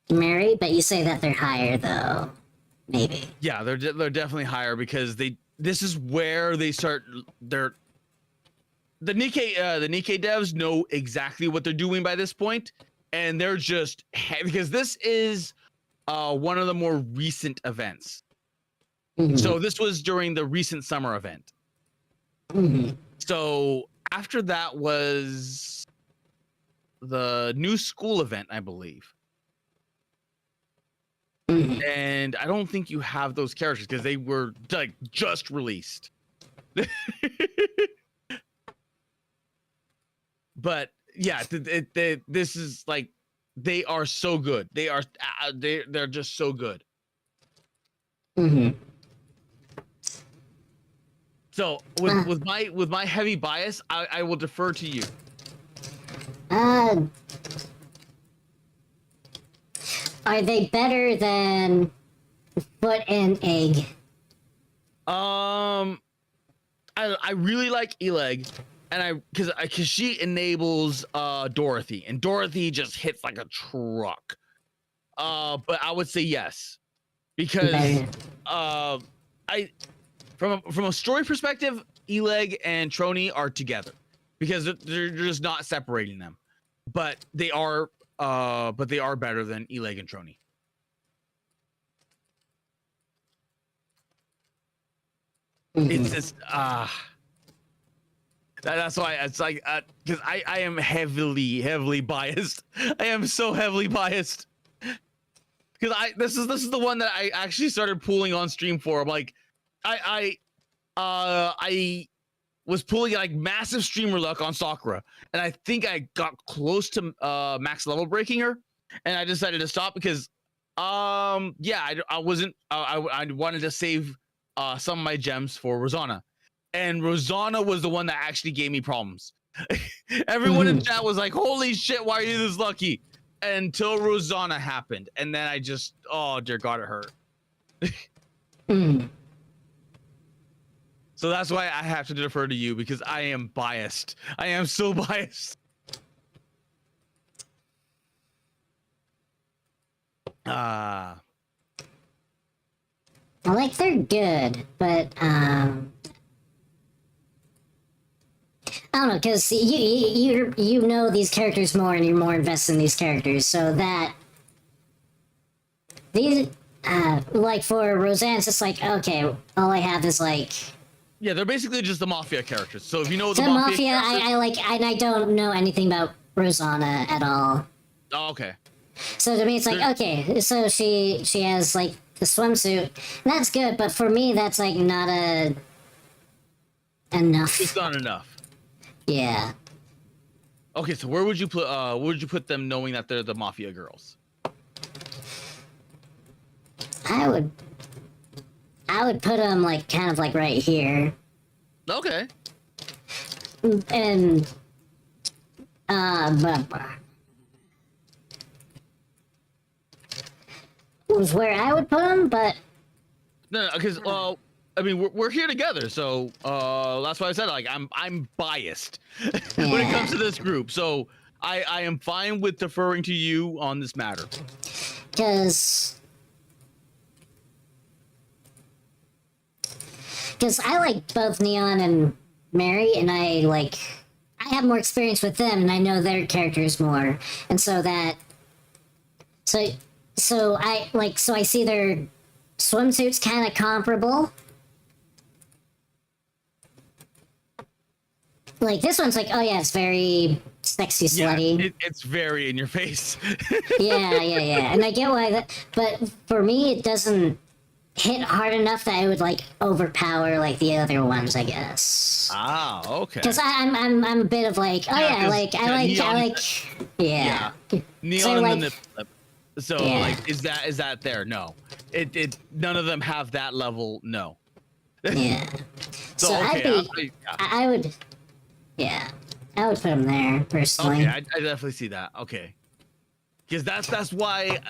Mary, but you say that they're higher though, maybe. Yeah, they're definitely higher because this is where they start the Nikkei devs know exactly what they're doing by this point, and they're just because this is one of the more recent events. Mm-hmm. So this was during the recent summer event. Mm-hmm. So after that was the new school event, I believe. Mm-hmm. And I don't think you have those characters because they were like just released. But yeah, this is like they are so good. They're just so good. Mm-hmm. So with my heavy bias, I will defer to you. Are they better than Foot and Egg? I really like Eleg, and because she enables Dorothy, and Dorothy just hits like a truck. But I would say yes, because from a story perspective, Eleg and Trony are together because they're just not separating them, but they are better than Eleg and Trony. Mm-hmm. It's just that's why it's like because I am heavily biased. I am so heavily biased because this is the one that I actually started pulling on stream for. I'm like I was pulling like massive streamer luck on Sakura, and I think I got close to max level breaking her, and I decided to stop because I wasn't I wanted to save some of my gems for Rosanna, and Rosanna was the one that actually gave me problems. Everyone in chat was like, "Holy shit, why are you this lucky?" Until Rosanna happened, and then I just, oh dear God, it hurt. So that's why I have to defer to you because I am biased. I am so biased. Like they're good, but I don't know, because you know these characters more and you're more invested in these characters, so that these like for Roseanne, it's just like, okay, all I have is like, yeah, they're basically just the mafia characters. So if you know the mafia I like, and I don't know anything about Rosanna at all. Oh, okay. So to me, it's like, okay, so she has like the swimsuit, and that's good, but for me, that's like not enough. It's not enough. Yeah. Okay, so where would you put them, knowing that they're the mafia girls? I would put them like kind of like right here. Okay. And was where I would put them, but No, because I mean we're here together, so that's why I said like I'm biased when it comes to this group. So I am fine with deferring to you on this matter. Because I like both Neon and Mary, and I have more experience with them, and I know their characters more, and so so I see their swimsuits kind of comparable. Like this one's like, oh yeah, it's very sexy, slutty. It's very in your face. Yeah. And I get why that, but for me, it doesn't hit hard enough that I would like overpower like the other ones, I guess. Ah, okay. Because I'm a bit of like, oh yeah, like I like yeah. Neon like, and the nip slip. So yeah. like, is that there? No, it none of them have that level. No. Yeah. So okay, I would, yeah, I would put him there personally. okay, I definitely see that. Okay, because that's why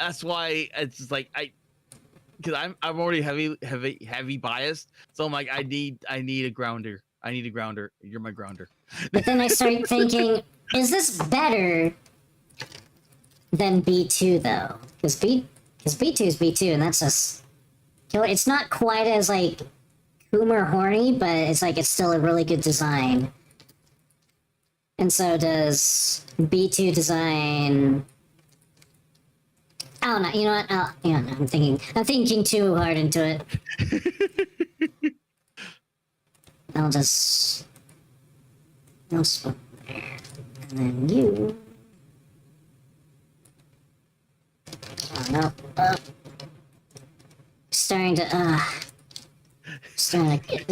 it's just like because I'm already heavy biased, so I'm like I need a grounder. I need a grounder. You're my grounder. But then I start thinking, is this better than B2 though? Because B2 is B2, and that's just it's not quite as like Coomer horny, but it's like it's still a really good design. And so does B2 design. I don't know. You know what? I'm thinking too hard into it. I'll just put there, and then you. Oh no! They're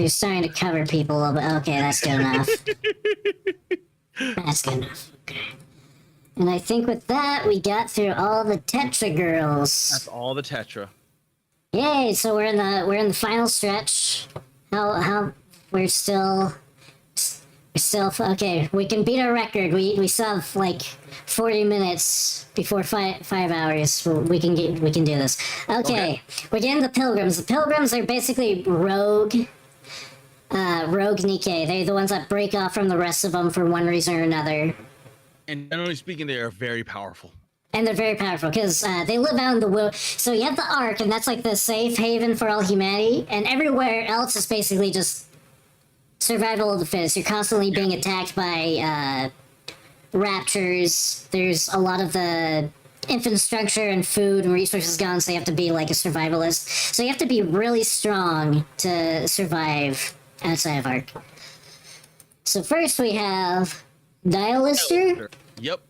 starting to cover people a little bit. Okay, that's good enough. That's good enough. Okay. And I think with that, we got through all the Tetra girls. That's all the Tetra. Yay! So we're in the final stretch. How we're still okay. We can beat our record. We still have like 40 minutes before five hours. So we can do this. Okay. We're getting the pilgrims. The pilgrims are basically rogue Nikkei. They're the ones that break off from the rest of them for one reason or another. And generally speaking, they are very powerful. And they're very powerful because they live out in the wilderness. So you have the Ark, and that's like the safe haven for all humanity. And everywhere else is basically just survival of the fittest. You're constantly being attacked by raptors. There's a lot of the infrastructure and food and resources gone, so you have to be like a survivalist. So you have to be really strong to survive outside of Ark. So first we have Nihilister. Yep.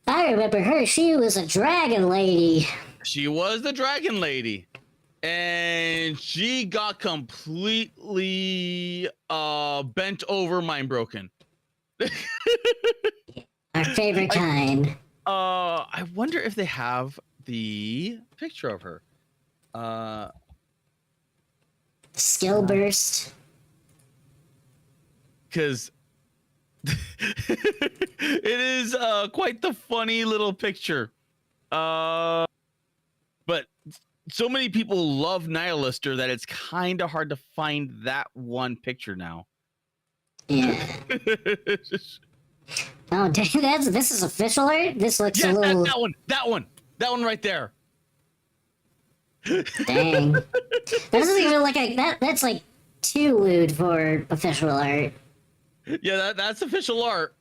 I remember her. She was a dragon lady. She was the dragon lady. And she got completely bent over, mind broken. Our favorite kind. I wonder if they have the picture of her. Skill burst. Because it is quite the funny little picture. But so many people love Nihilister that it's kind of hard to find that one picture now. Yeah. Oh, dang, this is official art? This looks a little... That one right there. Dang. That doesn't even look like that's like too lewd for official art. Yeah, that's official art.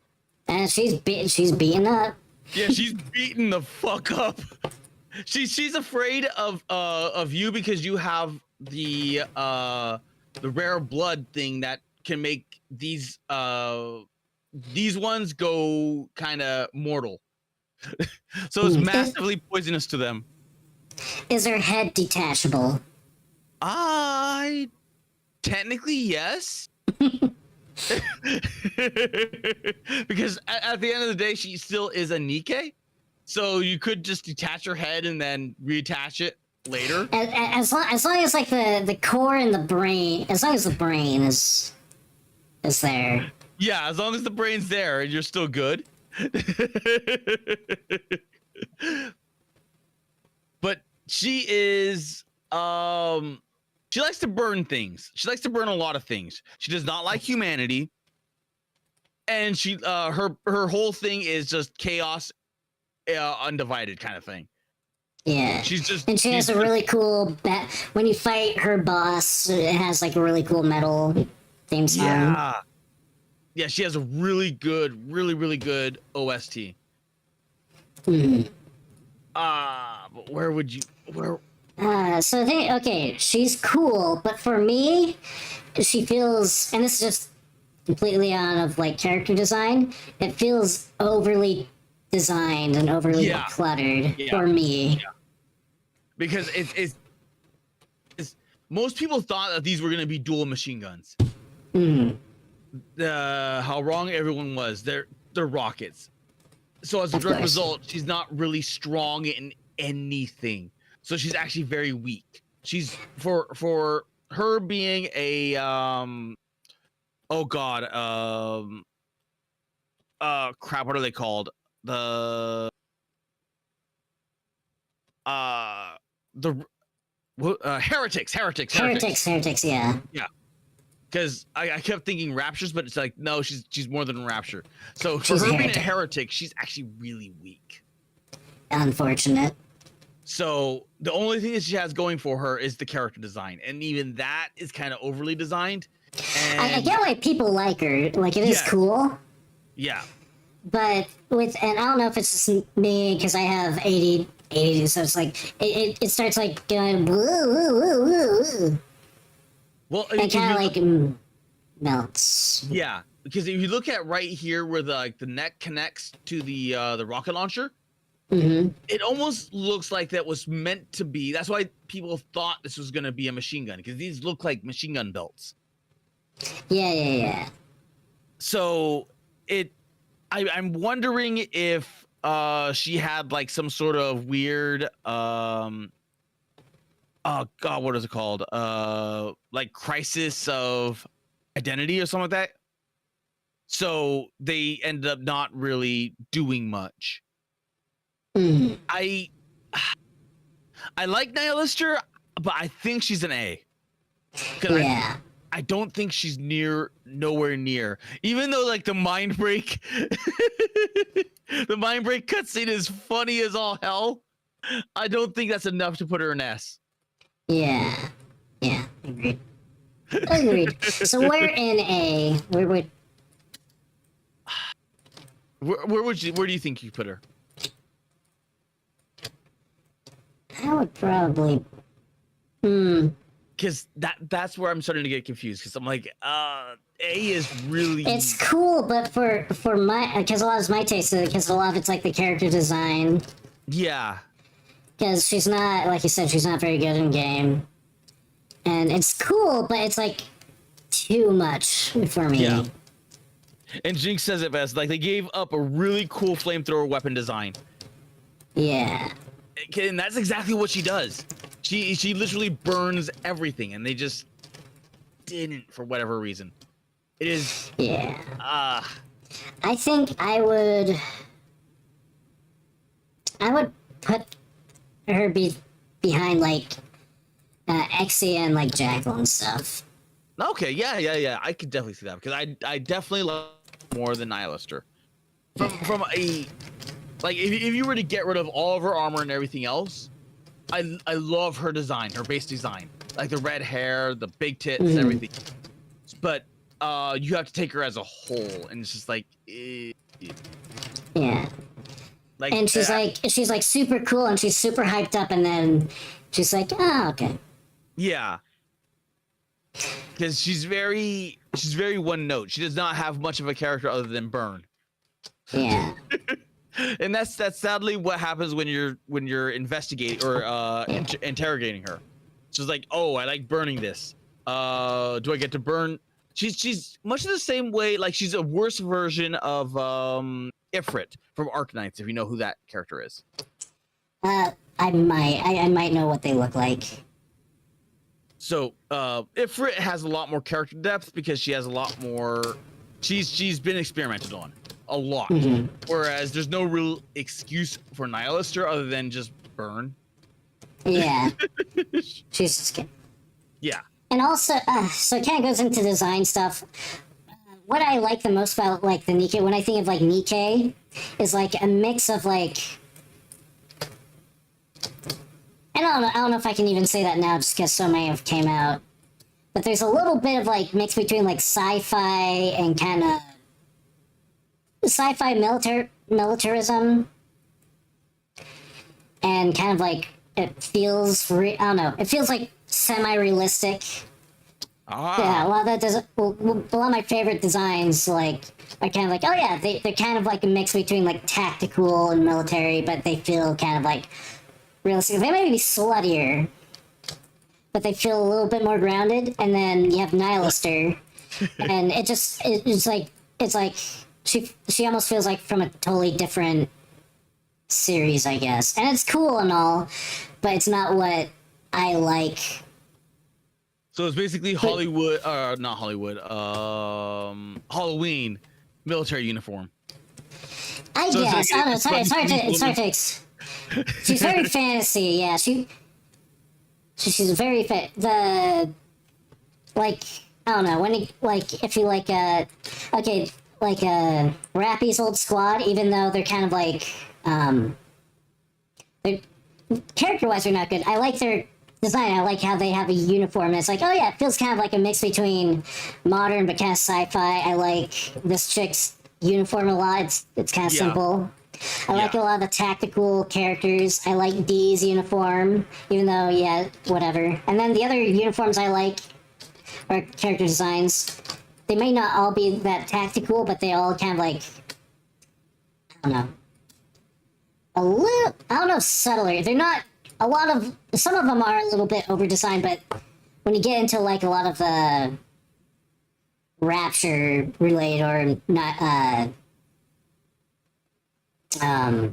And she's beaten up. Yeah, she's beaten the fuck up. She's afraid of you because you have the rare blood thing that can make these ones go kind of mortal. So it's massively poisonous to them. Is her head detachable? Technically yes. Because at the end of the day, she still is a Nikkei. So you could just detach her head and then reattach it later. As long as like the core and the brain, as long as the brain is there. Yeah, as long as the brain's there and you're still good. But she is she likes to burn things. She likes to burn a lot of things. She does not like humanity. And she her whole thing is just chaos undivided kind of thing. Yeah. She's has a really cool when you fight her boss, it has like a really cool metal theme song. Yeah, she has a really good OST. Mm. But where would you? Where? So the thing, okay, she's cool, but for me, she feels, and this is just completely out of like character design. It feels overly designed and overly Yeah. cluttered Yeah. for me. Yeah. Because it's most people thought that these were gonna be dual machine guns. Mm, How wrong everyone was. They're rockets. So as a Of direct course. result, she's not really strong in anything. So she's actually very weak. She's for her being a oh god crap, what are they called? The uh the heretics. heretics, yeah. Because I kept thinking raptures, but it's like no, she's more than a rapture. So for She's a her being a heretic. heretic, she's actually really weak. Unfortunate. So the only thing that she has going for her is the character design, and even that is kind of overly designed. And I get why people like her. Like, it is Yeah. cool, yeah, but and I don't know if it's just me because I have ADD, so it's like it starts like going woo woo woo woo woo, well, and if kind of you- like melts. yeah, because if you look at right here where the neck connects to the rocket launcher, Mm-hmm. it almost looks like that was meant to be. That's why people thought this was going to be a machine gun, because these look like machine gun belts. Yeah. So I'm wondering if she had like some sort of weird oh god, what is it called, like crisis of identity or something like that. So they ended up not really doing much. Mm. I like Nihilister, but I think she's an A. 'Cause Yeah. I don't think she's nowhere near. Even though like the mind break, the mind break cutscene is funny as all hell. I don't think that's enough to put her in S. Yeah. Agreed. So we're in A. Where would Where do you think you put her? I would probably. Because that's where I'm starting to get confused. Because I'm like, A is really. It's cool, but for my, because a lot of my taste, because a lot of it's like the character design. Yeah. Because she's not, like you said, she's not very good in game, and it's cool, but it's like too much for me. Yeah. And Jinx says it best. Like they gave up a really cool flamethrower weapon design. Yeah. And that's exactly what she does. She literally burns everything, and they just didn't for whatever reason. It is Yeah. I think I would put her behind like Exia and like Jackal and stuff. okay, yeah. I could definitely see that, because I definitely love more than Nihilister. From a like if you were to get rid of all of her armor and everything else, I love her design, her base design, like the red hair, the big tits, everything. But you have to take her as a whole, and it's just like, Yeah. like, And she's like super cool, and she's super hyped up, and then she's like, oh, okay. yeah, because she's very one note. She does not have much of a character other than burn. Yeah. And that's sadly what happens when you're investigating or interrogating her. She's like, oh, I like burning this. Do I get to burn? She's much the same way. Like she's a worse version of Ifrit from Arknights, if you know who that character is. I might know what they look like. So Ifrit has a lot more character depth because she has a lot more. She's been experimented on a lot, whereas there's no real excuse for Nihilister other than just burn. Yeah. She's just kidding. Yeah. And also, so it kind of goes into design stuff. What I like the most about like the Nikkei, when I think of like Nikkei, is like a mix of like. I don't know if I can even say that now, just because so many have came out. But there's a little bit of like mix between like sci-fi and kind of sci-fi militarism. and kind of like it feels. I don't know. It feels like semi-realistic. Yeah, a lot of that does. Well, a lot of my favorite designs like are kind of like, oh yeah, they're kind of like a mix between like tactical and military, but they feel kind of like realistic. They may be sluttier, but they feel a little bit more grounded. And then you have Nihilister, and it's like she almost feels like from a totally different series, I guess. And it's cool and all, but it's not what I like. So it's basically Hollywood, not Hollywood, Halloween military uniform. I So it's guess. like I don't know. It's hard to. She's very fantasy. Yeah, she's very like I don't know when you, like if you like okay like Rappy's old squad, even though they're kind of like they're character wise they're not good. I like their design. I like how they have a uniform. And it's like, oh yeah, it feels kind of like a mix between modern but kind of sci-fi. I like this chick's uniform a lot. It's kind of simple. I like a lot of the tactical characters. I like Dee's uniform, even though, yeah, whatever. And then the other uniforms I like are character designs. They may not all be that tactical, but they all kind of like, I don't know. A little, I don't know, subtler. They're not, a lot of, some of them are a little bit over-designed, but when you get into like a lot of the Rapture related or not,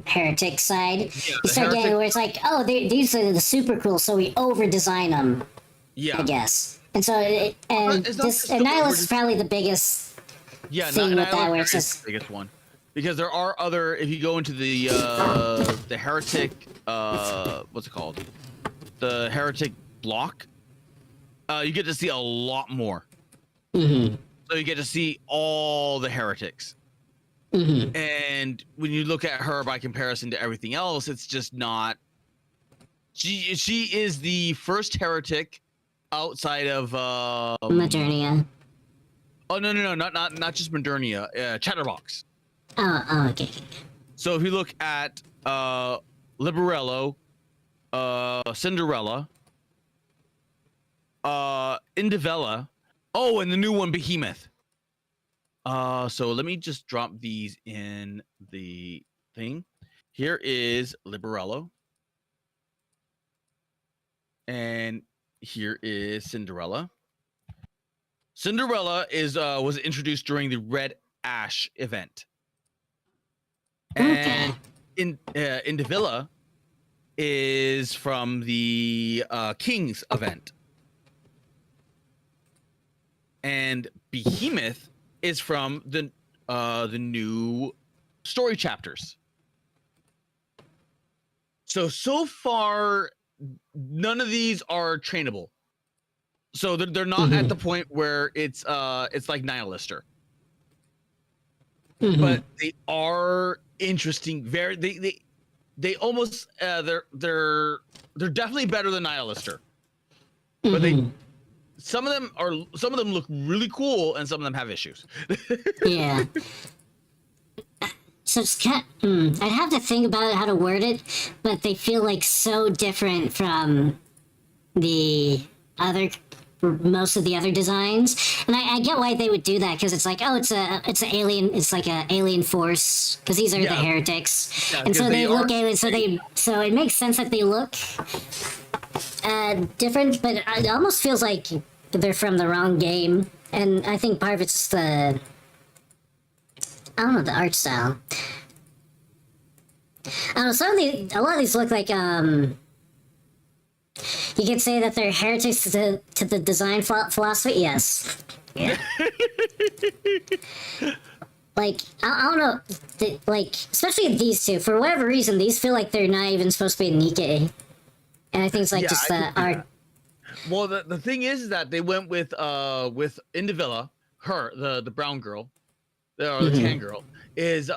heretic side, you start getting where it's like, oh, these are the super cool, so we over design them. Yeah, I guess. And so, Nihilus is probably the biggest thing with that, where it's just the biggest one, because there are other. If you go into the heretic, what's it called? The heretic block, you get to see a lot more. Mm-hmm. So you get to see all the heretics. Mm-hmm. And when you look at her by comparison to everything else, it's just not. She is the first heretic outside of Modernia. Oh no, not just Modernia, Chatterbox. Oh, okay. So if you look at Liberello, Cinderella, Indivella, oh, and the new one, Behemoth. So let me just drop these in the thing. Here is Liberello. And here is Cinderella. Cinderella is was introduced during the Red Ash event. And Indivilla is from the King's event. And Behemoth is from the new story chapters. So far, none of these are trainable. So they're not at the point where it's like Nihilister. But they are interesting. Very they almost they're definitely better than Nihilister. But some of them look really cool, and some of them have issues. Yeah. So it's I'd have to think about how to word it, but they feel like so different from the most of the other designs, and I get why they would do that, because it's like, oh, it's like an alien force, because these are the heretics, and so they look alien, so it makes sense that they look different, but it almost feels like they're from the wrong game, and I think part of it's the art style. I don't know, a lot of these look like you could say that they're heretics to the design philosophy. Yes. Yeah. Like, I don't know, like, especially these two, for whatever reason, these feel like they're not even supposed to be Nikkei. And I think it's like just the art. Well, the thing is that they went with Indivilla, her, the brown girl, or the tan girl, is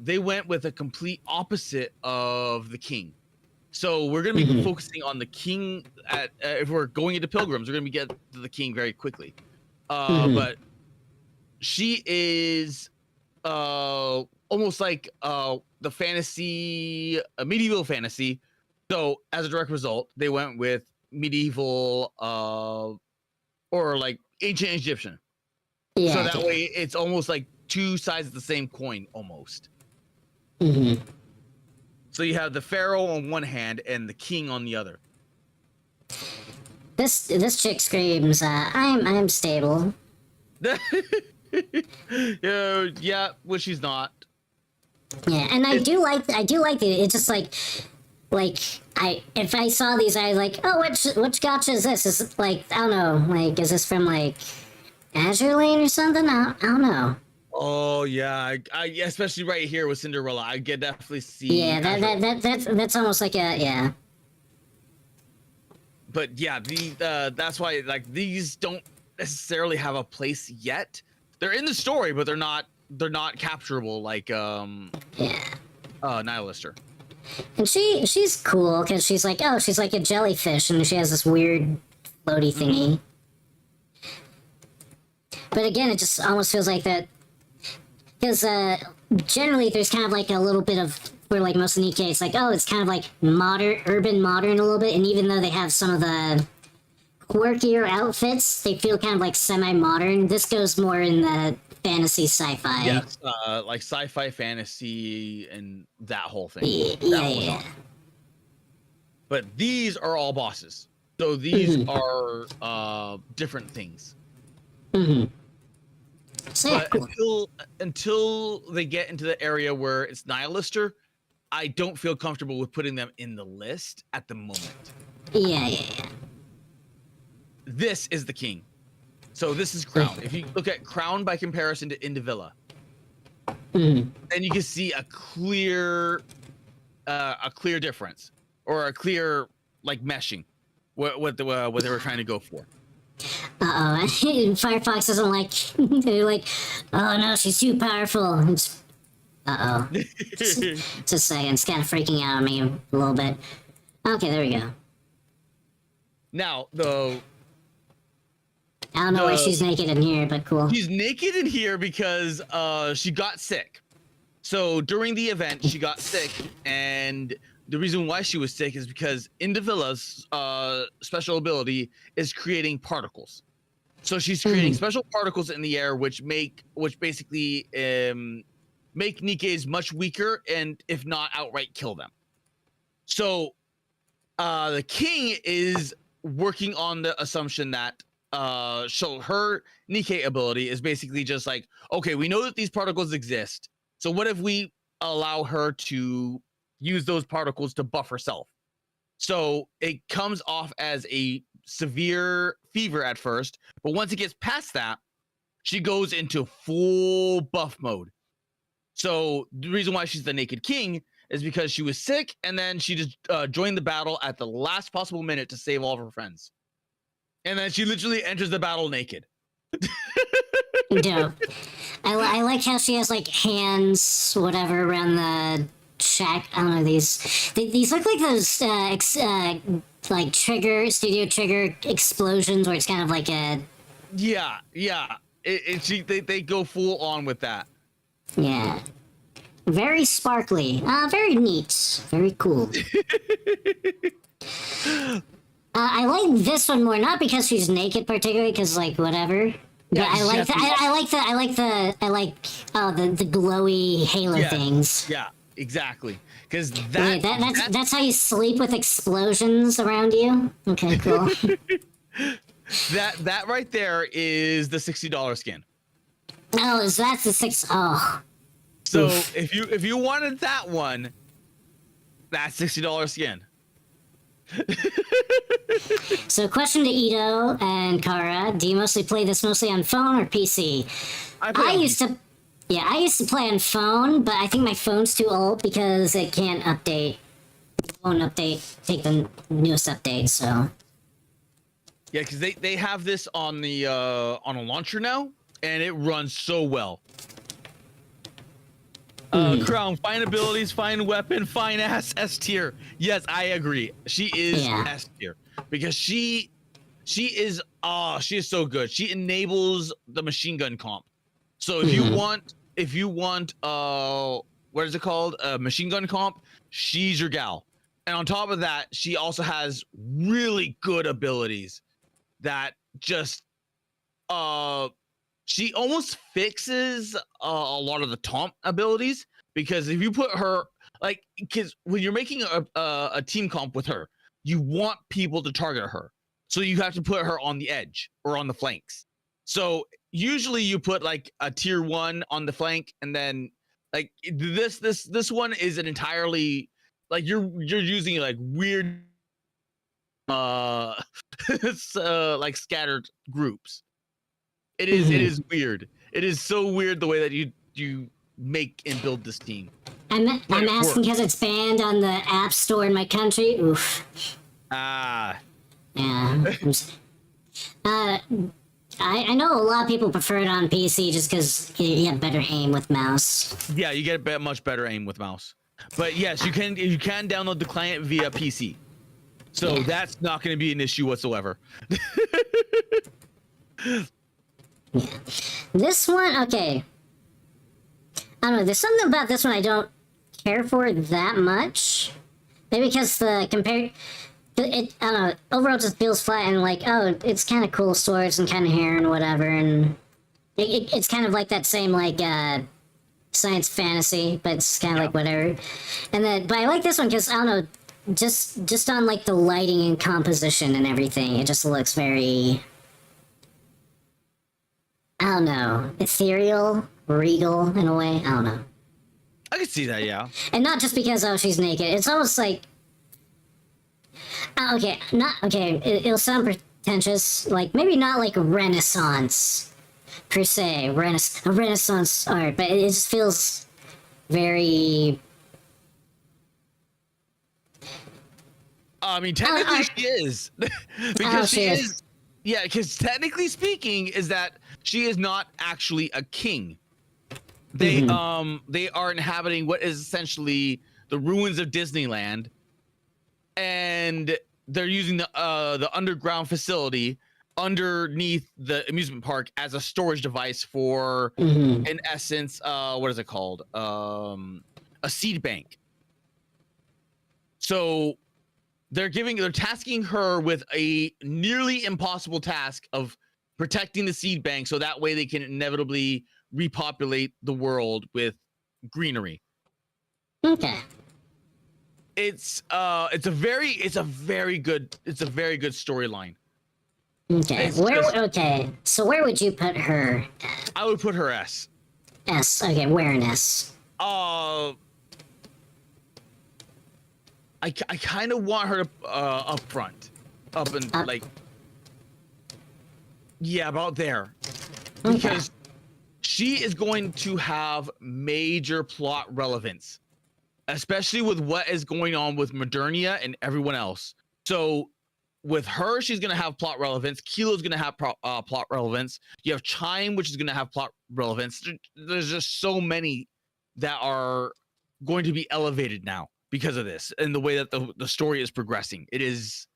they went with a complete opposite of the king. So we're going to be focusing on the king if we're going into Pilgrims, we're going to get to the king very quickly. But she is almost like the fantasy, medieval fantasy So as a direct result, they went with medieval or like ancient Egyptian. Yeah. So that way it's almost like two sides of the same coin almost. Mm-hmm. So you have the pharaoh on one hand and the king on the other. This chick screams, I'm stable. Yeah, well she's not. Yeah, and I do like it. It's just like if I saw these, I was like, oh, which gotcha is this? Is it like, I don't know, like, is this from like Azure Lane or something? I don't know. Oh yeah, I especially right here with Cinderella, I get definitely see. Yeah, that's almost like a yeah. But yeah, that's why like these don't necessarily have a place yet. They're in the story, but they're not capturable like Nihilister. And she's cool because she's like a jellyfish and she has this weird floaty thingy. But again, it just almost feels like that because generally there's kind of like a little bit of where like most of Nikkei, it's like, oh, it's kind of like urban modern a little bit, and even though they have some of the quirkier outfits, they feel kind of like semi-modern. This goes more in the fantasy sci-fi. Yes, like sci-fi fantasy and that whole thing. Yeah. But these are all bosses. So these are different things. So yeah, But cool. until they get into the area where it's Nihilister, I don't feel comfortable with putting them in the list at the moment. Yeah. This is the king. So this is Crown. If you look at Crown by comparison to Indivilla, then you can see a clear difference, or a clear like meshing, what they were trying to go for. Firefox doesn't like. They're like, oh no, she's too powerful. It's a second. It's kind of freaking out on me a little bit. Okay, there we go. Now though. I don't know why she's naked in here, but cool. She's naked in here because she got sick. So during the event, she got sick, and the reason why she was sick is because Indivilla's special ability is creating particles. So she's creating special particles in the air, which basically make Nikkeis much weaker, and if not outright kill them. So the king is working on the assumption that so her Nikkei ability is basically just like, okay, we know that these particles exist, so what if we allow her to use those particles to buff herself? So it comes off as a severe fever at first, but once it gets past that, she goes into full buff mode. So the reason why she's the Naked King is because she was sick, and then she just joined the battle at the last possible minute to save all of her friends. And then she literally enters the battle naked. Dope. I like how she has like hands, whatever, around the shack. I don't know, these look like those like studio trigger explosions where it's kind of like a Yeah. They go full on with that. yeah. Very sparkly. Very neat. Very cool. I like this one more, not because she's naked particularly, because like whatever. But Yeah, I like the glowy halo things. Yeah, exactly. Because Wait, that's how you sleep with explosions around you? Okay, cool. that right there is the $60 skin. Oh, is that the six? Oh. So Oof. if you wanted that one, that's $60 skin. So, question to Ito and Kara: do you mostly play this on phone or PC? I used to play on phone, but I think my phone's too old because it can't update. It won't take the newest update. So. Yeah, because they have this on the on a launcher now, and it runs so well. Crown, fine abilities, fine weapon, fine ass, S tier. Yes, I agree. She is S tier because she is so good. She enables the machine gun comp. So if you want what is it called? Machine gun comp, she's your gal. And on top of that, she also has really good abilities that just she almost fixes a lot of the taunt abilities, because if you put her like, because when you're making a team comp with her, you want people to target her, so you have to put her on the edge or on the flanks. So usually you put like a tier 1 on the flank, and then like this one is an entirely like you're using like weird like scattered groups. It is weird. It is so weird the way that you make and build this team. I'm it asking because it's banned on the App Store in my country. Oof. Ah, Yeah. I know a lot of people prefer it on PC just because you have better aim with mouse. yeah, you get much better aim with mouse. But yes, you can download the client via PC. So that's not going to be an issue whatsoever. This one, okay. I don't know. There's something about this one I don't care for that much. Maybe because I don't know. Overall, it just feels flat and like, oh, it's kind of cool swords and kind of hair and whatever, and it's kind of like that same like science fantasy, but it's kind of like whatever. And then, but I like this one because I don't know, just on like the lighting and composition and everything, it just looks very, I don't know, ethereal, regal in a way. I don't know. I can see that, yeah. And not just because, oh, she's naked. It's almost like, okay, it'll sound pretentious, like maybe not like Renaissance per se, Renaissance art, but it just feels very. I mean, technically she is, because she is. Yeah, because technically speaking, is that she is not actually a king. They they are inhabiting what is essentially the ruins of Disneyland, and they're using the underground facility underneath the amusement park as a storage device for, in essence, what is it called? A seed bank. So they're tasking her with a nearly impossible task of protecting the seed bank, so that way they can inevitably repopulate the world with greenery. Okay. It's a very good storyline. Okay. Okay. So where would you put her? I would put her S. S. Okay. Where in S? I kind of want her to up front, up and like, yeah, about there, because she is going to have major plot relevance, especially with what is going on with Modernia and everyone else. So with her, she's going to have plot relevance. Kilo's going to have plot relevance. You have Chime, which is going to have plot relevance. There's just so many that are going to be elevated now because of this and the way that the story is progressing. It is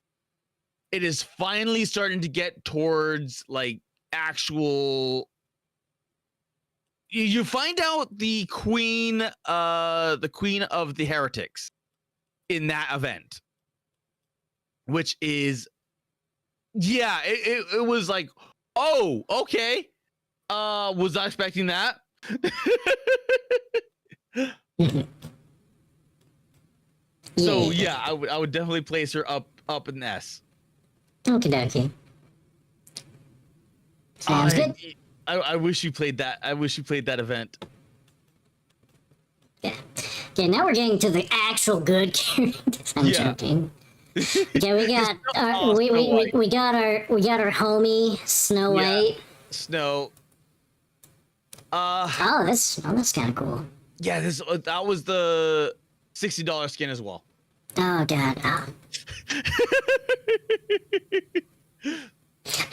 finally starting to get towards like actual. You find out the queen of the heretics in that event, which is, yeah, it was like, oh, okay, was I expecting that? So yeah, I would definitely place her up in S. Okie dokie. Sounds good. I wish you played that. I wish you played that event. Yeah. Okay, now we're getting to the actual good characters. I'm joking. Okay, we got we got our homie Snow White. Snow. Oh, that's kind of cool. Yeah, that was the $60 skin as well. Oh god. Oh.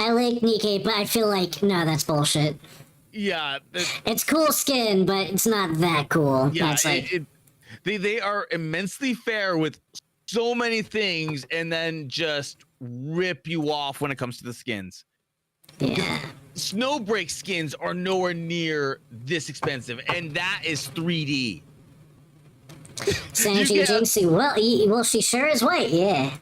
I like Nikkei, but I feel like no, that's bullshit. Yeah, it's cool skin, but it's not that cool. Yeah, it's like they are immensely fair with so many things, and then just rip you off when it comes to the skins. Yeah. Snowbreak skins are nowhere near this expensive, and that is 3D. Sanji get a- Jinxie. Well, she sure is white. Yeah,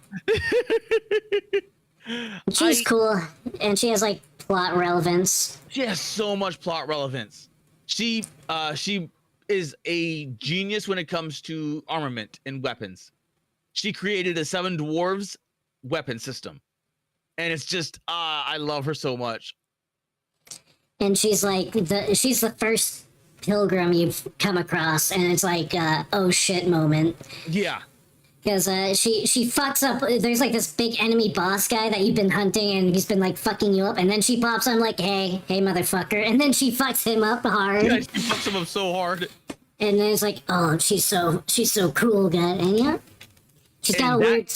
she's cool, and she has like plot relevance. She has so much plot relevance. She is a genius when it comes to armament and weapons. She created a Seven Dwarves weapon system, and it's just I love her so much. And she's like she's the first pilgrim you've come across, and it's like oh shit moment. Yeah. Because she fucks up. There's like this big enemy boss guy that you've been hunting, and he's been like fucking you up. And then she pops on like, hey motherfucker, and then she fucks him up hard. Yeah, she fucks him up so hard. And then it's like, oh, she's so cool, guy. And yeah, she's got a weird.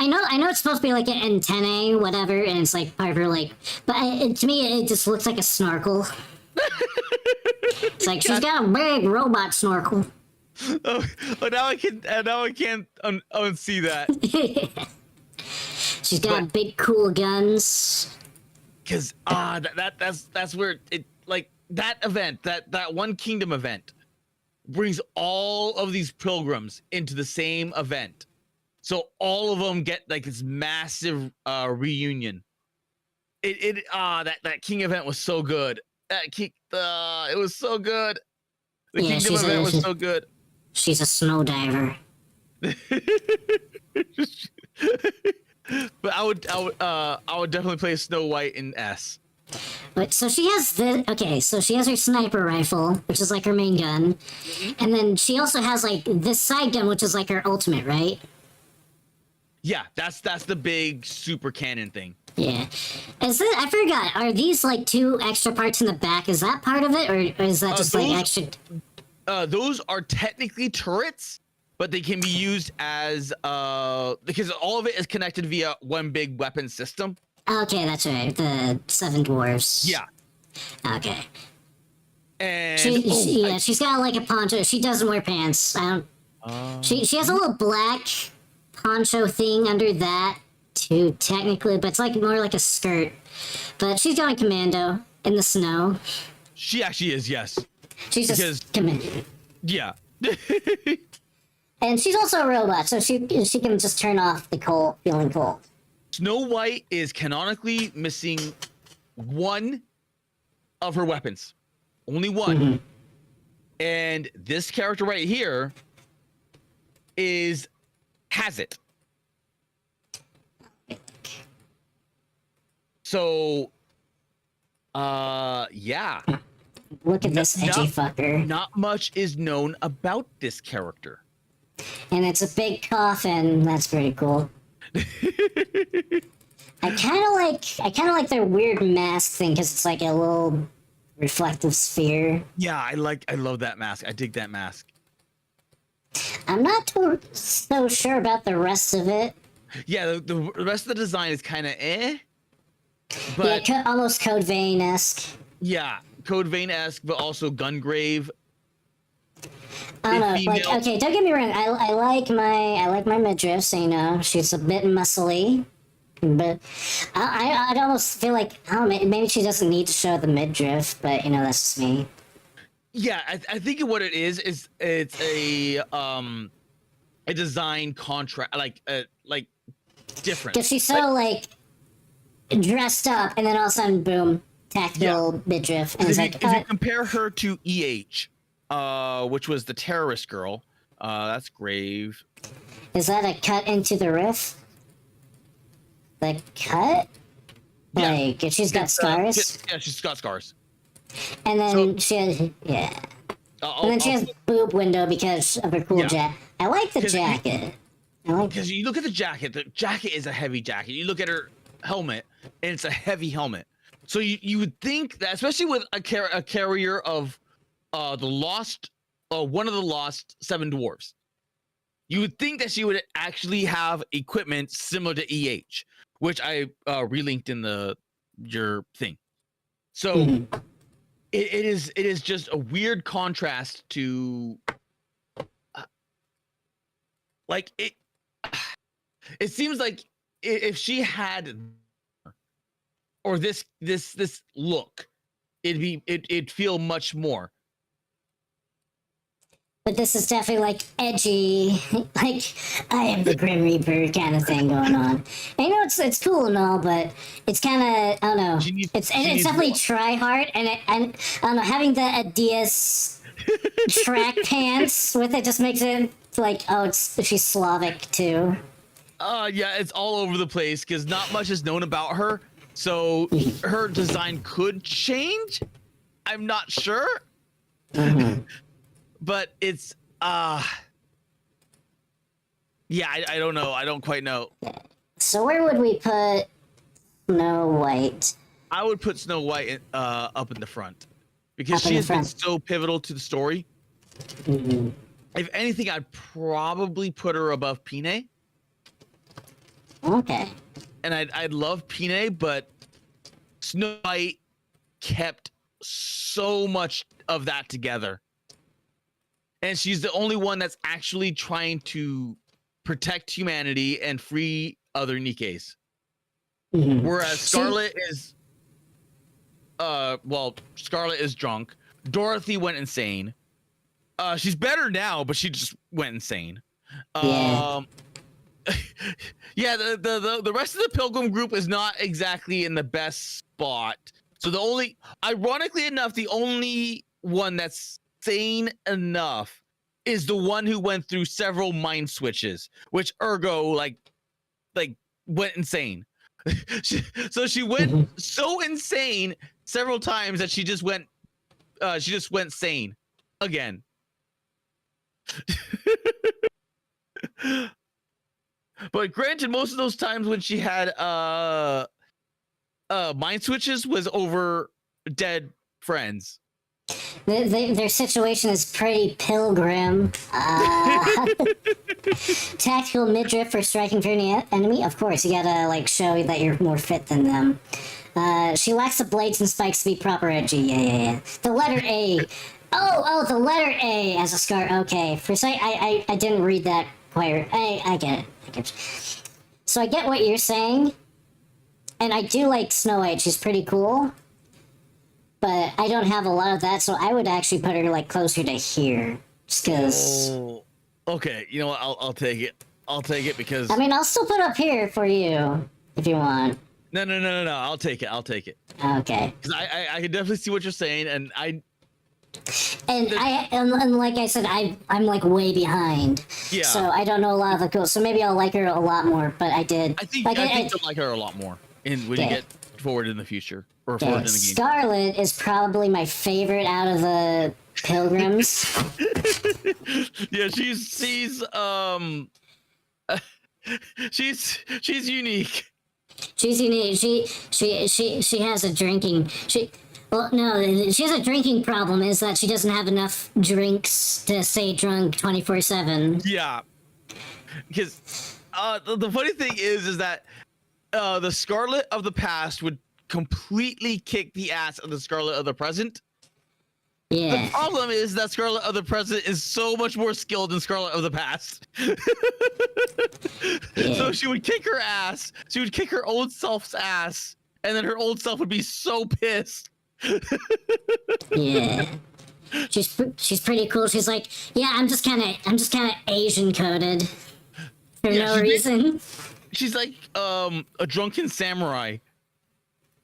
I know it's supposed to be like an antennae, whatever, and it's like part of her like, but to me it just looks like a snorkel. It's like she's got a big robot snorkel. Oh, now I can't unsee that. She's got big cool guns. Cause that's where it like that event, that one kingdom event brings all of these pilgrims into the same event. So all of them get like this massive reunion. That king event was so good. It was so good. The kingdom event was so good. She's a snow diver. But I would definitely play Snow White in S. But so she has so she has her sniper rifle, which is like her main gun. And then she also has like this side gun, which is like her ultimate, right? Yeah, that's the big super cannon thing. Yeah. I forgot, are these like 2 extra parts in the back? Is that part of it, or is that just like extra? Those are technically turrets, but they can be used as because all of it is connected via one big weapon system. Okay, that's right. The 7 dwarves. Yeah. Okay. And she's got like a poncho. She doesn't wear pants. She has a little black poncho thing under that too, technically, but it's like more like a skirt. But she's going commando in the snow. She actually is, yes. She's just commando. Yeah. And she's also a robot, so she can just turn off the feeling cold. Snow White is canonically missing one of her weapons. Only one. Mm-hmm. And this character right here has it. So yeah. Look at this edgy fucker. Not much is known about this character. And it's a big coffin. That's pretty cool. I kind of like their weird mask thing because it's like a little reflective sphere. Yeah, I love that mask. I dig that mask. I'm not so sure about the rest of it. Yeah, the rest of the design is kind of But yeah, almost Code Vein-esque. Yeah, Code Vein-esque, but also Gungrave. I don't know, like, okay, don't get me wrong. I like my midriff, you know, she's a bit muscly, but I'd almost feel like, oh, maybe she doesn't need to show the midriff, but you know, that's just me. Yeah, I think what it is it's a design contrast, like different. Because she's so like dressed up, and then all of a sudden, boom, tactical midriff, and it's like if you compare her to which was the terrorist girl, that's Grave. Is that a cut into the riff? The cut? Yeah. Like, she's got scars? Yeah, she's got scars. And then she has, yeah. And then she has boob window because of her cool jacket. I like the jacket. Because you look at the jacket is a heavy jacket. You look at her helmet, and it's a heavy helmet. So you would think that, especially with a carrier of one of the lost 7 dwarves, you would think that she would actually have equipment similar to EH, which I relinked in your thing. So it is just a weird contrast to like it. It seems like if she had or this look, it'd feel much more. but this is definitely like edgy, like I am the Grim Reaper kind of thing going on. And you know, it's cool and all, but it's kind of, I don't know. It's definitely try hard, and I don't know, having the Adidas track pants with it just makes it like, oh, she's Slavic too. Yeah, it's all over the place because not much is known about her. So her design could change. I'm not sure. But it's yeah, I don't know. I don't quite know. So where would we put Snow White? I would put Snow White up in the front because she has been so pivotal to the story. If anything, I'd probably put her above Pine. Okay. And I'd love Pine, but Snow White kept so much of that together. And she's the only one that's actually trying to protect humanity and free other Nikkes. Whereas Scarlet is Scarlet is drunk. Dorothy went insane. She's better now, but she just went insane. Yeah, the rest of the Pilgrim group is not exactly in the best spot. So ironically enough, the only one that's sane enough is the one who went through several mind switches, which ergo like went insane. She went so insane several times that she just went sane again. But granted, most of those times when she had mind switches was over dead friends. Their situation is pretty Pilgrim. Tactical midriff for striking through an enemy. Of course, you gotta like show that you're more fit than them. She lacks the blades and spikes to be proper edgy. Yeah. The letter A. Oh, the letter A as a scar. Okay, for a second, I didn't read that quite. I get it. So I get what you're saying, and I do like Snow White. She's pretty cool. But I don't have a lot of that, so I would actually put her like closer to here, just because. Oh, okay. You know what? I'll take it. I'll take it because. I mean, I'll still put up here for you if you want. No. I'll take it. Okay. Because I can definitely see what you're saying, and and like I said, I'm like way behind. Yeah. So I don't know a lot of the cool. So maybe I'll like her a lot more. But I did. I think you'll like her a lot more when you get forward in the future. Scarlet is probably my favorite out of the Pilgrims. Yeah, she's unique. She's unique. She has a drinking. She has a drinking problem. Is that she doesn't have enough drinks to stay drunk 24/7. Yeah, because the funny thing is that the Scarlet of the past would completely kick the ass of the Scarlet of the present. Yeah. The problem is that Scarlet of the present is so much more skilled than Scarlet of the past. Yeah. So she would kick her ass. She would kick her old self's ass, and then her old self would be so pissed. Yeah. She's pretty cool. She's like, yeah, I'm just kind of Asian coded for no reason. She's like a drunken samurai.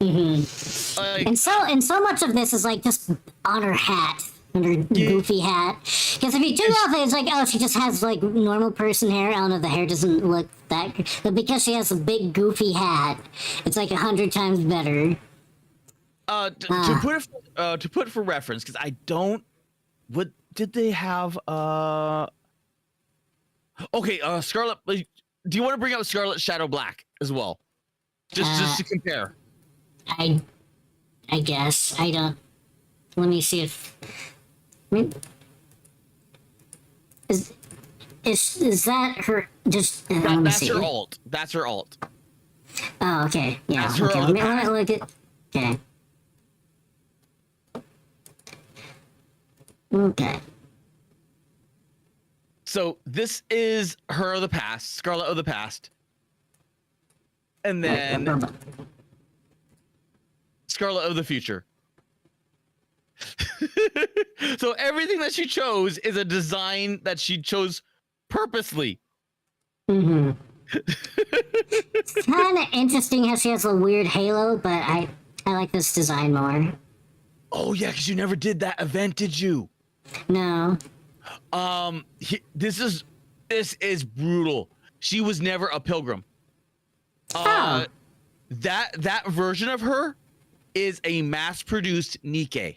And so much of this is like just on her hat, on her goofy hat. Because if you do that, it's like, oh, she just has like normal person hair. I don't know, the hair doesn't look that good. But because she has a big goofy hat, it's like 100 times better. To put for reference, because I don't. What did they have? Okay, Scarlet. Do you want to bring up Scarlet Shadow Black as well? Just to compare. I guess I don't. Let me see if. Is that her? Just that's her alt. That's her alt. Oh, okay. Yeah. Okay. Let me look at. Okay. Okay. So this is her of the past, Scarlet of the past, and then Scarlet of the future. So everything that she chose is a design that she chose purposely. Mm-hmm. It's kind of interesting how she has a weird halo, but I like this design more. Oh yeah, because you never did that event, did you? No. This is brutal. She was never a pilgrim. Oh. That version of her is a mass-produced Nikkei.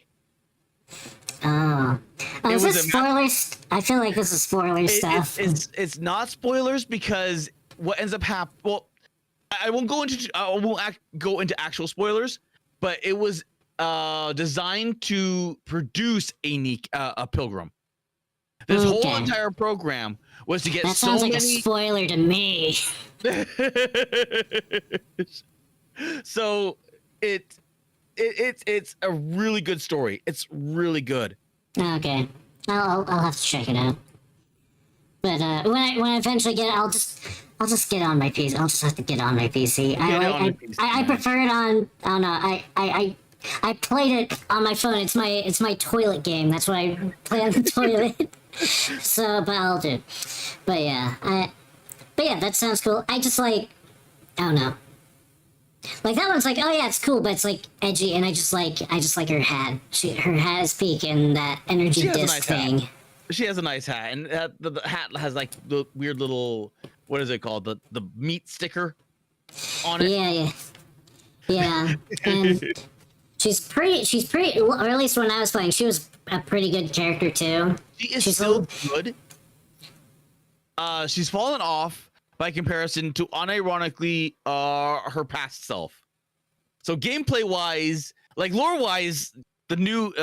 Oh. Oh, is was this a spoilers? I feel like this is spoiler stuff. It's not spoilers because what ends up happening. Well, I won't go into actual spoilers, but it was designed to produce a pilgrim. This whole Okay. entire program was to get That so sounds like many. a spoiler to me. So it's a really good story. It's really good. Okay. I'll have to check it out. But when I eventually get it, I'll just get on my PC. I'll just have to get on my PC. I prefer it on. I don't know. I played it on my phone. It's my toilet game. That's what I play on the toilet. So, but I'll do. But yeah, that sounds cool. I don't know. Like that one's like, oh yeah, it's cool, but it's like edgy, and I just like her hat. Her hat is peak and that energy She has a disc nice thing. hat. She has a nice hat, and the hat has like the weird little, what is it called? The meat sticker on it. Yeah. And she's pretty. Or at least when I was playing, she was a pretty good character too. She's she's still good. She's fallen off by comparison to unironically her past self. So gameplay wise, like lore wise, the new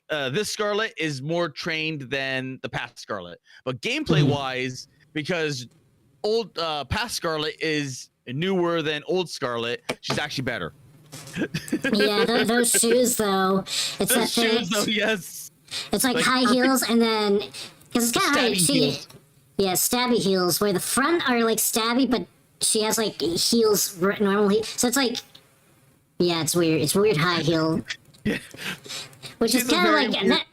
this Scarlet is more trained than the past Scarlet. But gameplay wise, because old past Scarlet is newer than old Scarlet, she's actually better. Yeah, those shoes though. It's Those that thing. shoes, though, yes. It's like Like high perfect heels, and then because it's kind of stabby heels. yeah, stabby heels, where the front are like stabby, but she has like heels normally. So it's like, yeah, it's weird. It's weird high heel, which She's is a kind of very like weird- that.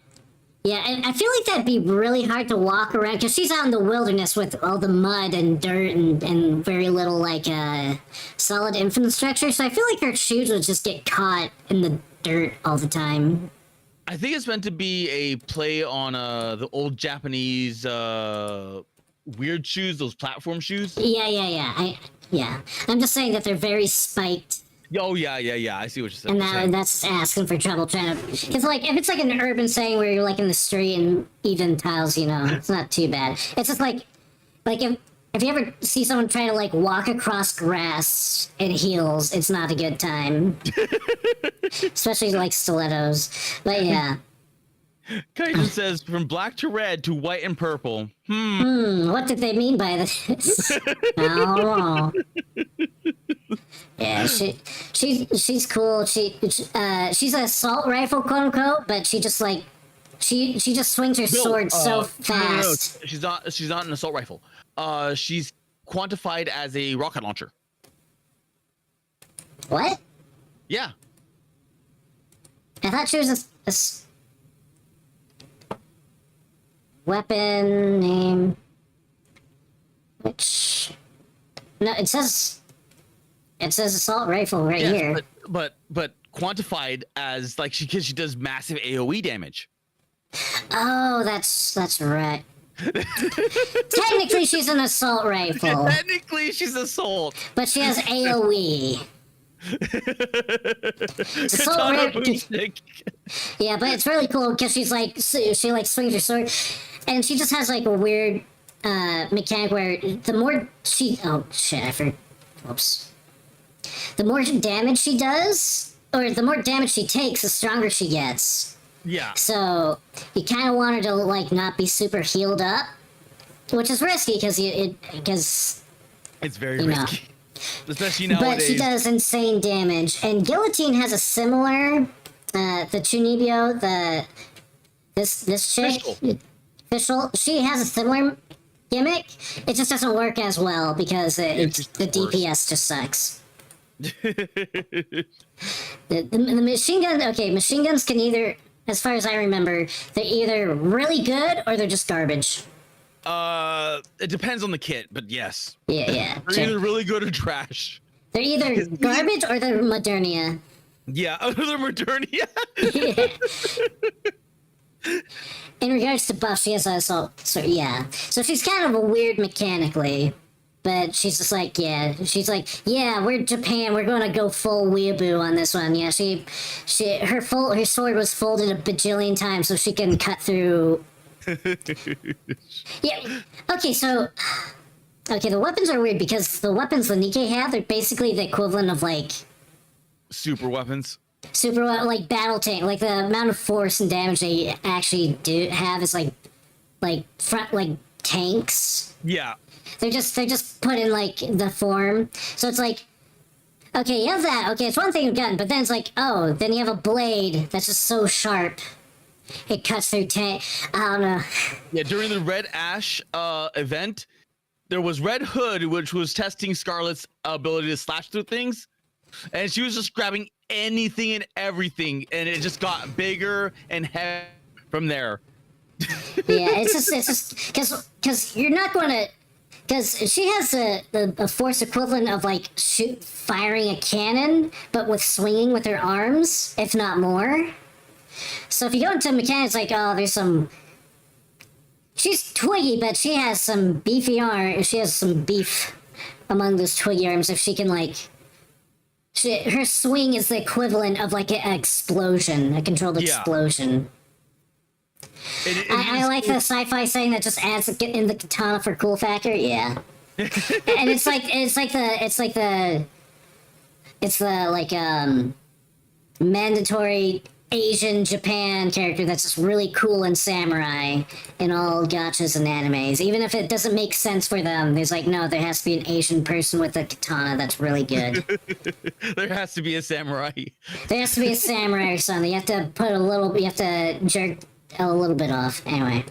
Yeah, and I feel like that'd be really hard to walk around because she's out in the wilderness with all the mud and dirt and very little like solid infrastructure. So I feel like her shoes would just get caught in the dirt all the time. I think it's meant to be a play on the old Japanese weird shoes, those platform shoes. Yeah. I'm just saying that they're very spiked. Oh yeah. I see what you're saying. And that's asking for trouble trying to. Because like if it's like an urban saying where you're like in the street and even tiles, it's not too bad. It's just like if you ever see someone try to like walk across grass in heels, it's not a good time. Especially like stilettos. But yeah. Kaijin says from black to red to white and purple. What did they mean by this? I don't know. Yeah, she's cool. She's an assault rifle, quote unquote, but she just like she just swings her sword so fast. No. She's not an assault rifle. She's quantified as a rocket launcher. What? Yeah. I thought she was a weapon name. Which no, it says assault rifle right here. But quantified as like because she does massive AoE damage. Oh, that's right. Technically, she's an assault rifle, Technically, she's assault. but she has AoE. Assault Katana rifle. boomstick. Yeah, but it's really cool because she like swings her sword, and she just has like a weird mechanic where the more she the more damage she does, or the more damage she takes, the stronger she gets. Yeah. So you kind of want her to like not be super healed up, which is risky because It's very you know. risky. Especially nowadays. But she does insane damage. And Guillotine has a similar, the Chunibyo, this chick, Fischl, she has a similar gimmick. It just doesn't work as well because the DPS just sucks. the machine gun, okay, machine guns can either as far as I remember, they're either really good or they're just garbage. It depends on the kit, but yes. Yeah. They're either really good or trash. They're either garbage or they're Modernia. Yeah, they're Modernia. Yeah. In regards to buff, she has a assault. So yeah, so she's kind of a weird mechanically, but she's just like she's like we're Japan, we're gonna go full weeaboo on this one. Yeah, her sword was folded a bajillion times so she can cut through. Yeah. Okay, so. Okay, the weapons are weird because the weapons the Nikkei have, they're basically the equivalent of like Super weapons. like battle tank, like the amount of force and damage they actually do have is like front like tanks. Yeah. They're just put in like the form. So it's like, okay, you have that. Okay, it's one thing you've gotten, but then it's like, oh, then you have a blade that's just so sharp. It cuts through tank. I don't know. Yeah, during the Red Ash event, there was Red Hood, which was testing Scarlet's ability to slash through things, and she was just grabbing anything and everything, and it just got bigger and heavier from there. Yeah, it's just because you're not going to, because she has a force equivalent of like firing a cannon, but with swinging with her arms, if not more. So if you go into mechanics, like, oh, there's some. She's twiggy, but she has some beefy arm. She has some beef among those twiggy arms. If she can like, her swing is the equivalent of like an explosion, a controlled explosion. I like the sci-fi saying that just adds in the katana for cool factor. Yeah, and it's the mandatory Asian Japan character that's just really cool and samurai in all gachas and animes. Even if it doesn't make sense for them, there's like, no, there has to be an Asian person with a katana that's really good. There has to be a samurai. There has to be a samurai or something. You have to jerk a little bit off. Anyway.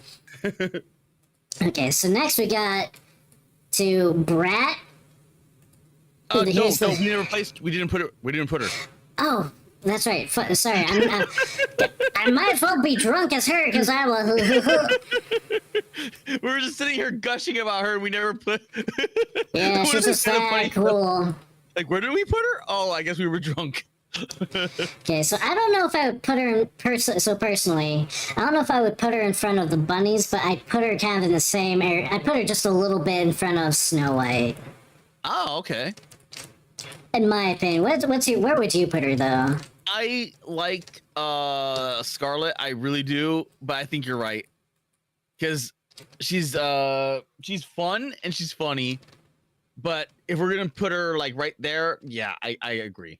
Okay, so next we got to Brat. No, we didn't put her. Oh, that's right. Sorry, I might as well be drunk as her because I was. We were just sitting here gushing about her, and we never put. Yeah, she's just that cool. Like, where did we put her? Oh, I guess we were drunk. Okay, so I don't know if I would put her in personally, I don't know if I would put her in front of the bunnies, but I'd put her kind of in the same area. I'd put her just a little bit in front of Snow White. Oh, okay. In my opinion, where would you put her though? I like Scarlet, I really do, but I think you're right. Because she's fun and she's funny, but if we're gonna put her like right there, yeah, I agree.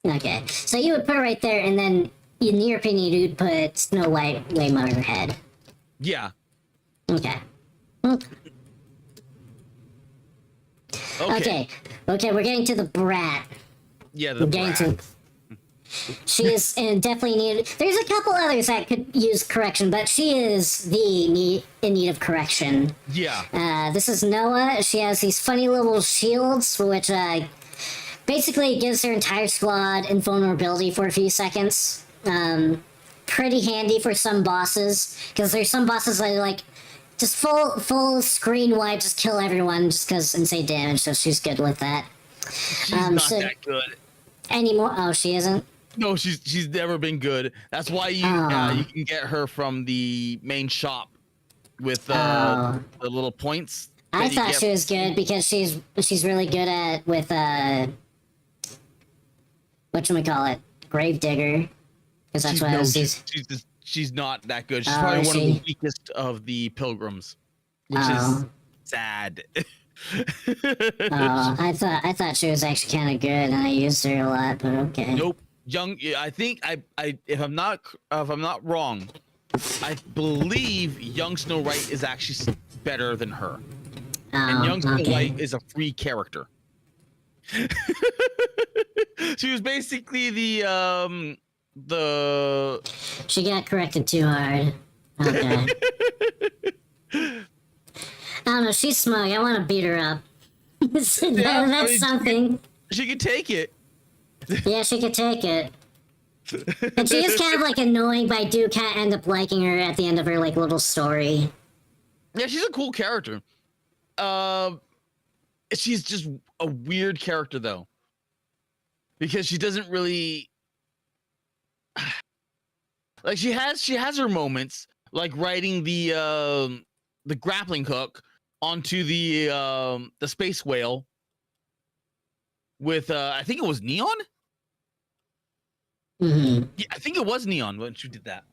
Okay, so you would put her right there, and then in your opinion, you'd put Snow White way more ahead. Yeah. Okay. Okay. Okay, we're getting to the Brat. Yeah, the Brat. She is definitely needed. There's a couple others that could use correction, but she is in need of correction. Yeah. This is Noah. She has these funny little shields, which basically gives her entire squad invulnerability for a few seconds. Pretty handy for some bosses, because there's some bosses that are like just full screen wipe, just kill everyone just because insane damage. So she's good with that. She's not that good anymore. Oh, she isn't. No, she's never been good. That's why you can get her from the main shop with the little points. I thought she was good because she's really good at with whatchamacallit, Gravedigger, because that's what I was using. She's not that good. She's probably one of the weakest of the pilgrims, which is sad. I thought she was actually kind of good, and I used her a lot. But okay. Nope. I think if I'm not wrong, I believe young Snow White is actually better than her, and young Snow White is a free character. She was basically the. She got corrected too hard. Okay. I don't know. She's smug. I want to beat her up. That's something. She could take it. Yeah, she could take it. And she is kind of like annoying, but I do kind of end up liking her at the end of her like little story. Yeah, she's a cool character. She's just a weird character though, because she doesn't really like. She has her moments, like riding the grappling hook onto the space whale with I think it was Neon. Mm-hmm. Yeah, I think it was Neon when she did that.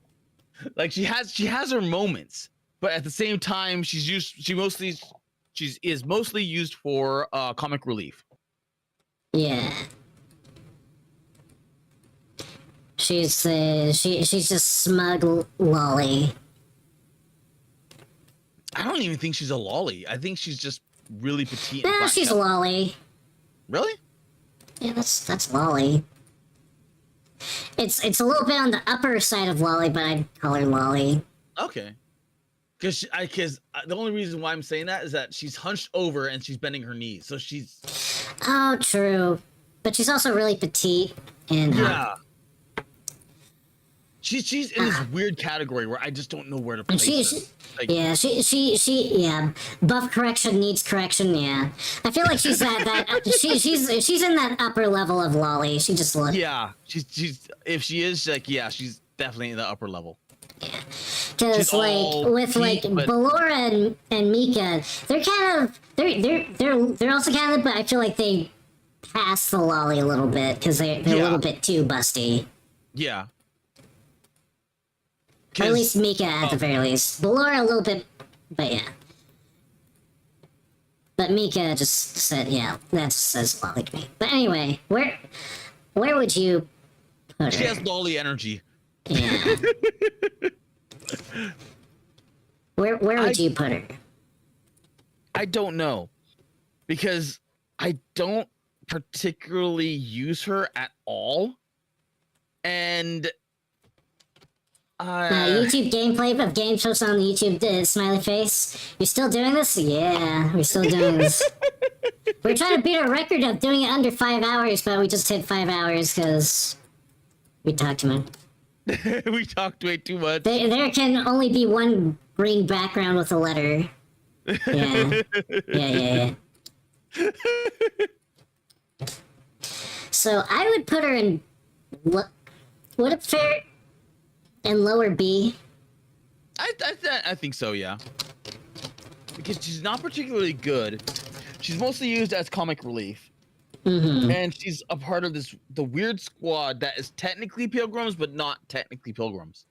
Like she has her moments, but at the same time, she's mostly used for comic relief. Yeah. She's just smug lolly. I don't even think she's a lolly. I think she's just really petite. And Nah, black she's cat. lolly. Really? Yeah, that's lolly. It's a little bit on the upper side of lolly, but I'd call her lolly. Okay. Because the only reason why I'm saying that is that she's hunched over and she's bending her knees, so she's Oh, true. But she's also really petite and yeah. She's in this weird category where I just don't know where to and place her. Like, yeah, yeah. Buff correction needs correction. Yeah, I feel like she's she's in that upper level of lolly. She just looks. yeah, she's if she is like she's definitely in the upper level. Because She's like all with pink, like but- Ballora and Mika, they're kind of they're also kind of, but I feel like they pass the lolly a little bit because they're a Yeah. little bit too busty. Yeah. Or at least Mika at the very least. Ballora a little bit, but yeah. But Mika just said, yeah, that says lolly to me. But anyway, where would you put her? She has lolly energy. Yeah. Where would you put her? I don't know, because I don't particularly use her at all, and YouTube gameplay of game shows on the YouTube smiley face. You're still doing this? Yeah, we're still doing this. We're trying to beat our record of doing it under 5 hours, but we just hit 5 hours because we talked too much. we talked way too much. There can only be one green background with a letter. Yeah. Yeah. So I would put her in what? Would it fair in lower B? I think so, yeah. Because she's not particularly good. She's mostly used as comic relief. Mm-hmm. And she's a part of the weird squad that is technically pilgrims, but not technically pilgrims.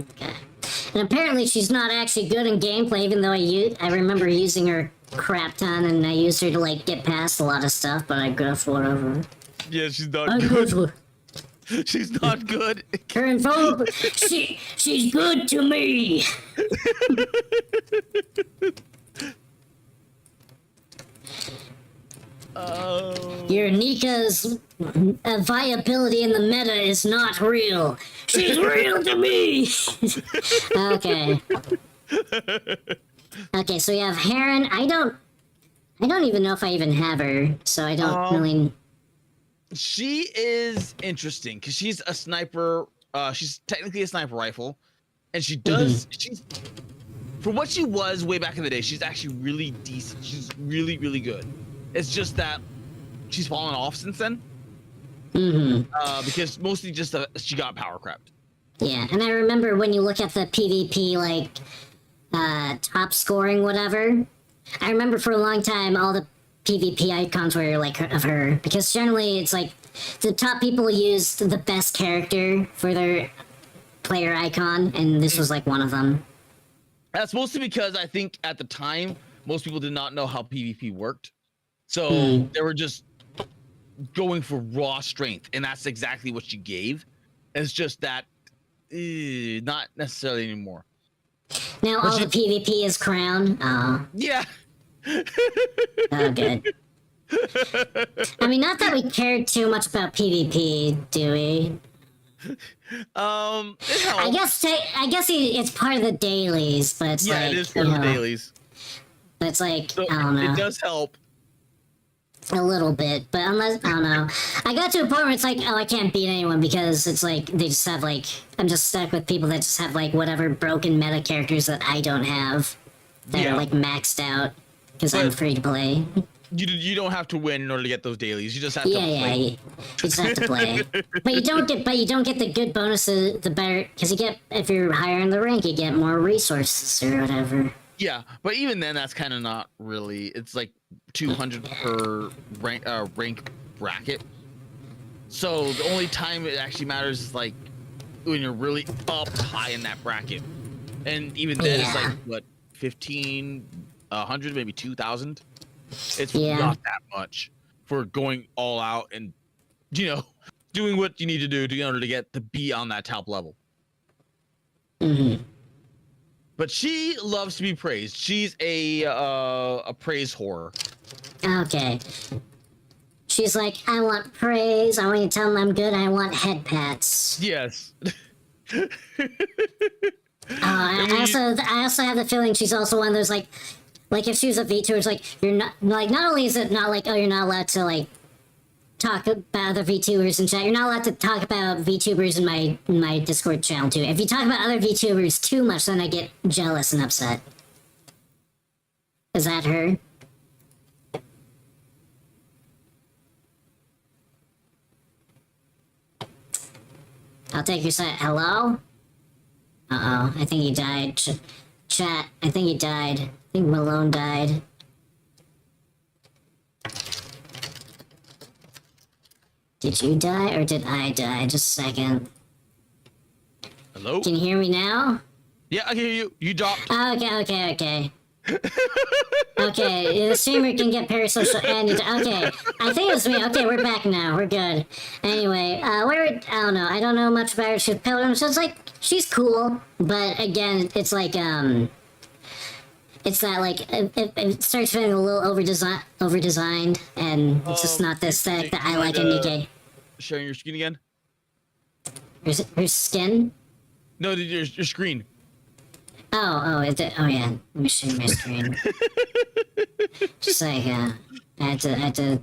Okay. And apparently she's not actually good in gameplay, even though I remember using her crap ton, and I used her to like get past a lot of stuff, but I guess whatever. Yeah, she's not I'm good. good. She's not good. Her info, she's good to me. Your Nika's viability in the meta is not real. She's real to me. Okay. Okay, so we have Heron. I don't even know if I even have her, so I don't really. She is interesting because she's a sniper. She's technically a sniper rifle, and she does. She's for what she was way back in the day. She's actually really decent. She's really, really good. It's just that she's fallen off since then. Because mostly just she got power crept. Yeah, and I remember when you look at the PvP like top scoring whatever. I remember for a long time all the PvP icons were like of her, because generally it's like the top people use the best character for their player icon, and this was like one of them. That's mostly because I think at the time most people did not know how PvP worked, so they were just going for raw strength, and that's exactly what she gave. It's just that not necessarily anymore. Now all the PvP is crown. Oh. Yeah. Oh, good. I mean, not that we cared too much about PvP, do we? It I helps. guess it's part of the dailies, but it's Yeah, like, it is part of the dailies. But it's like, So I don't know. it does help. A little bit, but unless I don't know, I got to a point where it's like, oh, I can't beat anyone because it's like they just have like I'm just stuck with people that just have like whatever broken meta characters that I don't have that are like maxed out because I'm free to play. You don't have to win in order to get those dailies. You just have to Yeah, play. you just have to play. But you don't get the good bonuses, the better, because you get if you're higher in the rank, you get more resources or whatever. Yeah, but even then, that's kind of not really. It's like 200 per rank bracket. So the only time it actually matters is like when you're really up high in that bracket, and even then it's like what 1,500, maybe 2,000. It's not that much for going all out and doing what you need to do in order to get to be on that top level. Mm-hmm. But she loves to be praised. She's a praise whore. Okay. She's like, I want praise. I want you to tell them I'm good. I want head pats. Yes. I also have the feeling she's also one of those like if she was a VTuber, it's like you're not like not only is it not like oh you're not allowed to like talk about other VTubers in chat. You're not allowed to talk about VTubers in my Discord channel too. If you talk about other VTubers too much, then I get jealous and upset. Is that her? I'll take your side. Hello? Uh-oh. I think he died. Chat. I think he died. I think Malone died. Did you die or did I die? Just a second. Hello? Can you hear me now? Yeah, I can hear you. You dropped. Okay. Okay, the streamer can get parasocial and okay. I think it was me. Okay, we're back now. We're good. Anyway, I don't know. I don't know much about her. She's Pilgrim, so it's like she's cool, but again, it's like it's that like it starts feeling a little over designed, and it's just not the aesthetic that I like in Nikkei. Sharing your screen again? Her skin? No, your screen. Oh, yeah. Let me share my screen. Just like, I had to.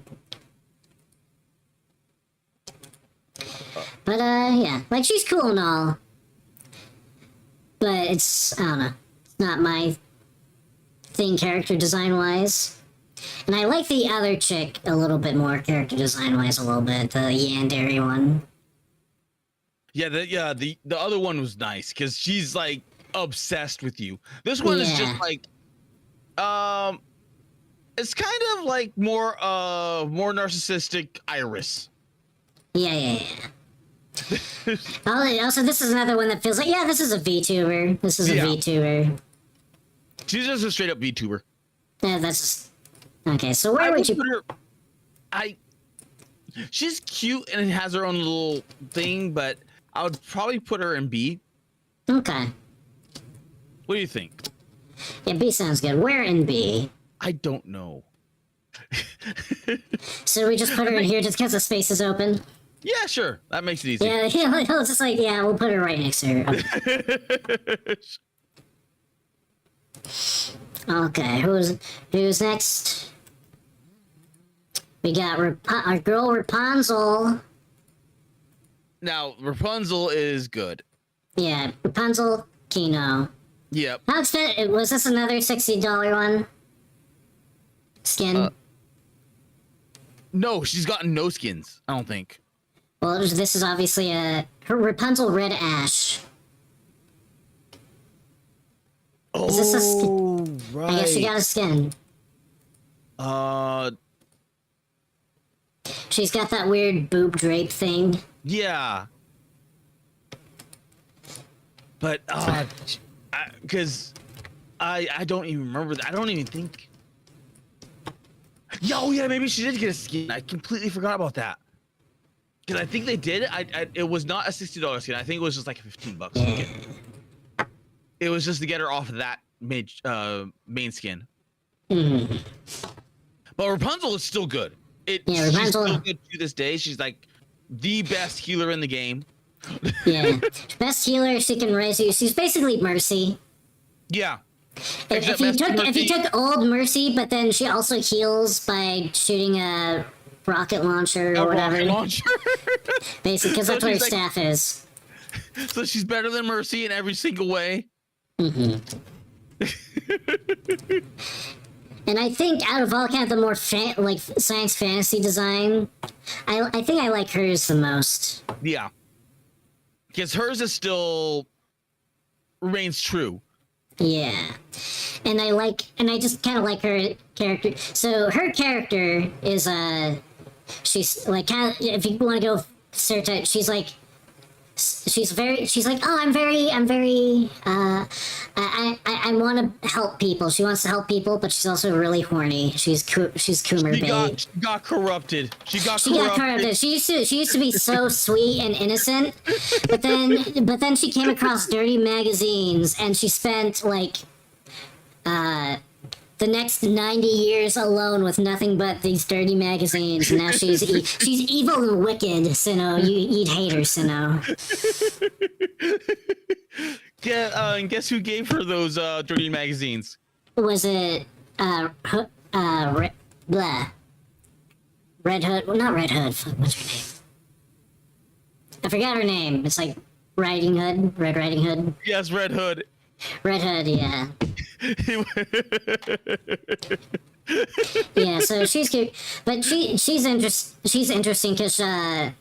But, yeah. Like, she's cool and all. But it's, I don't know. It's not my thing character design-wise. And I like the other chick a little bit more character design-wise a little bit. The Yandere one. Yeah, the other one was nice because she's like obsessed with you. This one is just like it's kind of like more narcissistic Iris. Yeah. Also, this is another one that feels like, yeah, this is a VTuber. This is a VTuber. She's just a straight up VTuber. Yeah, that's just... Okay, so where would you put her? She's cute and has her own little thing, but I would probably put her in B. Okay. What do you think? Yeah, B sounds good. Where in B? I don't know. So we just put her in here just because the space is open? Yeah, sure. That makes it easy. Yeah, it's just like, yeah, we'll put her right next to her. Okay, who's next? We got our girl Rapunzel. Now, Rapunzel is good. Yeah, Rapunzel, Kino. Yep. How expensive? Was this another $60 one? Skin? No, she's gotten no skins, I don't think. Well, this is obviously her Rapunzel Red Ash. Oh, Is this a skin? right. I guess she got a skin. She's got that weird boob drape thing. Yeah. But, because I don't even remember that. I don't even think. Yo, yeah, maybe she did get a skin. I completely forgot about that. Because I think they did. It was not a $60 skin. I think it was just like $15 skin. It was just to get her off of that main skin. Mm-hmm. But Rapunzel is still good. Rapunzel. She's still good to this day. She's like the best healer in the game. Yeah. Best healer, she can raise you. She's basically Mercy. Yeah. Except If you took old Mercy, but then she also heals by shooting a rocket launcher or whatever. Rocket launcher. Basically, because So that's what her she's like- staff is. So she's better than Mercy in every single way. And I think out of all kind of the more science fantasy design, I think I like hers the most. Yeah. Because hers is still remains true. Yeah. And I just kind of like her character. So her character is she's like kind of, if you want to go stereotype, she's like, oh, I'm very I want to help people. She wants to help people, but she's also really horny. She's Coomer bait. She got corrupted. She got corrupted. She used to be so sweet and innocent, but then she came across dirty magazines, and she spent like the next 90 years alone with nothing but these dirty magazines. And now she's evil and wicked, Sinnoh. You'd hate her, Sinnoh. Yeah, and guess who gave her those dirty magazines? Was it Red Hood? Well, not Red Hood. Fuck, what's her name? I forgot her name. It's like Riding Hood, Red Riding Hood. Yes, Red Hood. Red Hood, yeah. Yeah, so she's cute, but she's interesting because her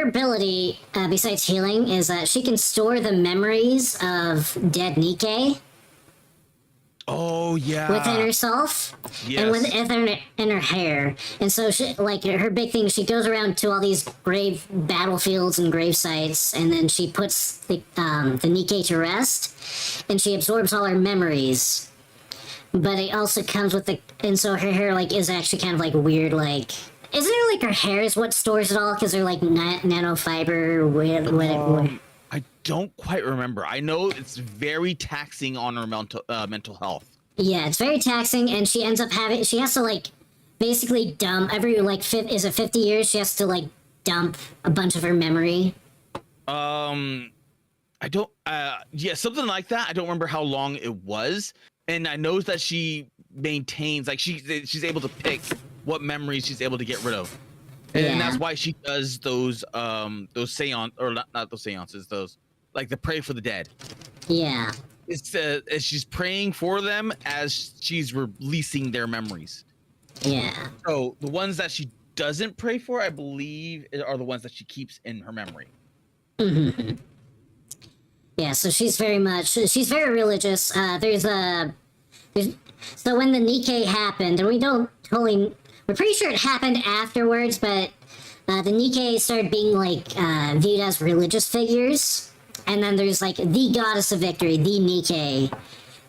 ability besides healing is that she can store the memories of dead Nikke. Oh yeah. Within herself, Yes. and in her hair, and so she, like her big thing, she goes around to all these grave battlefields and grave sites, and then she puts the Nikke to rest, and she absorbs all her memories. But it also comes with and so her hair like is actually kind of like weird, like isn't it like her hair is what stores it all because they're like nanofiber what I don't quite remember. I know it's very taxing on her mental health. Yeah, it's very taxing, and she ends up she has to like basically dump every like 50 years she has to like dump a bunch of her memory. I don't yeah, something like that. I don't remember how long it was, and I know that she maintains like she's able to pick what memories she's able to get rid of. And Yeah. that's why she does those seance, or not those seances, those like the pray for the dead. Yeah. It's she's praying for them as she's releasing their memories. Yeah. So the ones that she doesn't pray for, I believe, are the ones that she keeps in her memory. Yeah, so she's very religious. So when the Nikke happened, and we're pretty sure it happened afterwards, but the Nikke started being like viewed as religious figures, and then there's like the goddess of victory, the Nikke,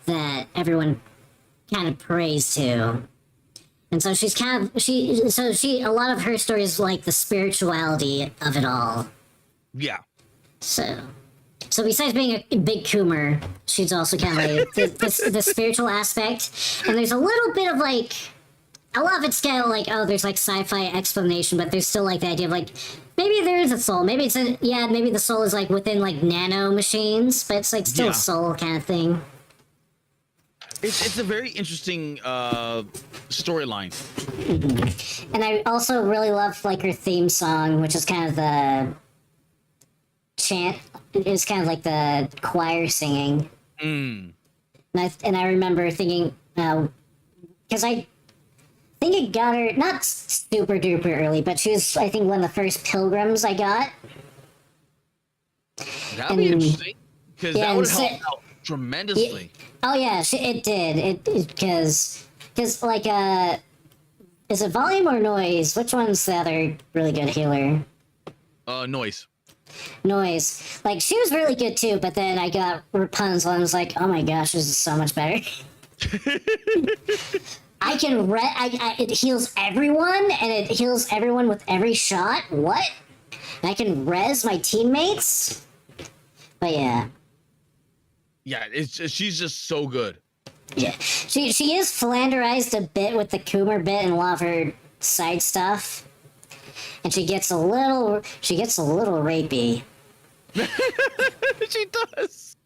that everyone kind of prays to. And so a lot of her story is like the spirituality of it all. Yeah. So besides being a big Coomer, she's also kind of like the spiritual aspect. And there's a little bit of like, a lot of it's kind of like, oh, there's like sci-fi explanation, but there's still like the idea of like, maybe there is a soul. Maybe maybe the soul is like within like nano machines, but it's like still a soul kind of thing. It's a very interesting storyline. And I also really love like her theme song, which is kind of the chant. It's kind of like the choir singing. And I remember thinking, because I think it got her not super duper early, but she was, I think, one of the first pilgrims I got. That'd be interesting, because that would and help out tremendously. Oh yeah, it did. Because like is it volume or noise? Which one's the other really good healer? Noise. Noise. Like she was really good too, but then I got Rapunzel and was like, oh my gosh, this is so much better. I can it heals everyone, and it heals everyone with every shot. What? And I can res my teammates. But yeah. Yeah, she's just so good. Yeah, she is flanderized a bit with the Coomer bit and a lot of her side stuff, and she gets a little rapey. She does.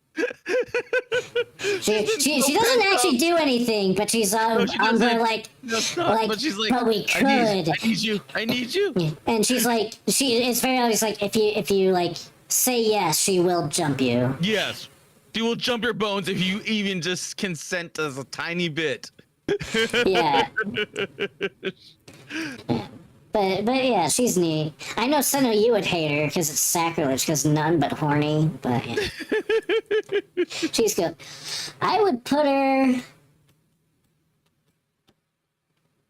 She doesn't actually do anything, but she's No, she on doesn't. her like No, stop. like, But she's like, but we could. I need you. I need you. And she's like, it's very obvious. Like, if you like say yes, she will jump you. Yes. She will jump your bones if you even just consent as a tiny bit. Yeah. But yeah, she's neat. I know Senno, you would hate her because it's sacrilege, because none but horny. But yeah, she's good. I would put her.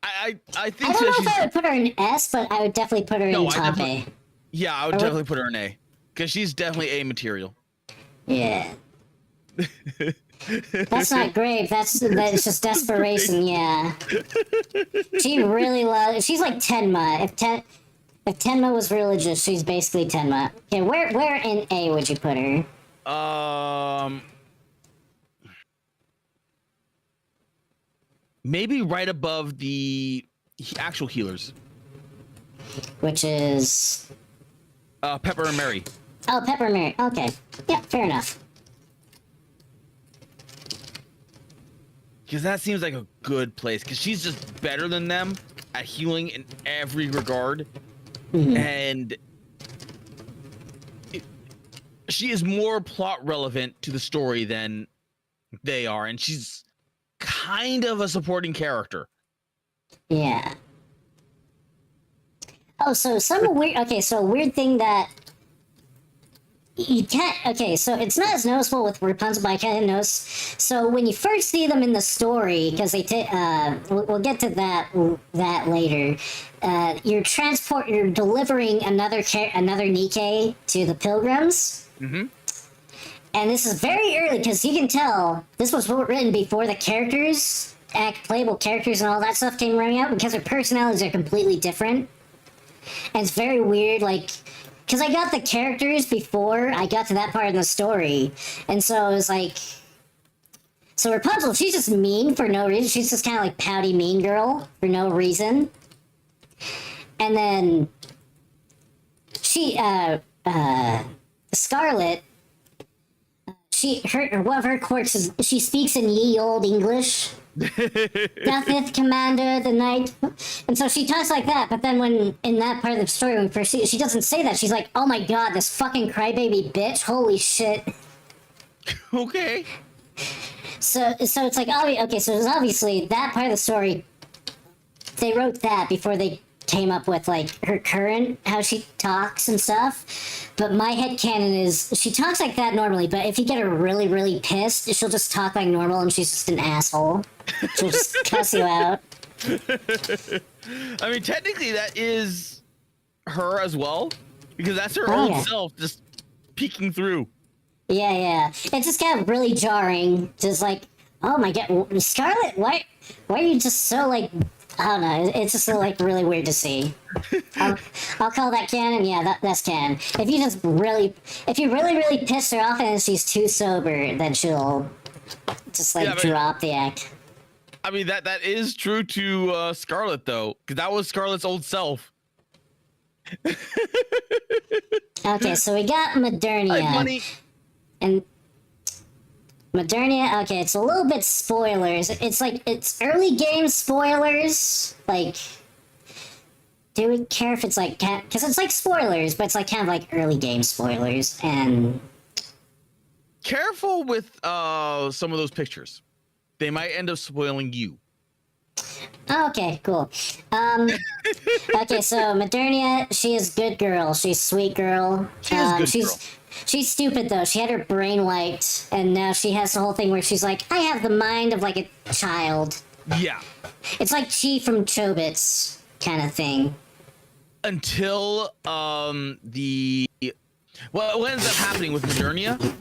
I think I don't so. know She's, if I would put her in S, but I would definitely put her No, in I top definitely- A. yeah, I would definitely put her in A. Because she's definitely A material. Yeah. That's not grave. That's just desperation. Yeah. She really loves. She's like Tenma. If Tenma was religious, she's basically Tenma. Okay, where in A would you put her? Maybe right above the actual healers. Which is Pepper and Mary. oh, Pepper and Mary. Okay, yeah, fair enough. Because that seems like a good place. Because she's just better than them at healing in every regard. And she is more plot relevant to the story than they are. And she's kind of a supporting character. Yeah. Oh, so some weird. Okay, so a weird thing that you can't. Okay, so it's not as noticeable with Rapunzel, but I kind of notice. So when you first see them in the story, because they we'll get to that later. You're delivering another Nikkei to the pilgrims. Mm-hmm. And this is very early because you can tell this was written before the characters, playable characters, and all that stuff came running out because their personalities are completely different. And it's very weird, like, because I got the characters before I got to that part of the story. And so it was like, so Rapunzel, she's just mean for no reason. She's just kind of like pouty mean girl for no reason. And then Scarlet, one of her quirks is she speaks in ye old English. Dotheth commander the knight, and so she talks like that. But then when in that part of the story, when first she doesn't say that. She's like, "Oh my god, this fucking crybaby bitch! Holy shit!" Okay. So it's like okay. So it's obviously that part of the story. They wrote that before they came up with like her current how she talks and stuff. But my headcanon is she talks like that normally, but if you get her really, really pissed, she'll just talk like normal and she's just an asshole. She'll just cuss you out. I mean, technically, that is her as well, because that's her Oh, old yeah. self just peeking through. Yeah. It's just kind of really jarring. Just like, oh my god, Scarlet, why are you just so like, I don't know. It's just like really weird to see. I'll call that canon. Yeah, that's canon. If you really piss her off and she's too sober, then she'll just like drop the act. I mean, that is true to Scarlet, though, because that was Scarlet's old self. Okay, so we got Modernia. Hi, bunny. And Modernia, okay, it's a little bit spoilers. It's like, it's early game spoilers. Like, do we care if it's like, because it's like spoilers, but it's like kind of like early game spoilers. And Careful with some of those pictures. They might end up spoiling you. okay, cool. Okay, so Modernia, she is good girl. She's sweet girl. She is good girl. She's stupid though. She had her brain wiped, and now she has the whole thing where she's like, I have the mind of like a child. Yeah. It's like Chi from Chobits kind of thing. Until what ends up happening with Modernia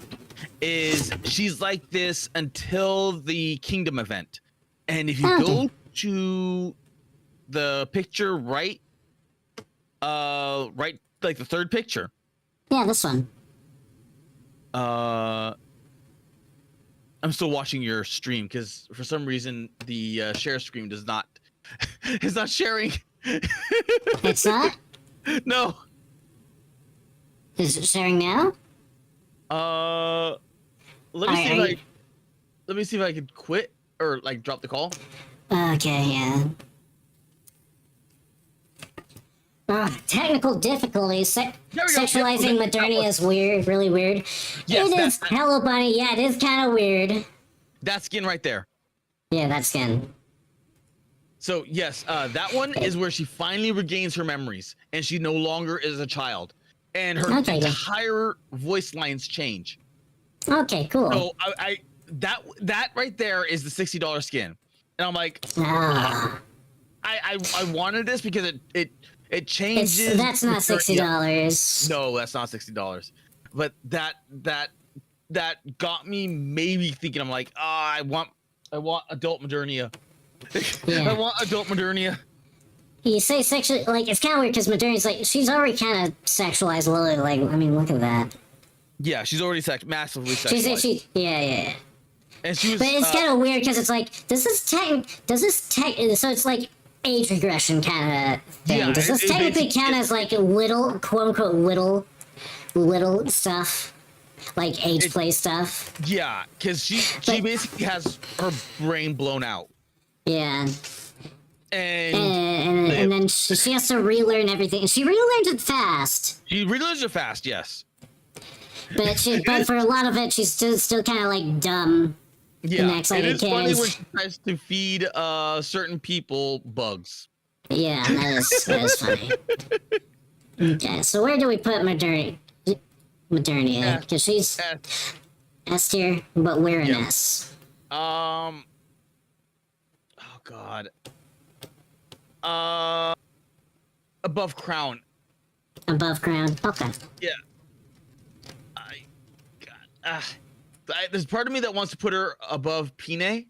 is she's like this until the Kingdom event. And if you go to the picture right like the third picture. Yeah, this one. I'm still watching your stream because for some reason the share screen does not is not sharing. It's not? let me see if Alright. let me see if I could quit or like drop the call. Okay, yeah. Technical difficulties. There we go. Sexualizing Yep, that Modernia is weird, really weird. Yes, It is. Hello, Bunny. Yeah, it is kind of weird. that skin right there. Yeah, that skin. So yes, that one is where she finally regains her memories, and she no longer is a child, and her Okay, yeah. entire voice lines change. Okay, cool. So I that right there is the $60 skin, and I'm like, Ah, I wanted this because it changes. that's not $60. No, that's not $60. But that got me maybe thinking. I'm like, I want adult Modernia. Yeah. I want adult Modernia. You say sexual, like, it's kind of weird because Modernia's like, she's already kind of sexualized a little. Like, I mean, look at that. Yeah, she's already massively sexualized. Yeah. And she was. But it's kind of weird because it's like, does this so it's like age regression kind of thing. Yeah, Does this it technically basically- count as like little, quote unquote, little stuff? Like age play stuff? Yeah, because she But- basically has her brain blown out, Yeah. and And then she has to relearn everything. And she relearns it fast. she realizes it fast. Yes. But for a lot of it, she's still kind of like dumb. Yeah, Next, like, it is it funny cares. when she tries to feed certain people bugs. Yeah, that is funny. Okay, so where do we put Modernia? Because she's Eh, S tier, but we're an Yeah. S. oh God. Above crown. Above ground. Okay. Yeah. There's part of me that wants to put her above Pine,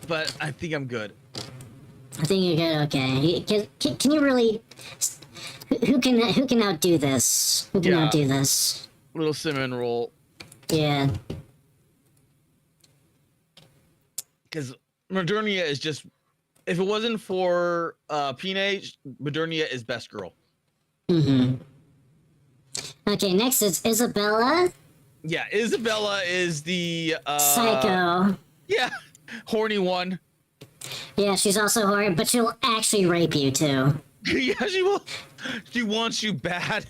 but I think I'm good. I think you're good. Okay. Can you really? Who can outdo this? Who can Yeah. outdo this? Little cinnamon roll, Yeah. because Modernia is just. If it wasn't for Pine, Modernia is best girl. Mm-hmm. Okay. Next is Isabella. Yeah, Isabella is the Psycho. Yeah, horny one. Yeah, she's also horny, but she'll actually rape you too. Yeah, she will. She wants you bad.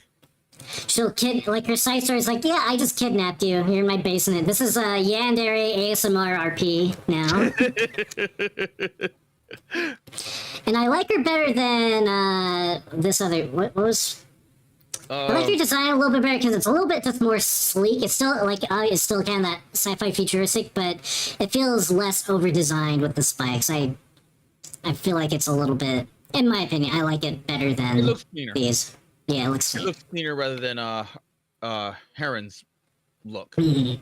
She'll like her side story is like, yeah, I just kidnapped you. You're in my basement. This is Yandere ASMR RP now. And I like her better than this other. What was? I like her design a little bit better because it's a little bit just more sleek. It's still like it's still kind of that sci-fi futuristic, but it feels less over-designed with the spikes. I feel like it's a little bit, in my opinion, I like it better than It looks cleaner. these. Yeah, it looks It sweet. looks cleaner rather than Heron's look. Mhm.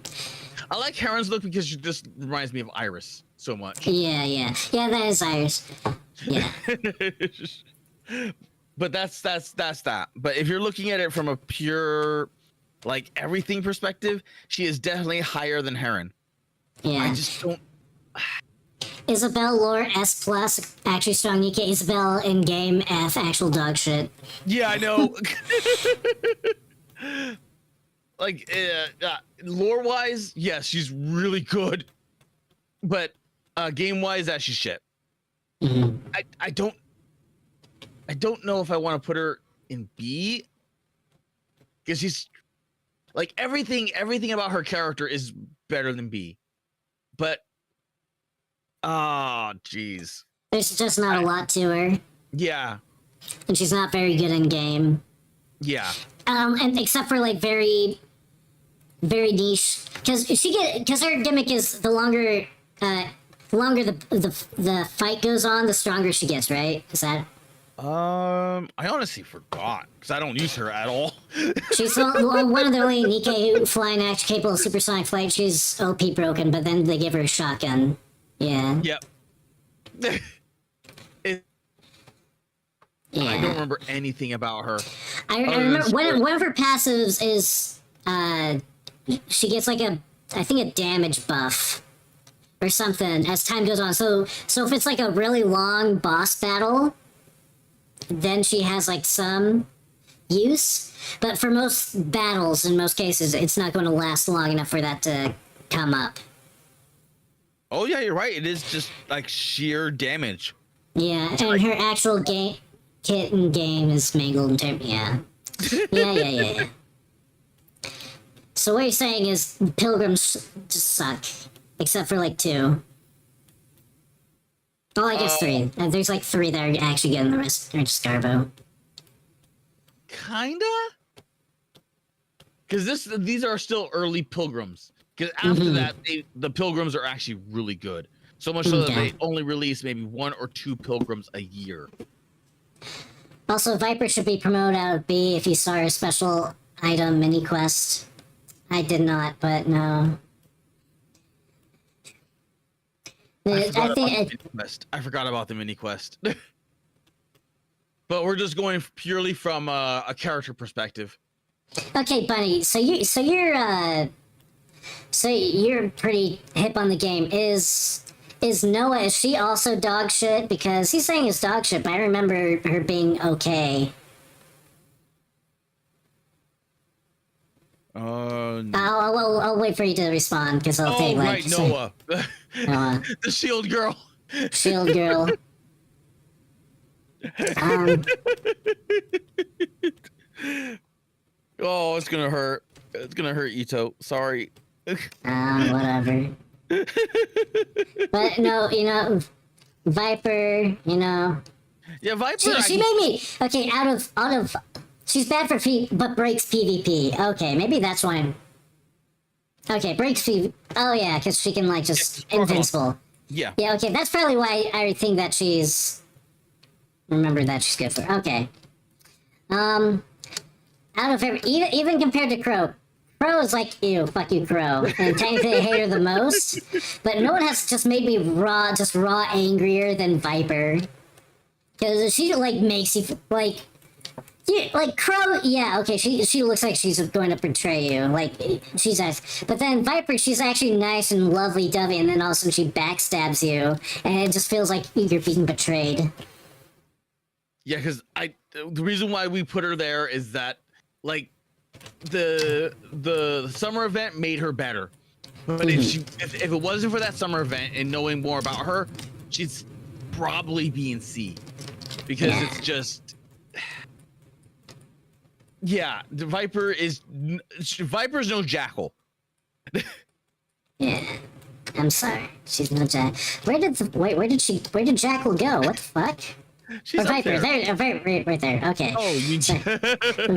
I like Heron's look because she just reminds me of Iris so much. Yeah, that is Iris. Yeah. But that's that. But if you're looking at it from a pure like everything perspective, she is definitely higher than Heron. Yeah. I just don't. Isabel lore S plus actually strong UK. Isabel in game F actual dog shit. Yeah, I know. Like lore wise, yes, she's really good. But game wise, that she's shit. Mhm. I don't know if I want to put her in B because she's like everything about her character is better than B. But jeez. There's just not a lot to her, Yeah. and she's not very good in game. Yeah. And except for like very niche, because her gimmick is the longer the fight goes on, the stronger she gets. Right? Is that? I honestly forgot because I don't use her at all. She's one of the only Nikkei who flying actually capable of supersonic flight. She's OP broken, but then they give her a shotgun. Yeah. Yep. I Yeah. don't remember anything about her. I remember one of her passives is she gets like I think a damage buff or something as time goes on. So if it's like a really long boss battle, then she has like some use. But for most battles, in most cases, it's not going to last long enough for that to come up. Oh yeah, you're right. It is just like sheer damage. Yeah, and her actual kit in game is mangled in terms. Yeah. Yeah. So what you're saying is pilgrims just suck, except for like 2. Oh, I guess 3. There's like 3 that are actually getting the rest are just Garbo. Kinda. Because these are still early pilgrims. Because after that, the pilgrims are actually really good. So much so that they only release maybe 1 or 2 pilgrims a year. Also, Viper should be promoted out of B if you saw a special item mini quest. I did not, but no. I forgot about the mini quest. But we're just going purely from a character perspective. Okay, Bunny. So you're pretty hip on the game. Is Noah? Is she also dog shit? Because he's saying it's dog shit, but I remember her being okay. No. I'll wait for you to respond because I'll take like. Right, Noah. Noah. The shield girl. Shield girl. Oh, it's gonna hurt. It's gonna hurt Ito. Sorry. Whatever. But no, Viper, Yeah, Viper. She made me okay. Out of, she's bad for but breaks PvP. Okay, maybe that's why. Okay, breaks PvP. Oh yeah, because she can like just invincible. Yeah. Yeah. Okay, that's probably why I think that she's. Remember that she's good for. Okay. Out of even compared to Crow. Crow is like, ew, fuck you, Crow. And technically I hate her the most. But no one has just made me raw angrier than Viper. Because she, like, makes you, like... Yeah, like, Crow, yeah, okay, she looks like she's going to betray you. Like, she's nice. But then Viper, she's actually nice and lovely-dovey, and then all of a sudden she backstabs you. And it just feels like you're being betrayed. Yeah, because the reason why we put her there is that, like, the summer event made her better, but if it wasn't for that summer event and knowing more about her, she'd probably be in C, because it's just the Viper's no Jackal. Yeah, I'm sorry, she's no Jackal. Where did Jackal go? What the fuck? She's Viper, there. right there. Okay. Oh, you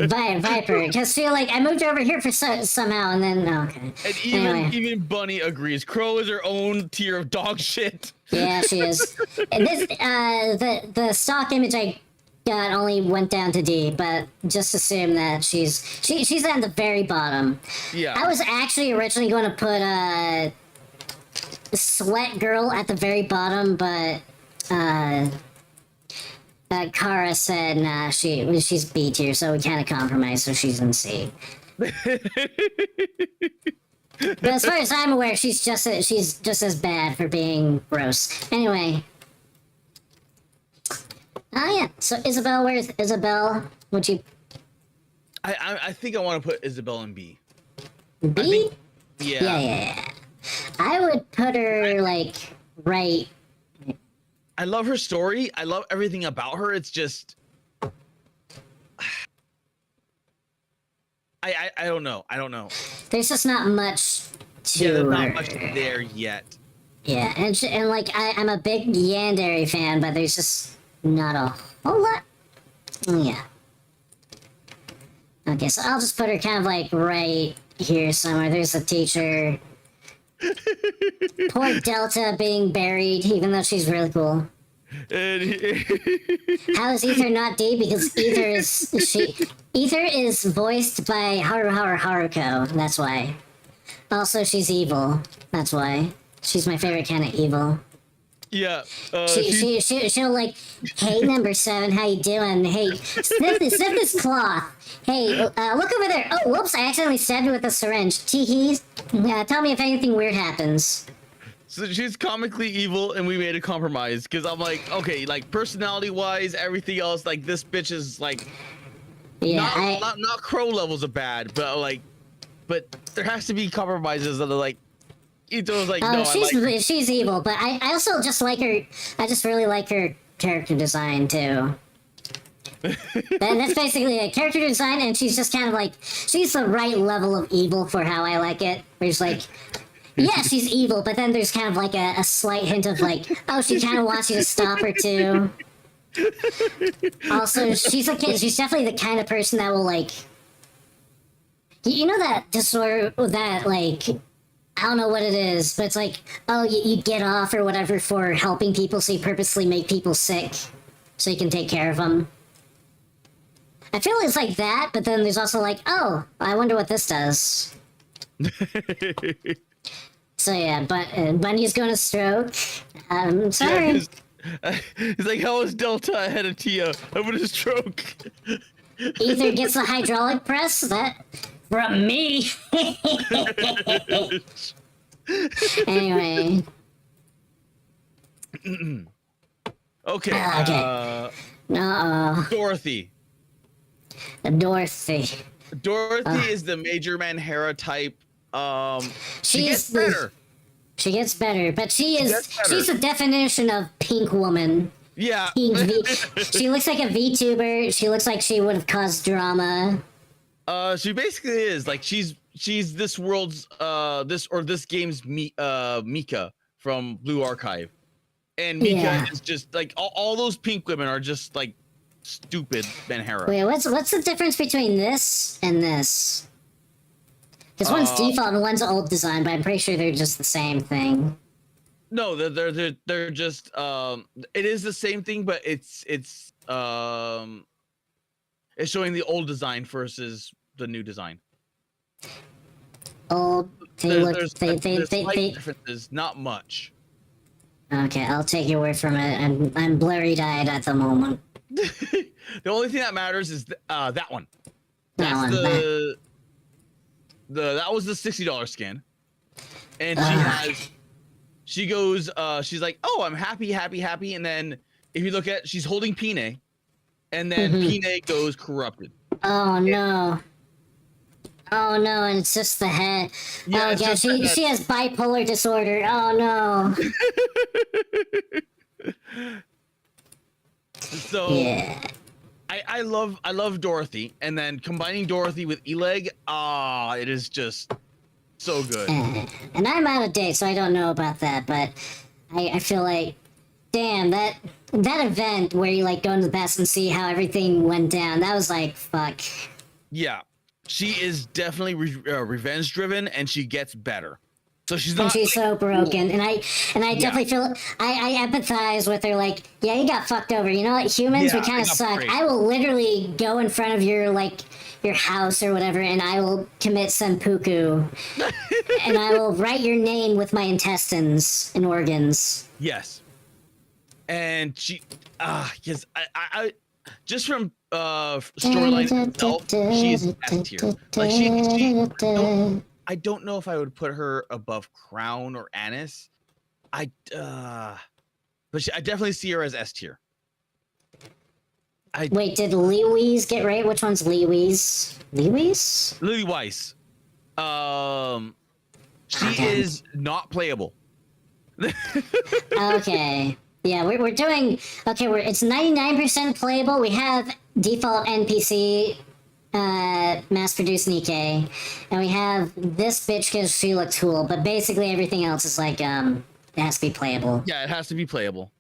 Viper, because feel like I moved over here for somehow, and then okay. And even Bunny agrees. Crow is her own tier of dog shit. Yeah, she is. And this the stock image I got only went down to D, but just assume that she's at the very bottom. Yeah. I was actually originally going to put Sweat Girl at the very bottom, but Kara said, nah, she's B tier, so we kind of compromised, so she's in C. But as far as I'm aware, she's just as bad for being gross. Anyway. Oh yeah, so Isabel, where's Isabel? Would you... I think I want to put Isabel in B. B? Yeah. I would put her, like, right... I love her story. I love everything about her. It's just, I don't know. There's just not much to there's her. not much there yet. Yeah, and like I'm a big Yandere fan, but there's just not a whole lot. Yeah. Okay, so I'll just put her kind of like right here somewhere. There's a teacher. Poor Delta being buried, even though she's really cool. How is Ether not D? Because Ether is voiced by Haruko. That's why. Also, she's evil. That's why. She's my favorite kind of evil. Yeah. She'll like, hey, number 7, how you doing? Hey, sniff this cloth. Hey, look over there. Oh, whoops, I accidentally stabbed you with a syringe. Tee-hee. Tell me if anything weird happens. So she's comically evil, and we made a compromise, because I'm like, okay, like, personality-wise, everything else, like, this bitch is, like, Yeah, not crow levels of bad, but there has to be compromises that are like, Ito's like, no, I like. she's evil, but I also just like her. I just really like her character design too. That's basically a character design, and she's just kind of like she's the right level of evil for how I like it. Where it's like, yeah, she's evil, but then there's kind of like a slight hint of like, oh, she kind of wants you to stop her too. Also, she's definitely the kind of person that will like, you know, that disorder that like, I don't know what it is, but it's like, oh, you get off or whatever for helping people, so you purposely make people sick so you can take care of them. I feel it's like that, but then there's also like, oh, I wonder what this does. So yeah, but Bunny's going to stroke. I'm sorry. He's like, how is Delta ahead of Tia? I'm gonna stroke. Ether gets the hydraulic press. That from me. Anyway. Okay. Okay. No. Dorothy. Dorothy. Dorothy is the Major Manhara type. She She's gets better. She gets better, but she's the definition of pink woman. Yeah. Pink V. She looks like a VTuber. She looks like she would have caused drama. She basically is like she's this world's this game's Mika from Blue Archive, and Mika is just like all those pink women are just like stupid Manhara. Wait, what's the difference between this and this? Because one's default and one's old design, but I'm pretty sure they're just the same thing. No, they're just it is the same thing, but it's showing the old design versus the new design. Old, There's slight differences, not much. Okay, I'll take your word from it. I'm blurry-eyed at the moment. The only thing that matters is that one. That That's one. that was the $60 skin, and she goes she's like, oh, I'm happy, and then if you look at, she's holding Pine, and then Pine goes corrupted. Oh no. Oh no, and it's just the head. Yeah, oh yeah, she has bipolar disorder. Oh no. So Yeah. I love Dorothy, and then combining Dorothy with Eleg, it is just so good. And I'm out of date, so I don't know about that, but I feel like, damn, that event where you like go into the past and see how everything went down, that was like, fuck. Yeah, she is definitely revenge driven, and she gets better. So she's And not. she's so broken, and I definitely feel I empathize with her. Like, yeah, you got fucked over. You know what? Humans, we Yeah, kind I of got suck. preyed. I will literally go in front of your house or whatever, and I will commit seppuku, and I will write your name with my intestines and organs. Yes. And she, because I just from storyline itself, she's S tier. Like I don't know if I would put her above Crown or Annis. But I definitely see her as S tier. Wait, did Louise get right? Which one's Louise? Louise? Lily Weiss. She is not playable. Okay. Yeah, we're doing okay. It's 99% playable. We have default NPC, mass-produced Nikkei, and we have this bitch because she looks cool. But basically, everything else is like it has to be playable. Yeah, it has to be playable.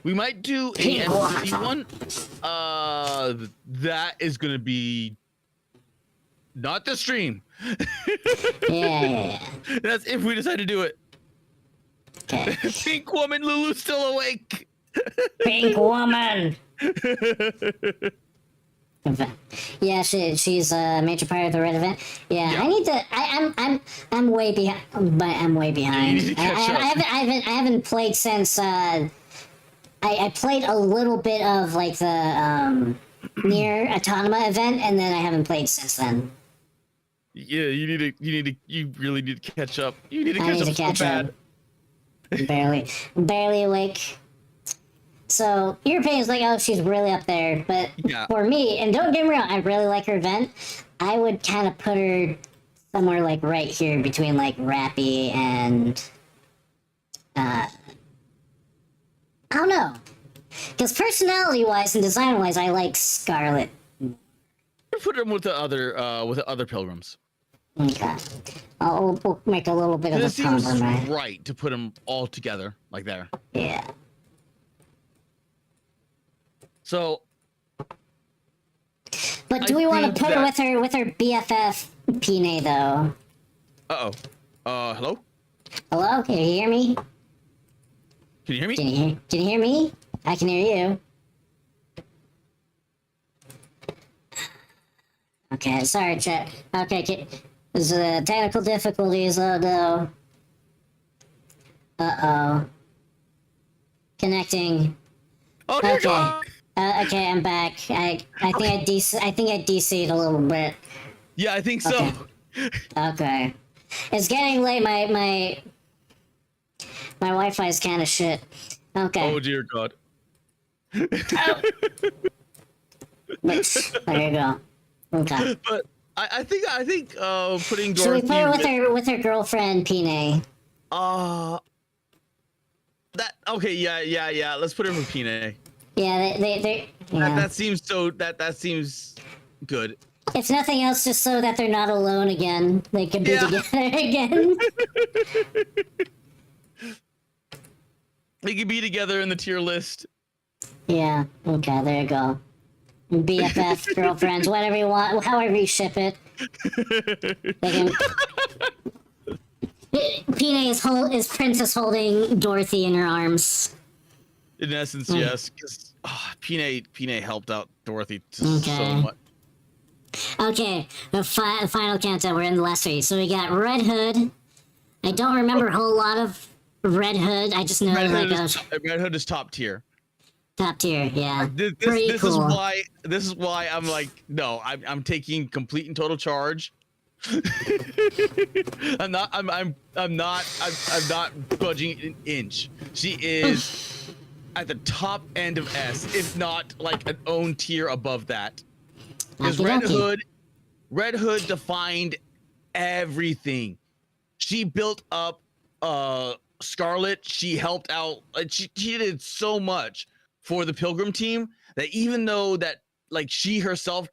We might do a NPC one. That is gonna be not the stream. Yeah. That's if we decide to do it. Okay. Pink woman Lulu's still awake. Pink woman. Yeah, she's a major part of the red event. Yeah, Yeah. I need to. I'm way behind. But I'm way behind. You need to catch up. I haven't played since. I played a little bit of like the near Autonoma event, and then I haven't played since then. Yeah, you really need to catch up. You need to I catch need up to catch so bad. up. Barely awake. So your opinion is like, oh, she's really up there. But Yeah. for me, and don't get me wrong, I really like her vent. I would kind of put her somewhere like right here between like Rappy and I don't know. Because personality-wise and design-wise, I like Scarlet. Put him with the other pilgrims. Okay. We'll make a little bit of It a seems compromise. right to put them all together like there. Yeah. So, But do I we want think to put her that- with her BFF Pine though? hello? Hello? Can you hear me? Can you hear me? Can you hear me? I can hear you. Okay, sorry, chat. Okay, there's technical difficulties. Oh no. Uh-oh. Connecting. Oh dear Okay. God! Okay, I'm back. I think I DC'd a little bit. Yeah, I think so. Okay. Okay. It's getting late. My Wi-Fi is kind of shit. Okay. Oh dear God. But, there you go. Okay. But I think putting Should we Dorothy put her with her girlfriend Pine? that okay, yeah. Let's put her with Pine. Yeah, they yeah. That seems so that seems good. If nothing else, just so that they're not alone again. They can be Yeah. together again. They could be together in the tier list. Yeah. Okay. There you go. BFF, girlfriends, whatever you want, however you ship it. They can. Pine is Princess holding Dorothy in her arms. In essence, yes. Because Pine helped out Dorothy so Okay. much. Okay, the final countdown. We're in the last three. So we got Red Hood. I don't remember a whole lot of Red Hood. I just know Red like Hood is top tier. top tier. Yeah, This pretty cool. is why I'm like, no, I'm taking complete and total charge. I'm not budging an inch. She is at the top end of S, if not like an own tier above that. Because Red Hood defined everything. She built up Scarlet. She helped out. She did so much for the Pilgrim team that even though that like she herself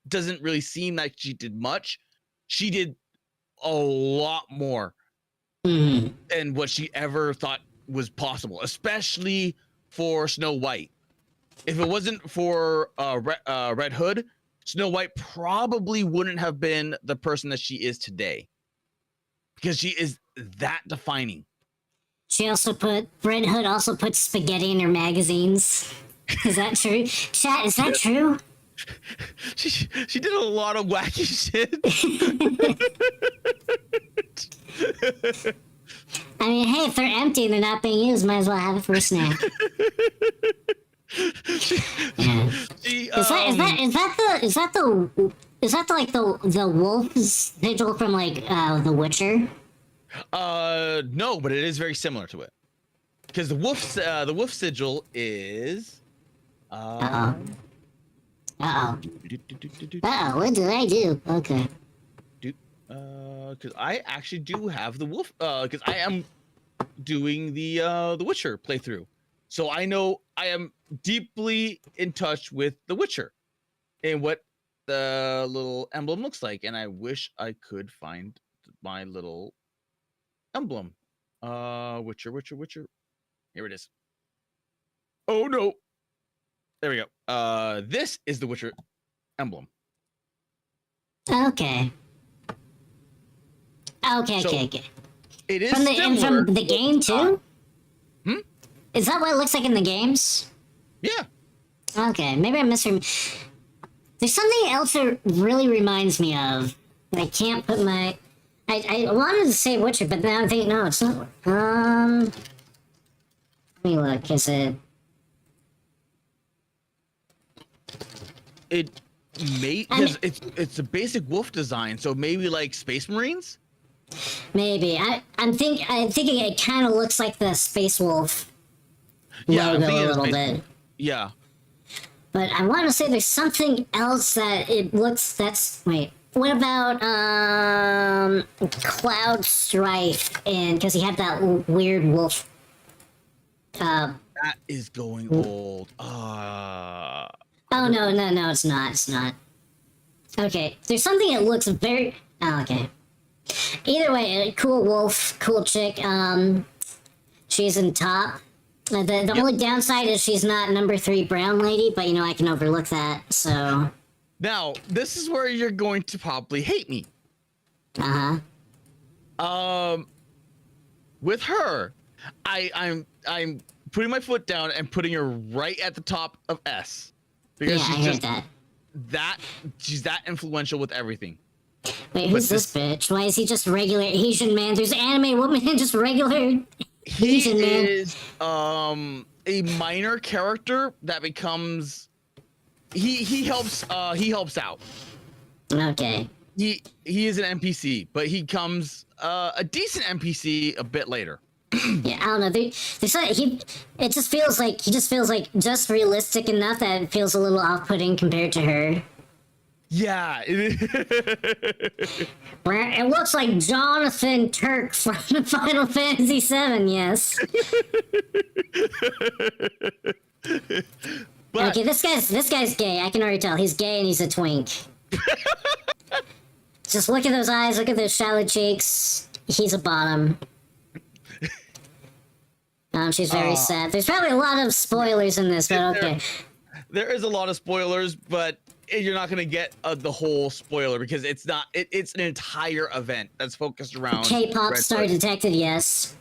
doesn't really seem like she did much, she did a lot more Mhm. than what she ever thought was possible, especially for Snow White. If it wasn't for Red Hood, Snow White probably wouldn't have been the person that she is today, because she is that defining. She also Red Hood also put spaghetti in her magazines. Is that true? Chat, is that true? She did a lot of wacky shit. I mean, hey, if they're empty and they're not being used, might as well have it for a snack. Yeah. Is that like the wolf sigil from like The Witcher? No, but it is very similar to it, because the wolf sigil is Uh-oh. What did I do? Okay. Because I actually do have the wolf. Because I am doing the Witcher playthrough, so I know I am deeply in touch with the Witcher and what the little emblem looks like. And I wish I could find my little emblem. Witcher. Here it is. Oh no. There we go. This is the Witcher emblem. Okay. So, Okay. It is From similar. the game too? Hmm? Is that what it looks like in the games? Yeah. Okay, maybe I misremember. There's something else that really reminds me of. I can't put my. I wanted to say Witcher, but now I'm thinking, no, it's not. Let me look. Is it? It may, because it's a basic wolf design, so maybe like Space Marines. Maybe I'm thinking it kind of looks like the Space Wolf. Yeah, I'm logo thinking a it's little basically- bit. Yeah. But I want to say there's something else that it looks. That's wait. What about Cloud Strife? And because he had that weird wolf. That is going old. Oh no, it's not. It's not. Okay, there's something that looks very. Oh, okay. Either way, a cool wolf, cool chick. She's in top. The only downside is she's not number 3 brown lady, but I can overlook that. So. Now, this is where you're going to probably hate me. With her, I'm putting my foot down and putting her right at the top of S. Because Yeah, she's I heard just that. she's that influential with everything. Wait, who's this bitch? Why is he just regular Asian man? There's anime woman and just regular He Asian man. is a minor character that becomes he helps out. Okay. He is an NPC, but he comes a decent NPC a bit later. Yeah, I don't know. It just feels like he just feels like just realistic enough that it feels a little off-putting compared to her. Yeah. It looks like Jonathan Turk from Final Fantasy VII. Yes. But Okay, this guy's gay. I can already tell. He's gay and he's a twink. Just look at those eyes. Look at those shallow cheeks. He's a bottom. She's very sad. There's probably a lot of spoilers in this, but okay. there is a lot of spoilers, but you're not gonna get the whole spoiler because it's not. It's an entire event that's focused around K-pop Red star Hood. detected, yes.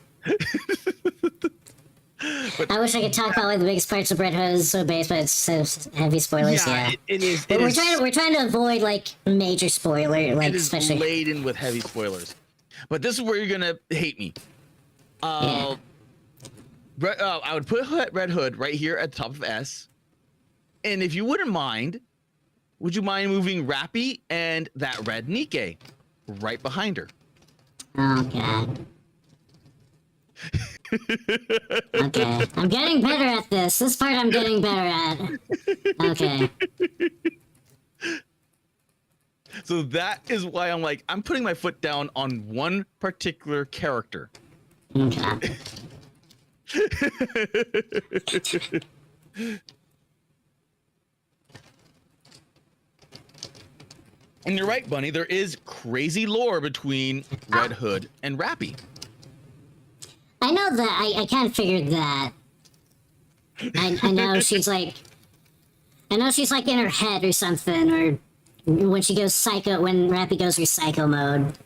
I wish I could talk about the biggest parts of Red Hood is so base, but it's so heavy spoilers. Yeah, it is. But It we're trying to avoid like major spoiler, like it is especially. laden with heavy spoilers. But this is where you're gonna hate me. Yeah. I would put Red Hood right here at the top of S. And if you wouldn't mind, would you mind moving Rappy and that red Nikke right behind her? Oh god. Okay, I'm getting better at this. This part I'm getting better at. Okay. So that is why I'm putting my foot down on one particular character. Okay. And you're right, Bunny. There is crazy lore between Red Hood and Rappy. I know that. I kind of figured that. I know she's like. I know she's like in her head or something, or when she goes psycho, when Rappy goes through psycho mode.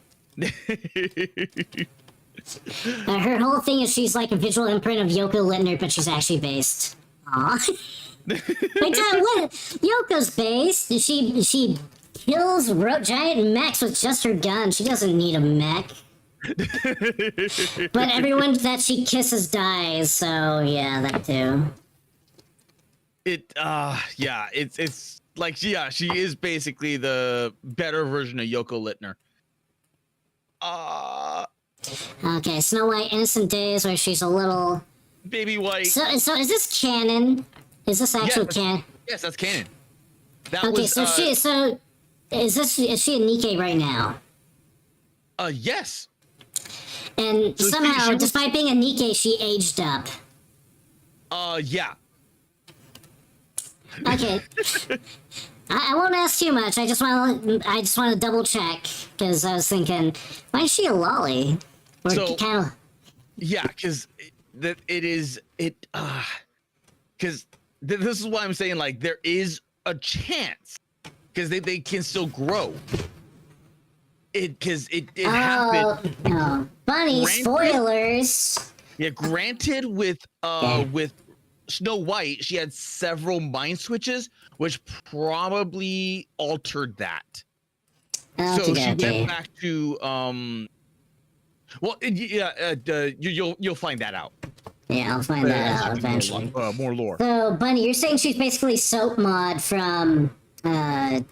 Her whole thing is she's like a visual imprint of Yoko Littner, but she's actually based. Aw. Wait, what? Yoko's based. She kills giant mechs with just her gun. She doesn't need a mech. But everyone that she kisses dies, so yeah, that too. It's like, yeah, she is basically the better version of Yoko Littner. Okay, Snow White Innocent Days, where she's a little. Baby White. So is this canon? Is this actual canon? Yes, that's canon. That Okay, was, so is she a Nikke right now? Yes. And So somehow, she was- despite being a Nikke, she aged up. Yeah. Okay. I won't ask too much. I just want to double check because I was thinking, why is she a lolly? Or So- kind of. Yeah, because this is why I'm saying like there is a chance because they can still grow. It happened. Oh no, Bunny! Granted- Spoilers. Yeah, granted with Okay. with Snow White, she had several mind switches, which probably altered that. So she went back to you'll find that out. Yeah, I'll find that out eventually. More lore. So, Bunny, you're saying she's basically Soap Mod from, that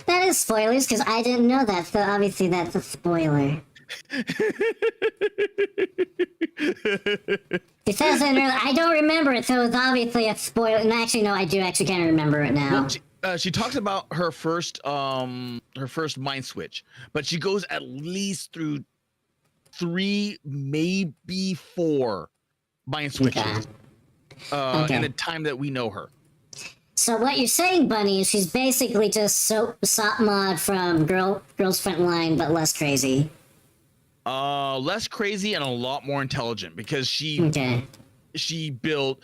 is spoilers, because I didn't know that, so obviously that's a spoiler. I don't remember it, so it's obviously a spoiler. And actually, no, I do actually kind of remember it now. Well, she talks about her first mind switch, but she goes at least through 3, maybe 4 mind switches in the time that we know her. So what you're saying, Bunny, is she's basically just Sop Mod from Girls Front Line, but less crazy. Less crazy and a lot more intelligent because she built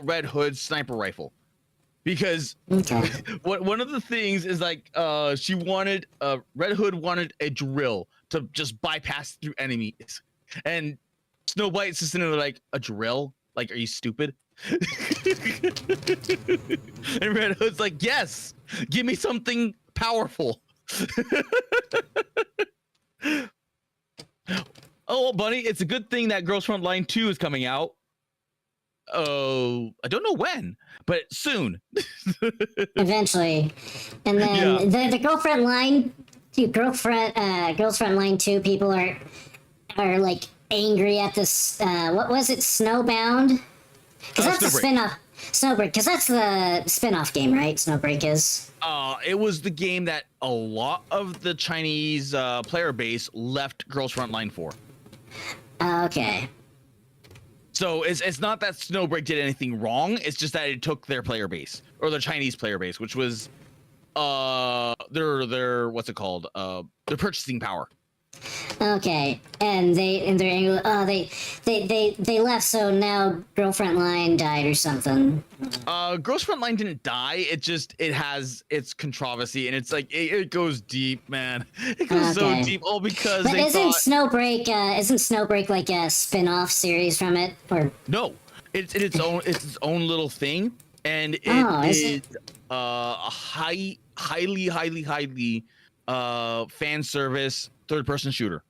Red Hood's sniper rifle. Because one of the things is like she wanted Red Hood wanted a drill to just bypass through enemies, and Snow White's just sitting there like, a drill? Like, are you stupid? And Red Hood's like, yes, give me something powerful. Oh, Bunny, it's a good thing that Girls Front Line 2 is coming out. Oh, I don't know when, but soon. Eventually. And then the Girlfriend Line, Girls Front Line 2 people are like angry at this, what was it, Snowbound? Because that's the spin-off. Snowbreak, because that's the spin-off game, right? Snowbreak is. It was the game that a lot of the Chinese player base left Girls Front Line for. Okay. So it's not that Snowbreak did anything wrong. It's just that it took their player base, or the Chinese player base, which was their what's it called? Their purchasing power. Okay, and they're they left, so now Girlfriend Line died or something. Girls Front Line didn't die. It has its controversy, and it's like it goes deep, man. It goes so deep, all because but isn't Snowbreak like a spin-off series from it, or no? It's its own little thing, and it is a highly fan service third-person shooter.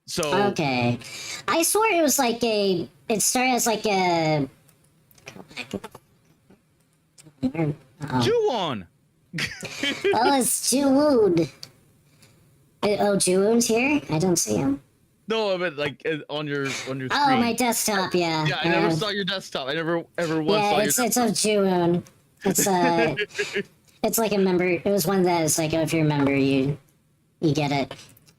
So okay, I swore it was like it started as like a. Ju-won. Oh, it's Ju-woon. Oh, Ju-woon's here? I don't see him. No, but like on your screen. Oh, my desktop, yeah. Yeah, I never saw your desktop. I never ever once saw your desktop. It's of Ju-woon. It's it's like a member. It was one that is like, oh, if you remember, you get it.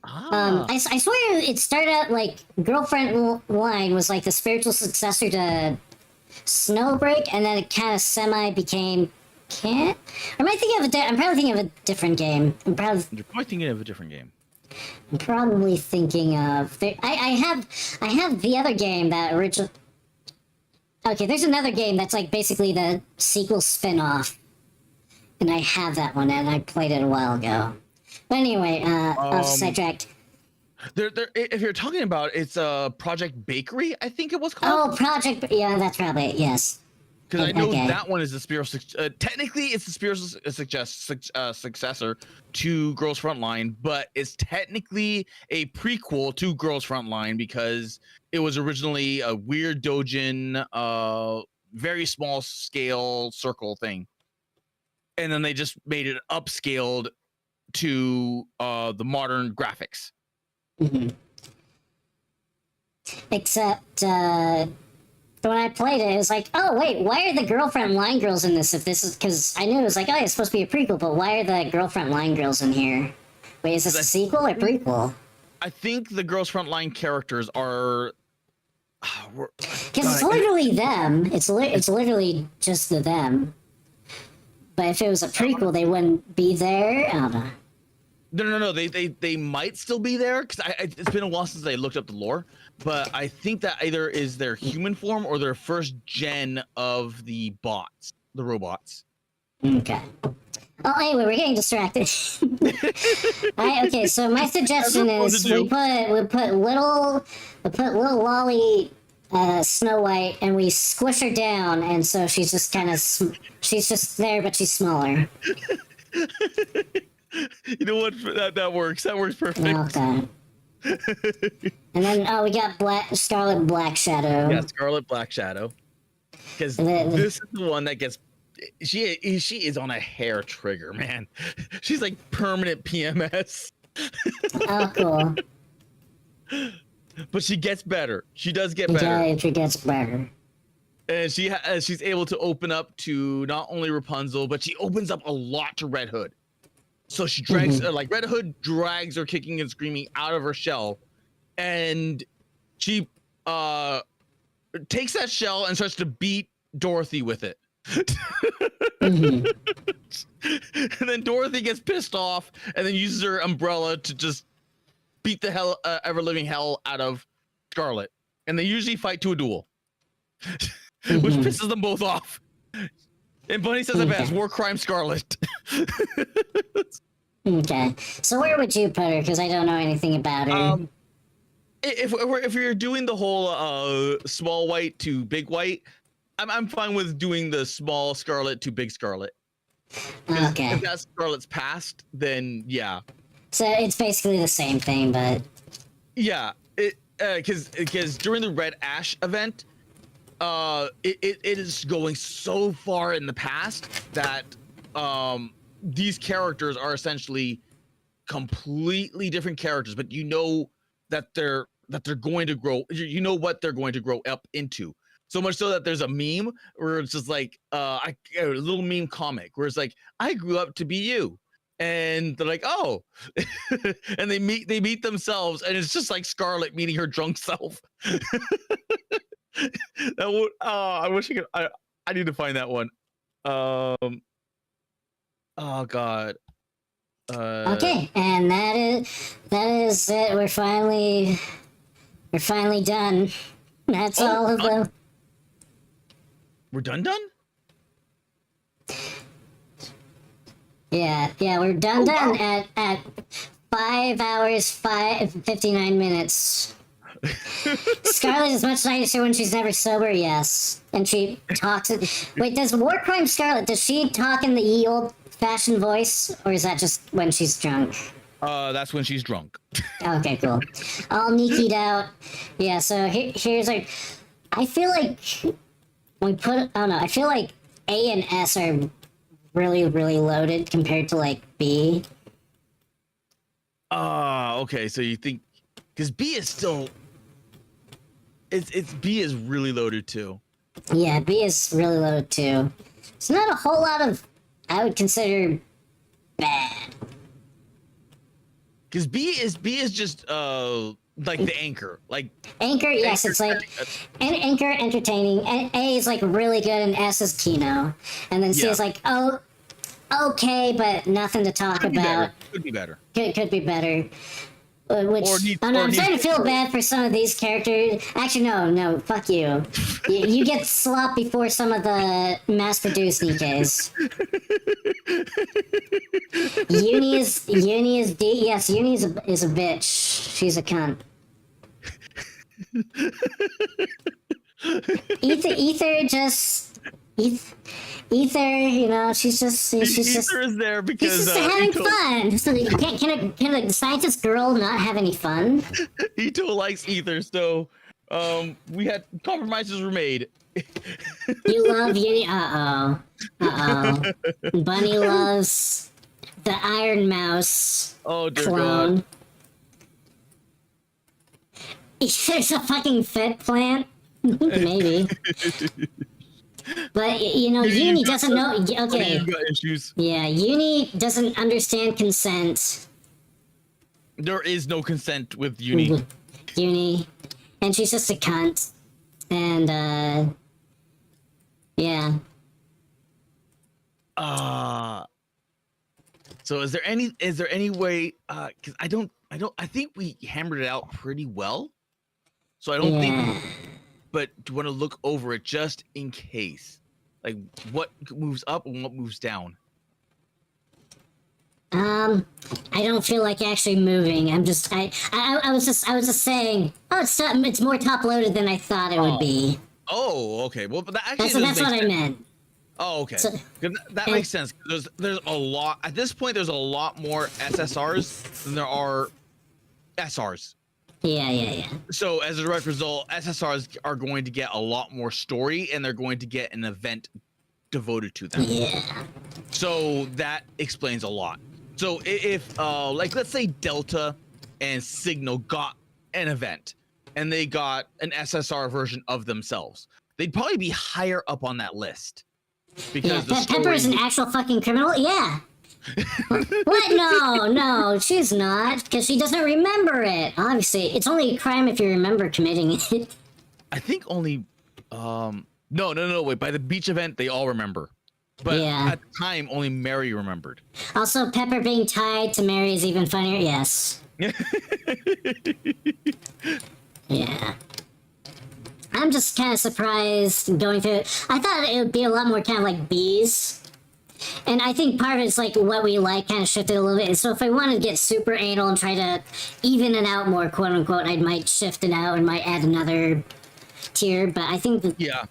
I swear it started out like Girlfriend Line was like the spiritual successor to Snowbreak, and then it kind of semi became Can't. Or am I thinking of I'm probably thinking of a different game. You're probably thinking of a different game. I'm probably thinking of. I have the other game that original. Okay, there's another game that's like basically the sequel spin-off, and I have that one, and I played it a while ago. But anyway, off sidetracked. If you're talking about it's Project Bakery, I think it was called. Oh, Project. Yeah, that's probably it. Yes. Because I know that one is the spiritual. Technically, it's the spiritual successor to Girls Frontline, but it's technically a prequel to Girls Frontline because it was originally a weird doujin, very small scale circle thing, and then they just made it upscaled to the modern graphics. Mm-hmm. Except when I played it, it was like, oh wait, why are the Girlfriend Line girls in this? If this is because I knew it was like, oh, it's supposed to be a prequel, but why are the Girlfriend Line girls in here? Wait, is this a sequel or prequel? I think the Girls Frontline characters are. Because it's literally them. It's literally just the them. But if it was a prequel, they wouldn't be there. I don't know. No. They might still be there because it's been a while since I looked up the lore. But I think that either is their human form or their first gen of the bots, the robots. Okay. Oh, anyway, we're getting distracted. Okay, so my suggestion is we put little Lolly Snow White and we squish her down, and so she's just kind of she's just there, but she's smaller. You know what? That works. That works perfect. Okay. And then we got Scarlet Black Shadow. Yeah, Scarlet Black Shadow. Because this is the one that gets. She is on a hair trigger, man. She's like permanent PMS. Oh, cool. but she gets better. She does get better. Okay, she gets better. And she's able to open up to not only Rapunzel, but she opens up a lot to Red Hood. So she drags like Red Hood drags her kicking and screaming out of her shell, and she takes that shell and starts to beat Dorothy with it. And then Dorothy gets pissed off and then uses her umbrella to just beat the hell ever living hell out of Scarlet. And they usually fight to a duel. Which pisses them both off. And Bunny says it best, war crime Scarlet. Okay, so where would you put her? Because I don't know anything about her. If you're doing the whole small white to big white, I'm fine with doing the small Scarlet to big Scarlet. Okay. If that Scarlet's past, then yeah. So it's basically the same thing, but Yeah, because during the Red Ash event, it is going so far in the past that these characters are essentially completely different characters, but you know that they're going to grow. You know what they're going to grow up into. So much so that there's a meme where it's just like a little meme comic where it's like, I grew up to be you. And they're like, oh, and they meet themselves, and it's just like Scarlet meeting her drunk self. That would, I wish I could. I need to find that one. Oh God. okay, and that is it. We're finally done. That's all of the. We're done. Yeah, we're done wow. at 5 hours 59 minutes. Scarlet is much nicer when she's never sober, yes. And she talks. Wait, does War Crime Scarlet, does she talk in the ye old fashioned voice? Or is that just when she's drunk? That's when she's drunk. Okay, cool. All Niki'd out. Yeah, so here's our. I feel like I feel like A and S are really, really loaded compared to like B. Okay, so you think because B is still it's B is really loaded too. Yeah, B is really loaded too. It's not a whole lot of I would consider bad. Because B is just like the anchor. Like Anchor, yes, it's like Anchor entertaining. A is like really good and S is Kino. And then C is like, oh, okay, but nothing to talk about. Could be better. Could be better. Which I'm starting to feel bad for some of these characters. Actually, no, fuck you. You get slop before some of the mass-produced DKs. Uni is D. Yes, Uni is a bitch. She's a cunt. Ether, you know, she's just Ether is there because she's just having fun. So can a scientist girl not have any fun? Ito likes Ether, so we had compromises were made. You love Uni. Uh oh. Bunny loves the Iron Mouse. Oh dear clone. God. There's a fucking fit plant. Maybe. But you know, Uni doesn't know. Okay. You've got issues. Yeah, Uni doesn't understand consent. There is no consent with Uni. Uni, and she's just a cunt. And yeah. So is there any way? Because I think we hammered it out pretty well. So I don't think. But do you want to look over it just in case? Like what moves up and what moves down? I don't feel like actually moving. I was just saying. Oh, it's more top loaded than I thought it would be. Oh, okay. Well, but that actually that's what I meant. Oh, okay. So, that makes sense. There's a lot at this point. There's a lot more SSRs than there are SRs. Yeah. So as a direct result, SSRs are going to get a lot more story, and they're going to get an event devoted to them. Yeah. So that explains a lot. So if like let's say Delta and Signal got an event, and they got an SSR version of themselves, they'd probably be higher up on that list. Yeah, Because the Pepper is an story- actual fucking criminal? Yeah. What? No, she's not, because she doesn't remember it. Obviously, it's only a crime if you remember committing it. I think only no, wait, by the beach event they all remember. But Yeah. at the time only Mary remembered. Also, Pepper being tied to Mary is even funnier. Yes. Yeah. I'm just kind of surprised going through it. I thought it would be a lot more kind of like bees. And I think part of it's like what we like kind of shifted a little bit. So if I wanted to get super anal and try to even it out more, quote unquote, I might shift it out and might add another tier. But I think that, Yeah.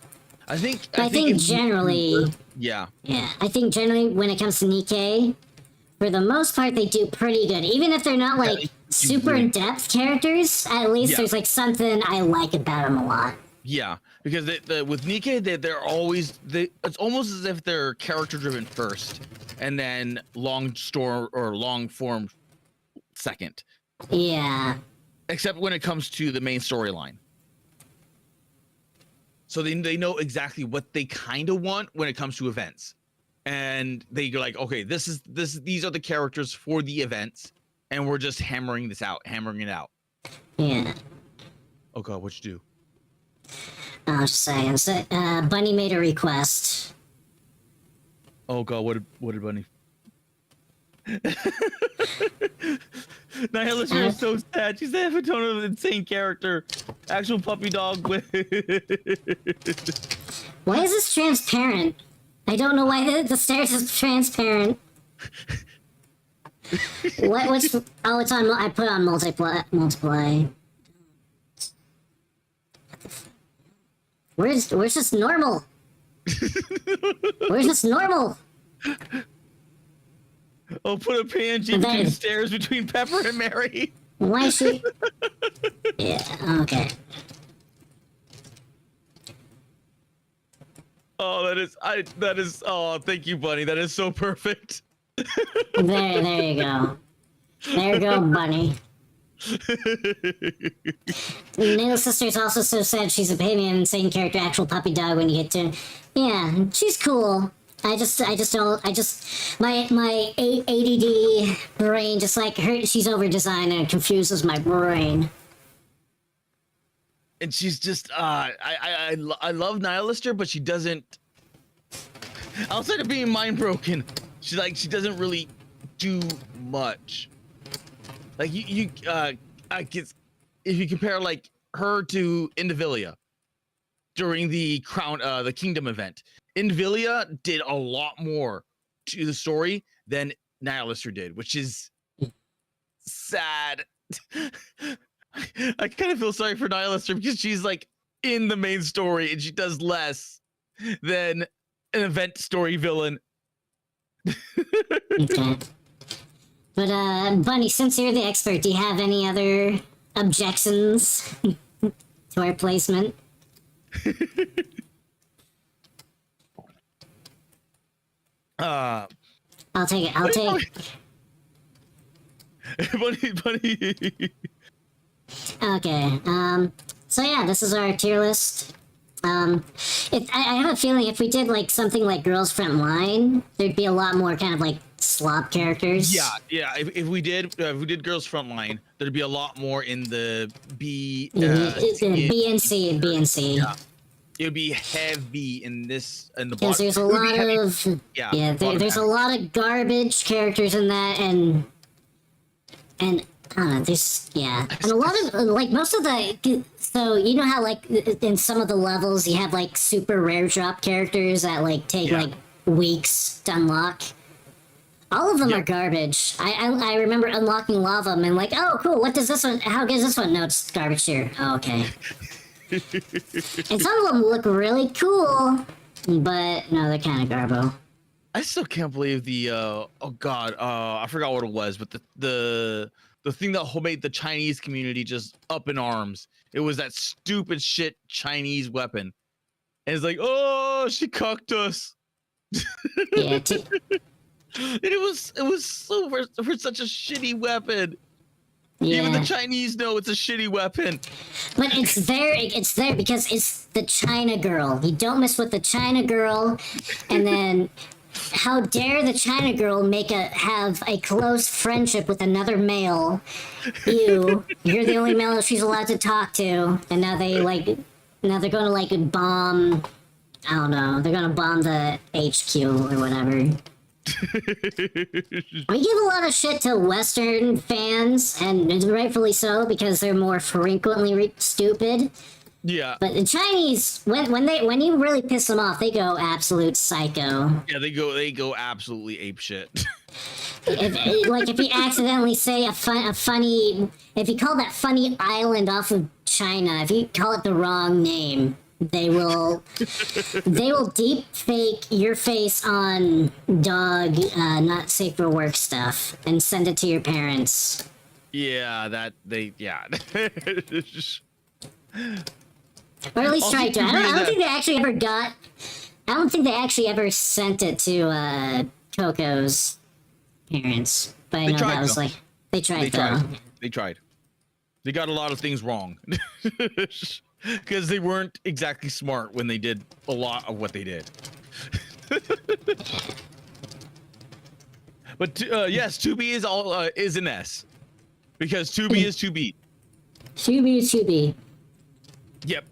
I think if generally, yeah. I think generally when it comes to Nikkei, for the most part, they do pretty good. Even if they're not like they do super really- in-depth characters, at least Yeah. there's like something I like about them a lot. Yeah, because with Nikkei, they're always it's almost as if they're character driven first, and then long form second. Yeah. Except when it comes to the main storyline. So they know exactly what they kind of want when it comes to events, and they're like, okay, these are the characters for the events, and we're just hammering it out. Yeah. Oh god, what'd you do? I was just saying. So, Bunny made a request. Oh god, what did Bunny? Nihilist is so sad. She's the epitome of an insane character. Actual puppy dog with. Why is this transparent? I don't know why the stairs is transparent. What's... Oh, it's on... I put on multiply. Where's this normal? Where's this normal? Oh, put a PNG between stairs between Pepper and Mary. Why is she... Yeah, okay. Oh, that is. Oh, thank you, Bunny. That is so perfect. There you go. There you go, Bunny. Nail Sister's also so sad she's a pain in the insane character, actual puppy dog when you get to... Yeah, she's cool. I just don't, my ADD brain just like her, she's over designed and it confuses my brain. And she's just, I love Nihilister, but she doesn't, outside of being mind broken, she doesn't really do much. Like I guess if you compare like her to Indivilia during the the Kingdom event, Indivilia did a lot more to the story than Nihilister did, which is sad. I kind of feel sorry for Nihilister because she's like in the main story and she does less than an event story villain. Okay. But, Bunny, since you're the expert, do you have any other objections to our placement? I'll take it. I'll take... Bunny. Okay, so yeah, this is our tier list. I have a feeling if we did like something like Girls Front Line, there'd be a lot more kind of like slop characters. Yeah. If we did Girls Frontline, there'd be a lot more in the B. B and C. Yeah. It would be heavy in the Because there's a lot of there's a lot of garbage characters in that, and I don't know, and a lot of like most of the, so you know how like in some of the levels you have like super rare drop characters that like take like weeks to unlock. All of them are garbage. I remember unlocking Lava and like, oh cool, what does this one? How good is this one? No, it's garbage here. Oh, okay. And some of them look really cool, but no, they're kind of garbo. I still can't believe the oh god, I forgot what it was, but the thing that made the Chinese community just up in arms. It was that stupid shit Chinese weapon. And it's like, oh, she cucked us. Yeah. And it was so for such a shitty weapon. Even the Yeah. Chinese know it's a shitty weapon. But it's there because it's the China girl. You don't mess with the China girl, and then how dare the China girl have a close friendship with another male? You're the only male she's allowed to talk to, and now they're gonna like bomb. I don't know. They're gonna bomb the HQ or whatever. We give a lot of shit to Western fans, and rightfully so because they're more frequently stupid. Yeah. But the Chinese, when you really piss them off, they go absolute psycho. Yeah, they go absolutely ape shit. If you accidentally say if you call that funny island off of China, if you call it the wrong name, they will deep fake your face on dog not safe for work stuff and send it to your parents. Yeah, Or at least Also, try to. you I agree don't that- think they actually ever got. I don't think they actually ever sent it to Coco's parents. But I know tried, that was though. like they tried They though. tried. They tried. They got a lot of things wrong. Because they weren't exactly smart when they did a lot of what they did. But yes, 2B is an S. Because 2B is 2B. Shubi. Yep.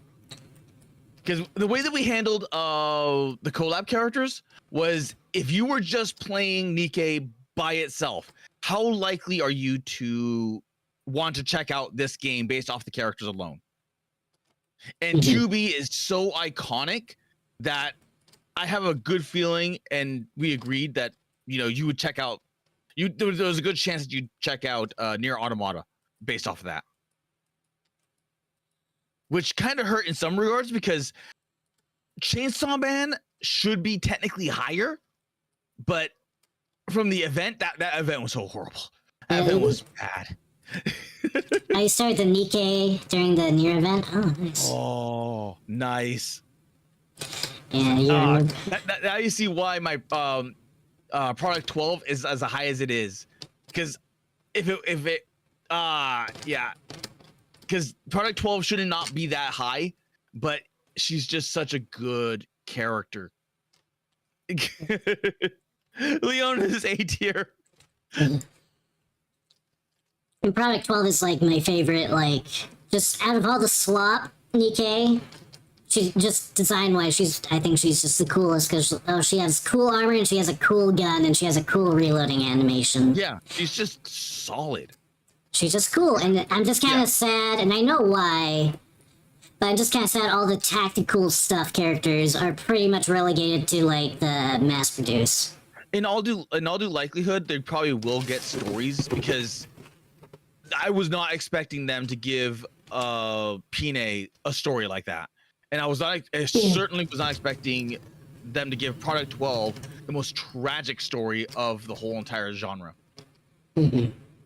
Because the way that we handled the collab characters was if you were just playing Nikke by itself, how likely are you to want to check out this game based off the characters alone? And 2B is so iconic that I have a good feeling, and we agreed that you would check out. There was a good chance that you'd check out Near Automata based off of that. Which kind of hurt in some regards because Chainsaw Man should be technically higher, but from the event, that event was so horrible. That event was bad. I started the Nikke during the Nier event. Oh, nice. Oh, nice. Yeah, you remember. Now you see why my product 12 is as high as it is, because because product 12 should not be that high, but she's just such a good character. Leon is A tier. And Product 12 is like my favorite, like, just out of all the slop Nikke, she just design-wise, I think she's just the coolest because she has cool armor and she has a cool gun and she has a cool reloading animation. Yeah, she's just solid. She's just cool, and I'm just kind of sad, and I know why, but I'm just kind of sad all the tactical stuff characters are pretty much relegated to, like, the mass-produce. In all due likelihood, they probably will get stories because I was not expecting them to give PNG a story like that, and I certainly was not expecting them to give Product 12 the most tragic story of the whole entire genre.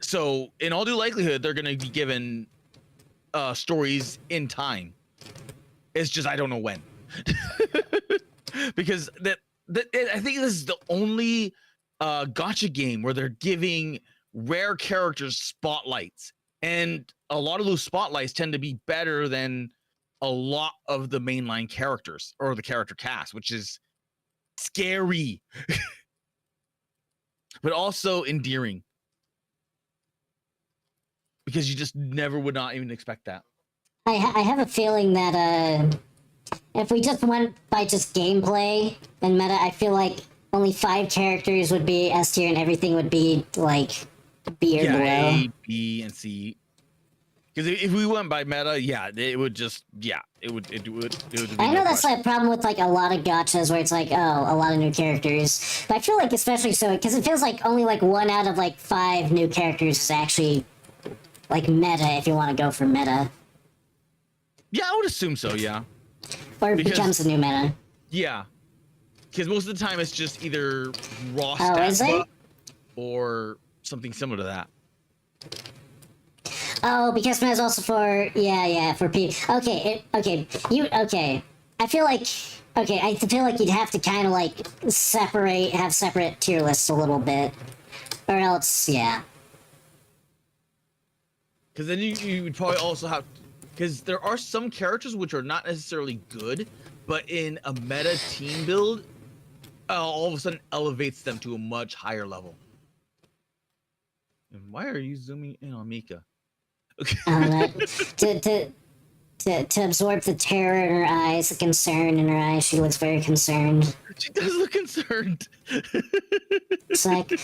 So, in all due likelihood, they're going to be given stories in time. It's just I don't know when, because I think this is the only gacha game where they're giving rare characters spotlights, and a lot of those spotlights tend to be better than a lot of the mainline characters or the character cast, which is scary, but also endearing. Because you just never would not even expect that. I have a feeling that if we just went by just gameplay and meta, I feel like only 5 characters would be S tier and everything would be like B or below. A, B, and C. Because if we went by meta, it would be I know no that's question. like a problem with like a lot of gachas where it's like, oh, a lot of new characters. But I feel like especially so because it feels like only like 1 out of like 5 new characters is actually like meta if you want to go for meta. Yeah, I would assume so, yeah. Or it Because- becomes the new meta. Yeah. Because most of the time it's just either raw Oh, is stat it? buff or something similar to that. Oh, because meta's also for for P. Okay, I feel like I feel like you'd have to kind of like have separate tier lists a little bit, or else Because then you would probably also have, because there are some characters which are not necessarily good, but in a meta team build, all of a sudden elevates them to a much higher level. And why are you zooming in on Mika? Okay. To absorb the terror in her eyes, the concern in her eyes. She looks very concerned. She does look concerned. It's like,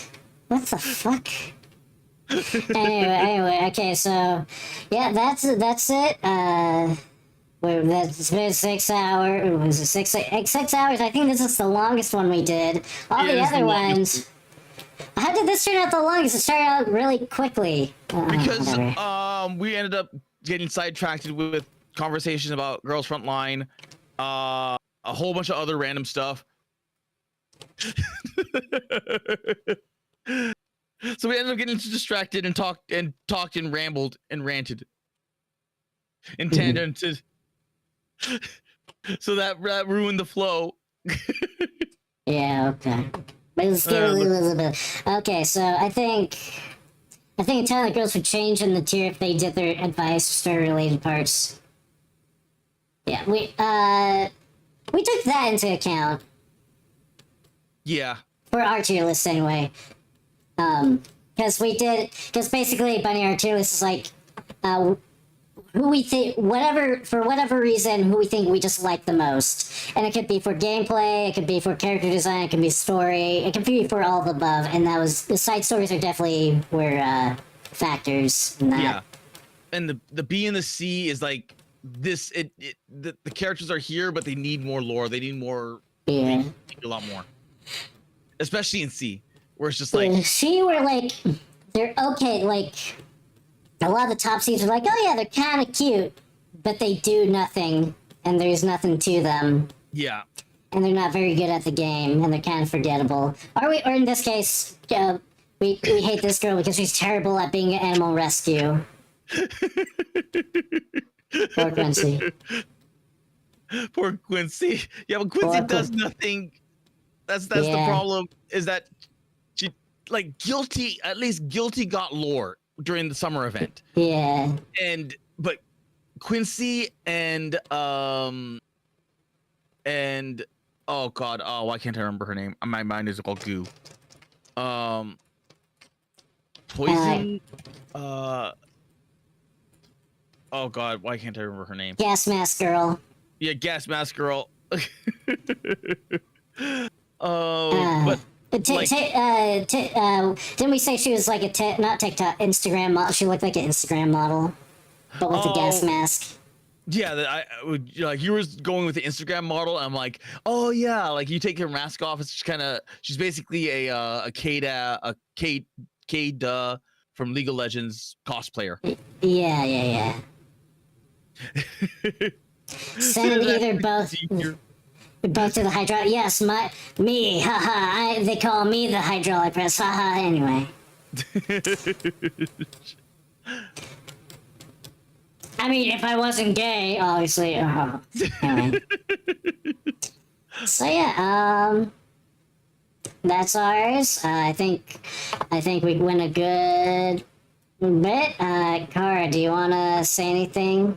what the fuck? Anyway, okay, so yeah, that's it. That's been 6 hours. Was it 6 hours? I think this is the longest one we did. All Yeah, the this is the other longest. ones. How did this turn out the longest? It started out really quickly. Because Whatever. we ended up getting sidetracked with conversations about Girls Frontline, a whole bunch of other random stuff. So we ended up getting distracted and talked and rambled and ranted in tandem to, so that ruined the flow. Yeah, okay. But let's give it a little bit. Okay, so I think a ton of girls would change in the tier if they did their advice story related parts. Yeah, we took that into account Yeah. for our tier list anyway. Because basically Bunny, our tier list is like who we think, for whatever reason, who we think we just like the most. And it could be for gameplay, it could be for character design, it could be story, it could be for all of the above. And the side stories are definitely were factors in that. Yeah. And the B and the C is like this. The characters are here, but they need more lore. They need more. Yeah. They need a lot more, especially in C, where it's just like she were like, they're okay. Like a lot of the top seeds are like, oh yeah, they're kind of cute, but they do nothing, and there's nothing to them. yeah. And they're not very good at the game, and they're kind of forgettable. Or in this case, we hate this girl because she's terrible at being an animal rescue. Poor Quincy. Poor Quincy. Yeah, but Quincy does nothing. That's the problem. Is that she like at least guilty got lore during the summer event. Yeah. But Quincy and oh god, why can't I remember her name? My mind is all goo. Poison. Oh god, why can't I remember her name? Gas mask girl. Yeah, gas mask girl. But didn't we say she was like not TikTok, Instagram model? She looked like an Instagram model, but with a gas mask. Yeah, I would like you were going with the Instagram model. I'm like, oh yeah, like you take her mask off. It's just she's basically a Kate from League of Legends cosplayer. Yeah. Send either both to the hydraulic. Yes, me, haha. They call me the hydraulic press, haha. Anyway. I mean, if I wasn't gay, obviously. Anyway. So yeah, that's ours. I think we went a good bit. Kara, do you want to say anything?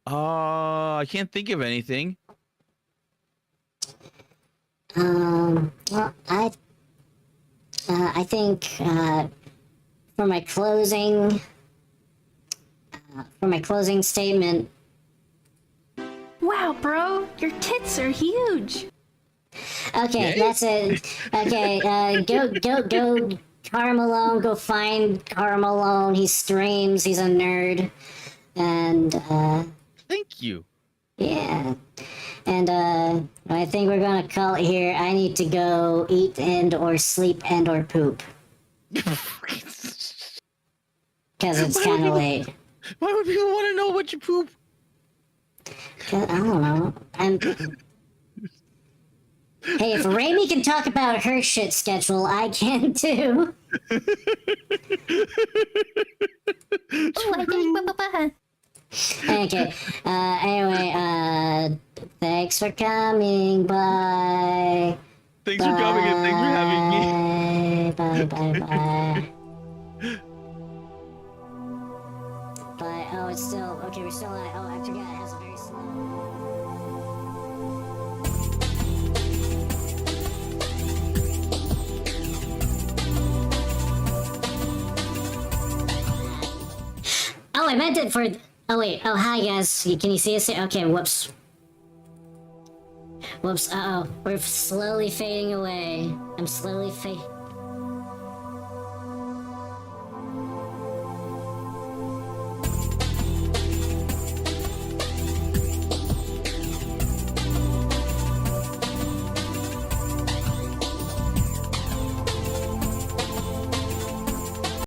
I can't think of anything. Well, I think for my closing statement. Wow, bro, your tits are huge. Okay, Yay. that's it. Okay, go, Karl Malone. Go find Karl Malone. He streams. He's a nerd, and Thank you. yeah. And I think we're gonna call it here. I need to go eat or sleep or poop. Because it's kind of late. Why would people want to know what you poop? I don't know. Hey, if Raimi can talk about her shit schedule, I can too. Oh, I think. Okay. Anyway, thanks for coming. Bye. Thanks for coming and thanks for having me. Bye. Bye. it's still okay. We're still at. Oh, I forgot. It has a very slow. Oh, I meant it for. Oh wait. Oh, hi guys. Can you see us? Okay. Whoops. Whoops. Uh oh. We're slowly fading away. I'm slowly fading.